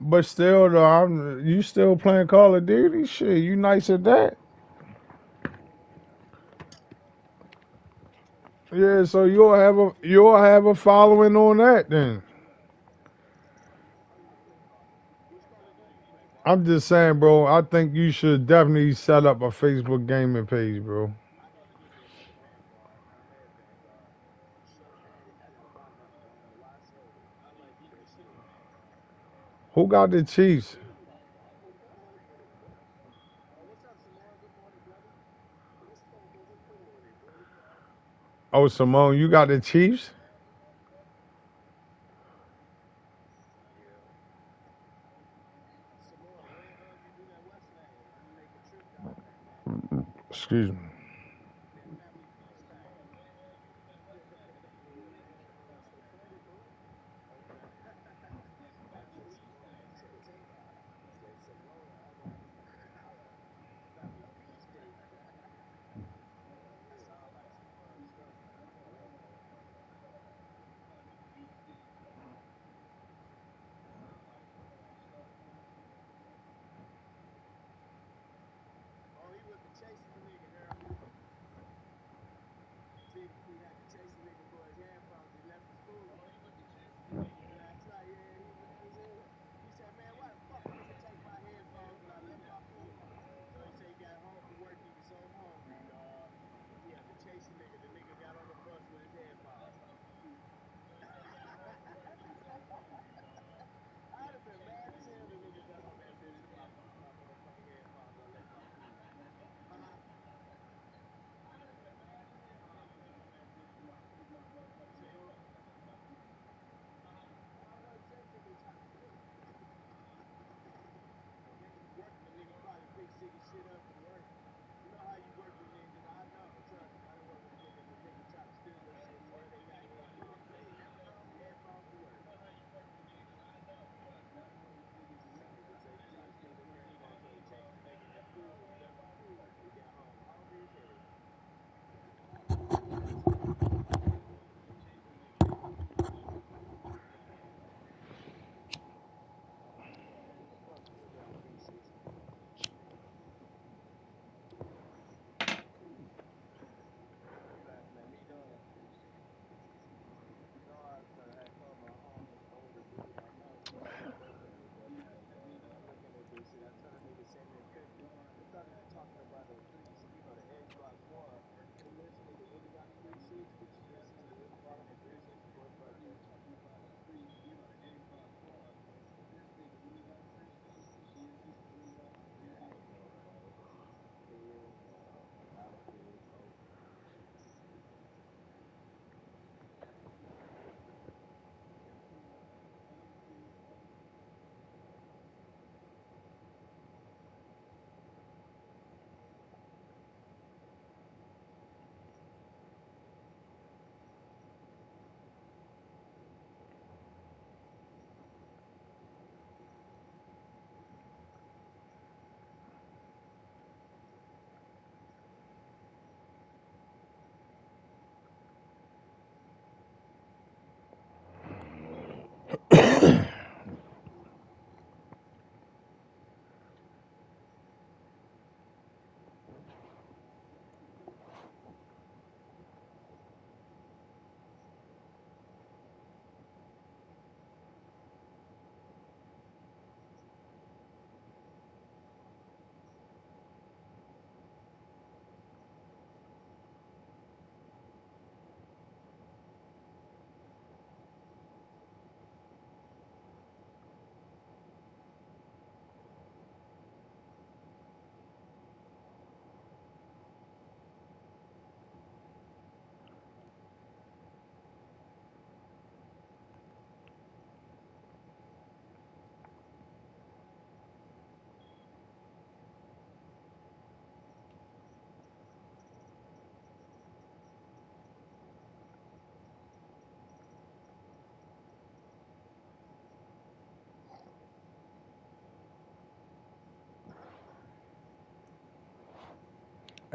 But still, though, you still playing Call of Duty? Shit, you nice at that? Yeah, so you'll have a following on that then. I'm just saying, bro. I think you should definitely set up a Facebook gaming page, bro. Who got the Chiefs? Oh, Simone, you got the Chiefs? Excuse me.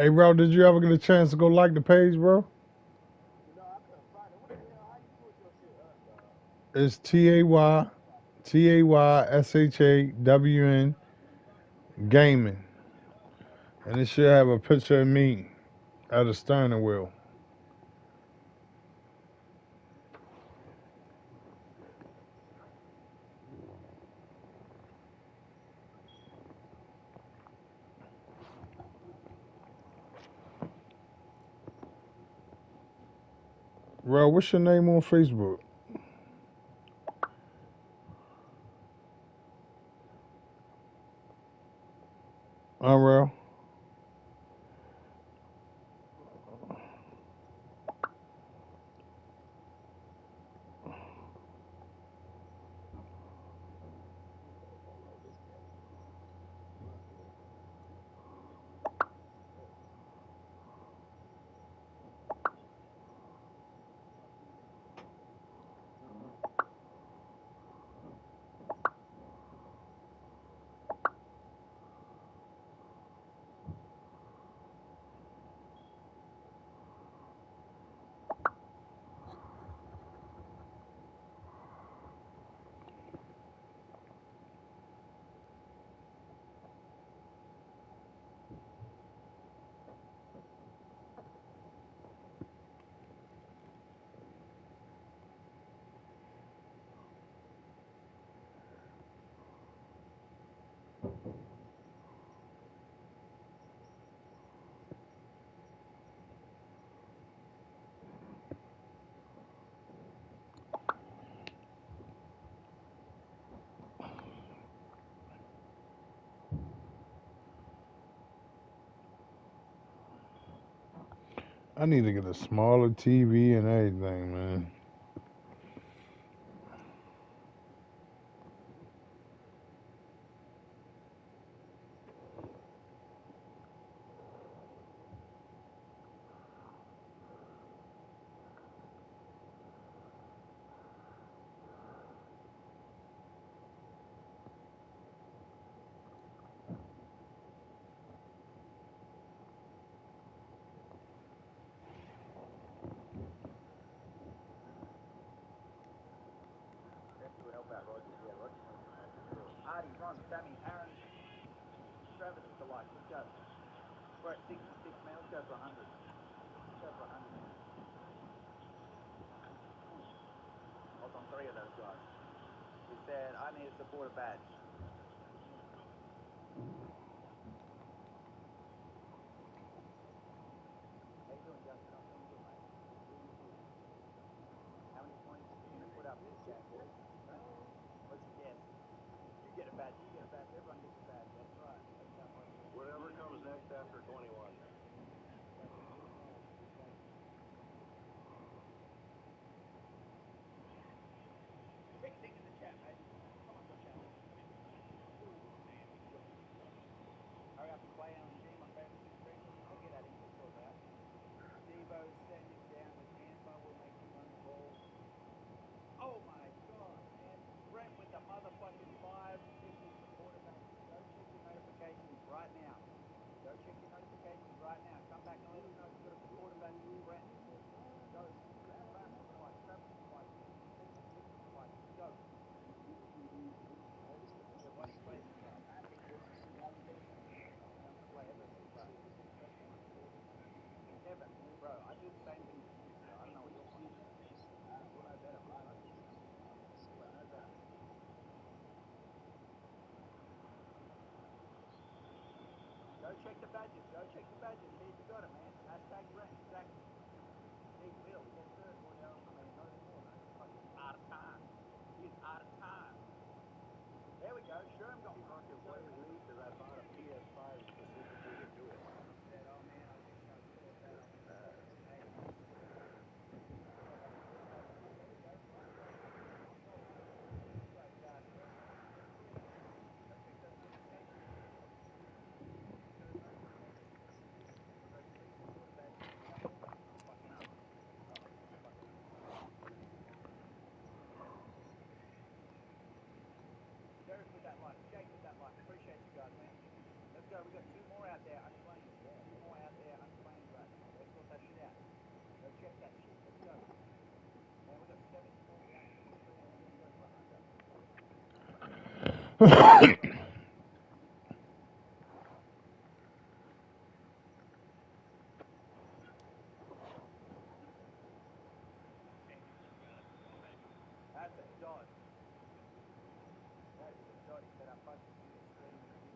Hey, bro, did you ever get a chance to go like the page, bro? It's TAYSHAWN Gaming. And it should have a picture of me at the steering wheel. Bro, what's your name on Facebook? Real? I need to get a smaller TV and everything, man. Artie, Ron, Sammy, Aaron, Travis, the like. Let's go. We're at 66, man. Let's go for 100. Let's go for 100. I was on 3 of those guys. He said, I need to support a badge. How you doing, Justin? I'm doing good, mate. Doing good. How many points are you going to put up this game, boys? What's your guess? You get a badge. You get a badge. Everyone gets a badge. That's right. That's how much. Whatever comes next after 21. Big thing in the chat, mate. Come on, chat. Hurry up and play on G, my favorite expression. I'll get that info sorted out. Devo, send him down with Tampa. We'll make him run the ball. Oh my God, man. Brent with the motherfucking 5. This is the quarterback. Go check your notifications right now. Go check your notifications right now. Come back and let us know if you've got a quarterback. Brent. Go. Like, Travis, like, like, go. Yeah, what plays you got? Play everything, but Kevin, bro, I do the same thing as you, so I don't know what you're playing. You'll know better, bro. You'll know better. Go check the badges. Go check the badges. See if you got it, man. Hashtag Brent. Exactly. Big Will. Yes, sir, Claudio. I mean, not anymore, though. Fucking out of time. He's out of time. There we go. Sherm got one. Fucking me because I bought a PS5 specifically to do it. He said, oh, man, I wish I could have bet on hey. There we go. Like, Sherm, go check those notifications. Check those notifications. That's a dot. That is a dot. He said I fucking do the streaming video.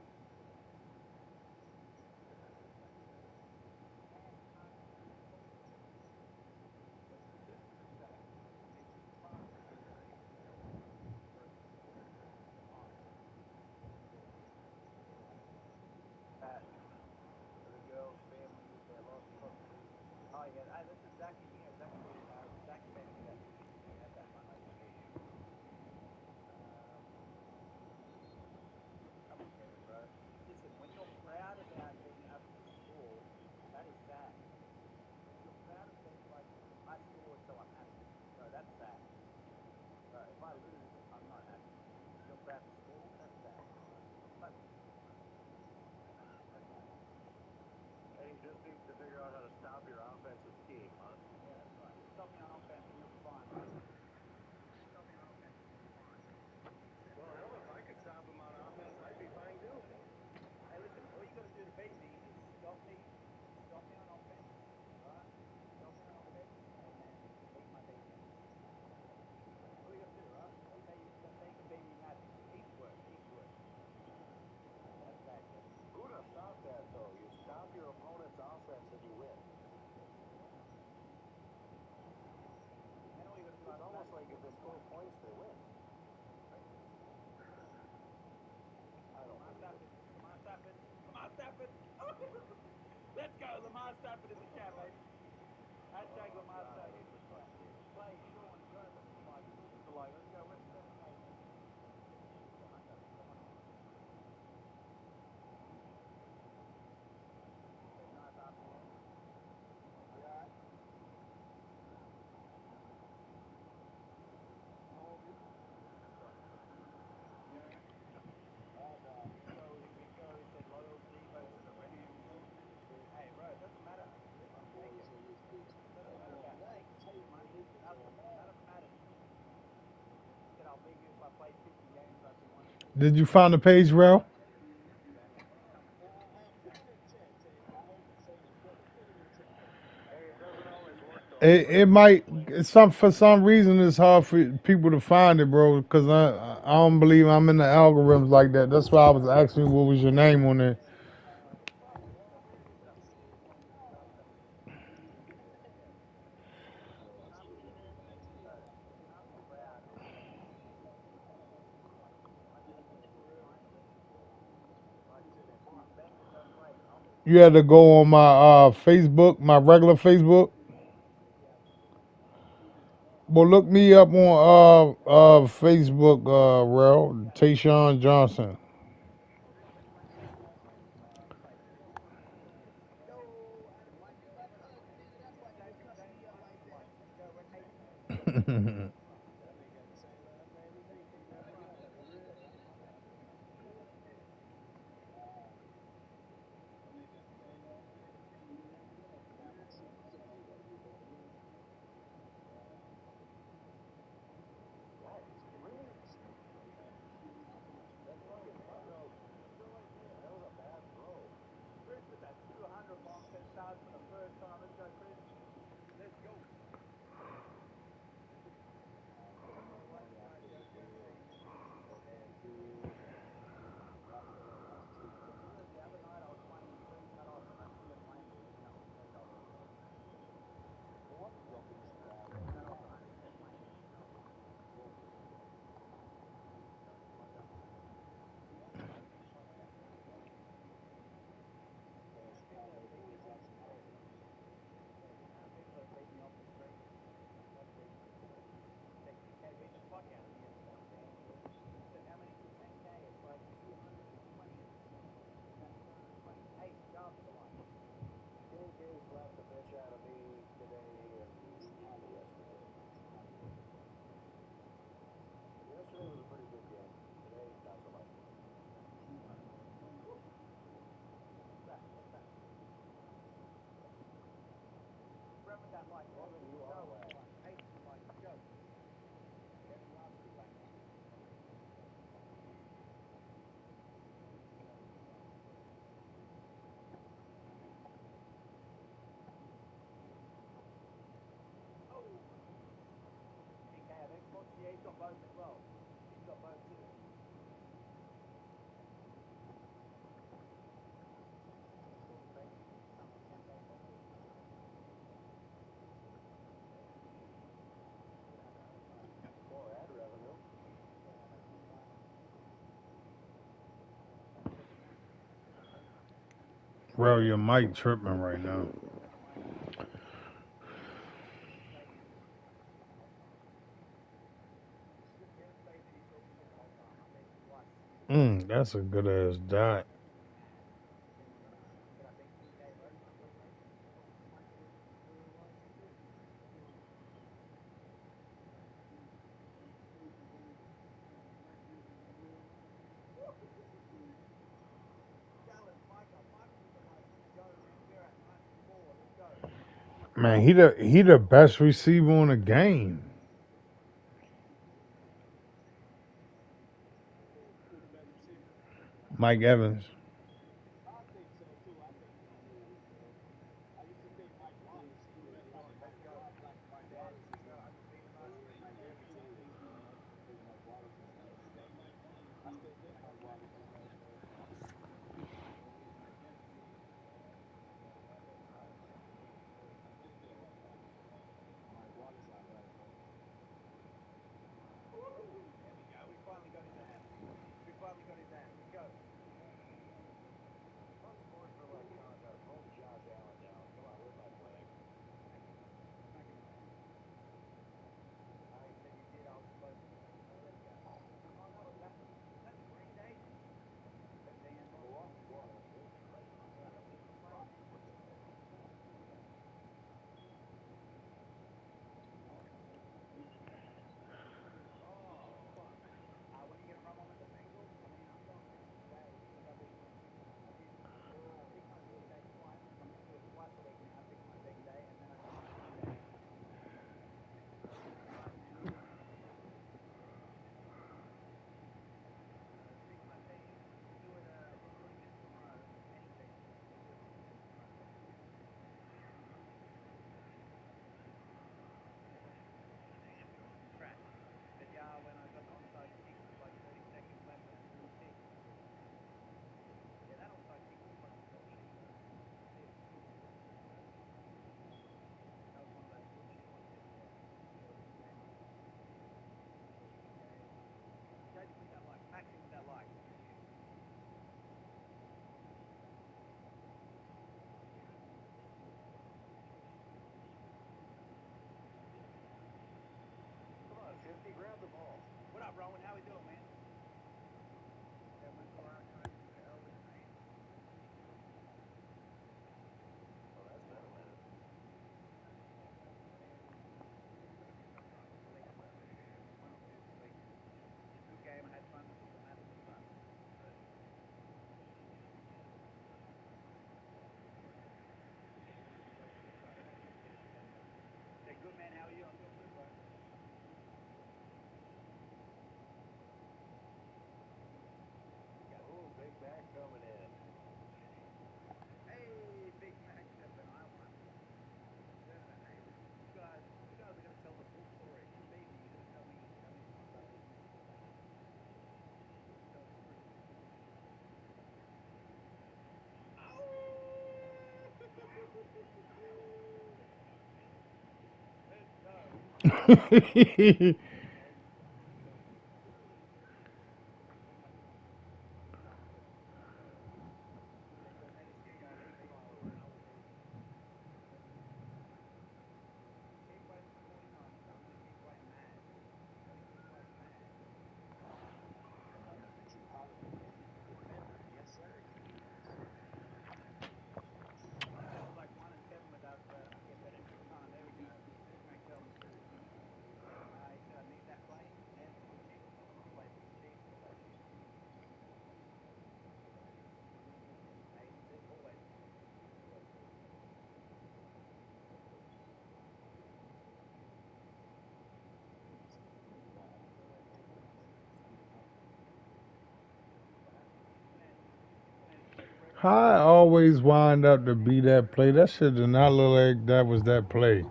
That for the girl's family with their lost property. Oh yeah, hey, listen, Zachy, you know Zachy Zach sent me that picture. You can have that one. I can show you. Come on, Kevin, bro. Listen, when you're proud about being able to score, that is sad. When you're proud of being like, I scored, so I'm happy. Bro, that's sad. Bro, if I lose, I'm not happy. If you're proud to score, that's sad. But that's sad. And he just needs to figure out how to stop your offensive scheme, huh? Yeah, that's right. You stop me on offense and you'll be fine, right? Stop me on offense and you'll be fine. Well, hell, if I could stop him on offense, I'd be fine too. Hey, listen, all you got to do to beat me is stop me on offense, right? Stop me on offense, and then beat my defense. All you got to do, right? That's how you can beat me in that. Teamwork, teamwork. That's that, Kevin. Buddha, stop that, though. You stop your opponent's offense and you win. And then all you got to do It's after almost that like if they score points, they win. I don't Lamar believe it. Stafford, Lamar Stafford, Lamar Stafford. Let's go, Lamar Stafford in the chat, baby. Hashtag Oh, Lamar God, I Stafford hate in the this chat. fucking game. Play Sean German for my lookalike. Let's go. Where's 7K, man? Yeah, Hundo. Come on in. Said nice afternoon. You alright? Morgan? That's right. You alright? Oh, no. Big Joe said loyal Debo to the Rams. Hey, bro, it doesn't matter. Take it. It doesn't matter about taking the money. Nothing. None of it matters. He said, I'll be here if I play 50 games. I'd be wonderful. Did you find the page, Rel? Come on. Hey, it doesn't always work, though. It might for some reason it's hard for people to find it, bro. Because I don't believe I'm in the algorithms like that. That's why I was asking you what was your name on there. You can't be proud of my defense is behind me. Like, Benson don't play. I'll be You had to go on my Facebook, my regular Facebook. Well, look me up on Facebook, Rel Tayshawn Johnson. Yo, Adam, why'd you back up? David James, my lookalike. Let's go. We're hating. That was a bad throw. Chris with that 200 bomb said stars for the first time. Let's go, Chris. Let's go. got both as well. He's got both too. More ad revenue. Bro, your mic tripping right now. That's a good ass dot. Man, he the best receiver on the game. Mike Evans. Grab the ball. What up, Rowan? How we doing, man? Well, that's been a minute. Good game. I had fun. I'm having some fun. Hey, good man. How are you? I'm doing good, bro. Oh, Big Mac coming in. Hey, Big Mac stepping. I won. Hey, you guys are gonna tell the full story. Stevie, you're gonna tell me how many times I beat you before that. Tell the truth. Let's go. I was like 1-7 with that, but I get better every time. There we go. Big Mac telling the truth. He said I need that play. Hands on the Chiefs. I'm gonna play for the Chiefs. We'll play Chiefs. Hey, always. How I always wind up to be that play. That shit did not look like that was that play.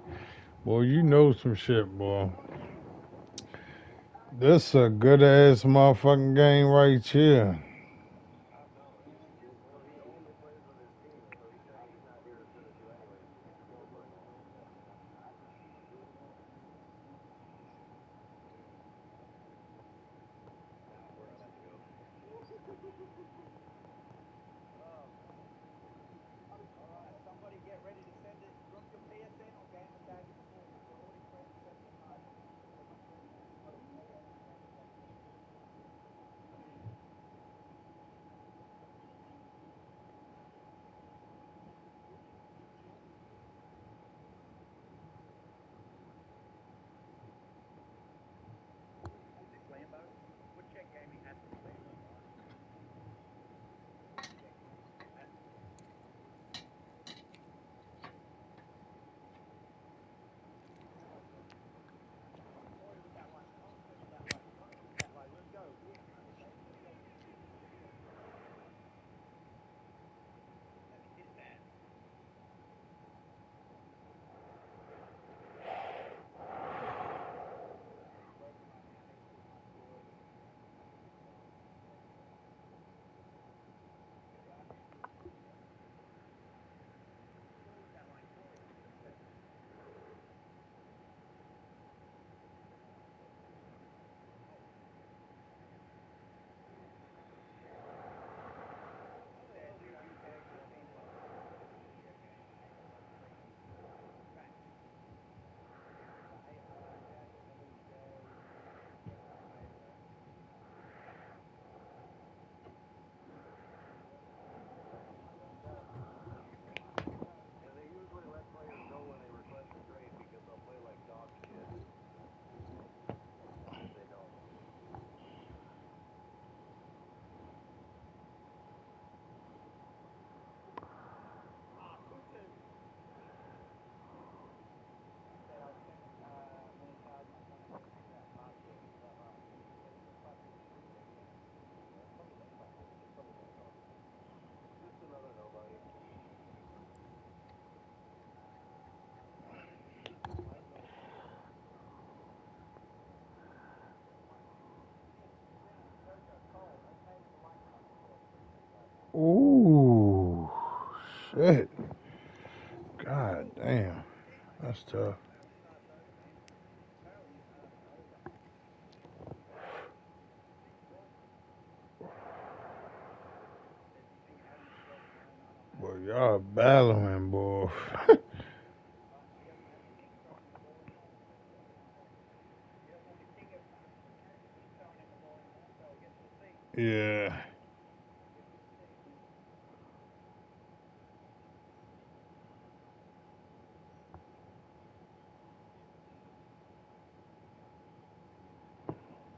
Boy, you know some shit, boy. This a good ass motherfucking game right here. Well, he only plays with his team, so he's not here to finish you anyway. Where'd I let you go? All right, somebody get ready to send it. Drop your PSN or gamer tag in the pool. We're already friends, send me a note. Is this Lambo? Woodcheck Gaming has to be Lambo, right? Woodcheck has to be. Sorry with that like, confident with that like, let's go. Yeah, let's go. Let me hit that. Working on it. I need to put my skills. Sorry with that like, sorry. Says you tagged your team like Woodcheck Gaming 813 back. Chad with the little J. And they usually let players go when they request a trade because they'll play like dog shit if they don't. Ah, 2-2. Said I'll send me a charge my phone and figure out password. Is that right? What's the password for Woodcheck Gaming? It's probably Lambo. It's probably Lambo. Just another nobody. Ooh, shit. God damn. That's tough. Boy, y'all battling, boy. Yeah.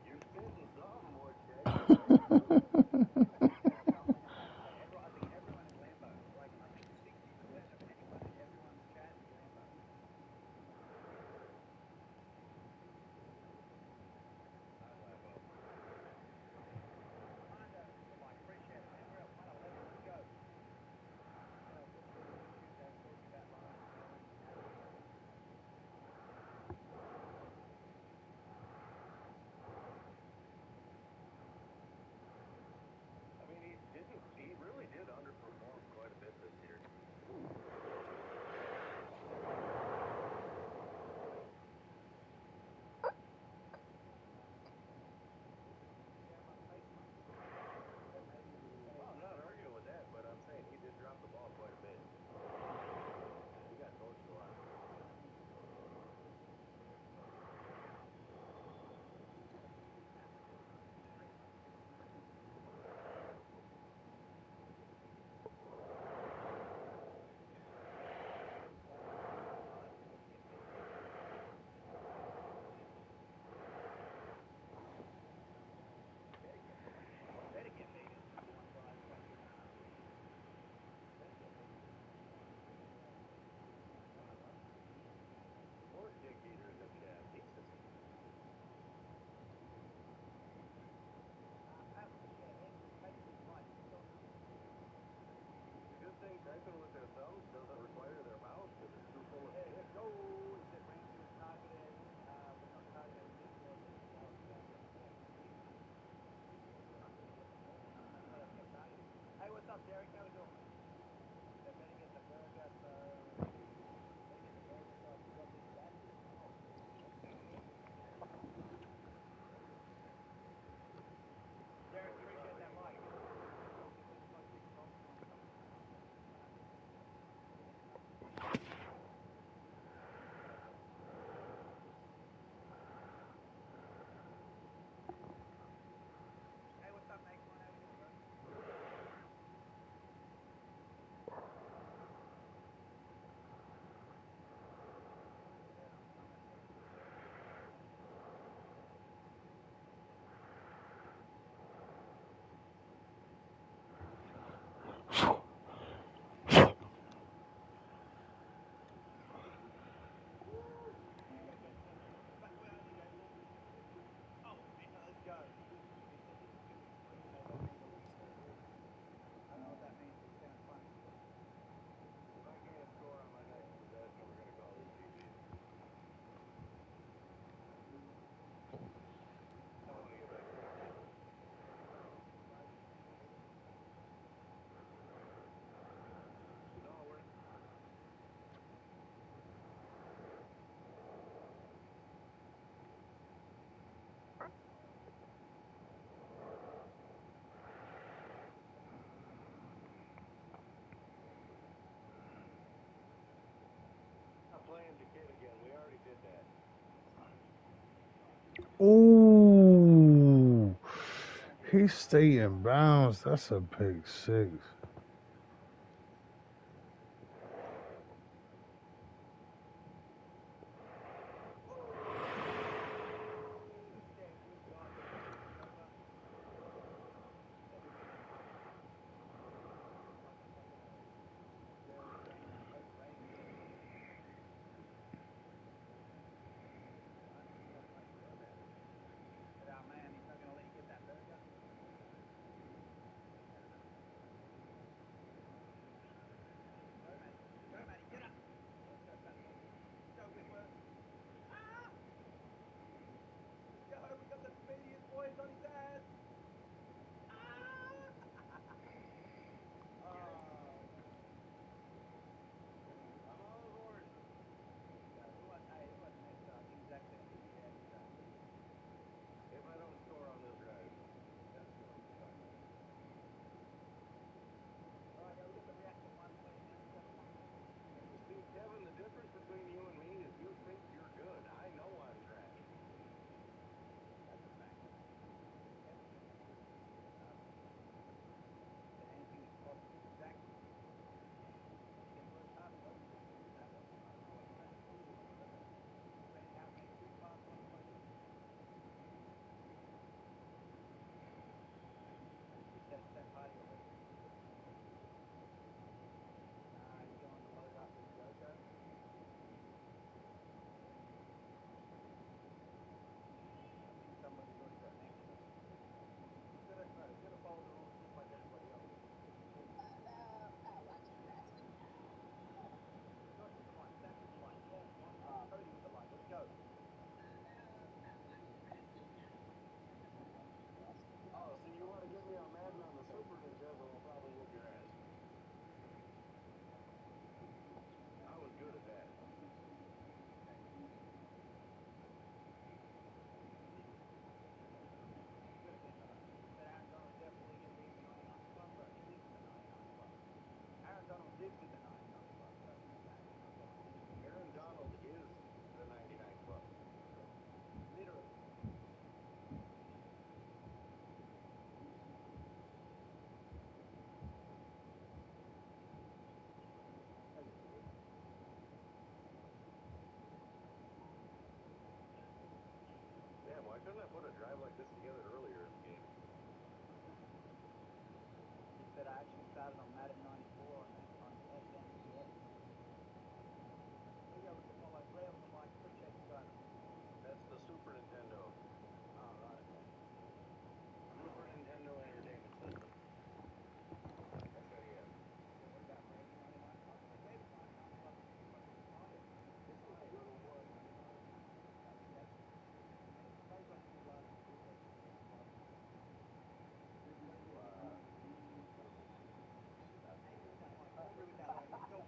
You're spitting something more, Jake. I think everyone is Lambo. Like, I think 60% of anyone in everyone's chat is Lambo. I'm Lambo. Ooh, he stayed in bounds. That's a pick six. Man, he's not going to let you get that burger. Go, Matty. Go, Matty. Get up. Let's go, fat boy. Let's go, Whitworth. Ah! Let's go. We got the speediest boys on his ass. Ah! Oh, no. I'm all aboard. There you go. Who wants next? I think Zach's going to kick you out of today. If I don't score on this drive, that's going to suck. All right, yeah, we got the reactor one team. Now let's go to one team. See, Kevin, the difference between you and me is you think you're good. I know I'm trash. That's a fact. Kevin thinks he's good. That anything is possible. Zach, he's going to work hard to go with you. That one. I don't know what you reckon. Depending how many quick pass want to play with him. We set party already. He's going to load up with Joko. I think somebody's already got an extra. He's got to follow the rules just like everybody else. Not with the light. Zach with the light. Yeah, Cody with the light. Let's go. Oh, so you want to get me on Madden on the Super Nintendo, I'll probably whip your ass. I was good at that. That Aaron Donald's definitely going to be in the 99 club, bro. He lives in the 99 club. Aaron Donald lives in the 99 club. Trust me on that. Aaron Donald is the 99 Club. Literally. Damn, why couldn't I put a drive like this together earlier in the game? He said I actually started on Madden 94 on SNES. There you go with the follow. Ray with the like. Appreciate you guys. That's the Super Nintendo. Oh, right, okay. Super Nintendo Entertainment System. SNES. So what about Ray? 99 club? I gave it 99 club to fucking Ryan. This is a little more 99. 97. Ray's on two last year. Ray's on the club. Angry with that light. Angry with that light. Let's go.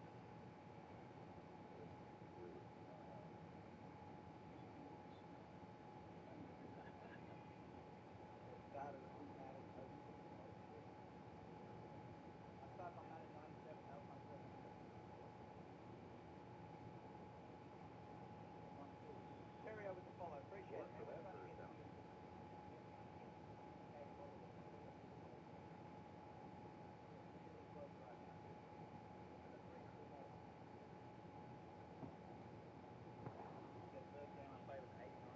Started with Madden 06. Oh shit. I started on Madden 97. That was my first Madden. 1-2. Terrio with the follow. Appreciate it, man. We're trying to get to you. Get 10K followers. We're really close right now. I got 300 more. Said first game I played was 89.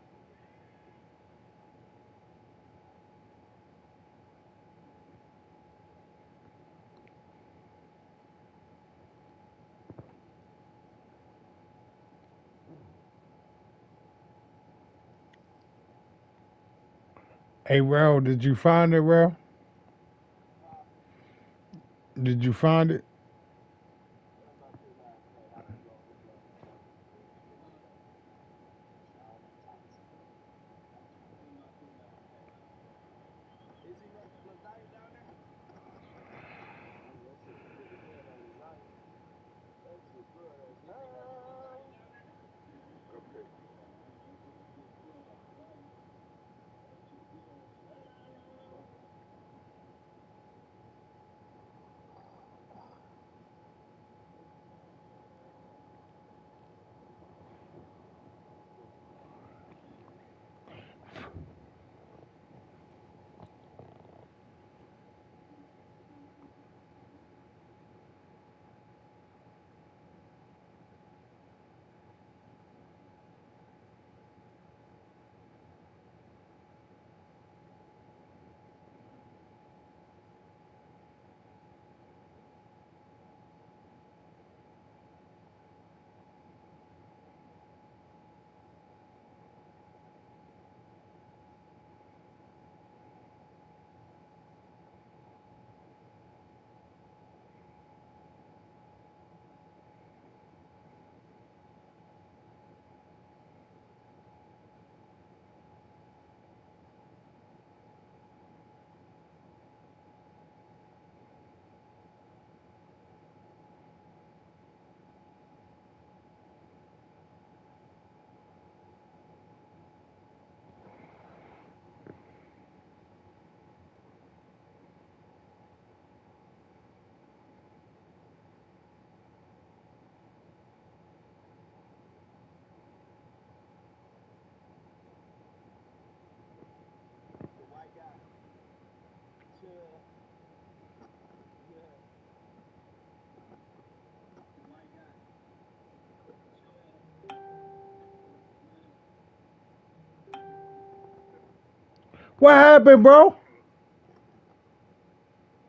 Hey, Rel, did you find it, Rel? Did you find it? What happened, bro?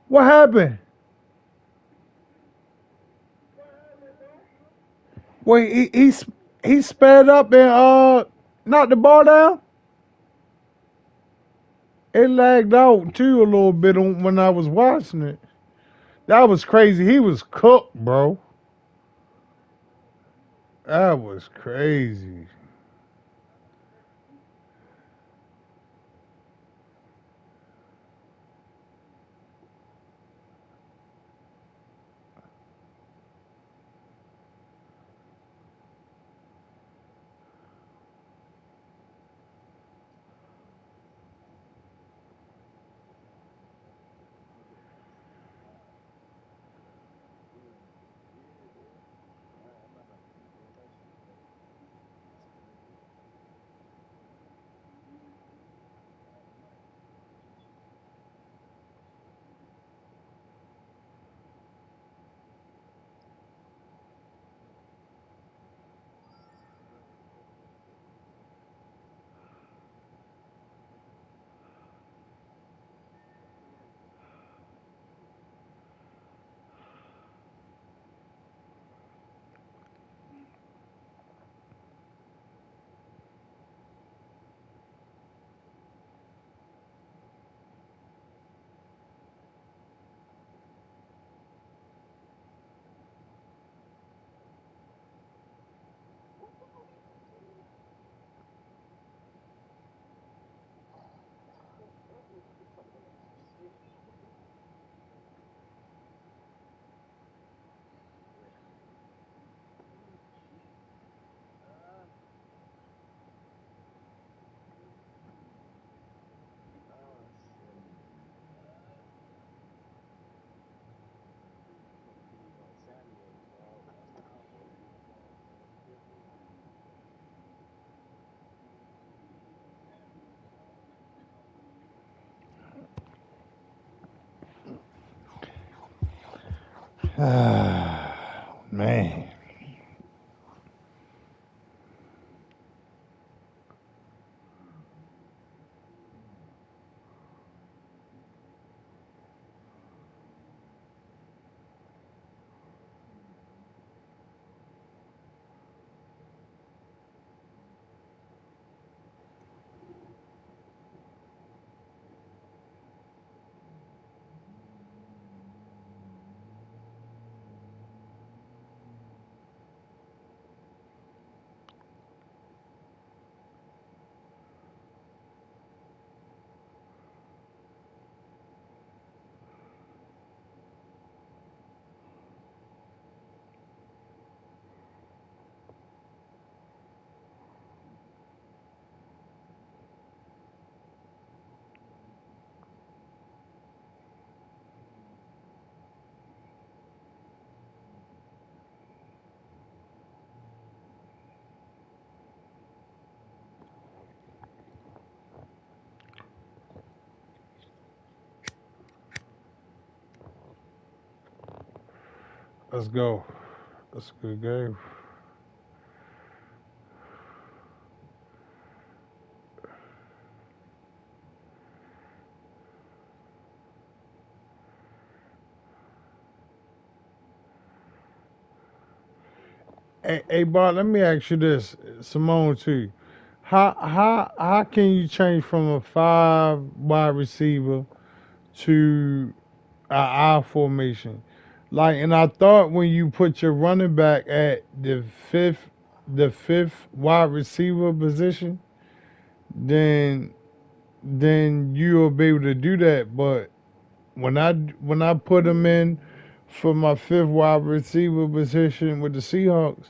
What happened? Wait, he sped up and knocked the ball down. It lagged out too a little bit when I was watching it. That was crazy. He was cooked, bro. That was crazy. Man. Let's go. That's a good game. Hey, Bart, let me ask you this, Simone too. How can you change from a five wide receiver to a I formation? Like, and I thought when you put your running back at the fifth wide receiver position, then you'll be able to do that. But when I put him in for my fifth wide receiver position with the Seahawks,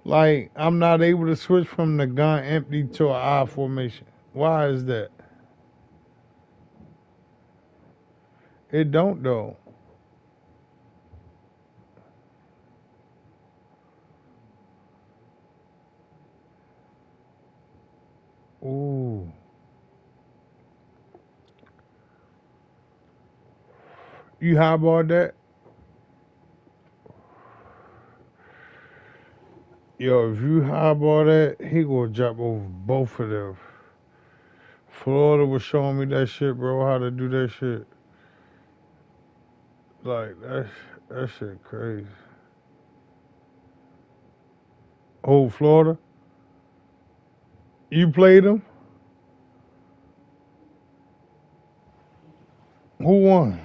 like I'm not able to switch from the gun empty to an I formation. Why is that? It don't though. Ooh. You highball that? Yo, if you highball that, he gonna jump over both of them. Florida was showing me that shit, bro, how to do that shit. Like, that shit crazy. Oh, Florida? You played them? Who won?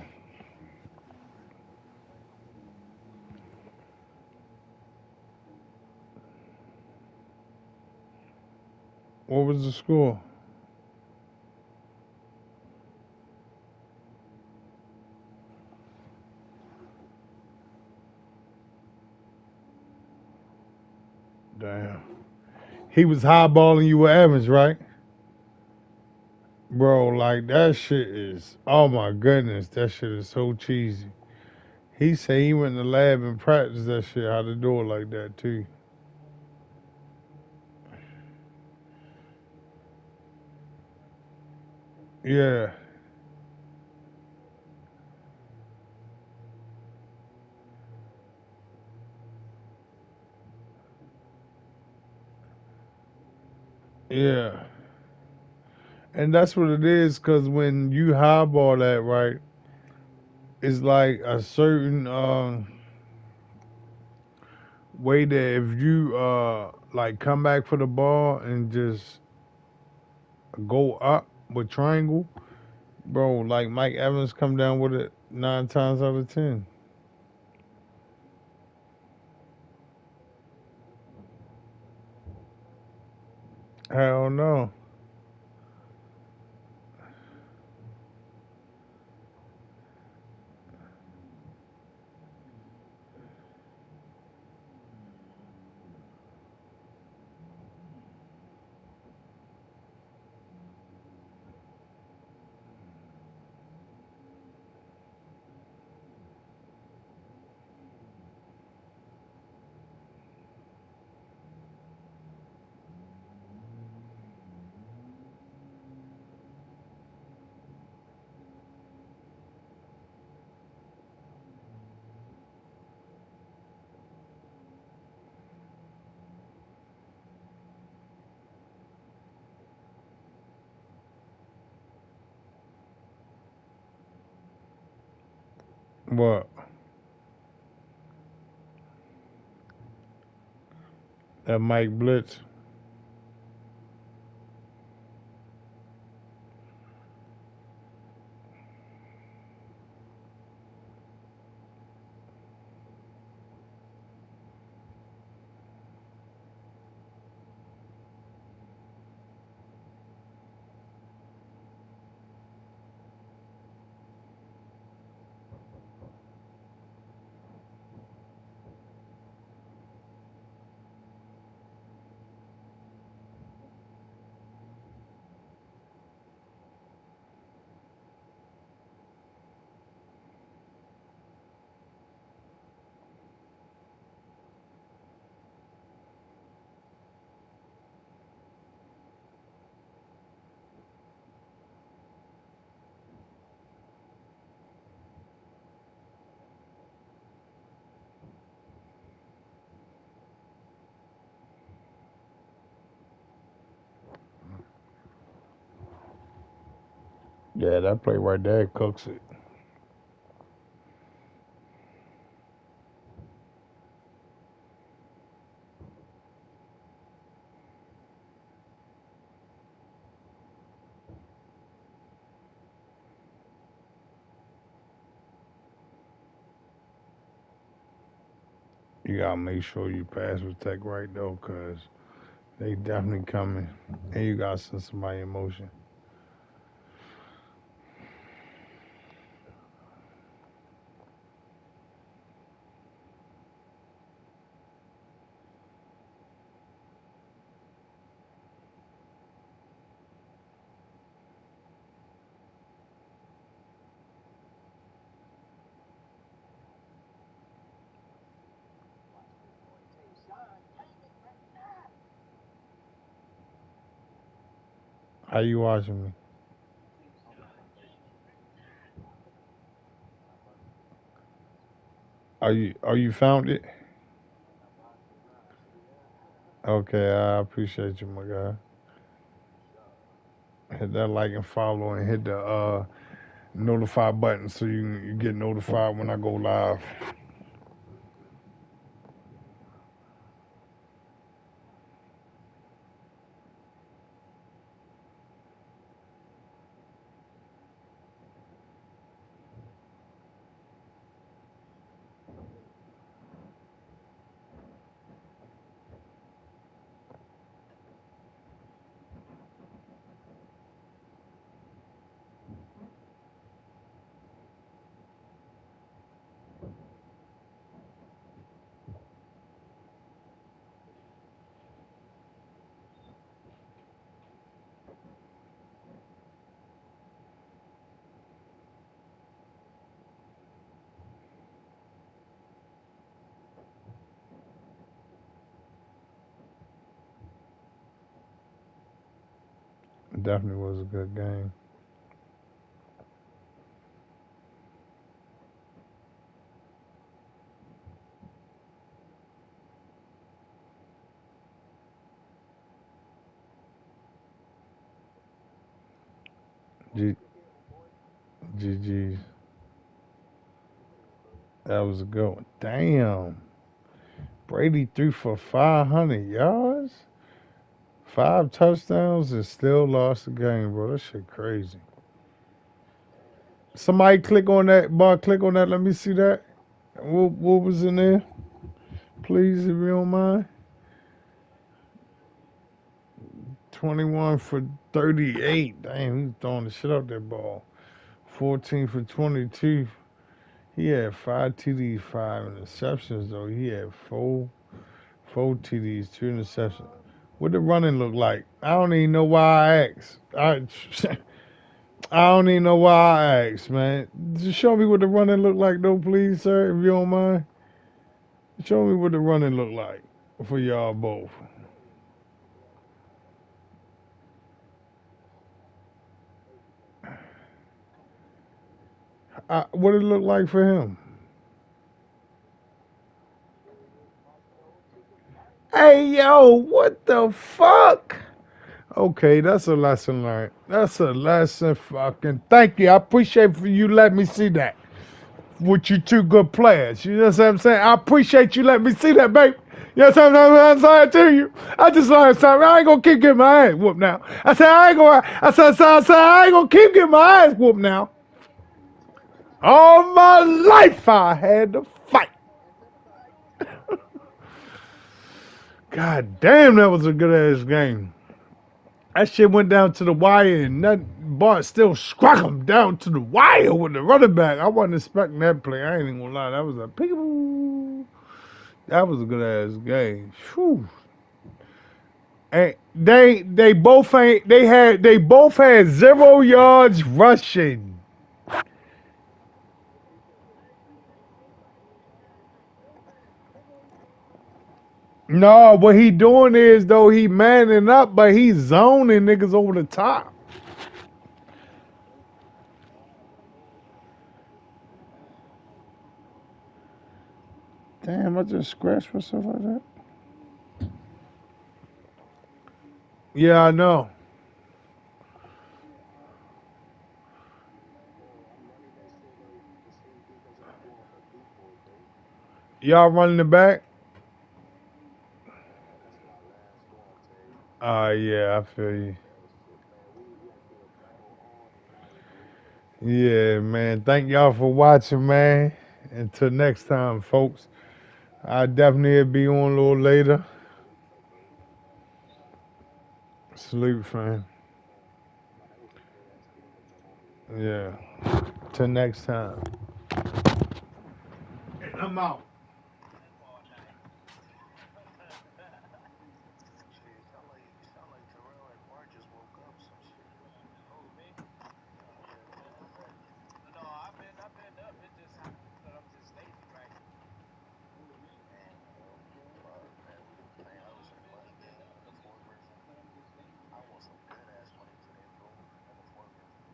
What was the score? Damn. He was highballing you with Evans, right? Bro, like that shit is, oh my goodness, that shit is so cheesy. He said he went in the lab and practiced that shit, how to do it like that too. Yeah, yeah. And that's what it is, cause when you highball that, right, it's like a certain way that if you like come back for the ball and just go up with triangle, bro, like Mike Evans come down with it 9 times out of 10. Hell no. What? That Mike Blitz. Yeah, that play right there cooks it. You gotta make sure you pass protect right though, cause they definitely coming, and you gotta send somebody in motion. How you watching me? Are you found it? Okay, I appreciate you, my guy. Hit that like and follow and hit the notify button so you get notified when I go live. It definitely was a good game. G- GG's. That was a good one. Damn. Brady threw for 500 yards, 5 touchdowns, and still lost the game, bro. That shit crazy. Somebody click on that, bar. Click on that. Let me see that. What was in there? Please, if you don't mind. 21 for 38. Damn, he's throwing the shit out that ball. 14 for 22. He had 5 TDs, 5 interceptions, though. He had four TDs, 2 interceptions. What the running look like? I don't even know why I asked. I don't even know why I asked, man. Just show me what the running look like, though, please, sir, if you don't mind. Show me what the running look like for y'all both. What it look like for him? Hey, yo, what the fuck? Okay, that's a lesson learned. That's a lesson fucking. Thank you. I appreciate for you letting me see that with you two good players. You know what I'm saying? I appreciate you letting me see that, baby. You know what I'm saying to you? I just learned something. I ain't gonna keep getting my ass whooped now. I said I ain't gonna. I ain't gonna keep getting my ass whooped now. All my life I had to fight. God damn, that was a good ass game. That shit went down to the wire, and that Bart still struck him down to the wire with the running back. I wasn't expecting that play. I ain't even gonna lie. That was a peekaboo. That was a good ass game. Whew. And they both ain't they both had 0 yards rushing. No, what he doing is though he manning up, but he's zoning niggas over the top. Damn, I just scratched myself like that. Yeah, I know. Y'all running it back? Yeah, I feel you. Yeah, man. Thank y'all for watching, man. Until next time, folks. I definitely be on a little later. Sleep, fam. Yeah. Till next time. I'm out. Shit, sound like Terrell and Bart just woke up some shit. Oh, me? Yeah, they woke up right. No, I've been up. It just happened that I'm just lazy right now. Damn, bro. Fuck, man. Man, I wish I was getting in the Fort Griffin. I want some good ass money today, bro. In the Fort Griffin.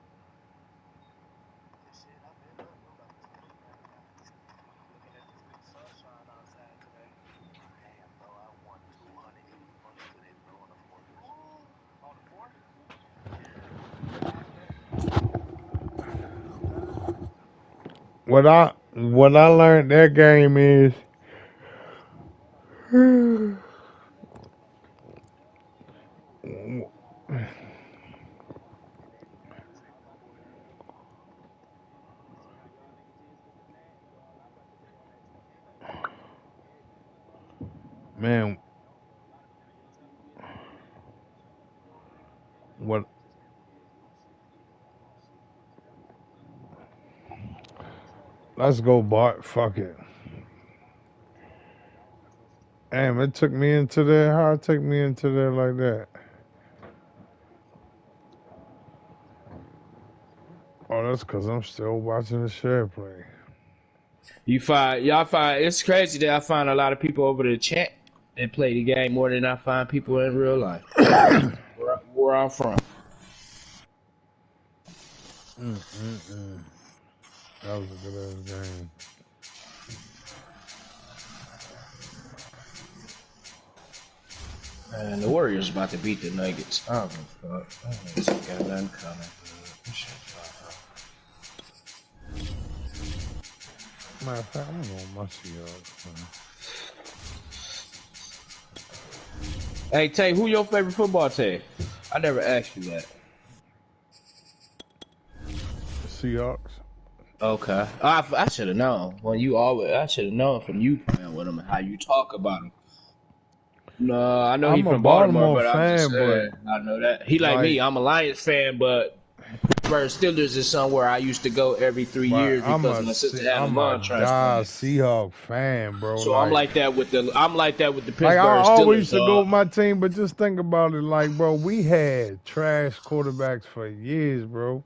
Cause shit, I've been up, bro. Got me some money right now. Looking at this new what I learned that game is man what let's go Bart, fuck it. Damn, it took me into there. How it took me into there like that? Oh, that's because I'm still watching the share play. Y'all find it's crazy that I find a lot of people over the chat that play the game more than I find people in real life. Where I'm from. That was a good ass game. Man, the Warriors about to beat the Nuggets. I don't give a fuck. Nuggets ain't got nothing coming. Matter of fact, I'm going my Seahawks, man. Hey, Tay, who your favorite football team? I never asked you that. Seahawks. Okay. I should have known. I should have known from you playing with him and how you talk about him. No, I know he's I'm a from Baltimore, Baltimore but I'm just fan, saying. I know that. He like me. I'm a Lions fan, but Pittsburgh Steelers is somewhere I used to go every 3 years because my sister had a lung transplant. Seahawks fan, bro. So I'm like that with the Pittsburgh like I Steelers. always used to go with my team, but just think about it, like, bro, we had trash quarterbacks for years, bro.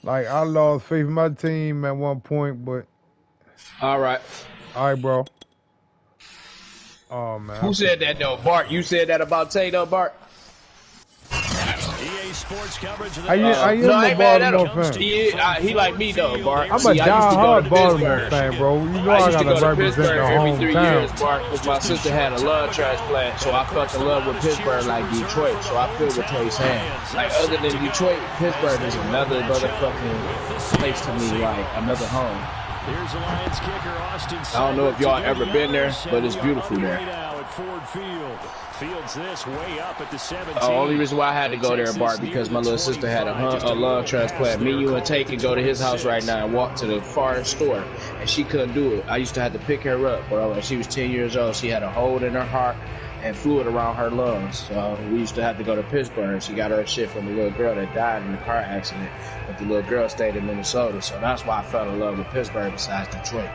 Like I lost faith in my team at one point, but all right, bro. Oh man. Who said that though, Bart? You said that about Tay though, Bart? EA Sports coverage of I am a Baltimore fan. He like me though, Bart. I'm a die-hard Baltimore fan, bro. You know I gotta represent the every 3 years, hometown. Bart, because my sister had a lung transplant, so I felt in love with Pittsburgh like Detroit. So I feel what Trey's saying. Like other than Detroit, Pittsburgh is another motherfucking place to me, like another home. Here's the Lions kicker, Austin. I don't know if y'all ever been there, but it's beautiful there. Fields this way up at the 17. The only reason why I had to go there, Bart, because my little sister had a lung transplant. Me, you, and Tay can go to his house right now and walk to the farthest store, and she couldn't do it. I used to have to pick her up, bro. When she was 10 years old, she had a hole in her heart and fluid around her lungs. So we used to have to go to Pittsburgh. She got her shit from the little girl that died in the car accident, but the little girl stayed in Minnesota. So that's why I fell in love with Pittsburgh besides Detroit.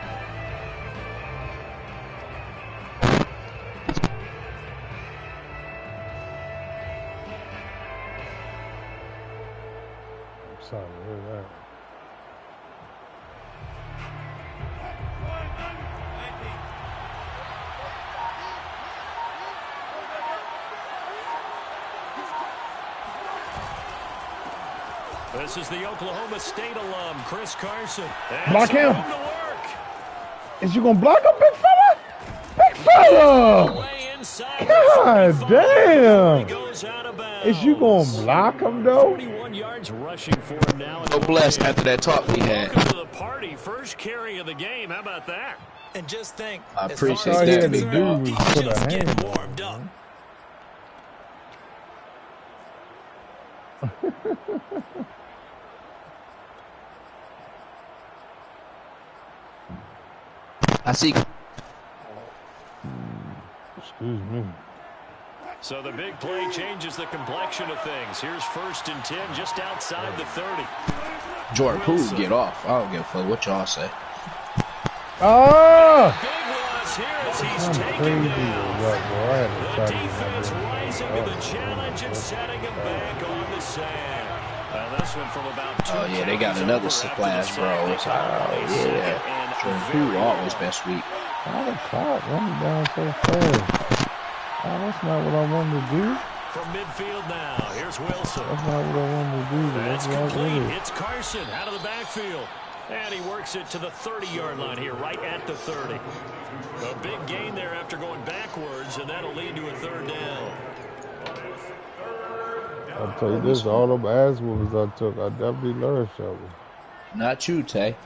Sorry, hear that. This is the Oklahoma State alum, Chris Carson. Block him. Is you gonna block him, big fella? Big fella! God damn! Is you gonna block him though? 41 yards rushing for him now. So blessed after that talk we had. Welcome to the party, first carry of the game. How about that? And just think, I appreciate all he that. had to do was put a hand warmed up. I see. Excuse me. So the big play changes the complexion of things. Here's 1st and 10 just outside the 30. Jordan Poole get off. I don't give a fuck what y'all say. Oh! Big loss here as he's I'm taken crazy. down. The defense rising to the challenge and setting him back on the sand. This one from about 2 Oh yeah, they got another splash, bro. Oh yeah. Jordan Poole always best week. How the clock running down so fast? Oh, that's not what I wanted to do. From midfield now, here's Wilson. That's not what I wanted to do. That's complete. It's Carson out of the backfield. And he works it to the 30-yard line here, right at the 30. A big gain there after going backwards, and that'll lead to a 3rd down. I'll tell you this, all them ass whoopers I took, I definitely learned something. Not you, Tay.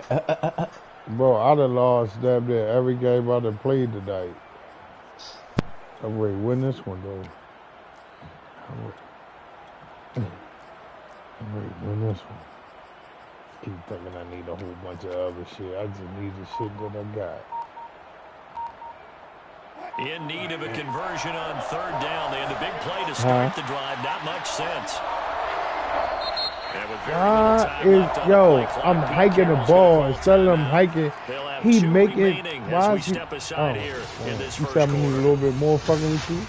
Bro, I done lost damn near every game I done played tonight. I'm ready to win this one, though. I'm ready to win this one. Keep thinking I need a whole bunch of other shit. I just need the shit that I got. In need of a conversion on third down. They had the big play to start the drive. Not much sense. I'm hiking the ball. Instead of him hiking, he making. Why is he? Oh, you said I need a little bit more fucking with you?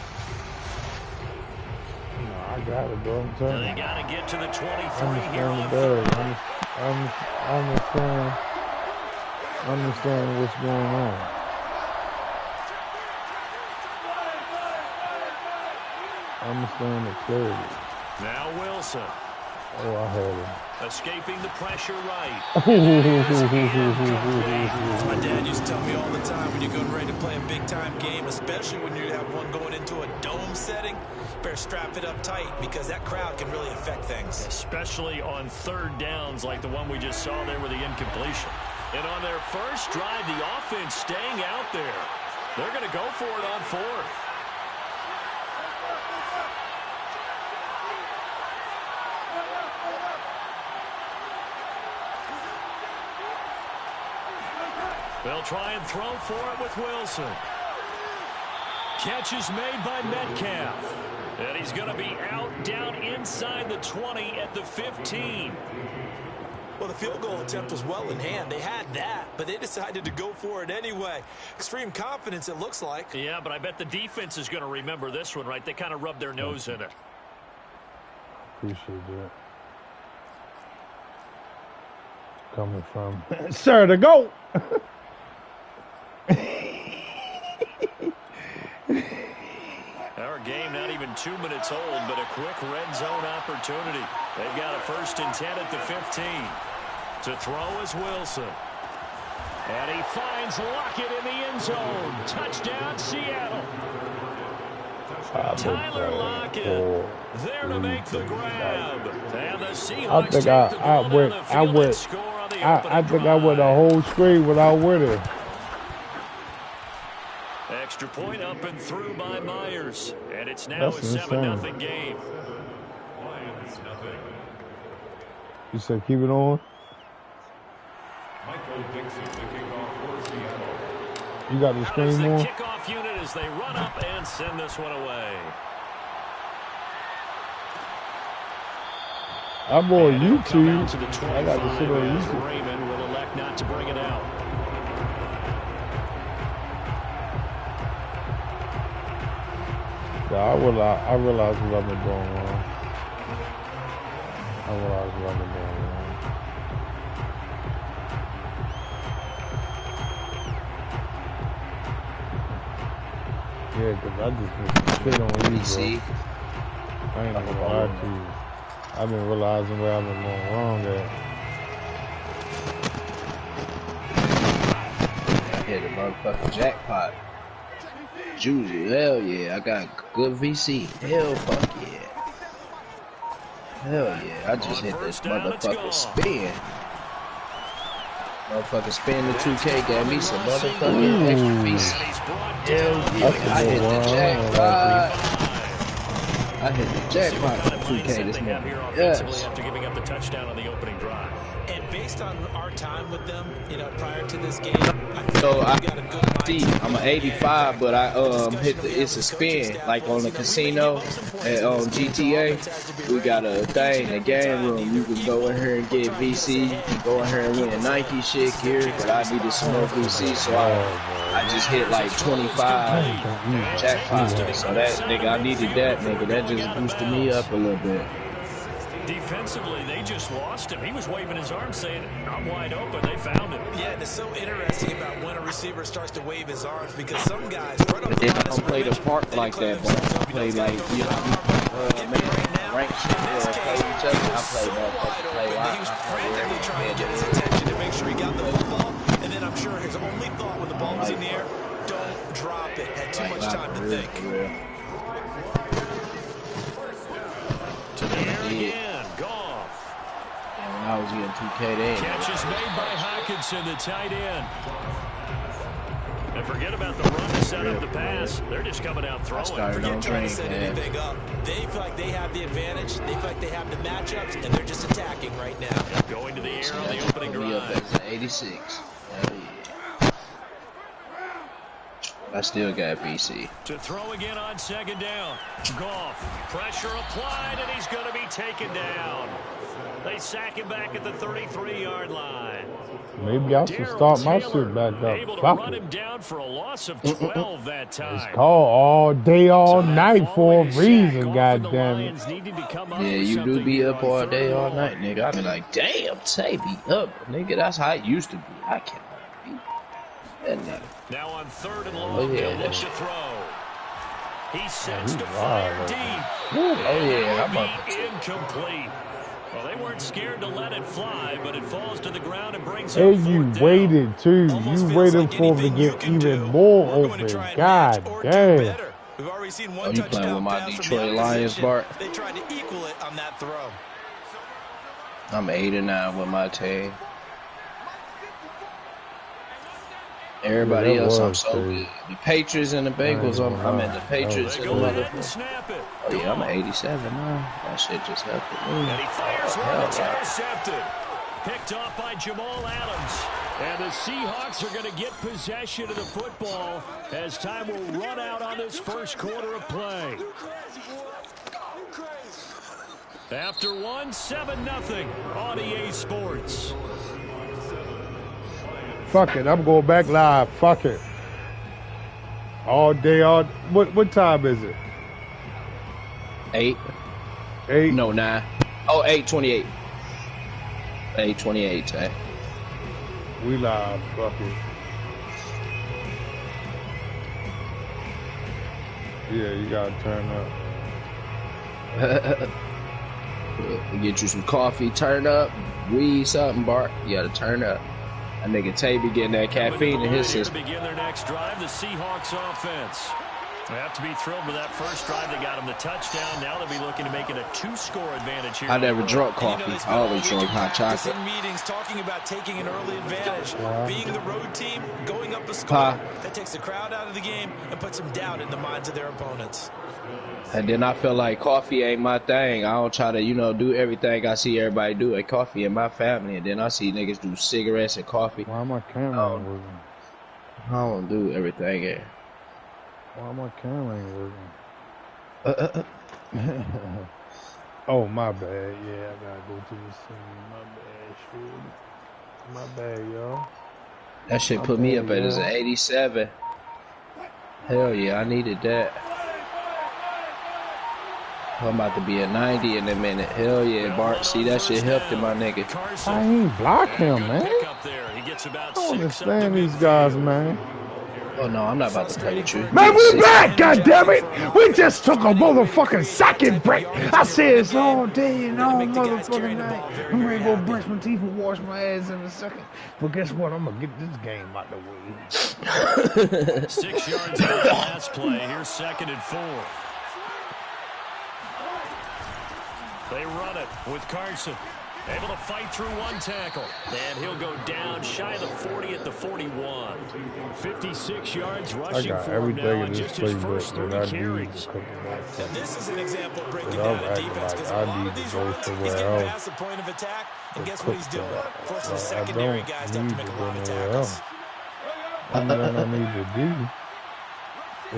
No, I got it, bro. I'm telling you. They got to get to the 23 here I on third. understand what's going on. I understand it clearly. Now Wilson. Oh, I had him. Escaping the pressure right. My dad used to tell me all the time, when you're getting ready to play a big-time game, especially when you have one going into a dome setting, better strap it up tight because that crowd can really affect things. Especially on third downs like the one we just saw there with the incompletion. And on their first drive, the offense staying out there. They're going to go for it on fourth. They'll try and throw for it with Wilson. Catch is made by Metcalf. And he's going to be out down inside the 20 at the 15. Well, the field goal attempt was well in hand. They had that, but they decided to go for it anyway. Extreme confidence, it looks like. Yeah, but I bet the defense is going to remember this one, right? They kind of rubbed their nose in it. Appreciate that. Coming from Sir to go. Our game not even 2 minutes old, but a quick red zone opportunity. They've got a 1st and 10 at the 15. To throw is Wilson. And he finds Lockett in the end zone. Touchdown, Seattle. Tyler Lockett there to make the grab. And the Seahawks take the ball down the field and score on the opening drive. I went the whole screen without winning. Extra point up and through by Myers. And it's now a 7-0 game. You said keep it on? Michael Dixon, the kickoff for Seattle. You got the screen more? on? Kickoff unit as they run up and send this one away. I'm on YouTube. I got to sit on YouTube. Raymond will elect not to bring it out. Yeah, I realize what I've been doing wrong. Yeah, because I just been shit on you, bro. I ain't gonna lie to you. I've been realizing where I've been going wrong at. I hit a motherfucking jackpot. Juju, hell yeah. I got good VC. Hell fuck yeah. Hell yeah. I just hit this motherfucking spin. Motherfucking spin the 2K gave me some motherfucking extra VC. Hell yeah. I hit the jackpot. I hit the jackpot for 2K this morning. Yes. After giving up the touchdown on the opening drive. And based on our time with them, you know, prior to this game, I'm an 85, but I hit it's a spin like on the casino and on GTA. We got a thing, a game room. You can go in here and get VC. You can go in here and win Nike shit here, but I needed some more VC, so I just hit like 25 jackpots. So that nigga, I needed that nigga. That just boosted me up a little bit. Defensively, they just lost him. He was waving his arms saying, I'm wide open. They found him. Yeah, and it's so interesting about when a receiver starts to wave his arms because some guys right off the line don't play the park like that, but I play like, you know, rank shit or play each other. I play play he was frantically trying to get his attention to make sure he got the football, and then I'm sure his only thought when the ball was in the air, don't drop it. Had too much time to think. To the air again. Goff. And when I was me in 2K. They ain't Catch is made by Hockenson, the tight end. And forget about the run to set up the pass. They're just coming out throwing. Forget trying to set anything up. They feel like they have the advantage. They feel like they have the matchups, and they're just attacking right now. Going to the air on the opening drive. 86. Hell yeah. I still got BC. To throw again on second down. Goff. Pressure applied, and he's going to be taken down. They sack him back at the 33-yard line. Maybe I should start my shit back up. Able to run him down for a loss of 12 that time. It's called all day, all night for a reason, goddammit. Yeah, you do be up all day, all night, nigga. I be like, damn, Tay be up, nigga. That's how it used to be. I cannot be that nigga. Now on 3rd and long, they'll look to throw. He sets to fire deep. Oh yeah, I'm up to incomplete. Well, they weren't scared to let it fly, but it falls to the ground and brings Hey, up you waited too. You waited for him to get even more open. God damn. We've already seen Oh, one you playing with my touchdown Detroit Lions, Bart? They tried to equal it on that throw. I'm 8-9 with my team. Everybody else, I'm so good. The Patriots and the Bengals, I'm in the Patriots and the motherfucker. Oh yeah, I'm at 87 now. That shit just happened. And he fires one that's intercepted. Picked off by Jamal Adams. And the Seahawks are going to get possession of the football as time will run out on this first quarter of play. After 7-0 on EA Sports. Fuck it, I'm going back live. Fuck it. All day, all. What time is it? 8. 8? No, 9. Oh, 8:28. 8:28, Tay. We live. Fuck it. Yeah, you gotta turn up. Get you some coffee, turn up, weed, something, Bart. You gotta turn up. That nigga Tay be getting that caffeine in his system. To begin their next drive, the Seahawks offense. They have to be thrilled with that first drive. They got them the touchdown. Now they'll be looking to make it a 2-score advantage here. I never drunk coffee. I always drunk hot chocolate. In meetings talking about taking an early advantage, being the road team, going up a score. That takes the crowd out of the game and puts some doubt in the minds of their opponents. And then I feel like coffee ain't my thing. I don't try to, do everything I see everybody do at coffee in my family. And then I see niggas do cigarettes and coffee. Why am I camera working? I don't do everything here. Why my camera ain't working? Oh, my bad. Yeah, I gotta go to the scene. My bad, y'all. That shit put me up as an 87. Hell yeah, I needed that. I'm about to be a 90 in a minute. Hell yeah, Bart. See, that shit helped him, my nigga. I ain't block him, man. I don't understand these guys, man. Oh no, I'm not about to play with you. Man, we back, goddammit! We just took a motherfucking second break. I said it's all day and all motherfucking night. I'm ready to go brush my teeth and wash my ass in a second. But guess what? I'm gonna get this game out the way. 6 yards on the last play. Here's 2nd and 4. They run it with Carson. Able to fight through one tackle. And he'll go down shy of the 40 at the 41. 56 yards rushing for him now in just his first 3 carries. Now this is an example of breaking down a defense because a lot of these runs, he's getting past the point of attack, and guess what he's doing? Forcing the secondary guys to have to make a lot of tackles. All I need to do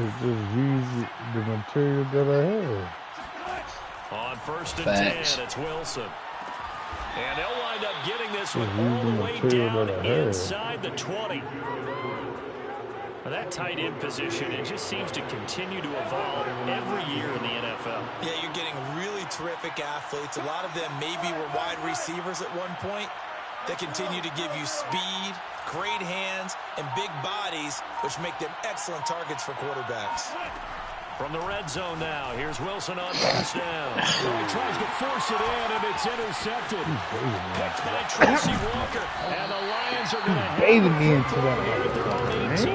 is just use the material that I have. On 1st and 10, it's Wilson. And they'll wind up getting this one all the way down inside the 20. Now that tight end position, it just seems to continue to evolve every year in the NFL. Yeah, you're getting really terrific athletes. A lot of them maybe were wide receivers at one point. They continue to give you speed, great hands, and big bodies, which make them excellent targets for quarterbacks. From the red zone now, here's Wilson on 1st down. He tries to force it in, and it's intercepted. Picked by Tracy Walker, and the Lions are going to baited me into that motherfucker, man.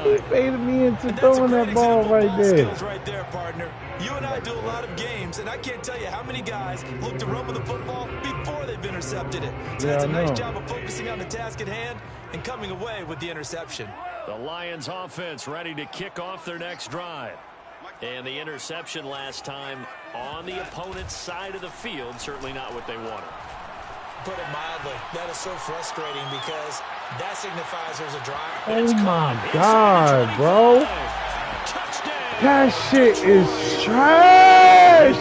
He baited me into throwing that ball right there. Right there, partner. You and I do a lot of games, and I can't tell you how many guys look to run with the football before they've intercepted it. So that's a nice job of focusing on the task at hand and coming away with the interception. The Lions offense ready to kick off their next drive. And the interception last time on the opponent's side of the field, certainly not what they wanted. Put it mildly, that is so frustrating because that signifies there's a drive. Oh my God, bro. That shit is trash.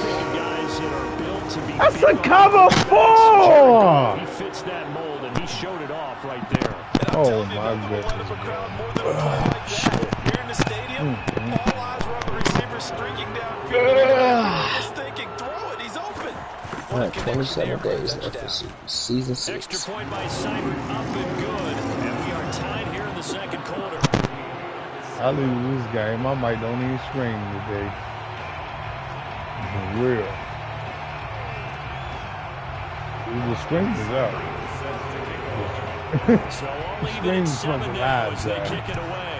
That's a cover 4. He fits that mold, and he showed it off right there. Oh my goodness. Here in the stadium, all eyes were on the receiver streaking downfield. He's thinking, throw it, he's open. 27 days left for season 6. Extra point by Seibert, up and good, and we are tied here in the second quarter. I lose this game. I might don't even scream today. For real. The scream is out. So only even Scream at from 7 the now labs, as they kick it away.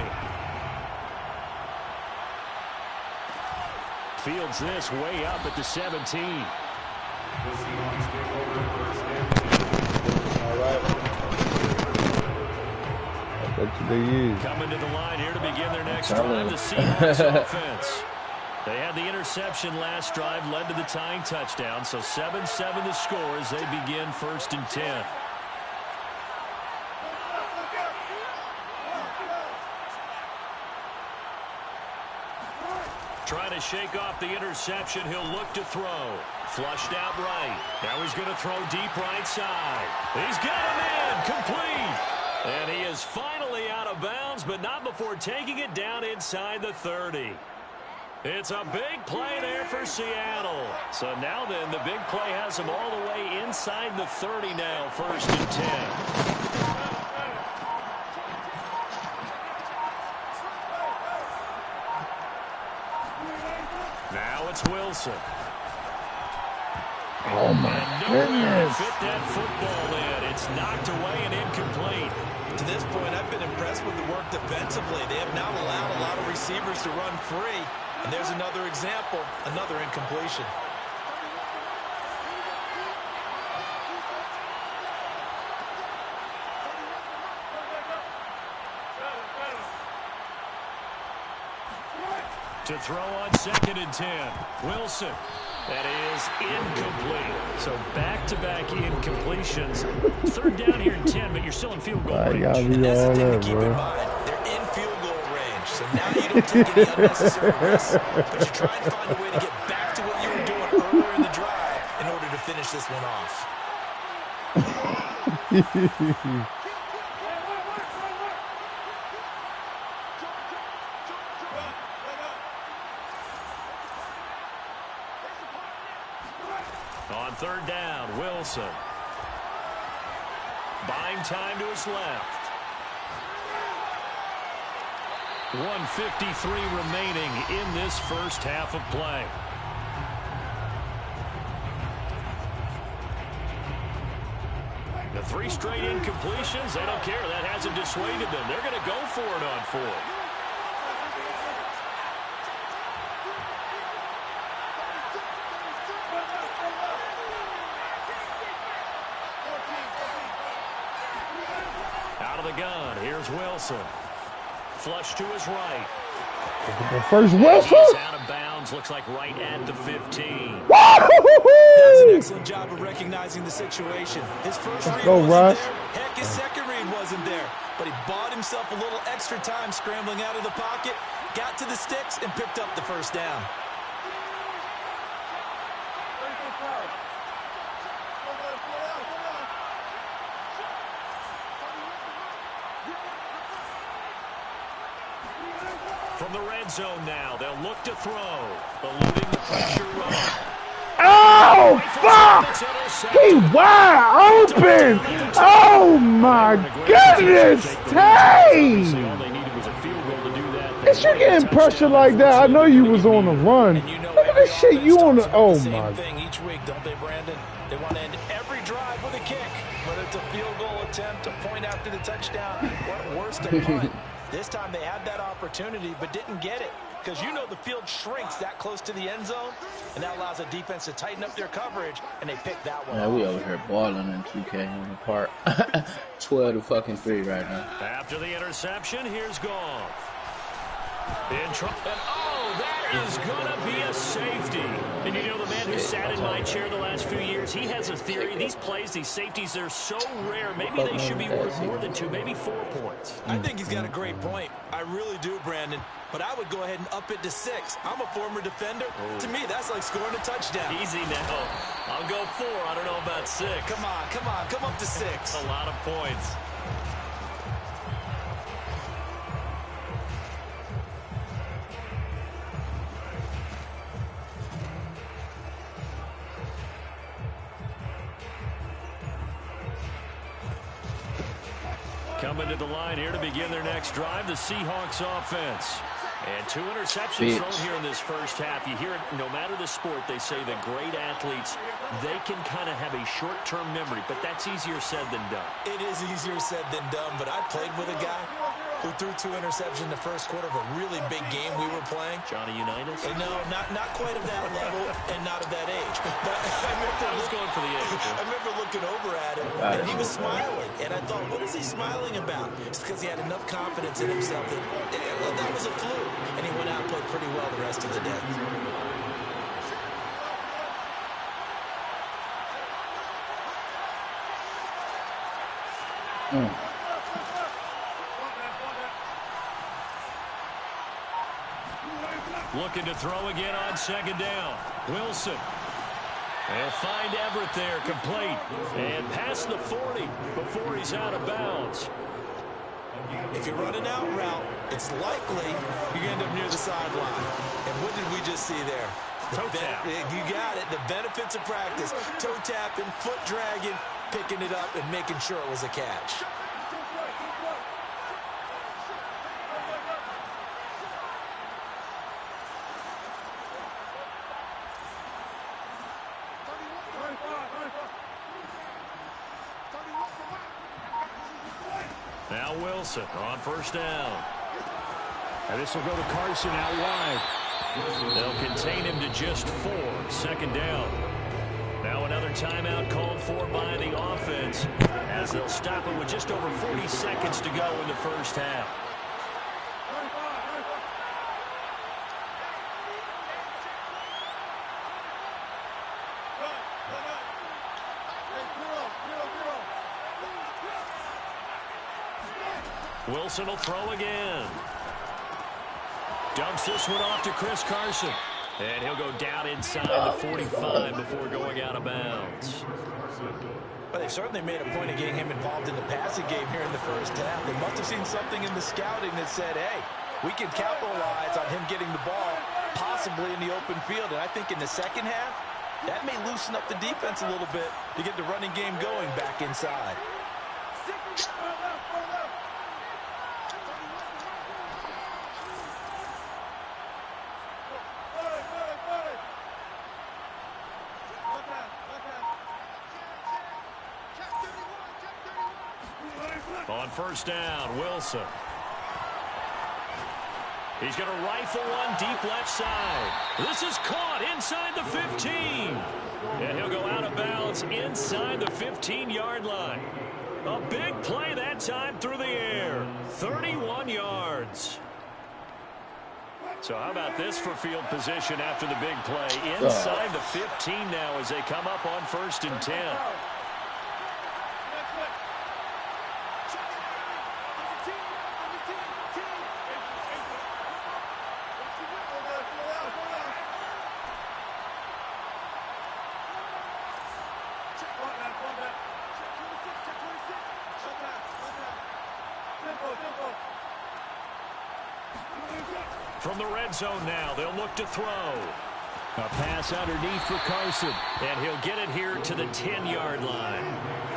Fields this way up at the 17. All right. That's what they use. Coming to the line here to begin their next drive, the Seahawks offense. They had the interception last drive, led to the tying touchdown, so 7-7 the score as they begin 1st and 10. Trying to shake off the interception, he'll look to throw. Flushed out right. Now he's going to throw deep right side. He's got him in, complete. And he is finally out of bounds, but not before taking it down inside the 30. It's a big play there for Seattle. So now then, the big play has him all the way inside the 30 now, 1st and 10. Now it's Wilson. Oh my goodness. Fit that football in. It's knocked away and incomplete. To this point, I've been impressed with the work defensively. They have not allowed a lot of receivers to run free. And there's another example, another incompletion. To throw on 2nd and 10. Wilson. That is incomplete. So back-to-back incompletions. 3rd down here in 10, but you're still in field goal range. And that's the thing to keep in mind. They're in field goal range. So now you don't take any unnecessary risks, but you try and find a way to get back to what you were doing earlier in the drive in order to finish this one off. On 3rd down, Wilson. Buying time to his left. 1:53 remaining in this first half of play. The 3 straight incompletions, they don't care. That hasn't dissuaded them. They're going to go for it on 4th. Out of the gun, here's Wilson. Flush to his right. The first Wilson. He's out of bounds, looks like right at the 15. That's an excellent job of recognizing the situation. His first read wasn't Russ. there. Heck, his second read wasn't there. But he bought himself a little extra time scrambling out of the pocket, got to the sticks, and picked up the 1st down. From the red zone now, they'll look to throw, eluding the pressure run. Oh, fuck! He wide open! Oh, my goodness! Hey! If you're getting pressure like that, I know you was on the run. Look at this shit, you on the... Oh, my... Thing each week, don't they, Brandon? They want to end every drive with a kick, whether it's a field goal attempt, a point after the touchdown, or worse, a punt. This time they had that opportunity but didn't get it. because you know the field shrinks that close to the end zone, and that allows a defense to tighten up their coverage, and they pick that one Yeah, off. we over here balling in 2K on the part. 12 to fucking 3 right now. After the interception, here's Goff. In trouble. Oh, that is going to be a safety. And you know, the man who sat in my chair the last few years, he has a theory. These plays, these safeties, they're so rare. Maybe they should be worth more than 2, maybe 4 points. I think he's got a great point. I really do, Brandon. But I would go ahead and up it to 6. I'm a former defender. Oh. To me, that's like scoring a touchdown. Easy now. I'll go 4. I don't know about 6. Come on. Come up to 6. That's a lot of points. Coming to the line here to begin their next drive, the Seahawks offense. And 2 interceptions thrown here in this first half. You hear it, no matter the sport, they say the great athletes, they can kind of have a short-term memory, but that's easier said than done. It is easier said than done, but I played with a guy who threw 2 interceptions in the first quarter of a really big game we were playing. Johnny Unitas? No, not quite of that level and not of that age. But I was going for the age. I remember looking over at him, and he was smiling. And I thought, what is he smiling about? It's because he had enough confidence in himself that, well, that was a fluke. And he went out and played pretty well the rest of the day. Looking to throw again on second down. Wilson. They'll find Everett there, complete. And past the 40 before he's out of bounds. If you're running out route, it's likely you end up near the sideline. And what did we just see there? Toe tap. You got it. The benefits of practice. Toe tapping, foot dragging, picking it up, and making sure it was a catch. Now Wilson on first down. And this will go to Carson out wide. They'll contain him to just 4. Second down. Now another timeout called for by the offense as they'll stop it with just over 40 seconds to go in the first half. Wilson will throw again. Dumps this one off to Chris Carson. And he'll go down inside the 45 before going out of bounds. But they've certainly made a point of getting him involved in the passing game here in the first half. They must have seen something in the scouting that said, hey, we can capitalize on him getting the ball possibly in the open field. And I think in the second half, that may loosen up the defense a little bit to get the running game going back inside. On first down, Wilson. He's going to rifle one deep left side. This is caught inside the 15. And he'll go out of bounds inside the 15-yard line. A big play that time through the air. 31 yards. So how about this for field position after the big play? Inside the 15 now as they come up on 1st and 10. From the red zone now, they'll look to throw. A pass underneath for Carson, and he'll get it here to the 10-yard line.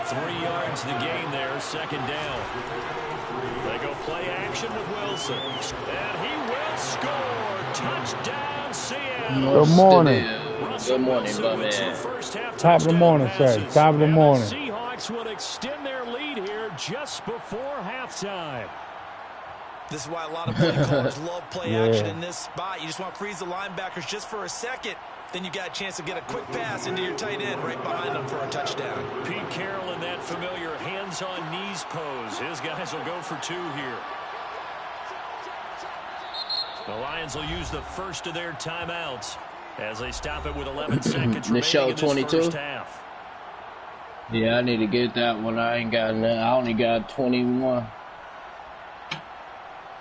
3 yards the gain there, second down. They go play action with Wilson, and he will score. Touchdown, Seattle. Good morning. Good morning, my man. Top of the morning, sir. Top of the morning. The Seahawks will extend their lead here just before halftime. This is why a lot of play callers love play action in this spot. You just want to freeze the linebackers just for a second. Then you got a chance to get a quick pass into your tight end right behind them for a touchdown. Pete Carroll in that familiar hands-on knees pose. His guys will go for 2 here. The Lions will use the first of their timeouts as they stop it with 11 seconds remaining in this first half. Yeah, I need to get that one. I ain't got none. I only got 21.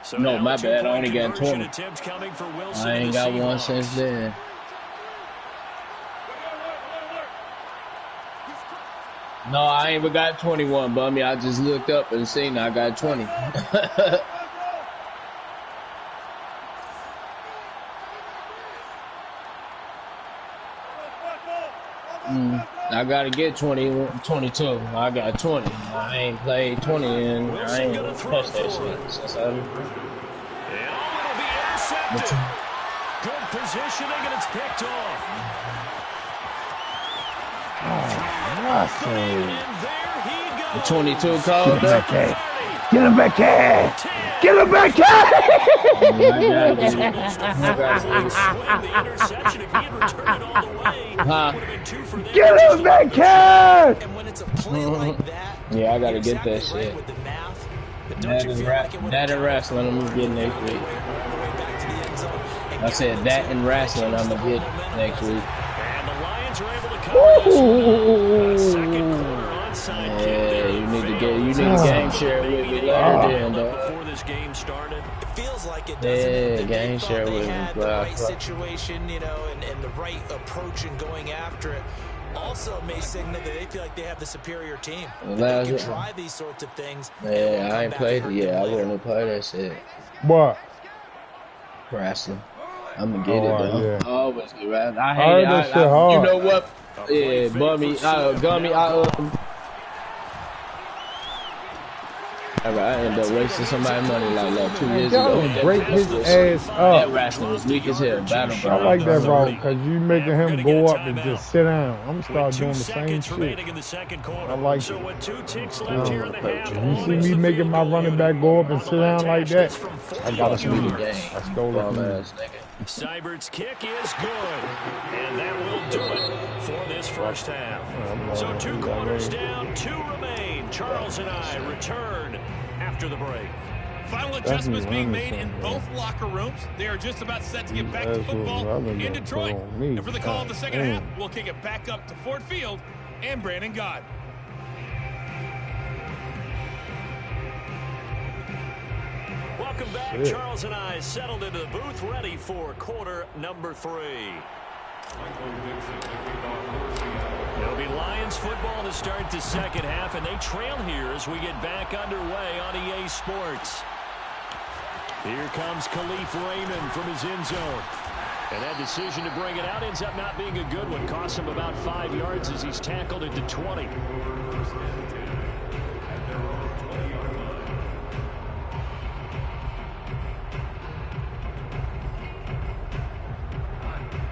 So no, my bad. I only got 20. I ain't got one since then. No, I ain't even got 21, Bummy. I just looked up and seen I got 20. I gotta get 22. I got 20. I ain't played 20 and I ain't touched that shit since I. Good positioning and it's picked off. The 22 called. Get him back here! Get him back here! Get him back here! And when it's a play like that, yeah, I gotta get that shit. That and wrestling, I'm gonna get next week. I said that and wrestling, I'm gonna get next week. And the Lions are able to cover second quarter onside kick. Yeah, you need to game share with me later then, though. Before this game started, it feels like it doesn't. Yeah, game share with me. The right situation, you know, and the right approach in going after it. Also may signal that they feel like they have the superior team. They can try these sorts of things. Yeah, I ain't played it. Yeah, I wouldn't play that shit. What? Wrestling. I'm gonna get it though. Yeah. I always get wrestling. I hate it. That shit hard. You know what? Yeah, Bummy, Gummy, I end up wasting somebody's money like 2 years ago. Break his ass up. That wrestling was weak as hell. Battleground. I like that route because you making him go up and just sit down. I'm start doing the same shit. I like it. You see me making my running back go up and sit down like that? I gotta speed the game. I stole it. Seibert's kick is good, and that will do it for this first half. So 2 quarters down, 2 remain. Charles and I return after the break. Final adjustments being made in both locker rooms. They are just about set to get back to football in Detroit. And for the call of the second half, we'll kick it back up to Ford Field and Brandon Gott. Welcome back. Charles and I settled into the booth, ready for quarter number 3. It'll be Lions football to start the second half, and they trail here as we get back underway on EA Sports. Here comes Khalif Raymond from his end zone. And that decision to bring it out ends up not being a good one. Cost him about 5 yards as he's tackled it to 20.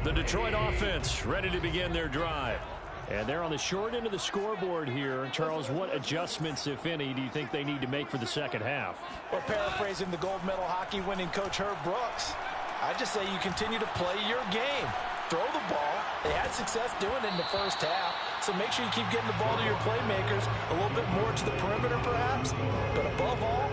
The Detroit offense ready to begin their drive. And they're on the short end of the scoreboard here. Charles, what adjustments, if any, do you think they need to make for the second half? Well, paraphrasing the gold medal hockey winning coach Herb Brooks, I just say you continue to play your game. Throw the ball. They had success doing it in the first half, so make sure you keep getting the ball to your playmakers, a little bit more to the perimeter perhaps, but above all,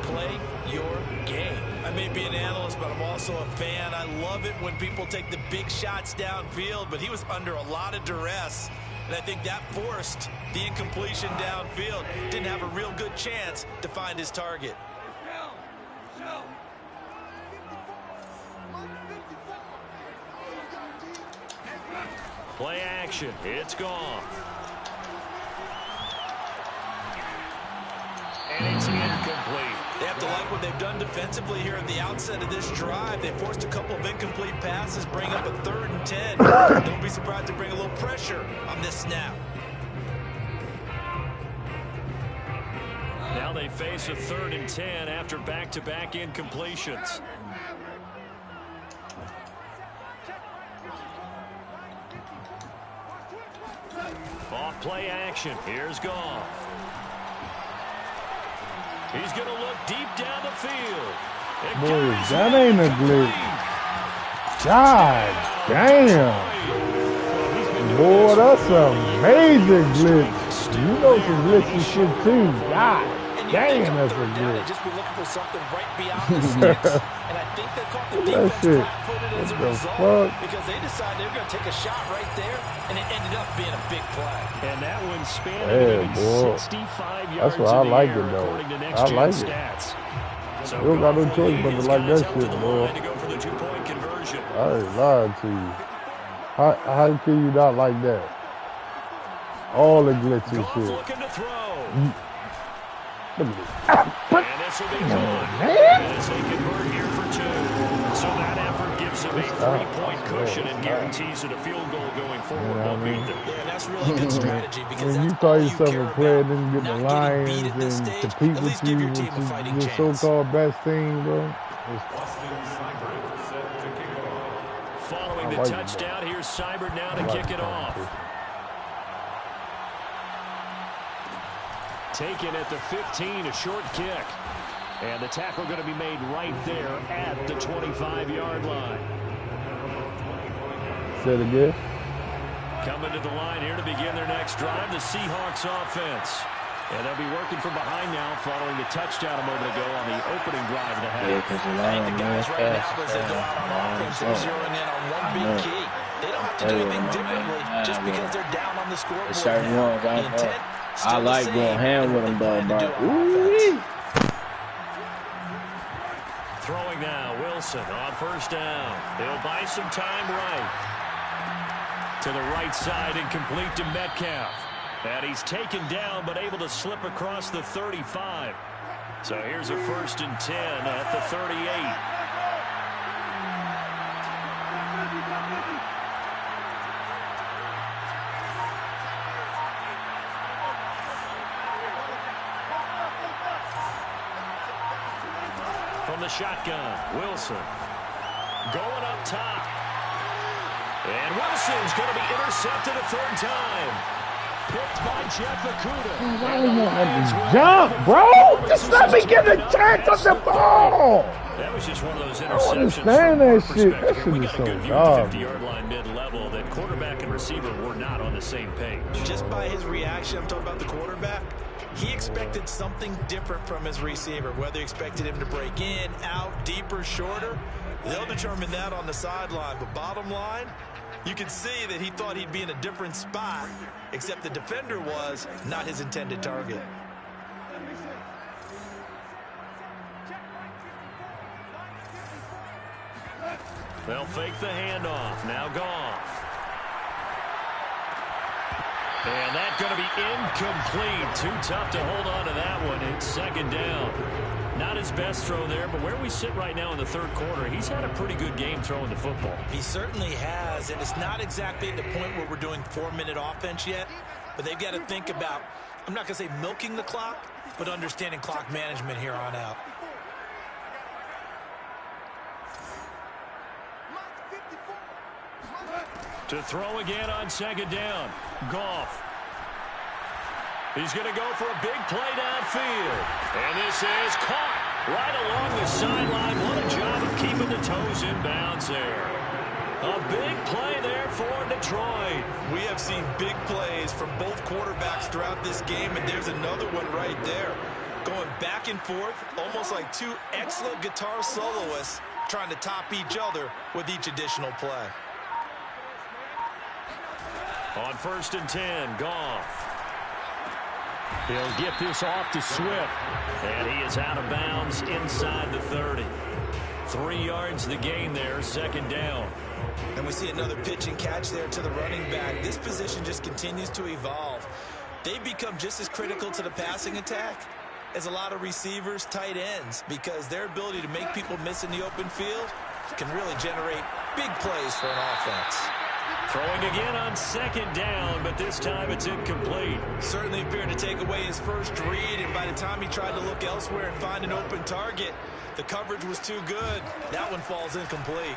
play your game. I may be an analyst, but I'm also a fan. I love it when people take the big shots downfield, but he was under a lot of duress, and I think that forced the incompletion downfield. Didn't have a real good chance to find his target. Play action. It's gone. And it's incomplete. They have to like what they've done defensively here at the outset of this drive. They forced a couple of incomplete passes, bring up a 3rd and 10. Don't be surprised to bring a little pressure on this snap. Now they face a 3rd and 10 after back-to-back incompletions. Off play action. Here's Goff. He's going to look deep down the field. Boy, that ain't a glitch. God damn. Boy, that's a major glitch. You know some glitchy shit too. God damn, that's a glitch. Just be looking for something right beyond the sticks. And I think they caught the defense flat-footed as a result because they decided they were going to take a shot right there, and it ended up being a big play. And that one spanning 65 yards. That's why I like it, though. According to I like it. stats. So you don't got no choice but to like that shit, boy. I ain't lying to you. How can you not like that? All the glitchy shit. Looking to throw. Look at this. And this will be good. As they convert here for 2. So that effort gives them a 3-point cushion and guarantees that a field goal going forward won't beat them. Yeah, that's really good strategy because when you call yourself a player, then you get the Lions and compete with you with your so-called best team, bro. Following the touchdown, here's Seibert now to kick it off. Taken at the 15, a short kick. And the tackle going to be made right there at the 25-yard line. Say it again. Coming to the line here to begin their next drive, the Seahawks offense. And they'll be working from behind now following the touchdown a moment ago on the opening drive of the half. I think the guys right now, as they go out on offense, they're zeroing in on one big key. They don't have to do anything differently just because they're down on the scoreboard now. The intent, I like going ham with them, though, bro. Throwing now, Wilson on first down. He'll buy some time right. To the right side and complete to Metcalf. And he's taken down but able to slip across the 35. So here's a 1st and 10 at the 38. From the shotgun, Wilson going up top. And Wilson's going to be intercepted a 3rd time. Picked by Jeff Okudah. Why do you want to jump, bro? Just let me get a chance on the ball. That was just one of those interceptions. I don't understand that shit. That shit we is got so a good view dumb. at the 50-yard line mid-level that quarterback and receiver were not on the same page. Just by his reaction, I'm talking about the quarterback, he expected something different from his receiver. Whether he expected him to break in, out, deeper, shorter, they'll determine that on the sideline. But bottom line, you can see that he thought he'd be in a different spot, except the defender was not his intended target. They'll fake the handoff. Now Goff. And that's going to be incomplete. Too tough to hold on to that one. It's 2nd down. Not his best throw there, but where we sit right now in the 3rd quarter, he's had a pretty good game throwing the football. He certainly has, and it's not exactly at the point where we're doing 4-minute offense yet, but they've got to think about, I'm not going to say milking the clock, but understanding clock management here on out. To throw again on 2nd down. Goff. He's going to go for a big play downfield. And this is caught right along the sideline. What a job of keeping the toes in bounds there. A big play there for Detroit. We have seen big plays from both quarterbacks throughout this game, and there's another one right there. Going back and forth, almost like 2 excellent guitar soloists trying to top each other with each additional play. On 1st and 10, Goff. He'll get this off to Swift. And he is out of bounds inside the 30. 3 yards the gain there, 2nd down. And we see another pitch and catch there to the running back. This position just continues to evolve. They've become just as critical to the passing attack as a lot of receivers, tight ends, because their ability to make people miss in the open field can really generate big plays for an offense. Throwing again on 2nd down, but this time it's incomplete. Certainly appeared to take away his first read, and by the time he tried to look elsewhere and find an open target, the coverage was too good. That one falls incomplete.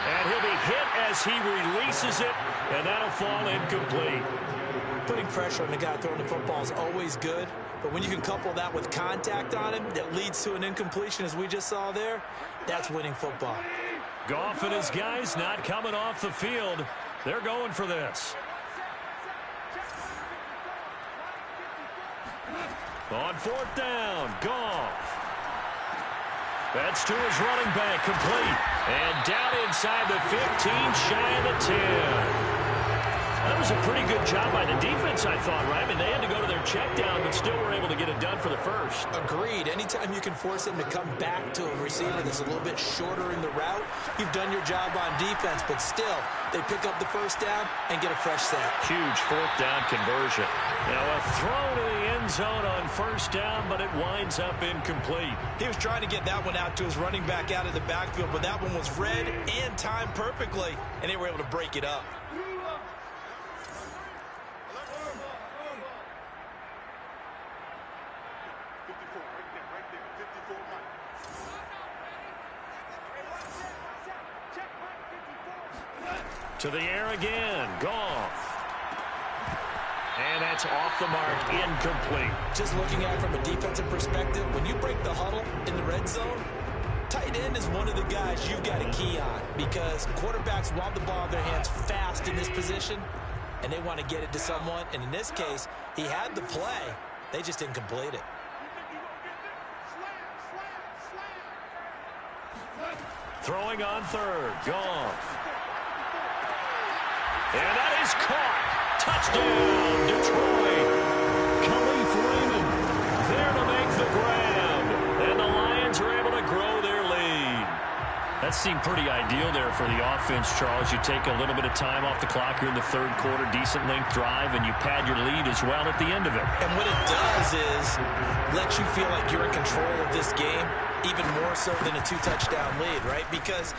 And he'll be hit as he releases it And that'll fall incomplete. Putting pressure on the guy throwing the football is always good, but when you can couple that with contact on him that leads to an incompletion, as we just saw there, that's winning football. Goff and his guys not coming off the field. They're going for this. On 4th down, Goff. That's to his running back, complete. And down inside the 15, shy of the 10. That was a pretty good job by the defense, I thought, right? I mean, they had to go to their check down, but still were able to get it done for the first. Agreed. Anytime you can force them to come back to a receiver that's a little bit shorter in the route, you've done your job on defense, but still, they pick up the first down and get a fresh set. Huge 4th down conversion. Now a throw to the end zone on 1st down, but it winds up incomplete. He was trying to get that one out to his running back out of the backfield, but that one was read and timed perfectly, and they were able to break it up. To the air again, Goff. And that's off the mark, incomplete. Just looking at it from a defensive perspective, when you break the huddle in the red zone, tight end is one of the guys you've got to key on because quarterbacks want the ball in their hands fast in this position, and they want to get it to someone. And in this case, he had the play. They just didn't complete it. Throwing on 3rd, Goff. And that is caught. Touchdown, Detroit. Khalif Raymond there to make the grab. And the Lions are able to grow their lead. That seemed pretty ideal there for the offense, Charles. You take a little bit of time off the clock here in the 3rd quarter, decent length drive, and you pad your lead as well at the end of it. And what it does is let you feel like you're in control of this game, even more so than a 2-touchdown lead, right? Because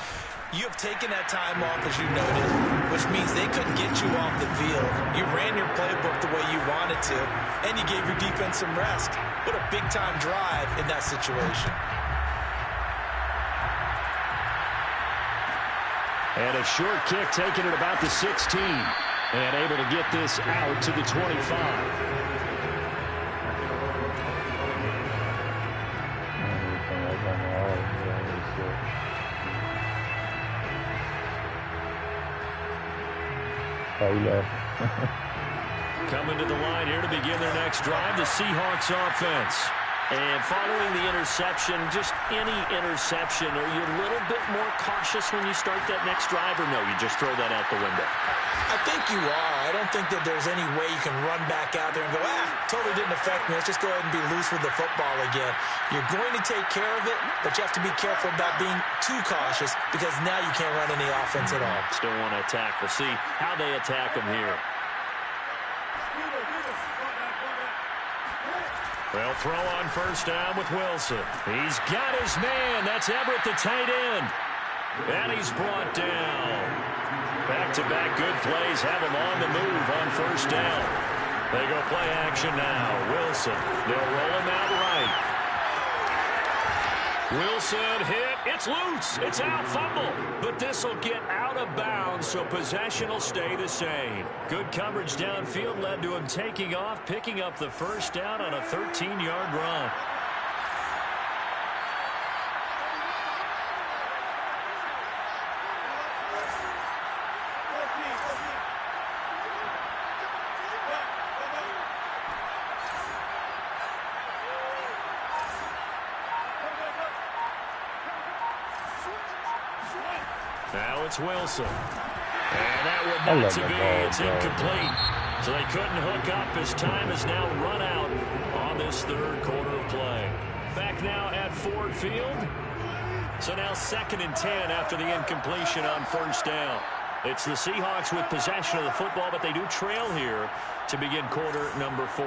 you have taken that time off, as you noted, which means they couldn't get you off the field. You ran your playbook the way you wanted to, and you gave your defense some rest. What a big-time drive in that situation. And a short kick taken at about the 16, and able to get this out to the 25. Coming to the line here to begin their next drive, the Seahawks offense. And following the interception, just any interception, are you a little bit more cautious when you start that next drive, or no, you just throw that out the window? I think you are. I don't think that there's any way you can run back out there and go, totally didn't affect me. Let's just go ahead and be loose with the football again. You're going to take care of it, but you have to be careful about being too cautious because now you can't run any offense at all. Still want to attack. We'll see how they attack them here. They'll throw on 1st down with Wilson. He's got his man. That's Everett, the tight end. And he's brought down. Back-to-back good plays have him on the move on 1st down. They go play action now. Wilson, they'll roll him out right. Wilson hit. It's loose. It's out, fumble. But this will get out of bounds, so possession will stay the same. Good coverage downfield led to him taking off, picking up the 1st down on a 13-yard run. Now it's Wilson. And that would not to be. It's incomplete. So they couldn't hook up. His time is now run out on this 3rd quarter of play. Back now at Ford Field. So now 2nd and 10 after the incompletion on 1st down. It's the Seahawks with possession of the football, but they do trail here to begin quarter number 4.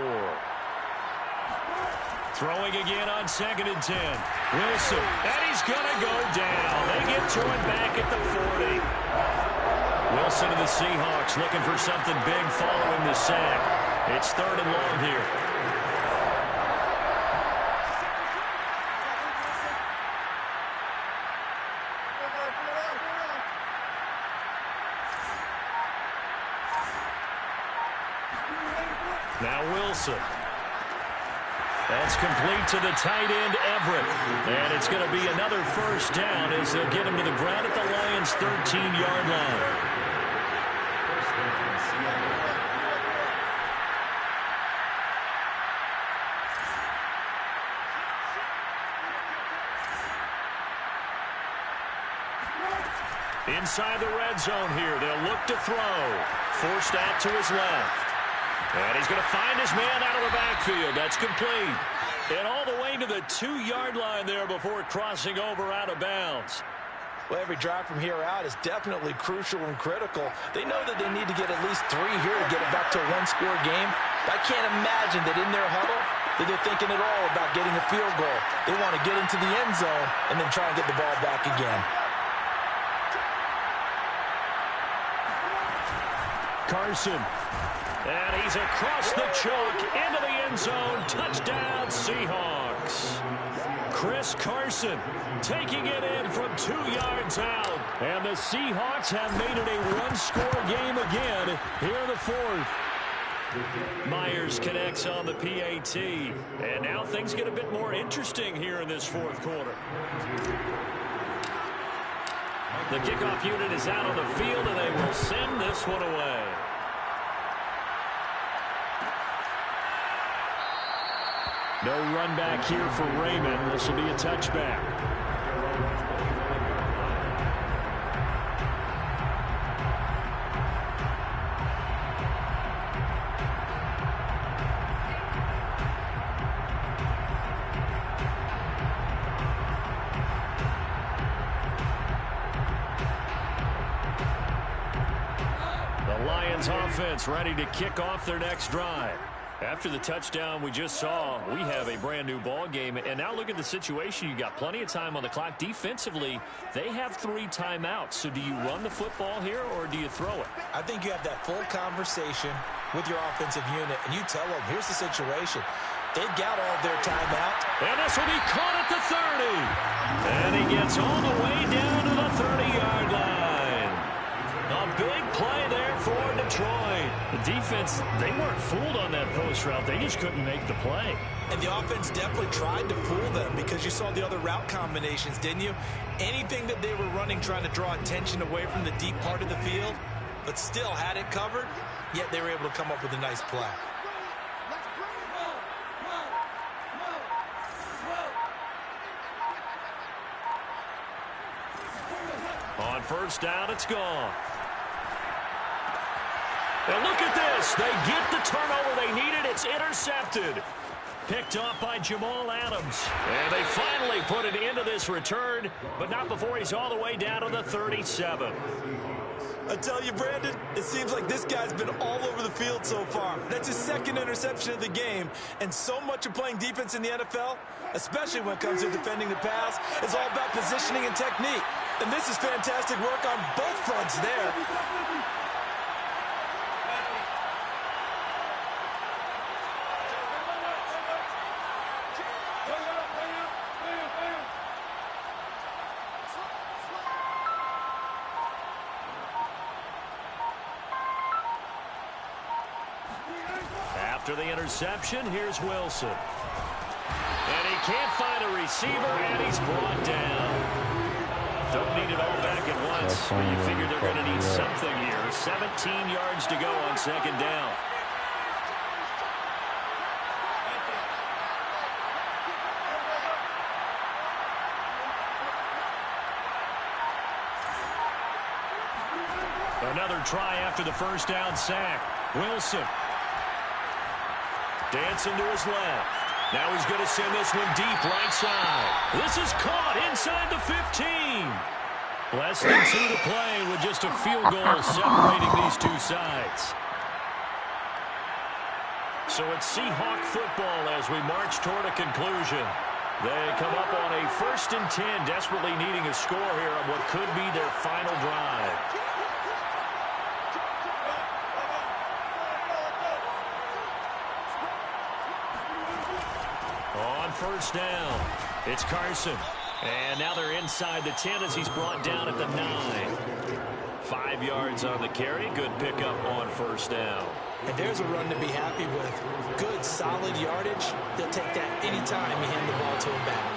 Throwing again on 2nd and 10. Wilson, and he's going to go down. They get to him back at the 40. Wilson and the Seahawks looking for something big following the sack. It's 3rd and long here. Now Wilson. That's complete to the tight end, Everett. And it's going to be another first down as they'll get him to the ground at the Lions' 13-yard line. Inside the red zone here. They'll look to throw. Forced out to his left. And he's going to find his man out of the backfield. That's complete. And all the way to the 2-yard line there before crossing over out of bounds. Well, every drive from here out is definitely crucial and critical. They know that they need to get at least 3 here to get it back to a one-score game. But I can't imagine that in their huddle that they're thinking at all about getting a field goal. They want to get into the end zone and then try and get the ball back again. Carson. And he's across the chalk into the end zone. Touchdown, Seahawks. Chris Carson taking it in from 2 yards out. And the Seahawks have made it a one-score game again here in the fourth. Myers connects on the PAT. And now things get a bit more interesting here in this fourth quarter. The kickoff unit is out on the field, and they will send this one away. No run back here for Raymond. This will be a touchback. The Lions offense ready to kick off their next drive. After the touchdown we just saw, we have a brand new ball game. And now look at the situation. You got plenty of time on the clock. Defensively, they have 3 timeouts. So do you run the football here or do you throw it? I think you have that full conversation with your offensive unit, and you tell them, here's the situation. They've got all of their timeout. And this will be caught at the 30. And he gets all the way down to the 30-yard line. A big play there for Detroit. The defense, they weren't fooled on that post route. They just couldn't make the play. And the offense definitely tried to fool them because you saw the other route combinations, didn't you? Anything that they were running trying to draw attention away from the deep part of the field, but still had it covered, yet they were able to come up with a nice play. On first down, it's gone. And look at this. They get the turnover they needed. It's intercepted. Picked off by Jamal Adams. And they finally put it into this return, but not before he's all the way down to the 37. I tell you, Brandon, it seems like this guy's been all over the field so far. That's his 2nd interception of the game. And so much of playing defense in the NFL, especially when it comes to defending the pass, is all about positioning and technique. And this is fantastic work on both fronts there. After the interception, here's Wilson. And he can't find a receiver, and he's brought down. Don't need it all back at once, but you figure they're going to need something here. 17 yards to go on 2nd down. Another try after the first down sack. Wilson. Dancing to his left. Now he's going to send this one deep right side. This is caught inside the 15. Less than 2 to play with just a field goal separating these two sides. So it's Seahawk football as we march toward a conclusion. They come up on a 1st and 10, desperately needing a score here on what could be their final drive. On first down, it's Carson. And now they're inside the 10 as he's brought down at the 9. 5 yards on the carry. Good pickup on first down. And there's a run to be happy with. Good, solid yardage. He'll take that anytime you hand the ball to him back.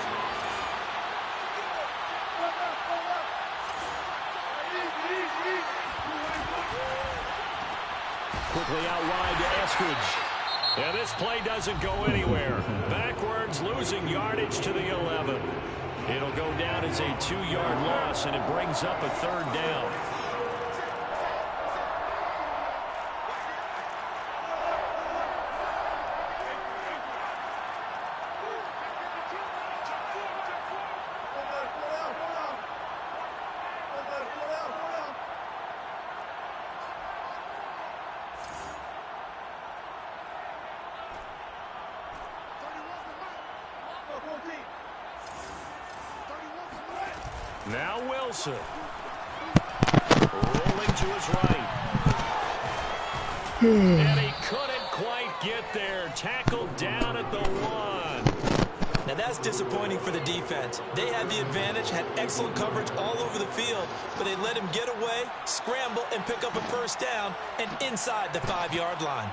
Quickly out wide to Eskridge. And this play doesn't go anywhere. Backwards, losing yardage to the 11. It'll go down as a 2-yard loss, and it brings up a third down. Now Wilson. Rolling to his right. And he couldn't quite get there. Tackled down at the 1. Now that's disappointing for the defense. They had the advantage, had excellent coverage all over the field, but they let him get away, scramble, and pick up a first down, and inside the 5-yard line.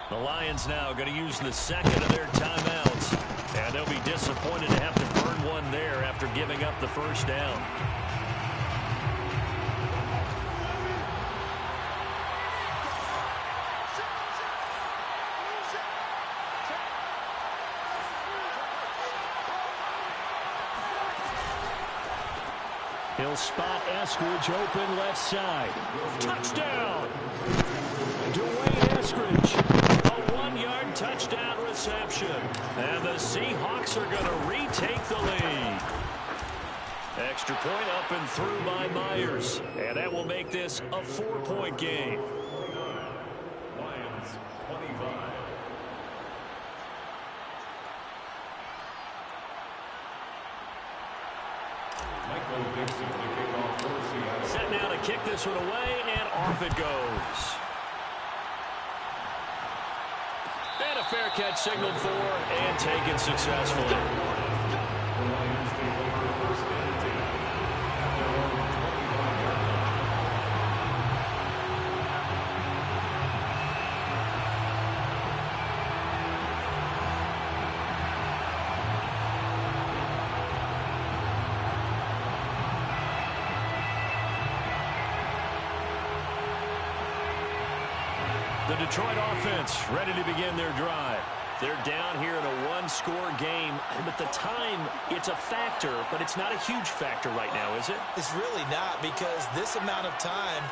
The Lions now going to use the second of their timeouts. And they'll be disappointed to have to burn one there after giving up the first down. He'll spot Eskridge open left side. Touchdown! Dwayne Eskridge. A 1-yard touchdown reception. And the Seahawks are going to retake the lead. Extra point up and through by Myers. And that will make this a 4-point game. Lions 25. Set now to kick this one away, and off it goes. And a fair catch signaled for and taken successfully. The Detroit offense ready to begin their drive. They're down here in a 1-score game, but the time, it's a factor, but it's not a huge factor right now, is it? It's really not, because this amount of time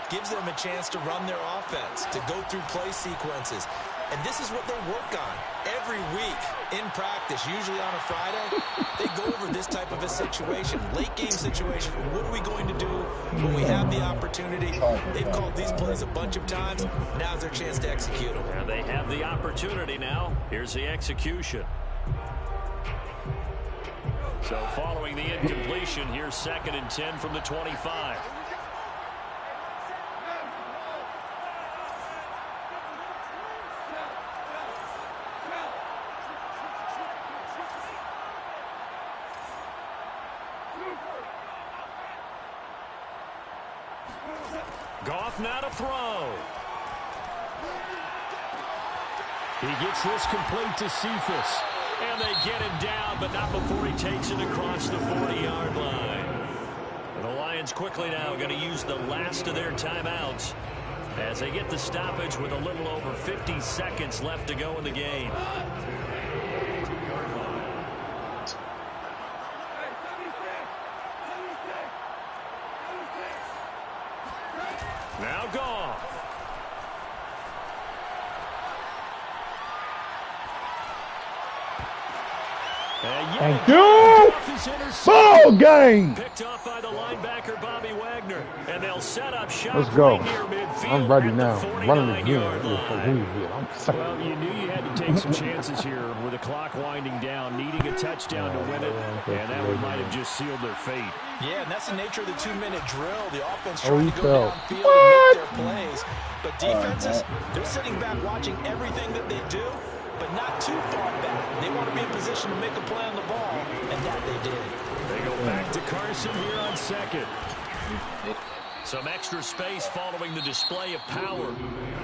gives them a chance to run their offense, to go through play sequences. And this is what they work on every week in practice, usually on a Friday. They go over this type of a situation, late game situation. What are we going to do when we have the opportunity? They've called these plays a bunch of times. Now's their chance to execute them. And they have the opportunity now. Here's the execution. So following the incompletion, here's 2nd and 10 from the 25. Goff now to throw. He gets this complete to Cephas. And they get him down, but not before he takes it across the 40-yard line. And the Lions quickly now going to use the last of their timeouts as they get the stoppage with a little over 50 seconds left to go in the game. Now Goff. Thank you. Ball game. Picked off by the linebacker Bobby Wagner, and they'll set up shop. Let's go. Right near midfield. I'm ready now. Running again. Well, you knew you had to take some chances here with the clock winding down, needing a touchdown to win it, and that one might have just sealed their fate. Yeah, and that's the nature of the 2-minute drill. The offense trying to go downfield what? and make their plays. But defenses, they're sitting back watching everything that they do, but not too far back. They want to be in position to make a play on the ball, and that they did. They go back to Carson here on second. Some extra space following the display of power.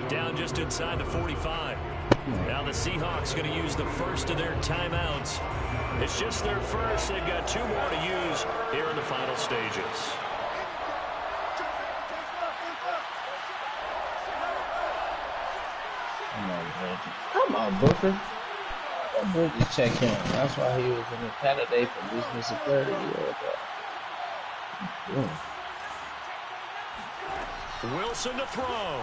Down just inside the 45. Now the Seahawks going to use the first of their timeouts. It's just their first. They've got 2 more to use here in the final stages. Come on, Booker. That boy just check him. That's why he was in the candidate for business of 30 years ago. Wilson to throw.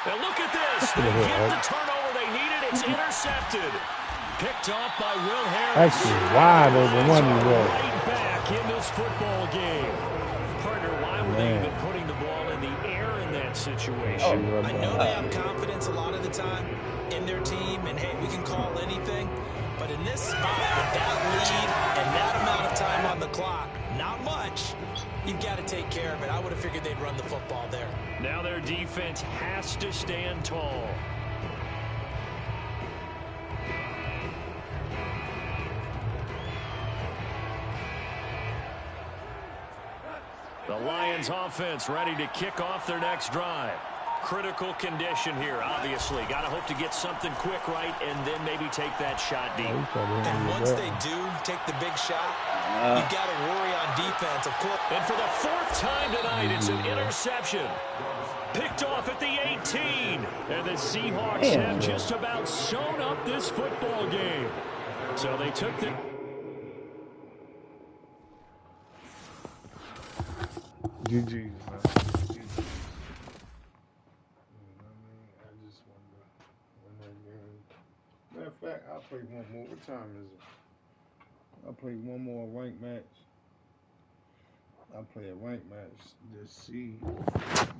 And look at this. They get the turnover they needed. It's intercepted. Picked off by Will Harris. Actually, wide open one he was. Right back in this football game. Partner, why were they even putting the ball in the air in that situation? I know they have confidence a lot of the time in their team, and hey, we can call anything. But in this spot, with that lead and that amount of time on the clock, not much, you've got to take care of it. I would have figured they'd run the football there. Now their defense has to stand tall. The Lions offense ready to kick off their next drive. Critical condition here, obviously. Got to hope to get something quick right and then maybe take that shot deep. And once they do take the big shot, you've got to worry on defense, of course. And for the 4th time tonight, it's an interception. Picked off at the 18. And the Seahawks have just about sewn up this football game. So they took the... GG, man. I just wonder when that game. Matter of fact, I'll play one more. What time is it? I'll play one more ranked match. I'll play a ranked match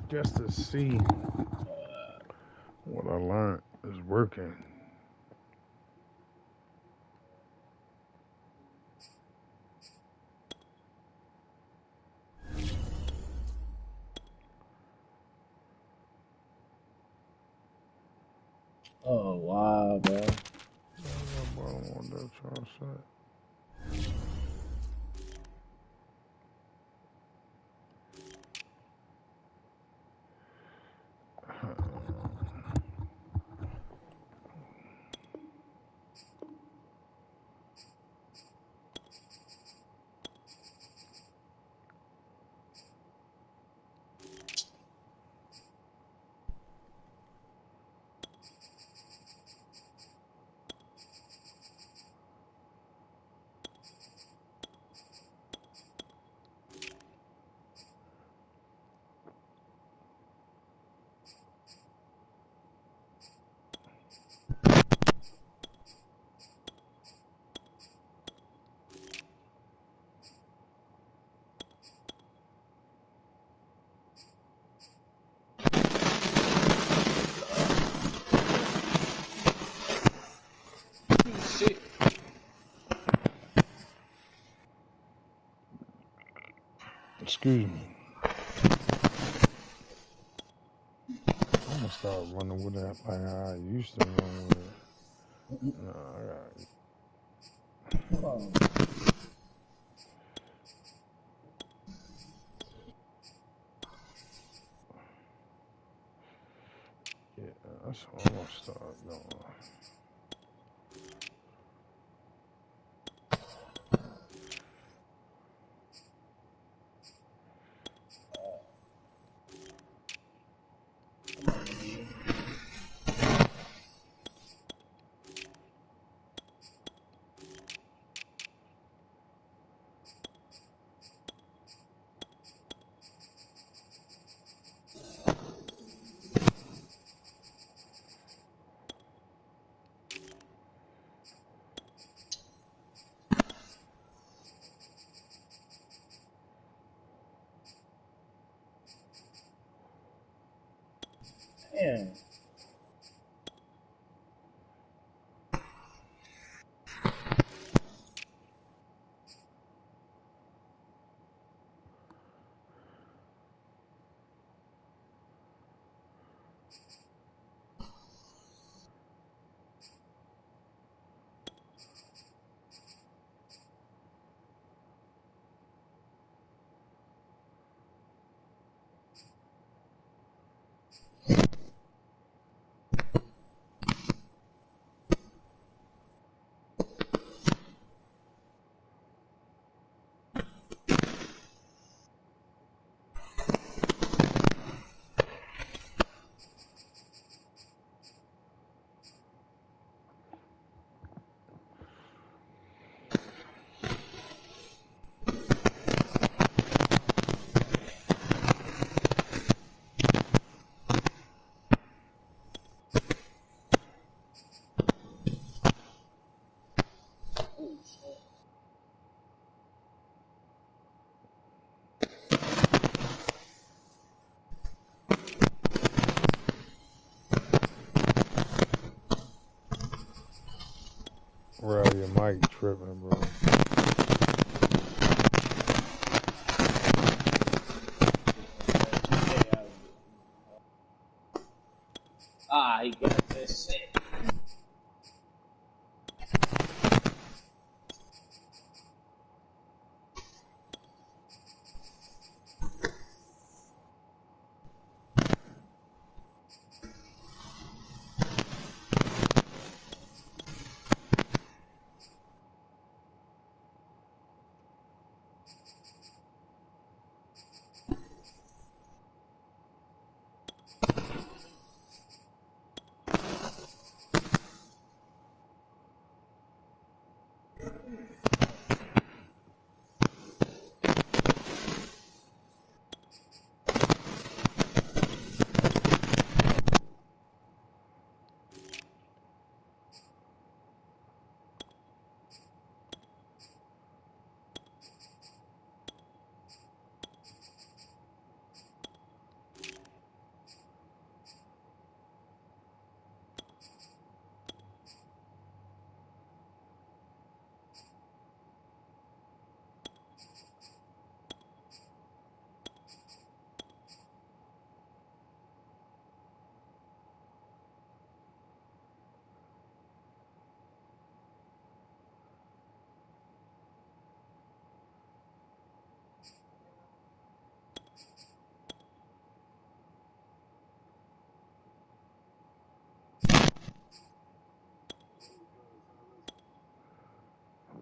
just to see what I learned is working. Oh, wow, bro. Excuse me. I'm gonna start running with that like how I used to run with it. No, I got yeah, that's what I'm gonna start doing. Yeah. your mic tripping, bro. He got this shit.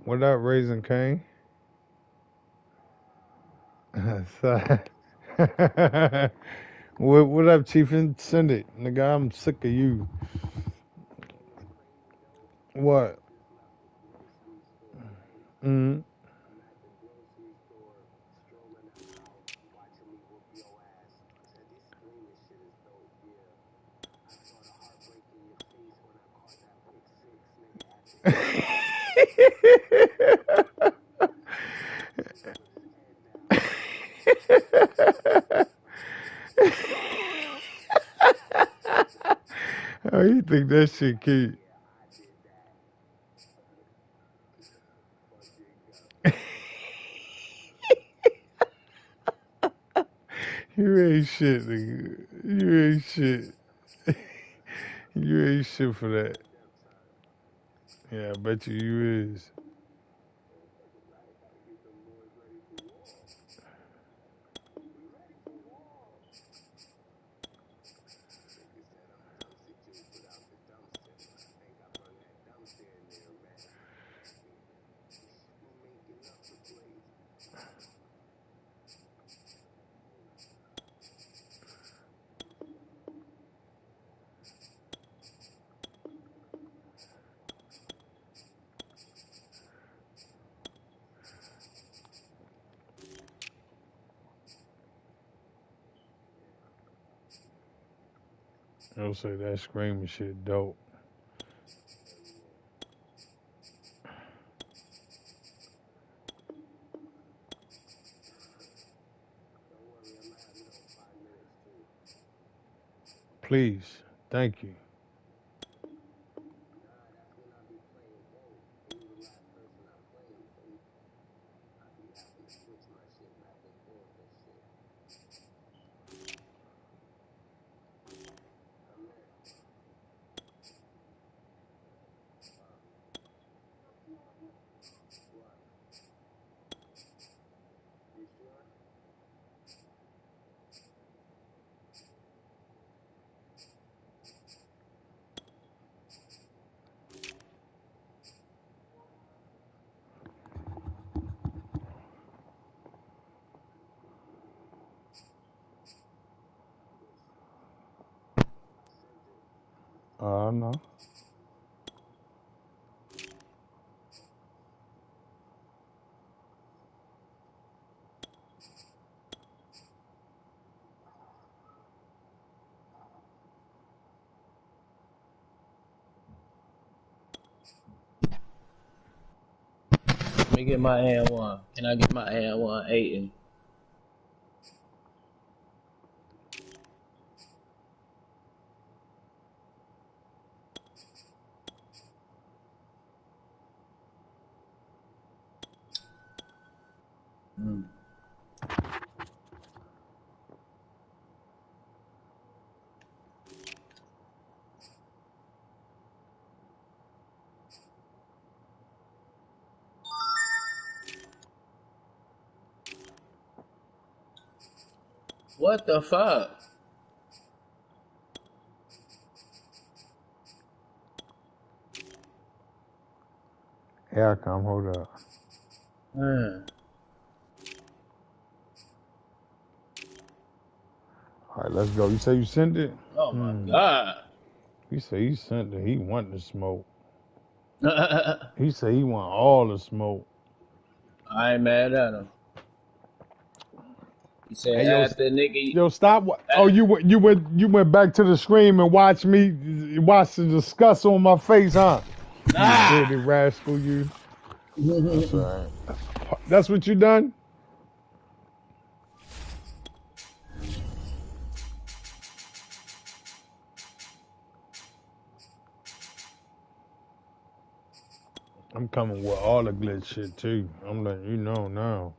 What up, Raising Cane? what up, Chief? Send it. Nigga, I'm sick of you. What? Mm. How you think that shit cute? You ain't shit, nigga. You ain't shit. You ain't shit for that. Yeah, I bet you is. I'll say that screaming shit dope. Please. Thank you. No. Let me get my and 1. Can I get my and 1 8? What the fuck? Here I come. Hold up. All right, let's go. You say you sent it? Oh my god. He said he sent it. He want the smoke. He said he want all the smoke. I ain't mad at him. He said, hey, yo, after nigga. Yo, stop. Oh, you went back to the screen and watch the disgust on my face, huh? You dirty rascal, you. That's all right. That's what you done? I'm coming with all the glitch shit too. I'm letting you know now.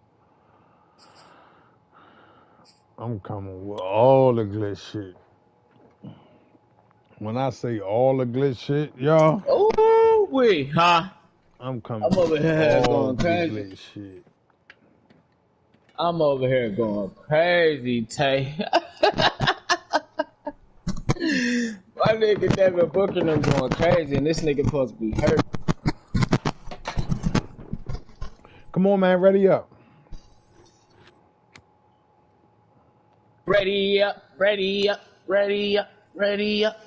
I'm coming with all the glitch shit. When I say all the glitch shit, y'all. Oh, wait, huh? I'm coming I'm over here all going the crazy. glitch shit. I'm over here going crazy, Tay. My nigga Devin Booker them going crazy, and this nigga supposed to be hurt. Come on, man, ready up. Ready up, ready up, ready up, ready up.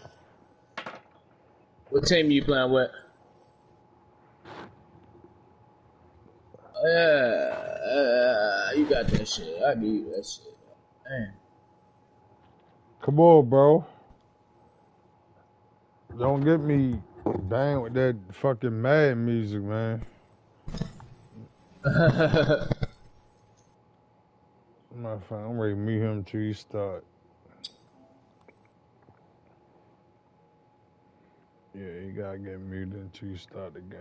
What team you playing with? You got that shit. I need that shit. Man. Come on, bro. Don't get me banged with that fucking mad music, man. I'm ready to meet him till you start. Yeah, you gotta get muted until you start the game.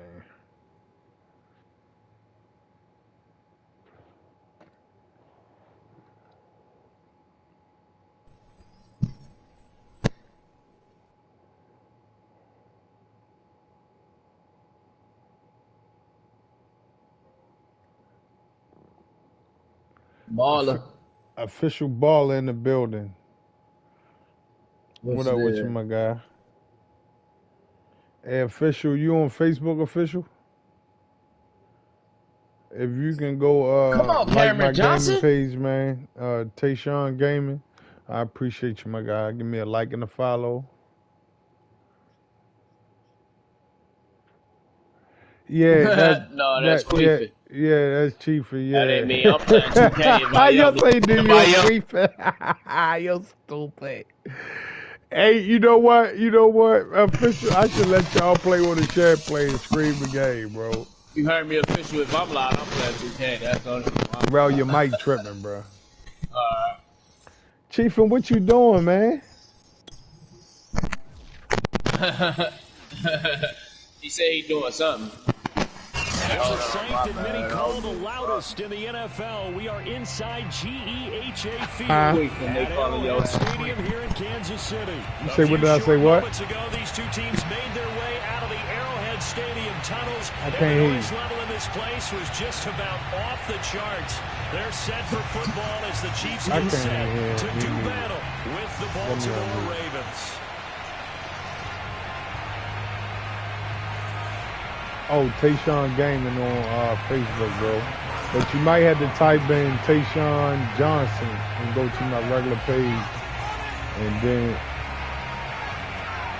Baller. Official baller in the building. What up with you, my guy? Hey, official, you on Facebook, official? If you can go Come on, like my Johnson. gaming page, man, Tayshawn Gaming, I appreciate you, my guy. Give me a like and a follow. Yeah, that's Queefy. Yeah, that's Chiefy, yeah. That ain't me. I'm playing 2K. You'll say do you Queefy. You're stupid. Hey, you know what? Official, I should let y'all play with the share play and scream the game, bro. You heard me, official. If I'm loud, I'm playing 2K. That's on. Bro, your mic tripping, bro. Chiefin, what you doing, man? He said he doing something. There's a sight that many call the loudest in the NFL. We are inside GEHA Field at Arrowhead Stadium here in Kansas City. You say what did I say? What? Moments ago, these two teams made their way out of the Arrowhead Stadium tunnels. I can't hear you. The noise level in this place was just about off the charts. They're set for football as the Chiefs get set to do battle with the Baltimore Ravens. Oh, Tayshawn Gaming on Facebook, bro. But you might have to type in Tayshawn Johnson and go to my regular page. And then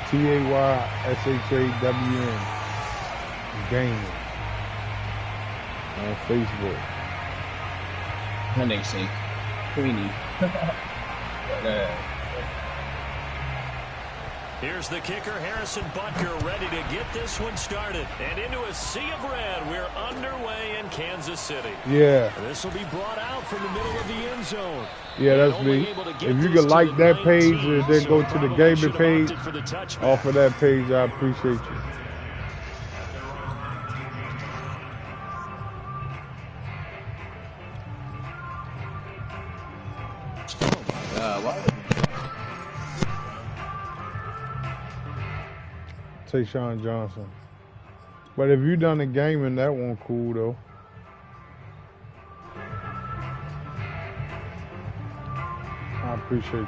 TAYSHAWN Gaming on Facebook. Her name say Queenie. Here's the kicker, Harrison Butker, ready to get this one started. And into a sea of red, we're underway in Kansas City. Yeah. This will be brought out from the middle of the end zone. Yeah, that's me. If you could like that page and then go to the gaming page, off of that page, I appreciate you. God, why? Tayshawn Johnson. But if you done the gaming, that one cool though. I appreciate you.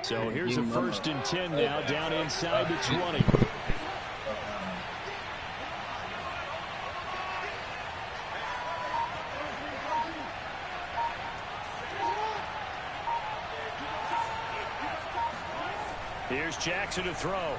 So here's a 1st and 10 now, down inside the 20. Here's Jackson to throw.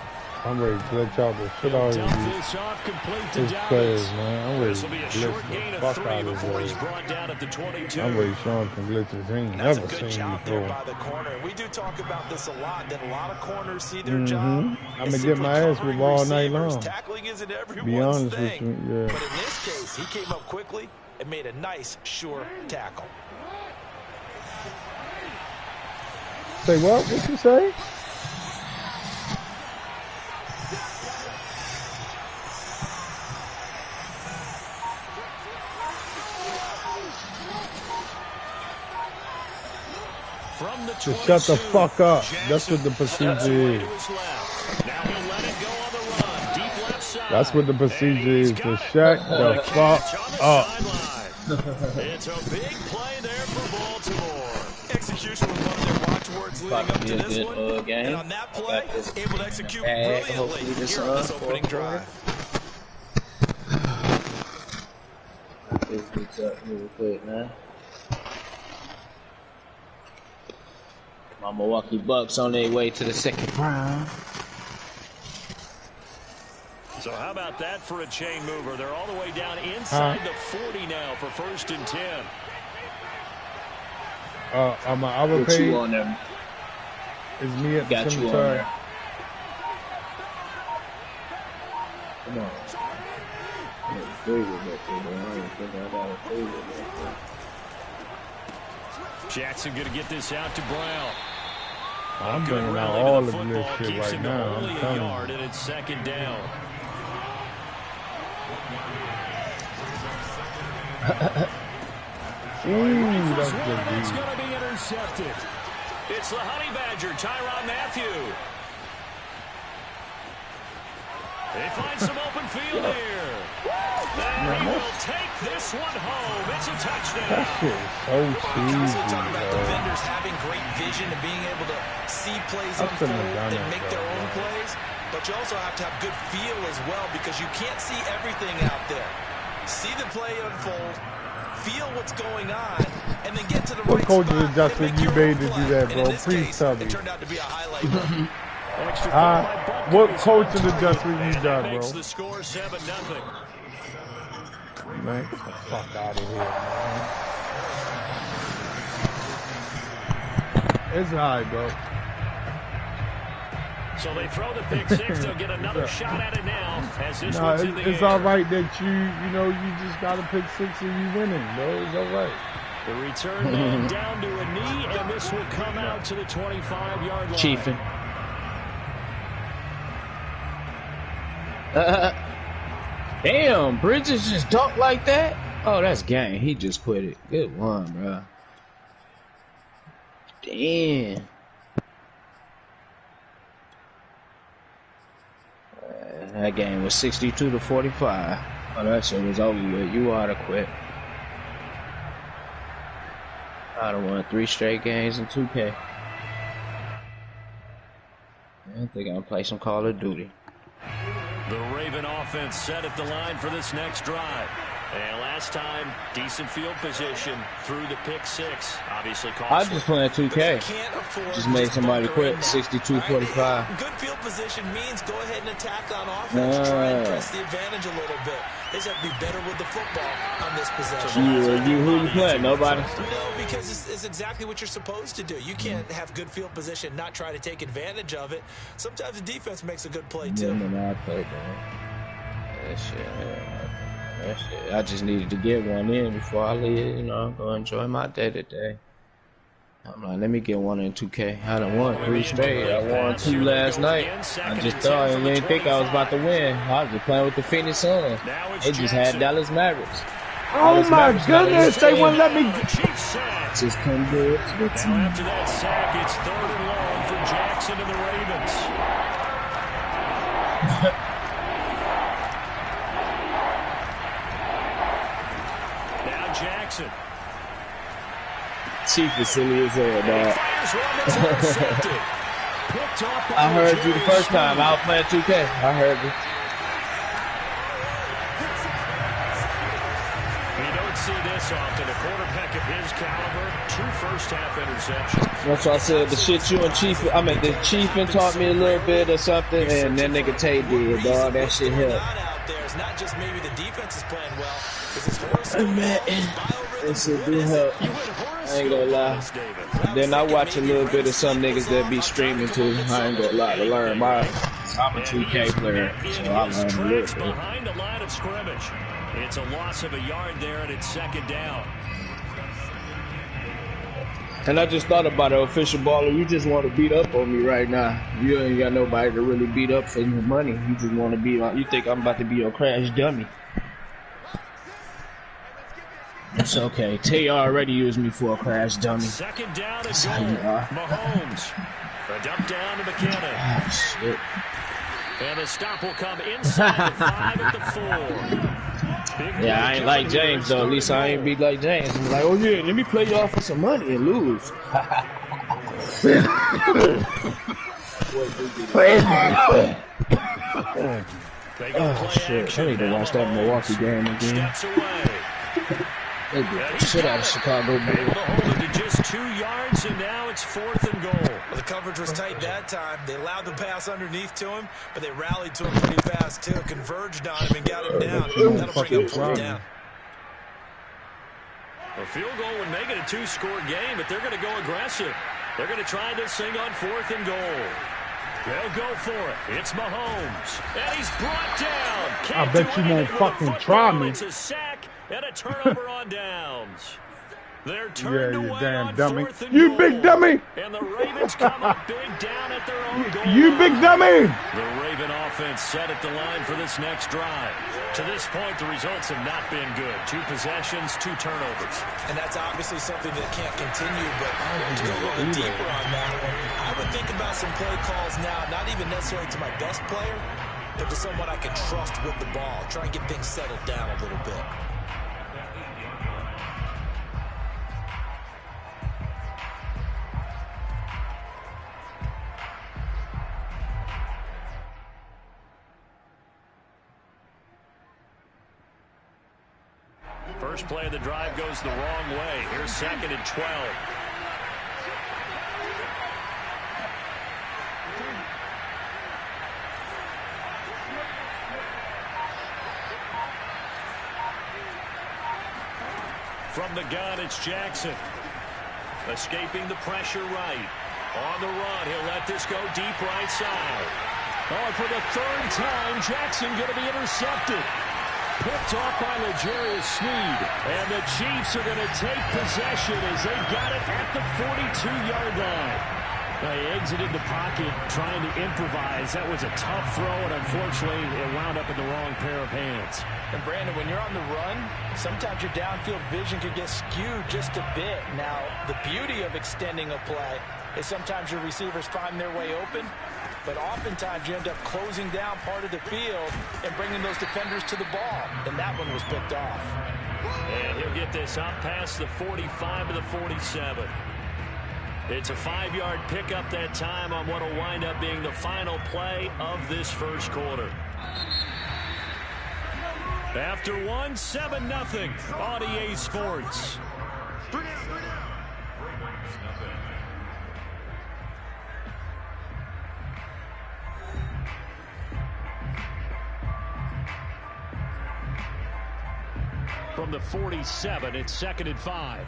I'm ready to let y'all the shit out of these players, man. I'm ready to blitz the fuck out of this. I'm ready to show him some glitches he ain't never seen before. By the corner. We do talk about this a lot, that a lot of corners see their job. I'm going to get my ass with all night long. Tackling isn't everyone's be honest thing. with you, yeah. But in this case, he came up quickly and made a nice, sure tackle. Say what? What you say? To shut the fuck up. That's what the procedure is. That's what the procedure is. To shut the fuck up. It's a big play there for Baltimore. Execution was one of their watchwords leading up to this one. And on that play, able to execute brilliantly here on this opening drive. This gets up real quick, man. My Milwaukee Bucks on their way to the 2nd round. So how about that for a chain mover? They're all the way down inside the 40 now for 1st and 10. On my other page, you on there? It's me at got the you on cemetery. there. Come on. Jackson going to get this out to Brown. I'm bringing out all of this shit right now. I'm telling you. And it's 2nd down. Ooh, that's good. It's going to be intercepted. It's the Honey Badger, Tyrann Mathieu. They find some open field here. And he will take this one home. It's a touchdown. That shit is so cheesy, Talk about defenders having great vision and being able to see plays unfold and make their own plays. But you also have to have good feel as well, because you can't see everything out there. See the play unfold, feel what's going on, and then get to the right spot. What coach adjustment you made to do that, bro? Please tell me. It turned out to be a highlight. What coaching adjustment you done, bro? The score 7-0. Man, get the fuck out of here, man. It's alright, bro. So they throw the pick 6. They'll get another shot at it now. As this one's in the it's air. alright that you just got to pick 6 and you winning, bro. It's alright. The return man down to a knee, and this will come out to the 25-yard line. Chiefing. Damn, Bridges just dunked like that? Oh, that's gang. He just quit it. Good one, bro. Damn. That game was 62-45. Oh, that shit was over with. You ought to quit. I done won 3 straight games in 2K. I think I'm gonna play some Call of Duty. The Raven offense set at the line for this next drive. And last time, decent field position through the pick 6. Obviously, I just playing 2K. Just made somebody quit 62-45. Good field position means go ahead and attack on offense. Try and press the advantage a little bit. They just have to be better with the football on this possession. Who you playing? Nobody? No, because it's exactly what you're supposed to do. You can't have good field position, not try to take advantage of it. Sometimes the defense makes a good play, too. That shit, I just needed to get one in before I leave, you know, go enjoy my day today. I'm like, let me get one in 2K. I done won 3 straight. I won 2 last night. I just thought I didn't think I was about to win. I was just playing with the Phoenix Suns. They just had Dallas Mavericks. Oh my goodness, they wouldn't let me. Just come good. Now after that sack, it's 3rd and long for Jackson and the Ravens. Now Jackson. Chief is silly as hell, dog. I heard you the first time. I was playing 2K. I heard you. You don't see this often. A quarterback of his caliber, 2 first-half interceptions. That's why I said the shit you and Chief. I mean, the Chief and taught me a little bit or something, and that nigga Tay did, dog. That shit helped. It's not just maybe the defense is playing well. Man, that shit do help. I ain't gonna lie. Then I watch a little bit of some niggas that be streaming too. I ain't gonna lie to learn my. I'm a 2K player, so I learn a little bit. Behind the line of scrimmage. It's a loss of a yard there, and it's 2nd down. And I just thought about it, official baller. You just want to beat up on me right now. You ain't got nobody to really beat up for your money. You just want to be on. You think I'm about to be your crash dummy. It's okay. Tay already used me for a crash dummy. 2nd down and goal. Mahomes. A dump down to McKinnon. Oh, shit. And the stop will come inside the 5 at the 4. Yeah, I ain't like James, though. At least I ain't be like James. I'm like, oh, yeah, let me play y'all for some money and lose. Oh, shit. I need to watch that Milwaukee game again. They beat the shit out of Chicago. Able to hold it to just 2 yards, and now it's 4th and goal. Well, the coverage was tight that time. They allowed the pass underneath to him, but they rallied to him pretty fast, too. Converged on him and got him down. That'll bring him 4th down. A field goal would make it a 2-score game, but they're going to go aggressive. They're going to try this thing on 4th and goal. They'll go for it. It's Mahomes. And he's brought down. I bet you won't fucking try me. It's a sack and a turnover on downs. They're turned away damn on dummy. 4th and You goal. big dummy. And the Ravens come up big down at their own goal You line. big dummy. The Raven offense set at the line for this next drive. To this point, the results have not been good. 2 possessions, 2 turnovers. And that's obviously something that can't continue, but to go a little bit deeper on that one, I would think about some play calls now, not even necessarily to my best player, but to someone I can trust with the ball. Try and get things settled down a little bit. First play of the drive goes the wrong way. Here's 2nd and 12. From the gun, it's Jackson. Escaping the pressure right. On the run, he'll let this go deep right side. Oh, for the 3rd time, Jackson going to be intercepted. Picked off by L'Jarius Sneed. And the Chiefs are going to take possession as they've got it at the 42-yard line. They exited the pocket trying to improvise. That was a tough throw, and unfortunately, it wound up in the wrong pair of hands. And Brandon, when you're on the run, sometimes your downfield vision can get skewed just a bit. Now, the beauty of extending a play is sometimes your receivers find their way open, but oftentimes you end up closing down part of the field and bringing those defenders to the ball. And that one was picked off. And he'll get this up past the 45 to the 47. It's a 5-yard pickup that time on what will wind up being the final play of this first quarter. After 1, 7-0 on EA Sports. From the 47, it's 2nd and 5.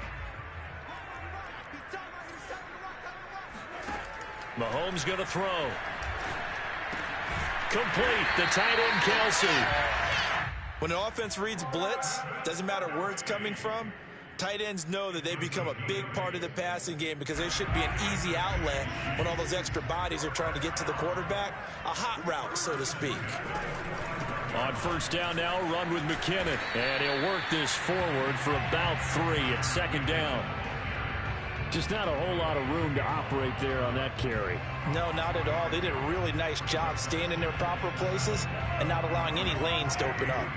Mahomes going to throw. Complete. The tight end, Kelsey. When an offense reads blitz, doesn't matter where it's coming from, Tight ends know that they become a big part of the passing game because there should be an easy outlet when all those extra bodies are trying to get to the quarterback. A hot route, so to speak. On first down now, run with McKinnon. And he'll work this forward for about 3 at second down. Just not a whole lot of room to operate there on that carry. No, not at all. They did a really nice job staying in their proper places and not allowing any lanes to open up.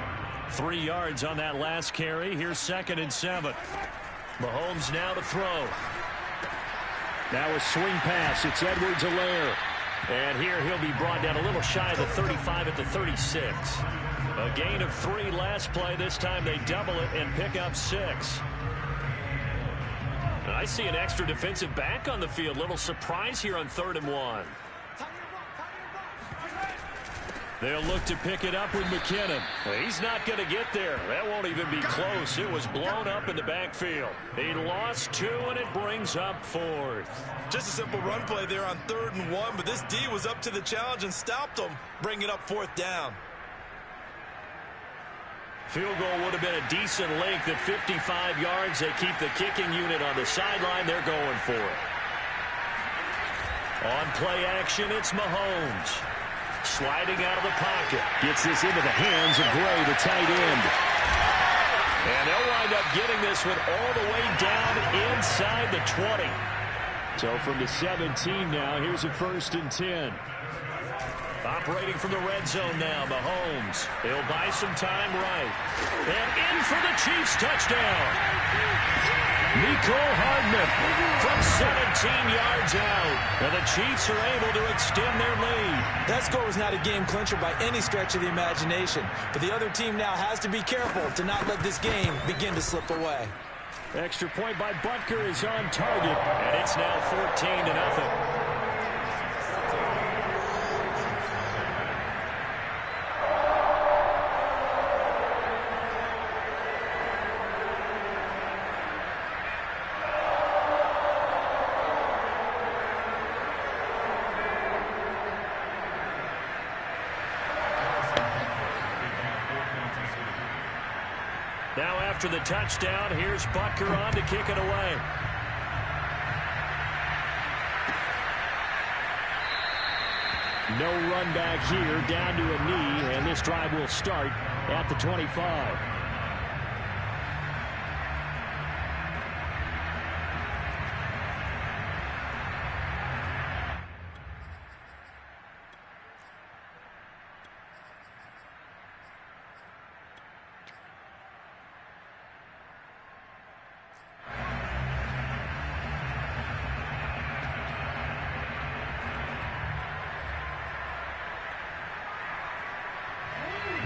3 yards on that last carry. Here's 2nd and 7. Mahomes now to throw. Now a swing pass. It's Edwards-Helaire. And here he'll be brought down a little shy of the 35 at the 36. A gain of 3 last play. This time they double it and pick up 6. I see an extra defensive back on the field. Little surprise here on 3rd and 1. They'll look to pick it up with McKinnon. He's not going to get there. That won't even be close. It was blown up in the backfield. He lost 2, and it brings up 4th. Just a simple run play there on 3rd and 1, but this D was up to the challenge and stopped him, bringing up 4th down. Field goal would have been a decent length at 55 yards. They keep the kicking unit on the sideline. They're going for it. On play action, it's Mahomes. Sliding out of the pocket. Gets this into the hands of Gray, the tight end. And they'll wind up getting this one all the way down inside the 20. So from the 17 now, here's a 1st and 10. Operating from the red zone now, Mahomes. He'll buy some time right. And in for the Chiefs touchdown. Nicole Hardman from 17 yards out. And the Chiefs are able to extend their lead. That score was not a game clincher by any stretch of the imagination. But the other team now has to be careful to not let this game begin to slip away. Extra point by Butker is on target. And it's now 14-0. Now after the touchdown, here's Butker on to kick it away. No run back here, down to a knee, and this drive will start at the 25.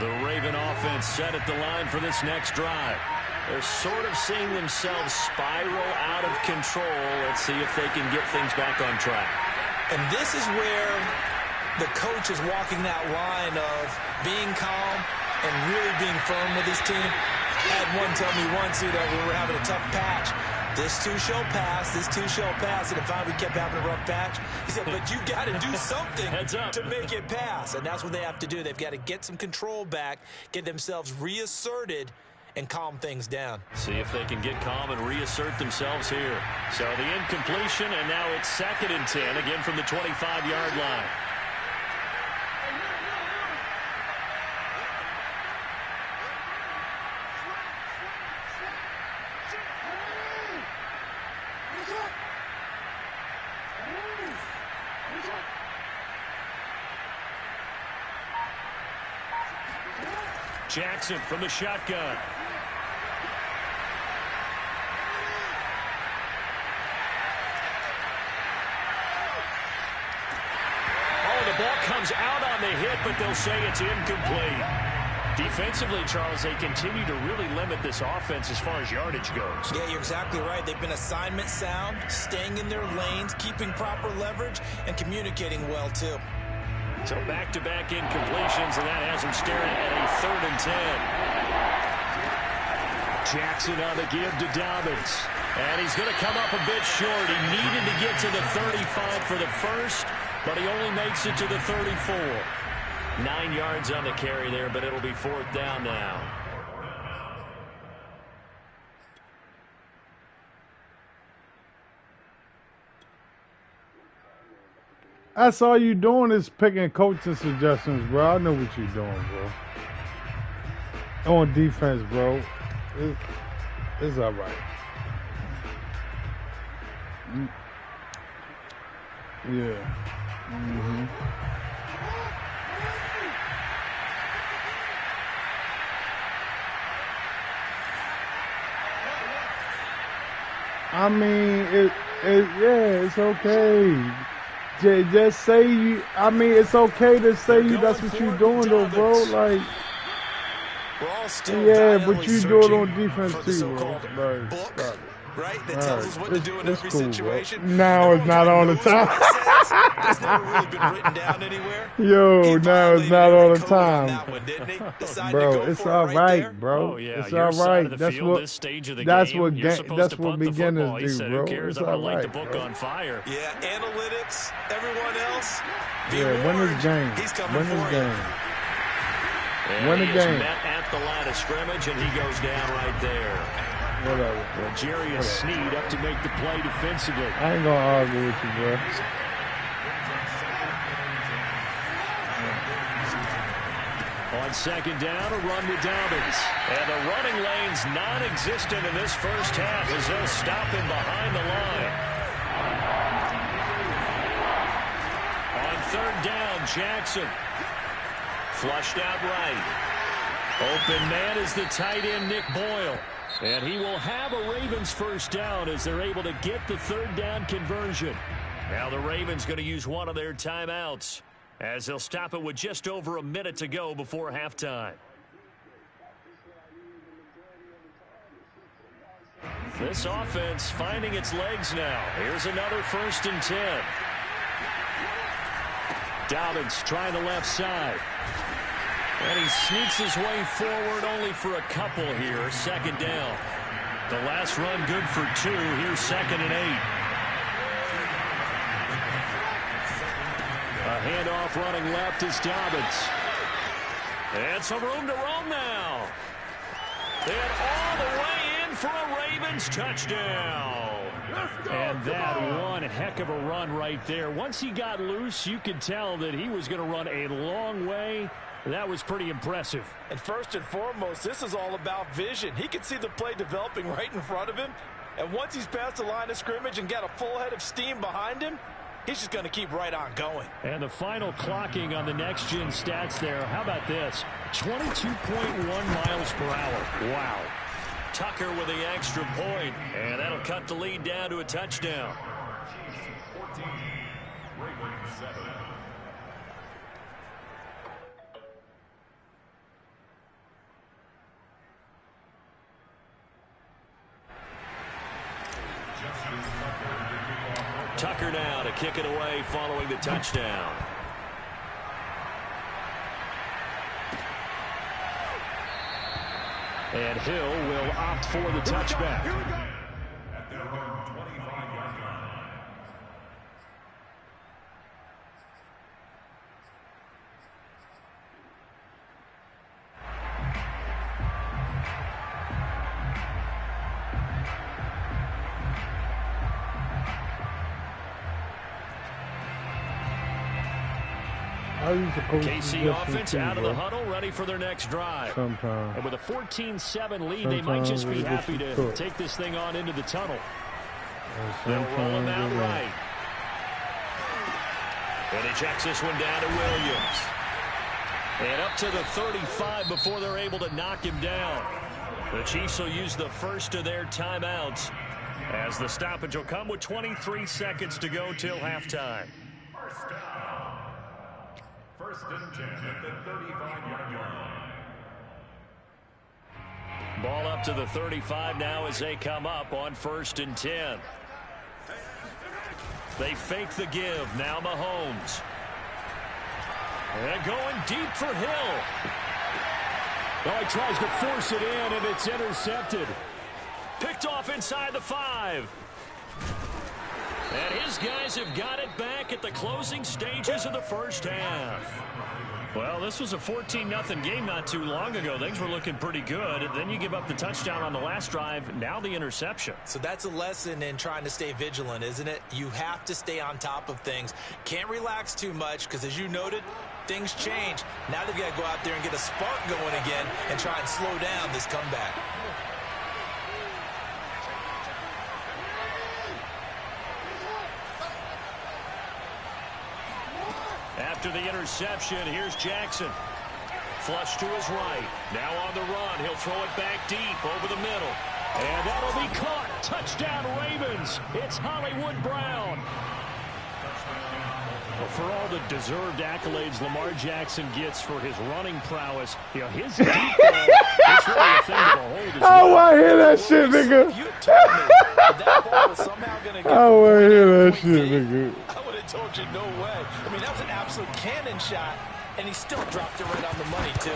The Raven offense set at the line for this next drive. They're sort of seeing themselves spiral out of control. Let's see if they can get things back on track. And this is where the coach is walking that line of being calm and really being firm with his team. I had one tell me once, that we were having a tough patch. This too shall pass, this too shall pass, and finally we kept having a rough patch. He said, but you got to do something to make it pass, and that's what they have to do. They've got to get some control back, get themselves reasserted, and calm things down. See if they can get calm and reassert themselves here. So the incompletion, and now it's 2nd and 10, again from the 25-yard line. Jackson from the shotgun. Oh, the ball comes out on the hit, but they'll say it's incomplete. Defensively, Charles, they continue to really limit this offense as far as yardage goes. Yeah, you're exactly right. They've been assignment sound, staying in their lanes, keeping proper leverage, and communicating well, too. So back-to-back incompletions, and that has him staring at a 3rd and 10. Jackson on the give to Dobbins. And he's going to come up a bit short. He needed to get to the 35 for the first, but he only makes it to the 34. 9 yards on the carry there, but it'll be 4th down now. That's all you doing is picking coaching suggestions, bro. I know what you're doing, bro. On defense, bro. It's all right. Yeah. Mm-hmm. I mean, yeah, it's okay. Just say you. I mean, it's okay to say you. That's what you're doing, though, bro. Like, yeah, but you do it on defense too, bro. Like, stop it. Right? That tells us what to do in every cool, situation. Bro. Now it's not all the time. It's never really been written down anywhere. Yo, now it's not all the time. Bro, it's all right, bro. Oh, yeah. It's all right. That's field, what. This stage of the that's game, what. that's what beginners do, said, bro. Who cares? It's I'm all gonna light right, the book bro. on fire. Yeah, analytics, everyone else. Yeah, win this game. Win this game. Win the game. Met at the line of scrimmage, and he goes down right there. Whatever, bro. Jarius Sneed up to make the play defensively. I ain't gonna argue with you, bro. On second down, a run with Dobbins. And the running lane's non-existent in this first half as they'll stop him behind the line. On third down, Jackson. Flushed out right. Open man is the tight end, Nick Boyle. And he will have a Ravens first down as they're able to get the third down conversion. Now the Ravens going to use one of their timeouts as they'll stop it with just over a minute to go before halftime. This offense finding its legs now. Here's another 1st and 10. Dobbins trying the left side. And he sneaks his way forward only for a couple here. Second down. The last run good for 2. Here's 2nd and 8. A handoff running left is Dobbins. And some room to roam now. And all the way in for a Ravens touchdown. And that one heck of a run right there. Once he got loose, you could tell that he was going to run a long way. That was pretty impressive. And first and foremost, this is all about vision. He can see the play developing right in front of him. And once he's past the line of scrimmage and got a full head of steam behind him, he's just going to keep right on going. And the final clocking on the next-gen stats there, how about this? 22.1 miles per hour. Wow. Tucker with the extra point, and that'll cut the lead down to a touchdown. 14, Ravens 7. Tucker now to kick it away following the touchdown. And Hill will opt for the touchback. At their own 25-yard line. KC offense out of the huddle, ready for their next drive. Sometimes. And with a 14-7 lead, they might just be happy to take this thing on into the tunnel. They'll roll him out right. And he checks this one down to Williams. And up to the 35 before they're able to knock him down. The Chiefs will use the first of their timeouts as the stoppage will come with 23 seconds to go till halftime. First down. 1st and 10 at the 35-yard line. Ball up to the 35 now as they come up on 1st and 10. They fake the give. Now Mahomes. And going deep for Hill. Oh, he tries to force it in, and it's intercepted. Picked off inside the 5. And his guys have got it back at the closing stages of the first half. Well, this was a 14-0 game not too long ago. Things were looking pretty good. Then you give up the touchdown on the last drive. Now the interception. So that's a lesson in trying to stay vigilant, isn't it? You have to stay on top of things. Can't relax too much because, as you noted, things change. Now they've got to go out there and get a spark going again and try and slow down this comeback. After the interception, here's Jackson. Flush to his right. Now on the run. He'll throw it back deep over the middle. And that'll be caught. Touchdown, Ravens. It's Hollywood Brown. Well, for all the deserved accolades Lamar Jackson gets for his running prowess, you know, his deep ball, it's really a thing to behold as well. I want to hear that shit, nigga. You told me that ball was somehow going to get I want to hear that shit, nigga. I would have told you no way. I mean, that was an absolute cannon shot, and he still dropped it right on the money, too.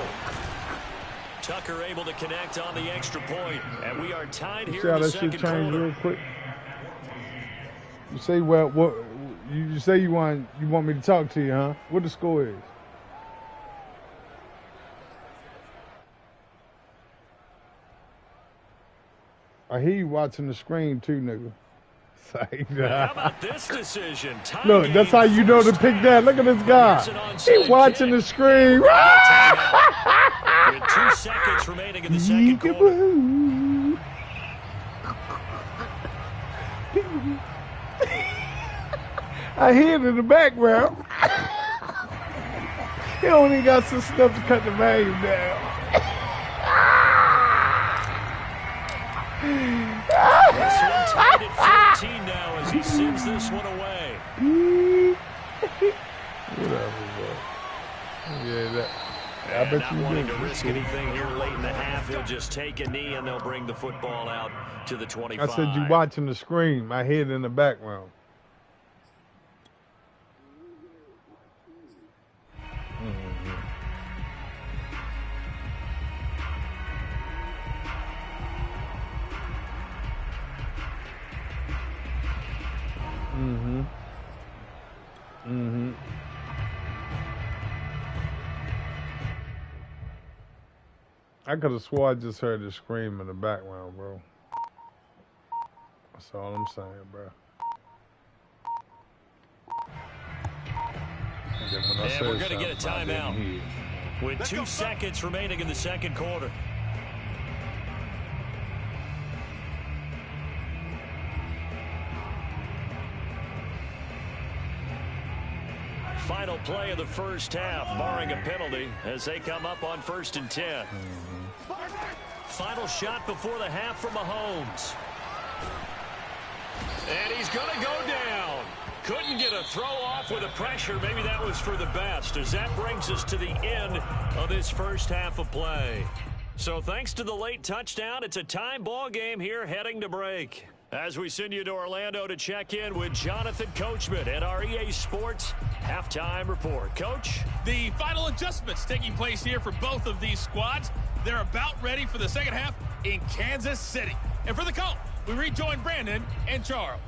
Tucker able to connect on the extra point, and we are tied here See how in the that shit second changed quarter. real quick? You say, well, what? You say you want me to talk to you, huh? What the score is? I hear you watching the screen too, nigga. How about this decision? Look, that's how you know to pick that. Look at this guy. He watching the screen. With 2 seconds remaining in the second quarter. I hear it in the background. He only got some stuff to cut the volume down. This one tied at 14 now as he sends this one away. Whatever, bro. Yeah, that. I bet not you wanting do. to risk anything here late in the half, he'll just take a knee and they'll bring the football out to the 25. I said you watching the screen. My head in the background. I could have swore I just heard the scream in the background, bro. That's all I'm saying, bro. And we're going to get a timeout with 2 seconds remaining in the second quarter. Final play of the first half, barring a penalty, as they come up on 1st and 10. Final shot before the half from Mahomes. And he's going to go down. Couldn't get a throw off with the pressure. Maybe that was for the best, as that brings us to the end of this first half of play. So thanks to the late touchdown, it's a time ball game here heading to break. As we send you to Orlando to check in with Jonathan Coachman at our EA Sports Halftime Report. Coach? The final adjustments taking place here for both of these squads. They're about ready for the second half in Kansas City. And for the call, we rejoin Brandon and Charles.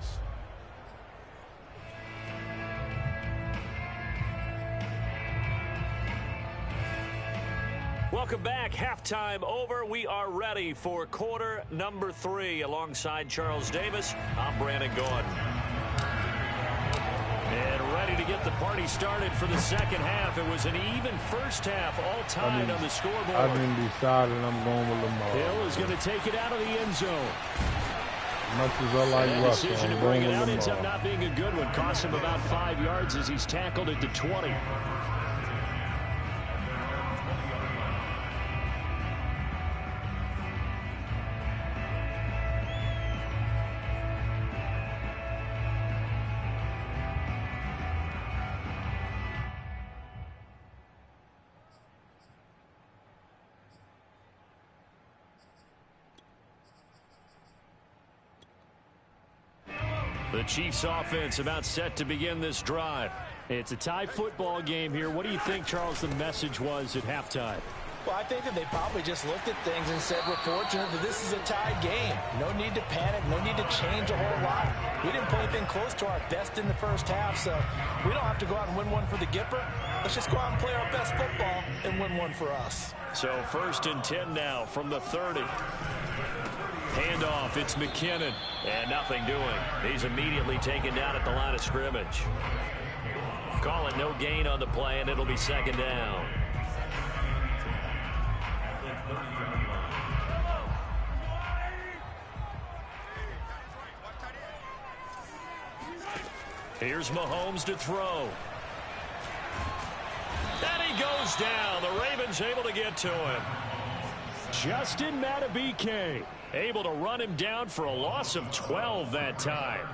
Welcome back. Halftime over. We are ready for quarter number 3. Alongside Charles Davis, I'm Brandon Gordon. And ready to get the party started for the second half. It was an even first half, all tied on the scoreboard. I've been decided I'm going with Lamar. Hill is going to take it out of the end zone. As much as I like Russell, Decision to I'm bring going it with out ends up Lamar. not being a good one. Cost him about 5 yards as he's tackled it to 20. The Chiefs offense about set to begin this drive. It's a tie football game here. What do you think, Charles, the message was at halftime? Well, I think that they probably just looked at things and said, we're fortunate that this is a tie game. No need to panic. No need to change a whole lot. We didn't play anything close to our best in the first half, so we don't have to go out and win one for the Gipper. Let's just go out and play our best football and win one for us. So 1st and 10 now from the 30. Handoff, it's McKinnon, and nothing doing. He's immediately taken down at the line of scrimmage. Call it no gain on the play, and it'll be 2nd down. Here's Mahomes to throw. And he goes down. The Ravens able to get to him. Justin Madubuike able to run him down for a loss of 12 that time.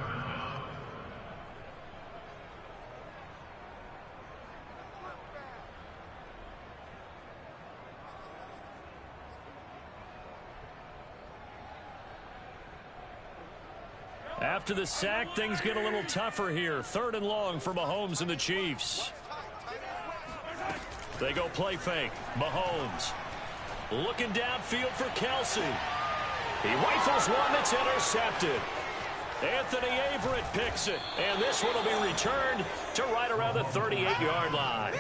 After the sack, things get a little tougher here. 3rd and long for Mahomes and the Chiefs. They go play fake. Mahomes looking downfield for Kelsey. He rifles one that's intercepted. Anthony Averett picks it, and this one will be returned to right around the 38-yard line.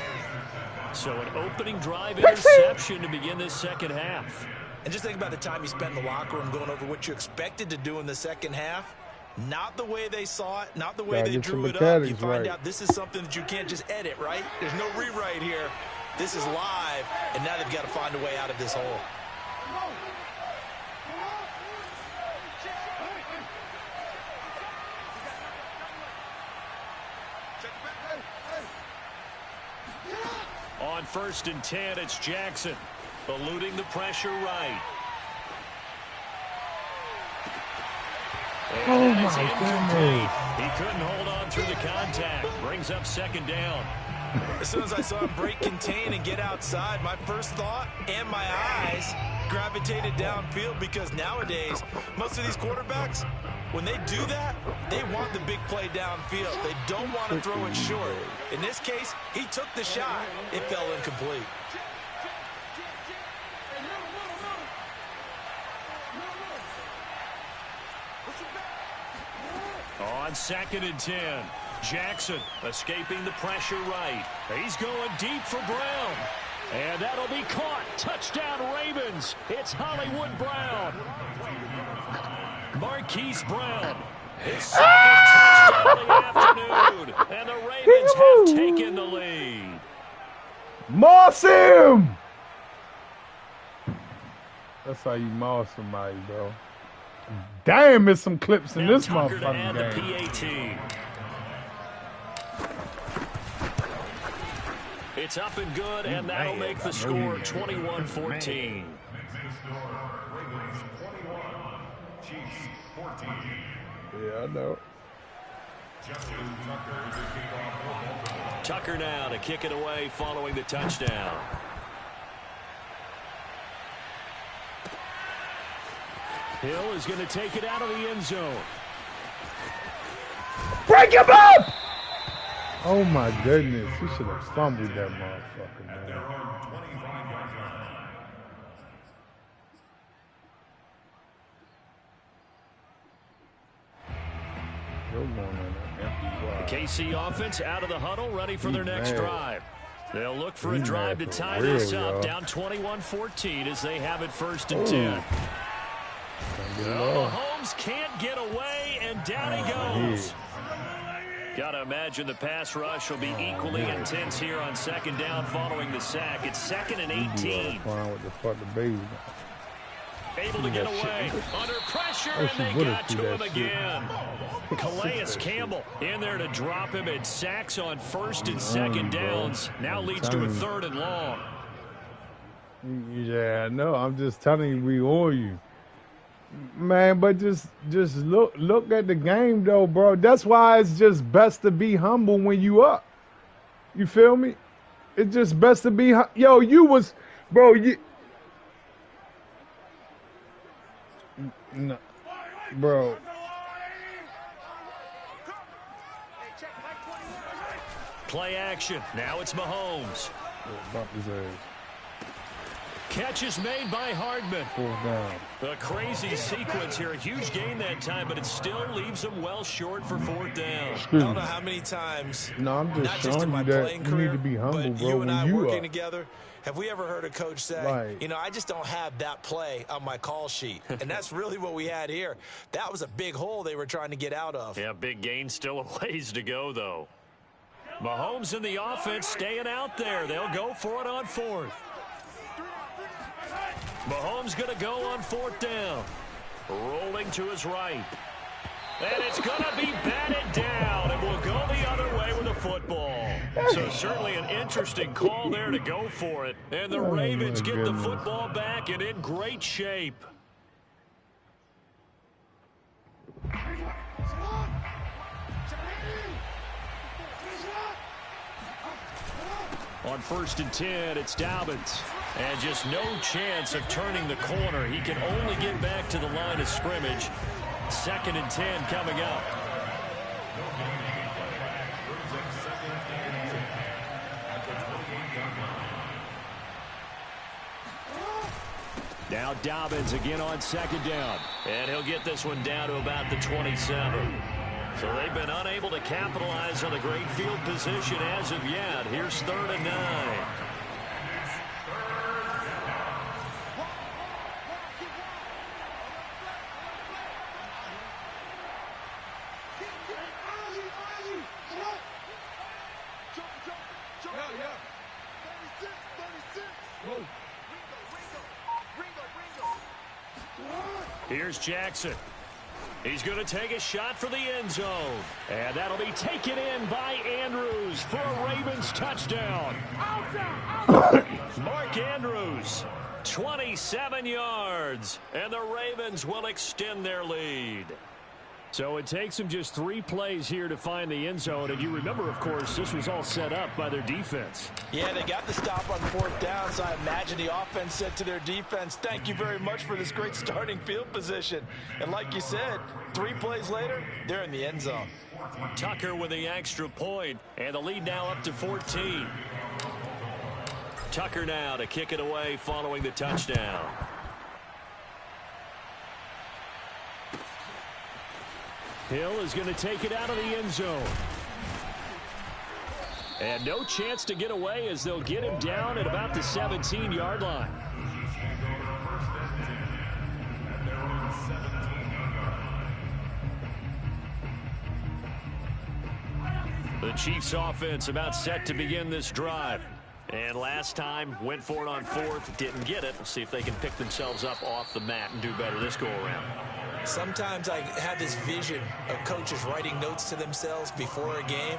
So an opening drive interception to begin this 2nd half. And just think about the time you spent in the locker room going over what you expected to do in the 2nd half. Not the way they saw it, not the way they drew it up. You find out this is something that you can't just edit, right? There's no rewrite here. This is live, and now they've got to find a way out of this hole. On 1st and 10, it's Jackson, eluding the pressure right. Oh, my goodness. He couldn't hold on through the contact. Brings up 2nd down. As soon as I saw him break contain and get outside, my first thought and my eyes gravitated downfield, because nowadays, most of these quarterbacks, when they do that, they want the big play downfield. They don't want to throw it short. In this case, he took the shot. It fell incomplete. On 2nd and 10, Jackson escaping the pressure right. He's going deep for Brown. And that'll be caught. Touchdown Ravens. It's Hollywood Brown. Marquise Brown. His 2nd touchdown of the afternoon. And the Ravens have taken the lead. Moss him! That's how you moss somebody, bro. Damn, there's some clips in this motherfucking game. It's up and good, and that'll make the score 21-14. Yeah, I know. Tucker now to kick it away following the touchdown. Hill is going to take it out of the end zone. Break him up! Oh my goodness, he should have fumbled that motherfucker, man. The KC offense out of the huddle, ready for their next drive. They'll look for a drive to tie this up, down 21-14 as they have it 1st and 10. Mahomes can't get away, and down he goes. Got to imagine the pass rush will be equally intense here on 2nd down following the sack. It's 2nd and 18. Able to get away. Under pressure, and they got to him again. Calais Campbell in there to drop him. It sacks on 1st and 2nd downs. Now leads to a 3rd and long. Yeah, no, I'm just telling you, we owe you. Man, but just look at the game, though, bro. That's why it's just best to be humble when you up. You feel me? It's just best to be yo, you was, bro, you. No, bro. Play action. Now it's Mahomes. Catch is made by Hardman. A crazy sequence here. A huge gain that time, but it still leaves them well short for 4th down. I don't know how many times, I'm just not just in my playing you career, need to be humble, but bro, you and when I you working up. together, have we ever heard a coach say, Right. you know, I just don't have that play on my call sheet. And that's really what we had here. That was a big hole they were trying to get out of. Yeah, big gain, still a ways to go, though. Mahomes and the offense staying out there. They'll go for it on 4th. Mahomes going to go on 4th down. Rolling to his right. And it's going to be batted down, and we'll go the other way with the football. So certainly an interesting call there to go for it. And the Ravens get the football back and in great shape. On 1st and 10, it's Dobbins. And just no chance of turning the corner. He can only get back to the line of scrimmage. 2nd and 10 coming up. Now Dobbins again on 2nd down. And he'll get this one down to about the 27. So they've been unable to capitalize on a great field position as of yet. Here's 3rd and 9. Here's Jackson. He's going to take a shot for the end zone. And that'll be taken in by Andrews for a Ravens touchdown. Mark Andrews, 27 yards. And the Ravens will extend their lead. So it takes them just 3 plays here to find the end zone. And you remember, of course, this was all set up by their defense. Yeah, they got the stop on 4th down, so I imagine the offense said to their defense, thank you very much for this great starting field position. And like you said, 3 plays later, they're in the end zone. Tucker with the extra point, and the lead now up to 14. Tucker now to kick it away following the touchdown. Hill is going to take it out of the end zone. And no chance to get away as they'll get him down at about the 17-yard line. The Chiefs offense about set to begin this drive. And last time went for it on 4th, didn't get it. We'll see if they can pick themselves up off the mat and do better this go around. Sometimes I have this vision of coaches writing notes to themselves before a game,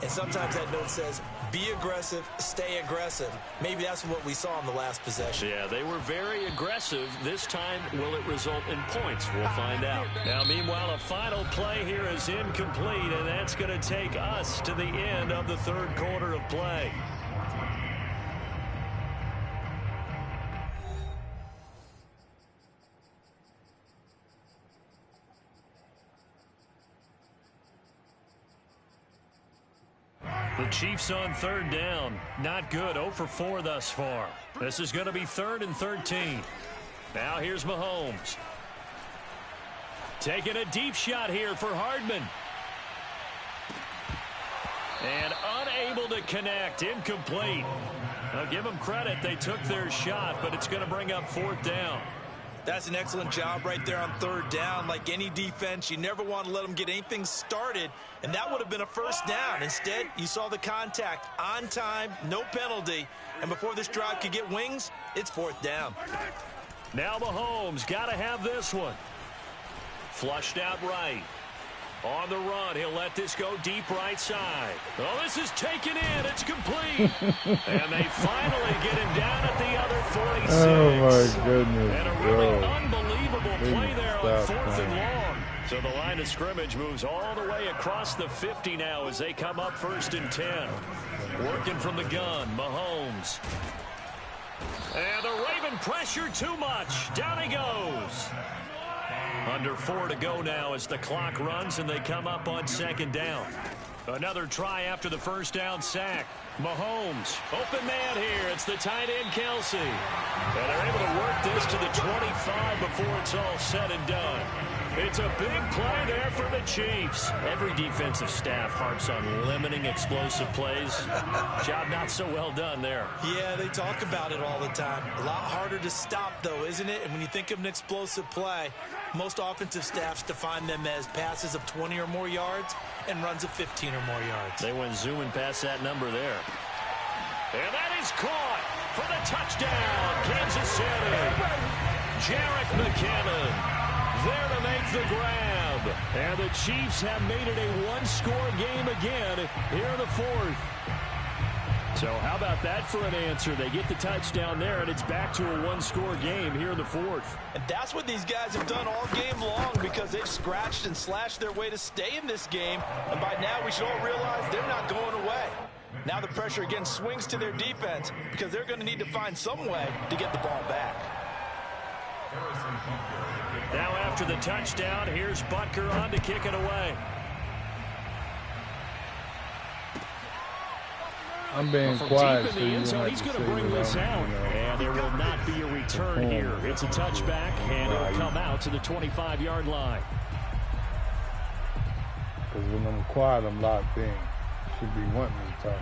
and sometimes that note says, be aggressive, stay aggressive. Maybe that's what we saw in the last possession. Yeah, they were very aggressive. This time, will it result in points? We'll find out. Now, meanwhile, a final play here is incomplete, and that's going to take us to the end of the 3rd quarter of play. The Chiefs on 3rd down. Not good. 0 for 4 thus far. This is going to be 3rd and 13. Now here's Mahomes. Taking a deep shot here for Hardman. And unable to connect. Incomplete. I'll give them credit. They took their shot, but it's going to bring up 4th down. That's an excellent job right there on 3rd down. Like any defense, you never want to let them get anything started, and that would have been a 1st down. Instead, you saw the contact on time, no penalty, and before this drive could get wings, it's 4th down. Now Mahomes got to have this one. Flushed out right. On the run, he'll let this go deep right side. Oh, this is taken in. It's complete. And they finally get him down at the other 46. Oh, my goodness. And a really unbelievable play there on 4th and long. So the line of scrimmage moves all the way across the 50 now as they come up 1st and 10. Working from the gun, Mahomes. And the Raven pressure too much. Down he goes. Under 4 to go now as the clock runs and they come up on 2nd down. Another try after the first down sack. Mahomes, open man here. It's the tight end, Kelsey. And they're able to work this to the 25 before it's all said and done. It's a big play there for the Chiefs. Every defensive staff harps on limiting explosive plays. Job not so well done there. Yeah, they talk about it all the time. A lot harder to stop, though, isn't it? And when you think of an explosive play, most offensive staffs define them as passes of 20 or more yards and runs of 15 or more yards. They went zooming past that number there. And that is caught for the touchdown, Kansas City. Jerick McKinnon there to make the grab. And the Chiefs have made it a one-score game again here in the fourth. So how about that for an answer? They get the touchdown there, and it's back to a one-score game here in the fourth. And that's what these guys have done all game long because they've scratched and slashed their way to stay in this game. And by now, we should all realize they're not going away. Now the pressure again swings to their defense because they're going to need to find some way to get the ball back. Now after the touchdown, here's Butker on to kick it away. I'm being quiet. Deep in the end zone, he's going to bring this out. And there will not be a return here. It's a touchback, and it'll come out to the 25-yard line. Because when I'm quiet, I'm locked in. Should be wanting me to talk.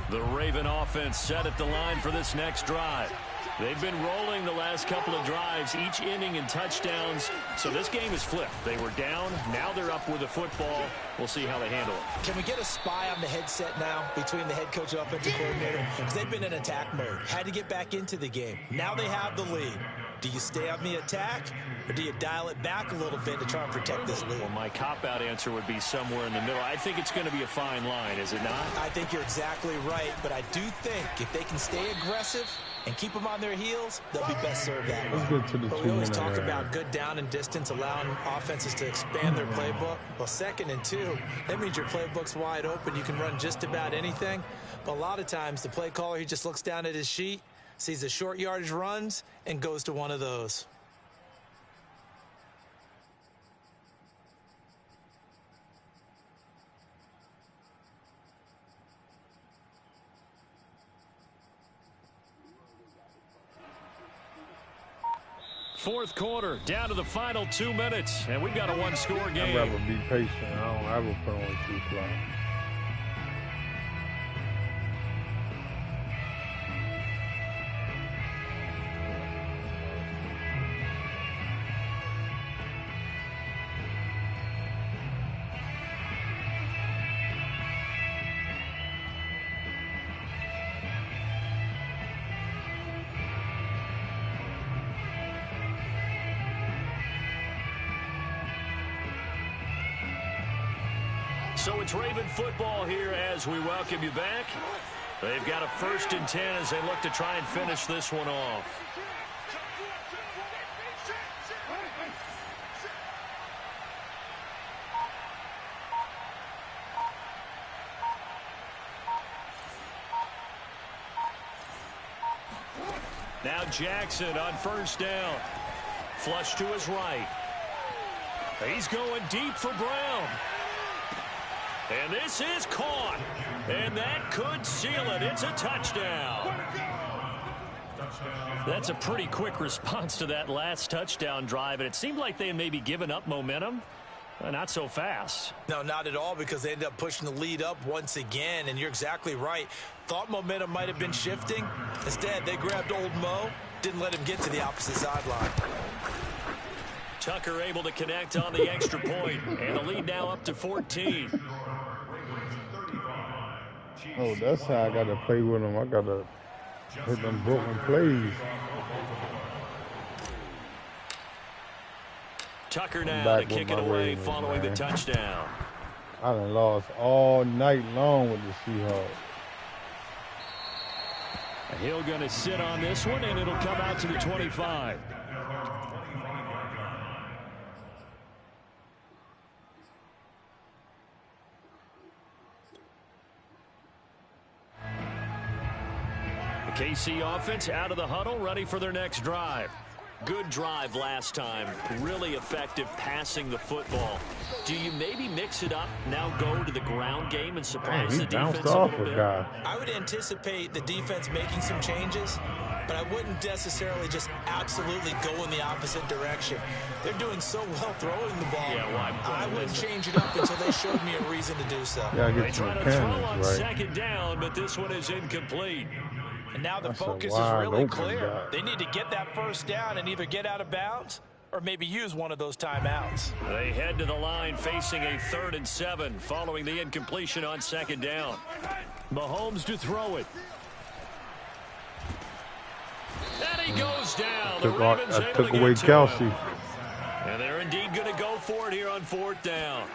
The Raven offense set at the line for this next drive. They've been rolling the last couple of drives, each inning in touchdowns. So this game is flipped. They were down. Now they're up with the football. We'll see how they handle it. Can we get a spy on the headset now between the head coach and offensive coordinator? Because they've been in attack mode. Had to get back into the game. Now they have the lead. Do you stay on the attack, or do you dial it back a little bit to try and protect this lead? Well, my cop-out answer would be somewhere in the middle. I think it's going to be a fine line, is it not? I think you're exactly right, but I do think if they can stay aggressive and keep them on their heels, they'll be best served that way. But we always talk about good down and distance, allowing offenses to expand their playbook. Well, 2nd and 2, that means your playbook's wide open. You can run just about anything. But a lot of times, the play caller, he just looks down at his sheet, sees the short yardage runs, and goes to one of those. Fourth quarter, down to the final 2 minutes, and we've got a one-score game. I'd rather be patient. I don't ever put on 2 o'clock. So it's Raven football here as we welcome you back. They've got a 1st and 10 as they look to try and finish this one off. Now Jackson on 1st down. Flush to his right. He's going deep for Brown. And this is caught. And that could seal it. It's a touchdown. That's a pretty quick response to that last touchdown drive. And it seemed like they had maybe given up momentum. Not so fast. No, not at all, because they ended up pushing the lead up once again. And you're exactly right. Thought momentum might have been shifting. Instead, they grabbed old Mo. Didn't let him get to the opposite sideline. Tucker able to connect on the extra point. And the lead now up to 14. Oh, that's how I got to play with them. I got to hit them broken plays. Tucker now to kick it away Ravens, following the touchdown. I done lost all night long with the Seahawks. Hill going to sit on this one, and it'll come out to the 25. The KC offense out of the huddle, ready for their next drive. Good drive last time. Really effective passing the football. Do you maybe mix it up, now go to the ground game and surprise the defense a little bit? I would anticipate the defense making some changes, but I wouldn't necessarily just absolutely go in the opposite direction. They're doing so well throwing the ball. Yeah, I wouldn't change it up until they showed me a reason to do so. They try to throw on second down, but this one is incomplete. And now the focus is really clear. They need to get that first down and either get out of bounds or maybe use one of those timeouts. They head to the line facing a 3rd and 7 following the incompletion on second down. Mahomes to throw it. And he goes down. I took away Kelsey. And they're indeed going to go for it here on 4th down.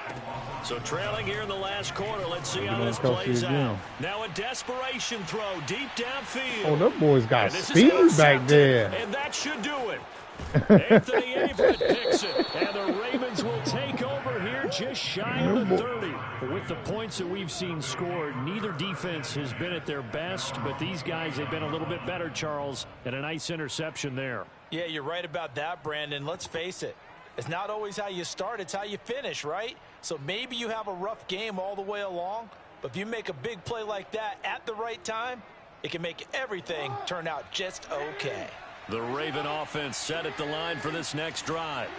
So trailing here in the last quarter. Let's see how this plays out. Now a desperation throw deep downfield. Oh, them boys got speed back there. And that should do it. Anthony Averett picks it. And the Ravens will take over here just shy of the 30. With the points that we've seen scored, neither defense has been at their best, but these guys have been a little bit better, Charles, and a nice interception there. Yeah, you're right about that, Brandon. Let's face it. It's not always how you start, it's how you finish, right? So maybe you have a rough game all the way along, but if you make a big play like that at the right time, it can make everything turn out just okay. The Raven offense set at the line for this next drive.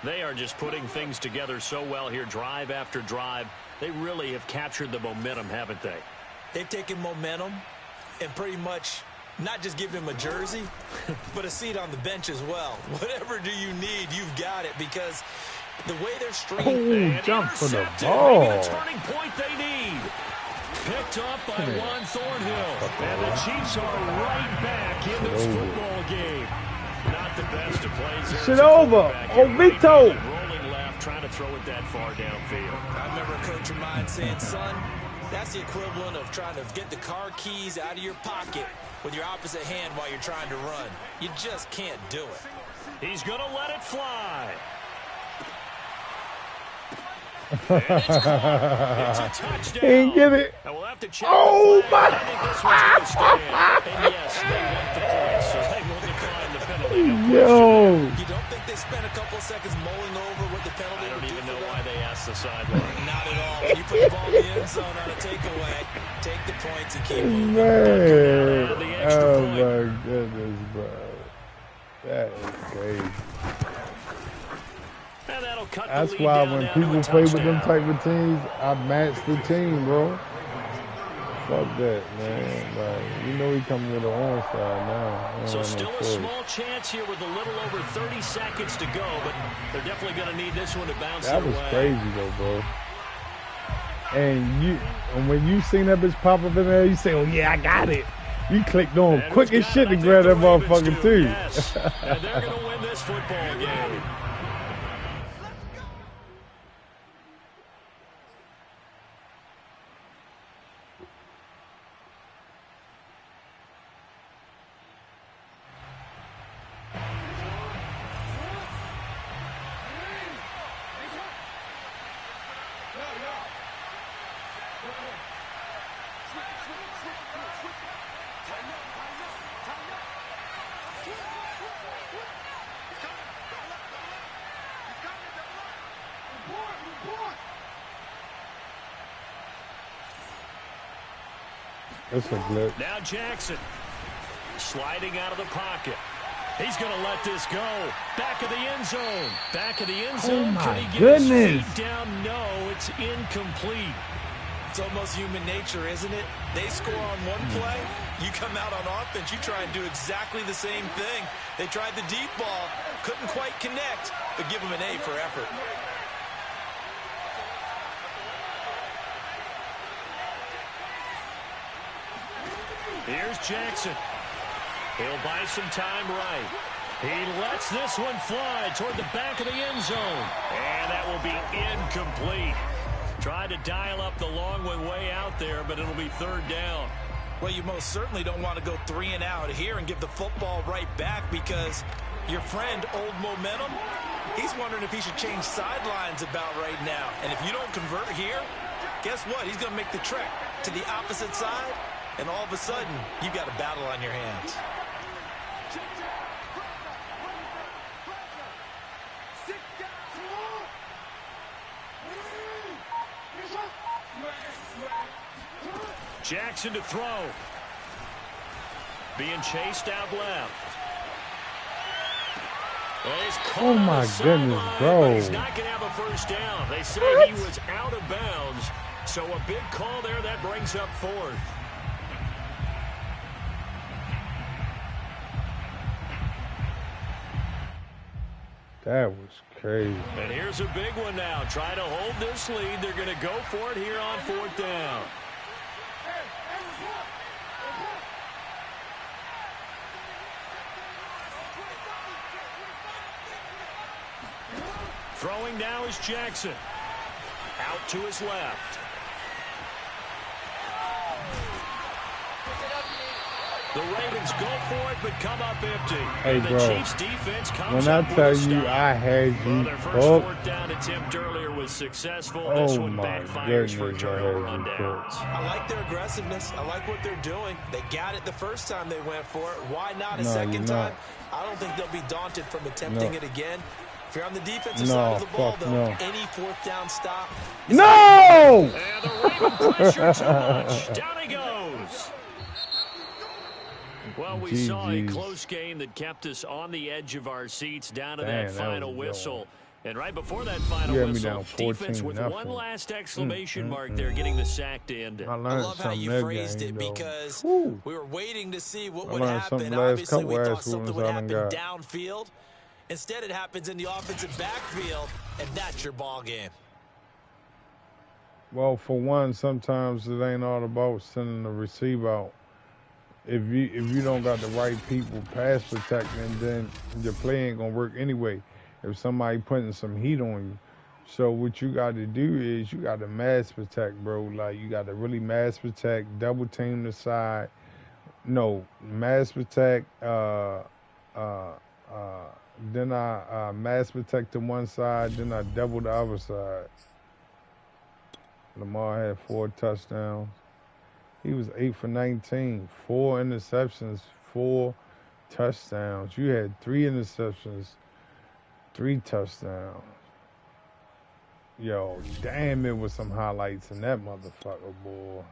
They are just putting things together so well here, drive after drive. They really have captured the momentum, haven't they? They've taken momentum and pretty much not just give him a jersey, but a seat on the bench as well. Whatever do you need, you've got it, because the way they're stringing. Oh, jump for the ball. Maybe the turning point they need. Picked up by Juan Thornhill. And the Chiefs are right back in this football game. Not the best of plays there. Shit over. Oh, Vito. Rolling left, trying to throw it that far downfield. I remember a coach of mine saying, son, that's the equivalent of trying to get the car keys out of your pocket with your opposite hand while you're trying to run. You just can't do it. He's going to let it fly. And it's a touchdown. He didn't get it. We'll have to check oh, my. I think this one's going to stand. And yes, they want the points, so they will decline the penalty. Yo. You don't think they spent a couple of seconds mulling over what the penalty I don't would even do know for why they asked the sideline. Not at all. When you put the ball in the end zone on a takeaway, take the points and keep moving. Man. Oh, my goodness, bro. That is crazy. That's why when people play with them type of teams, I match the team, bro. Fuck that, man. Like, you know he coming with the orange side now. So still a small chance here with a little over 30 seconds to go, but they're definitely going to need this one to bounce that was away. Crazy, though, bro. And when you seen that bitch pop up in there, you say, oh, yeah, I got it. You clicked on quick as shit to grab that motherfucker, too. Yes. And they're going to win this football game. That's a blitz. Now Jackson sliding out of the pocket. He's going to let this go. Back of the end zone. Back of the end zone. Oh, my Can he get goodness. his feet down? No, it's incomplete. It's almost human nature, isn't it? They score on one play. You come out on offense, you try and do exactly the same thing. They tried the deep ball. Couldn't quite connect, but give them an A for effort. Here's Jackson. He'll buy some time right. He lets this one fly toward the back of the end zone. And that will be incomplete. Tried to dial up the long one way out there, but it'll be third down. Well, you most certainly don't want to go 3 and out here and give the football right back, because your friend, Old Momentum, he's wondering if he should change sidelines about right now. And if you don't convert here, guess what? He's going to make the trek to the opposite side. And all of a sudden, you've got a battle on your hands. Jackson to throw. Being chased out left. Oh my goodness, bro. He's not going to have a first down. They say he was out of bounds. So a big call there that brings up fourth. That was crazy. And here's a big one now. Trying to hold this lead. They're going to go for it here on fourth down. Throwing now is Jackson. Out to his left. The Ravens go for it, but come up empty. Hey, and the bro, Chiefs defense comes when I up tell with a you stop. I had you Well, their first fourth down attempt earlier was successful. This one backfires for turnover on downs. I like their aggressiveness. I like what they're doing. They got it the first time they went for it. Why not a second time? I don't think they'll be daunted from attempting it again. If you're on the defensive side of the ball, though, any fourth down stop. No! And the Raven pressure too much. Down he goes. Well, we saw a close game that kept us on the edge of our seats down to that final whistle. And right before that final whistle, defense with one last exclamation mark there, getting the sack to end it. I love how you phrased it because we were waiting to see what would happen. Obviously, we thought something would happen downfield. Instead, it happens in the offensive backfield, and that's your ball game. Well, for one, sometimes it ain't all about sending the receiver out. If you don't got the right people pass protecting, then your play ain't gonna work anyway. If somebody putting some heat on you, so what you got to do is you got to mass protect, bro. Like you got to really mass protect, double team the side. No, mass protect. Then I mass protect to one side, then I double the other side. Lamar had 4 touchdowns. He was 8 for 19, 4 interceptions, 4 touchdowns. You had 3 interceptions, 3 touchdowns. Yo, damn, it was some highlights in that motherfucker, boy.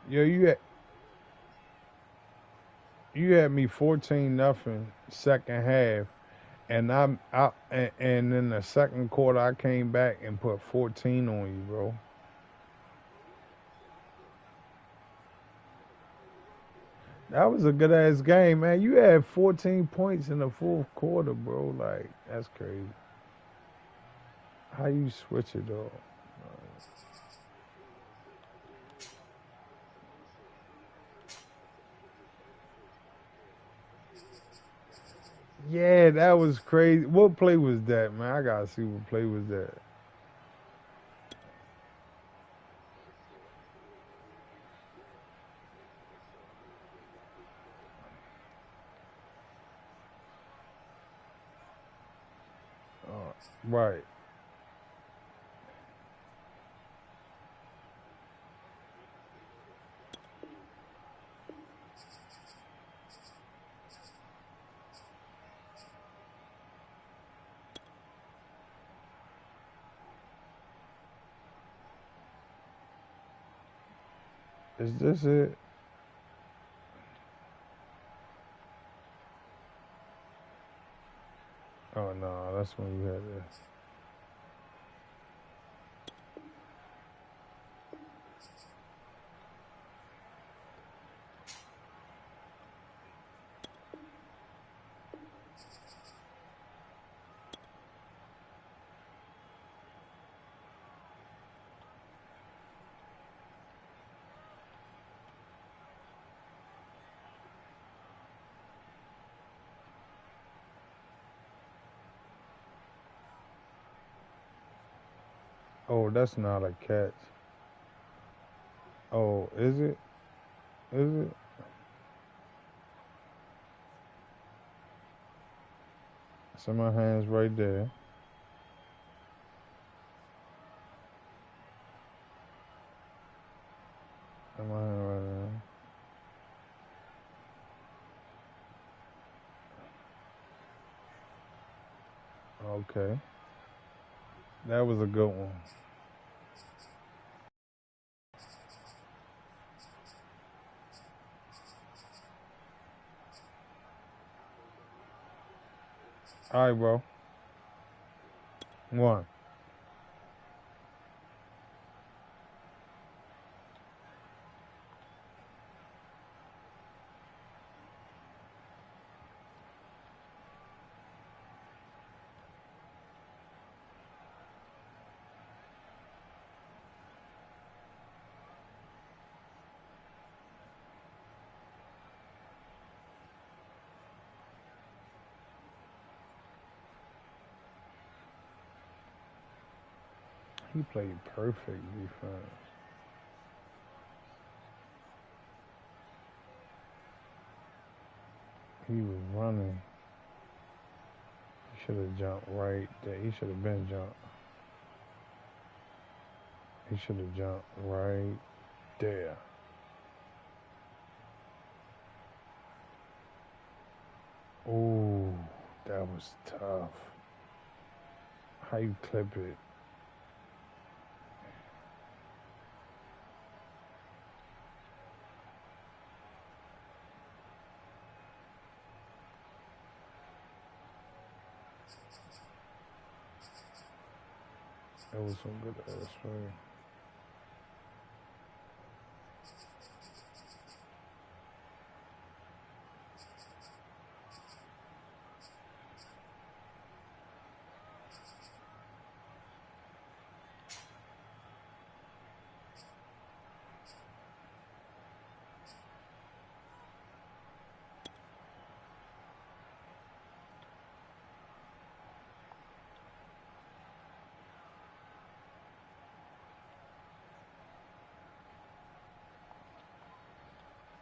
Yo, you had me 14-0 second half, and and in the second quarter I came back and put 14 on you, bro. That was a good ass game, man. You had 14 points in the fourth quarter, bro. Like that's crazy. How you switch it though? Yeah, that was crazy. What play was that, man? I gotta see what play was that. Right. Is this it? Oh no, that's when you had this. Oh, that's not a catch. Oh, is it? Is it? It's in my hands right there. In my hands. Okay. That was a good one. All right, bro. One. He played perfect defense. He was running. He should have jumped right there. He should have been jumped. He should have jumped right there. Ooh, that was tough. How you clip it? That was some good ass play.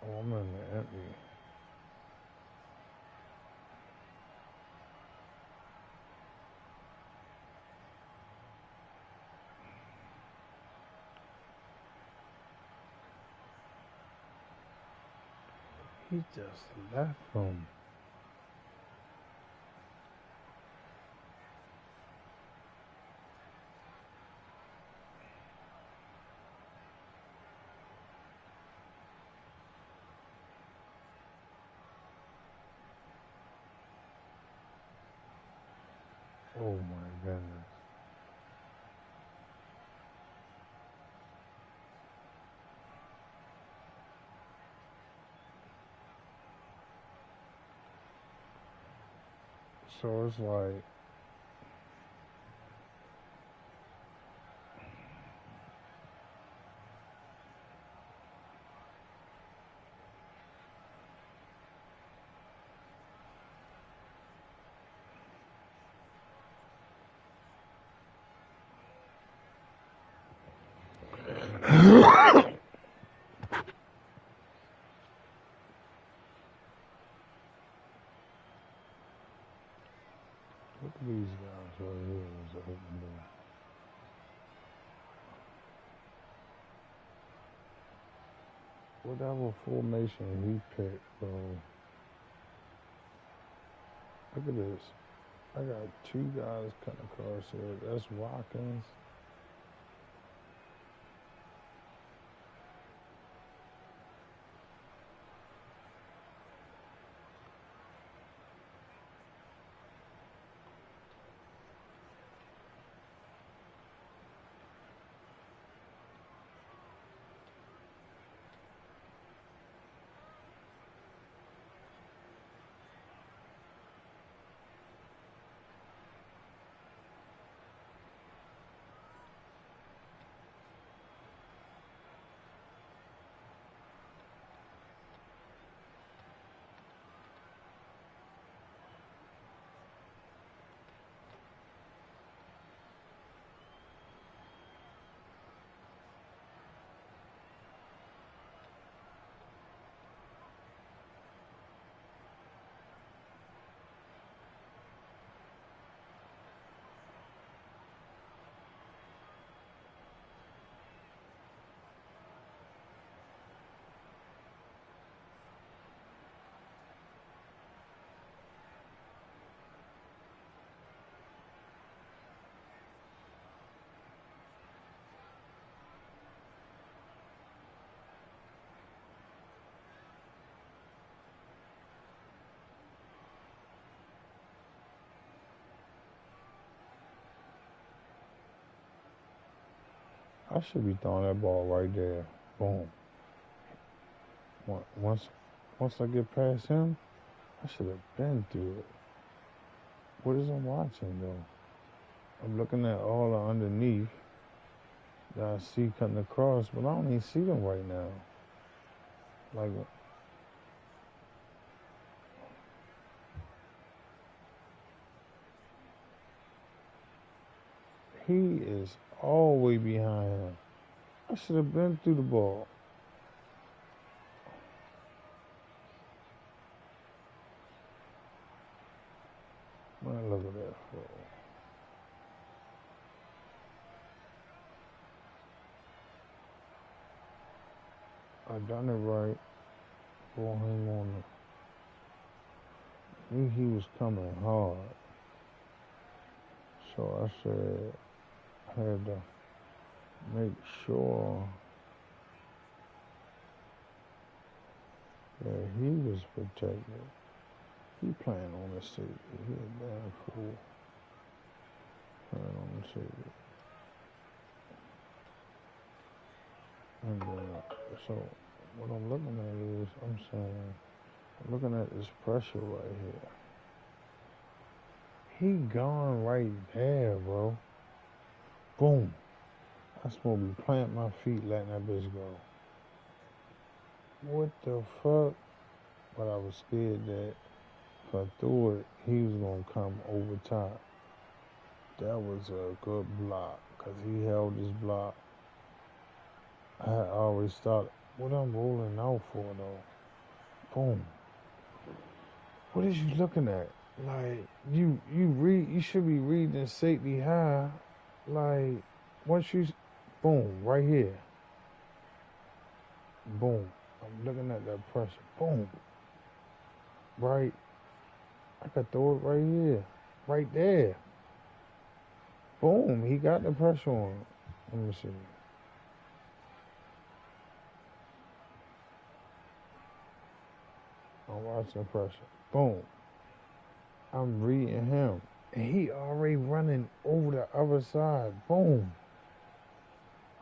Oh, I'm in the empty. He just left him. Oh my goodness. So it's like, look at these guys right here. Is open door. Whatever formation he picked, bro. Look at this. I got two guys cutting across here. That's Watkins. I should be throwing that ball right there. Boom. Once I get past him, I should have been through it. What is I'm watching though? I'm looking at all the underneath that I see cutting across, but I don't even see them right now. Like, he is all the way behind him. I should have been through the ball. Man, look at that fool. I done it right. Ball him on the. Knew he was coming hard. So I said I had to make sure that he was protected. He playing on the safety. He a damn fool. Playing on the safety. And so what I'm looking at is, I'm looking at this pressure right here. He gone right there, bro. Boom. I'm supposed to be planting my feet, letting that bitch go. What the fuck? But I was scared that if I threw it, he was going to come over top. That was a good block, because he held his block. I had always thought, what I'm rolling out for, though? Boom. What is you looking at? Like, you should be reading safety high. Like, once you, boom, right here. Boom. I'm looking at that pressure. Boom. Right. I could throw it right here. Right there. Boom. He got the pressure on. Let me see. I'm watching the pressure. Boom. I'm reading him. And he already running over the other side. Boom.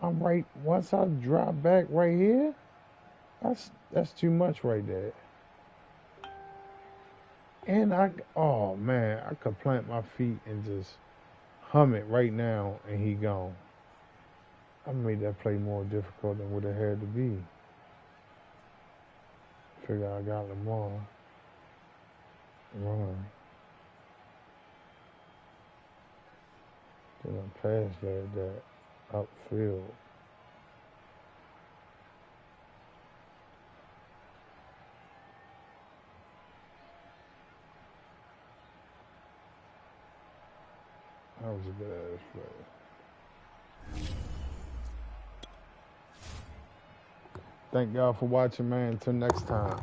I'm right. Once I drop back right here, that's too much right there. And oh man, I could plant my feet and just hum it right now, and he gone. I made that play more difficult than what it had to be. Figure I got Lamar. Run. Then I passed that upfield. That was a good ass play. Thank y'all for watching, man. Until next time.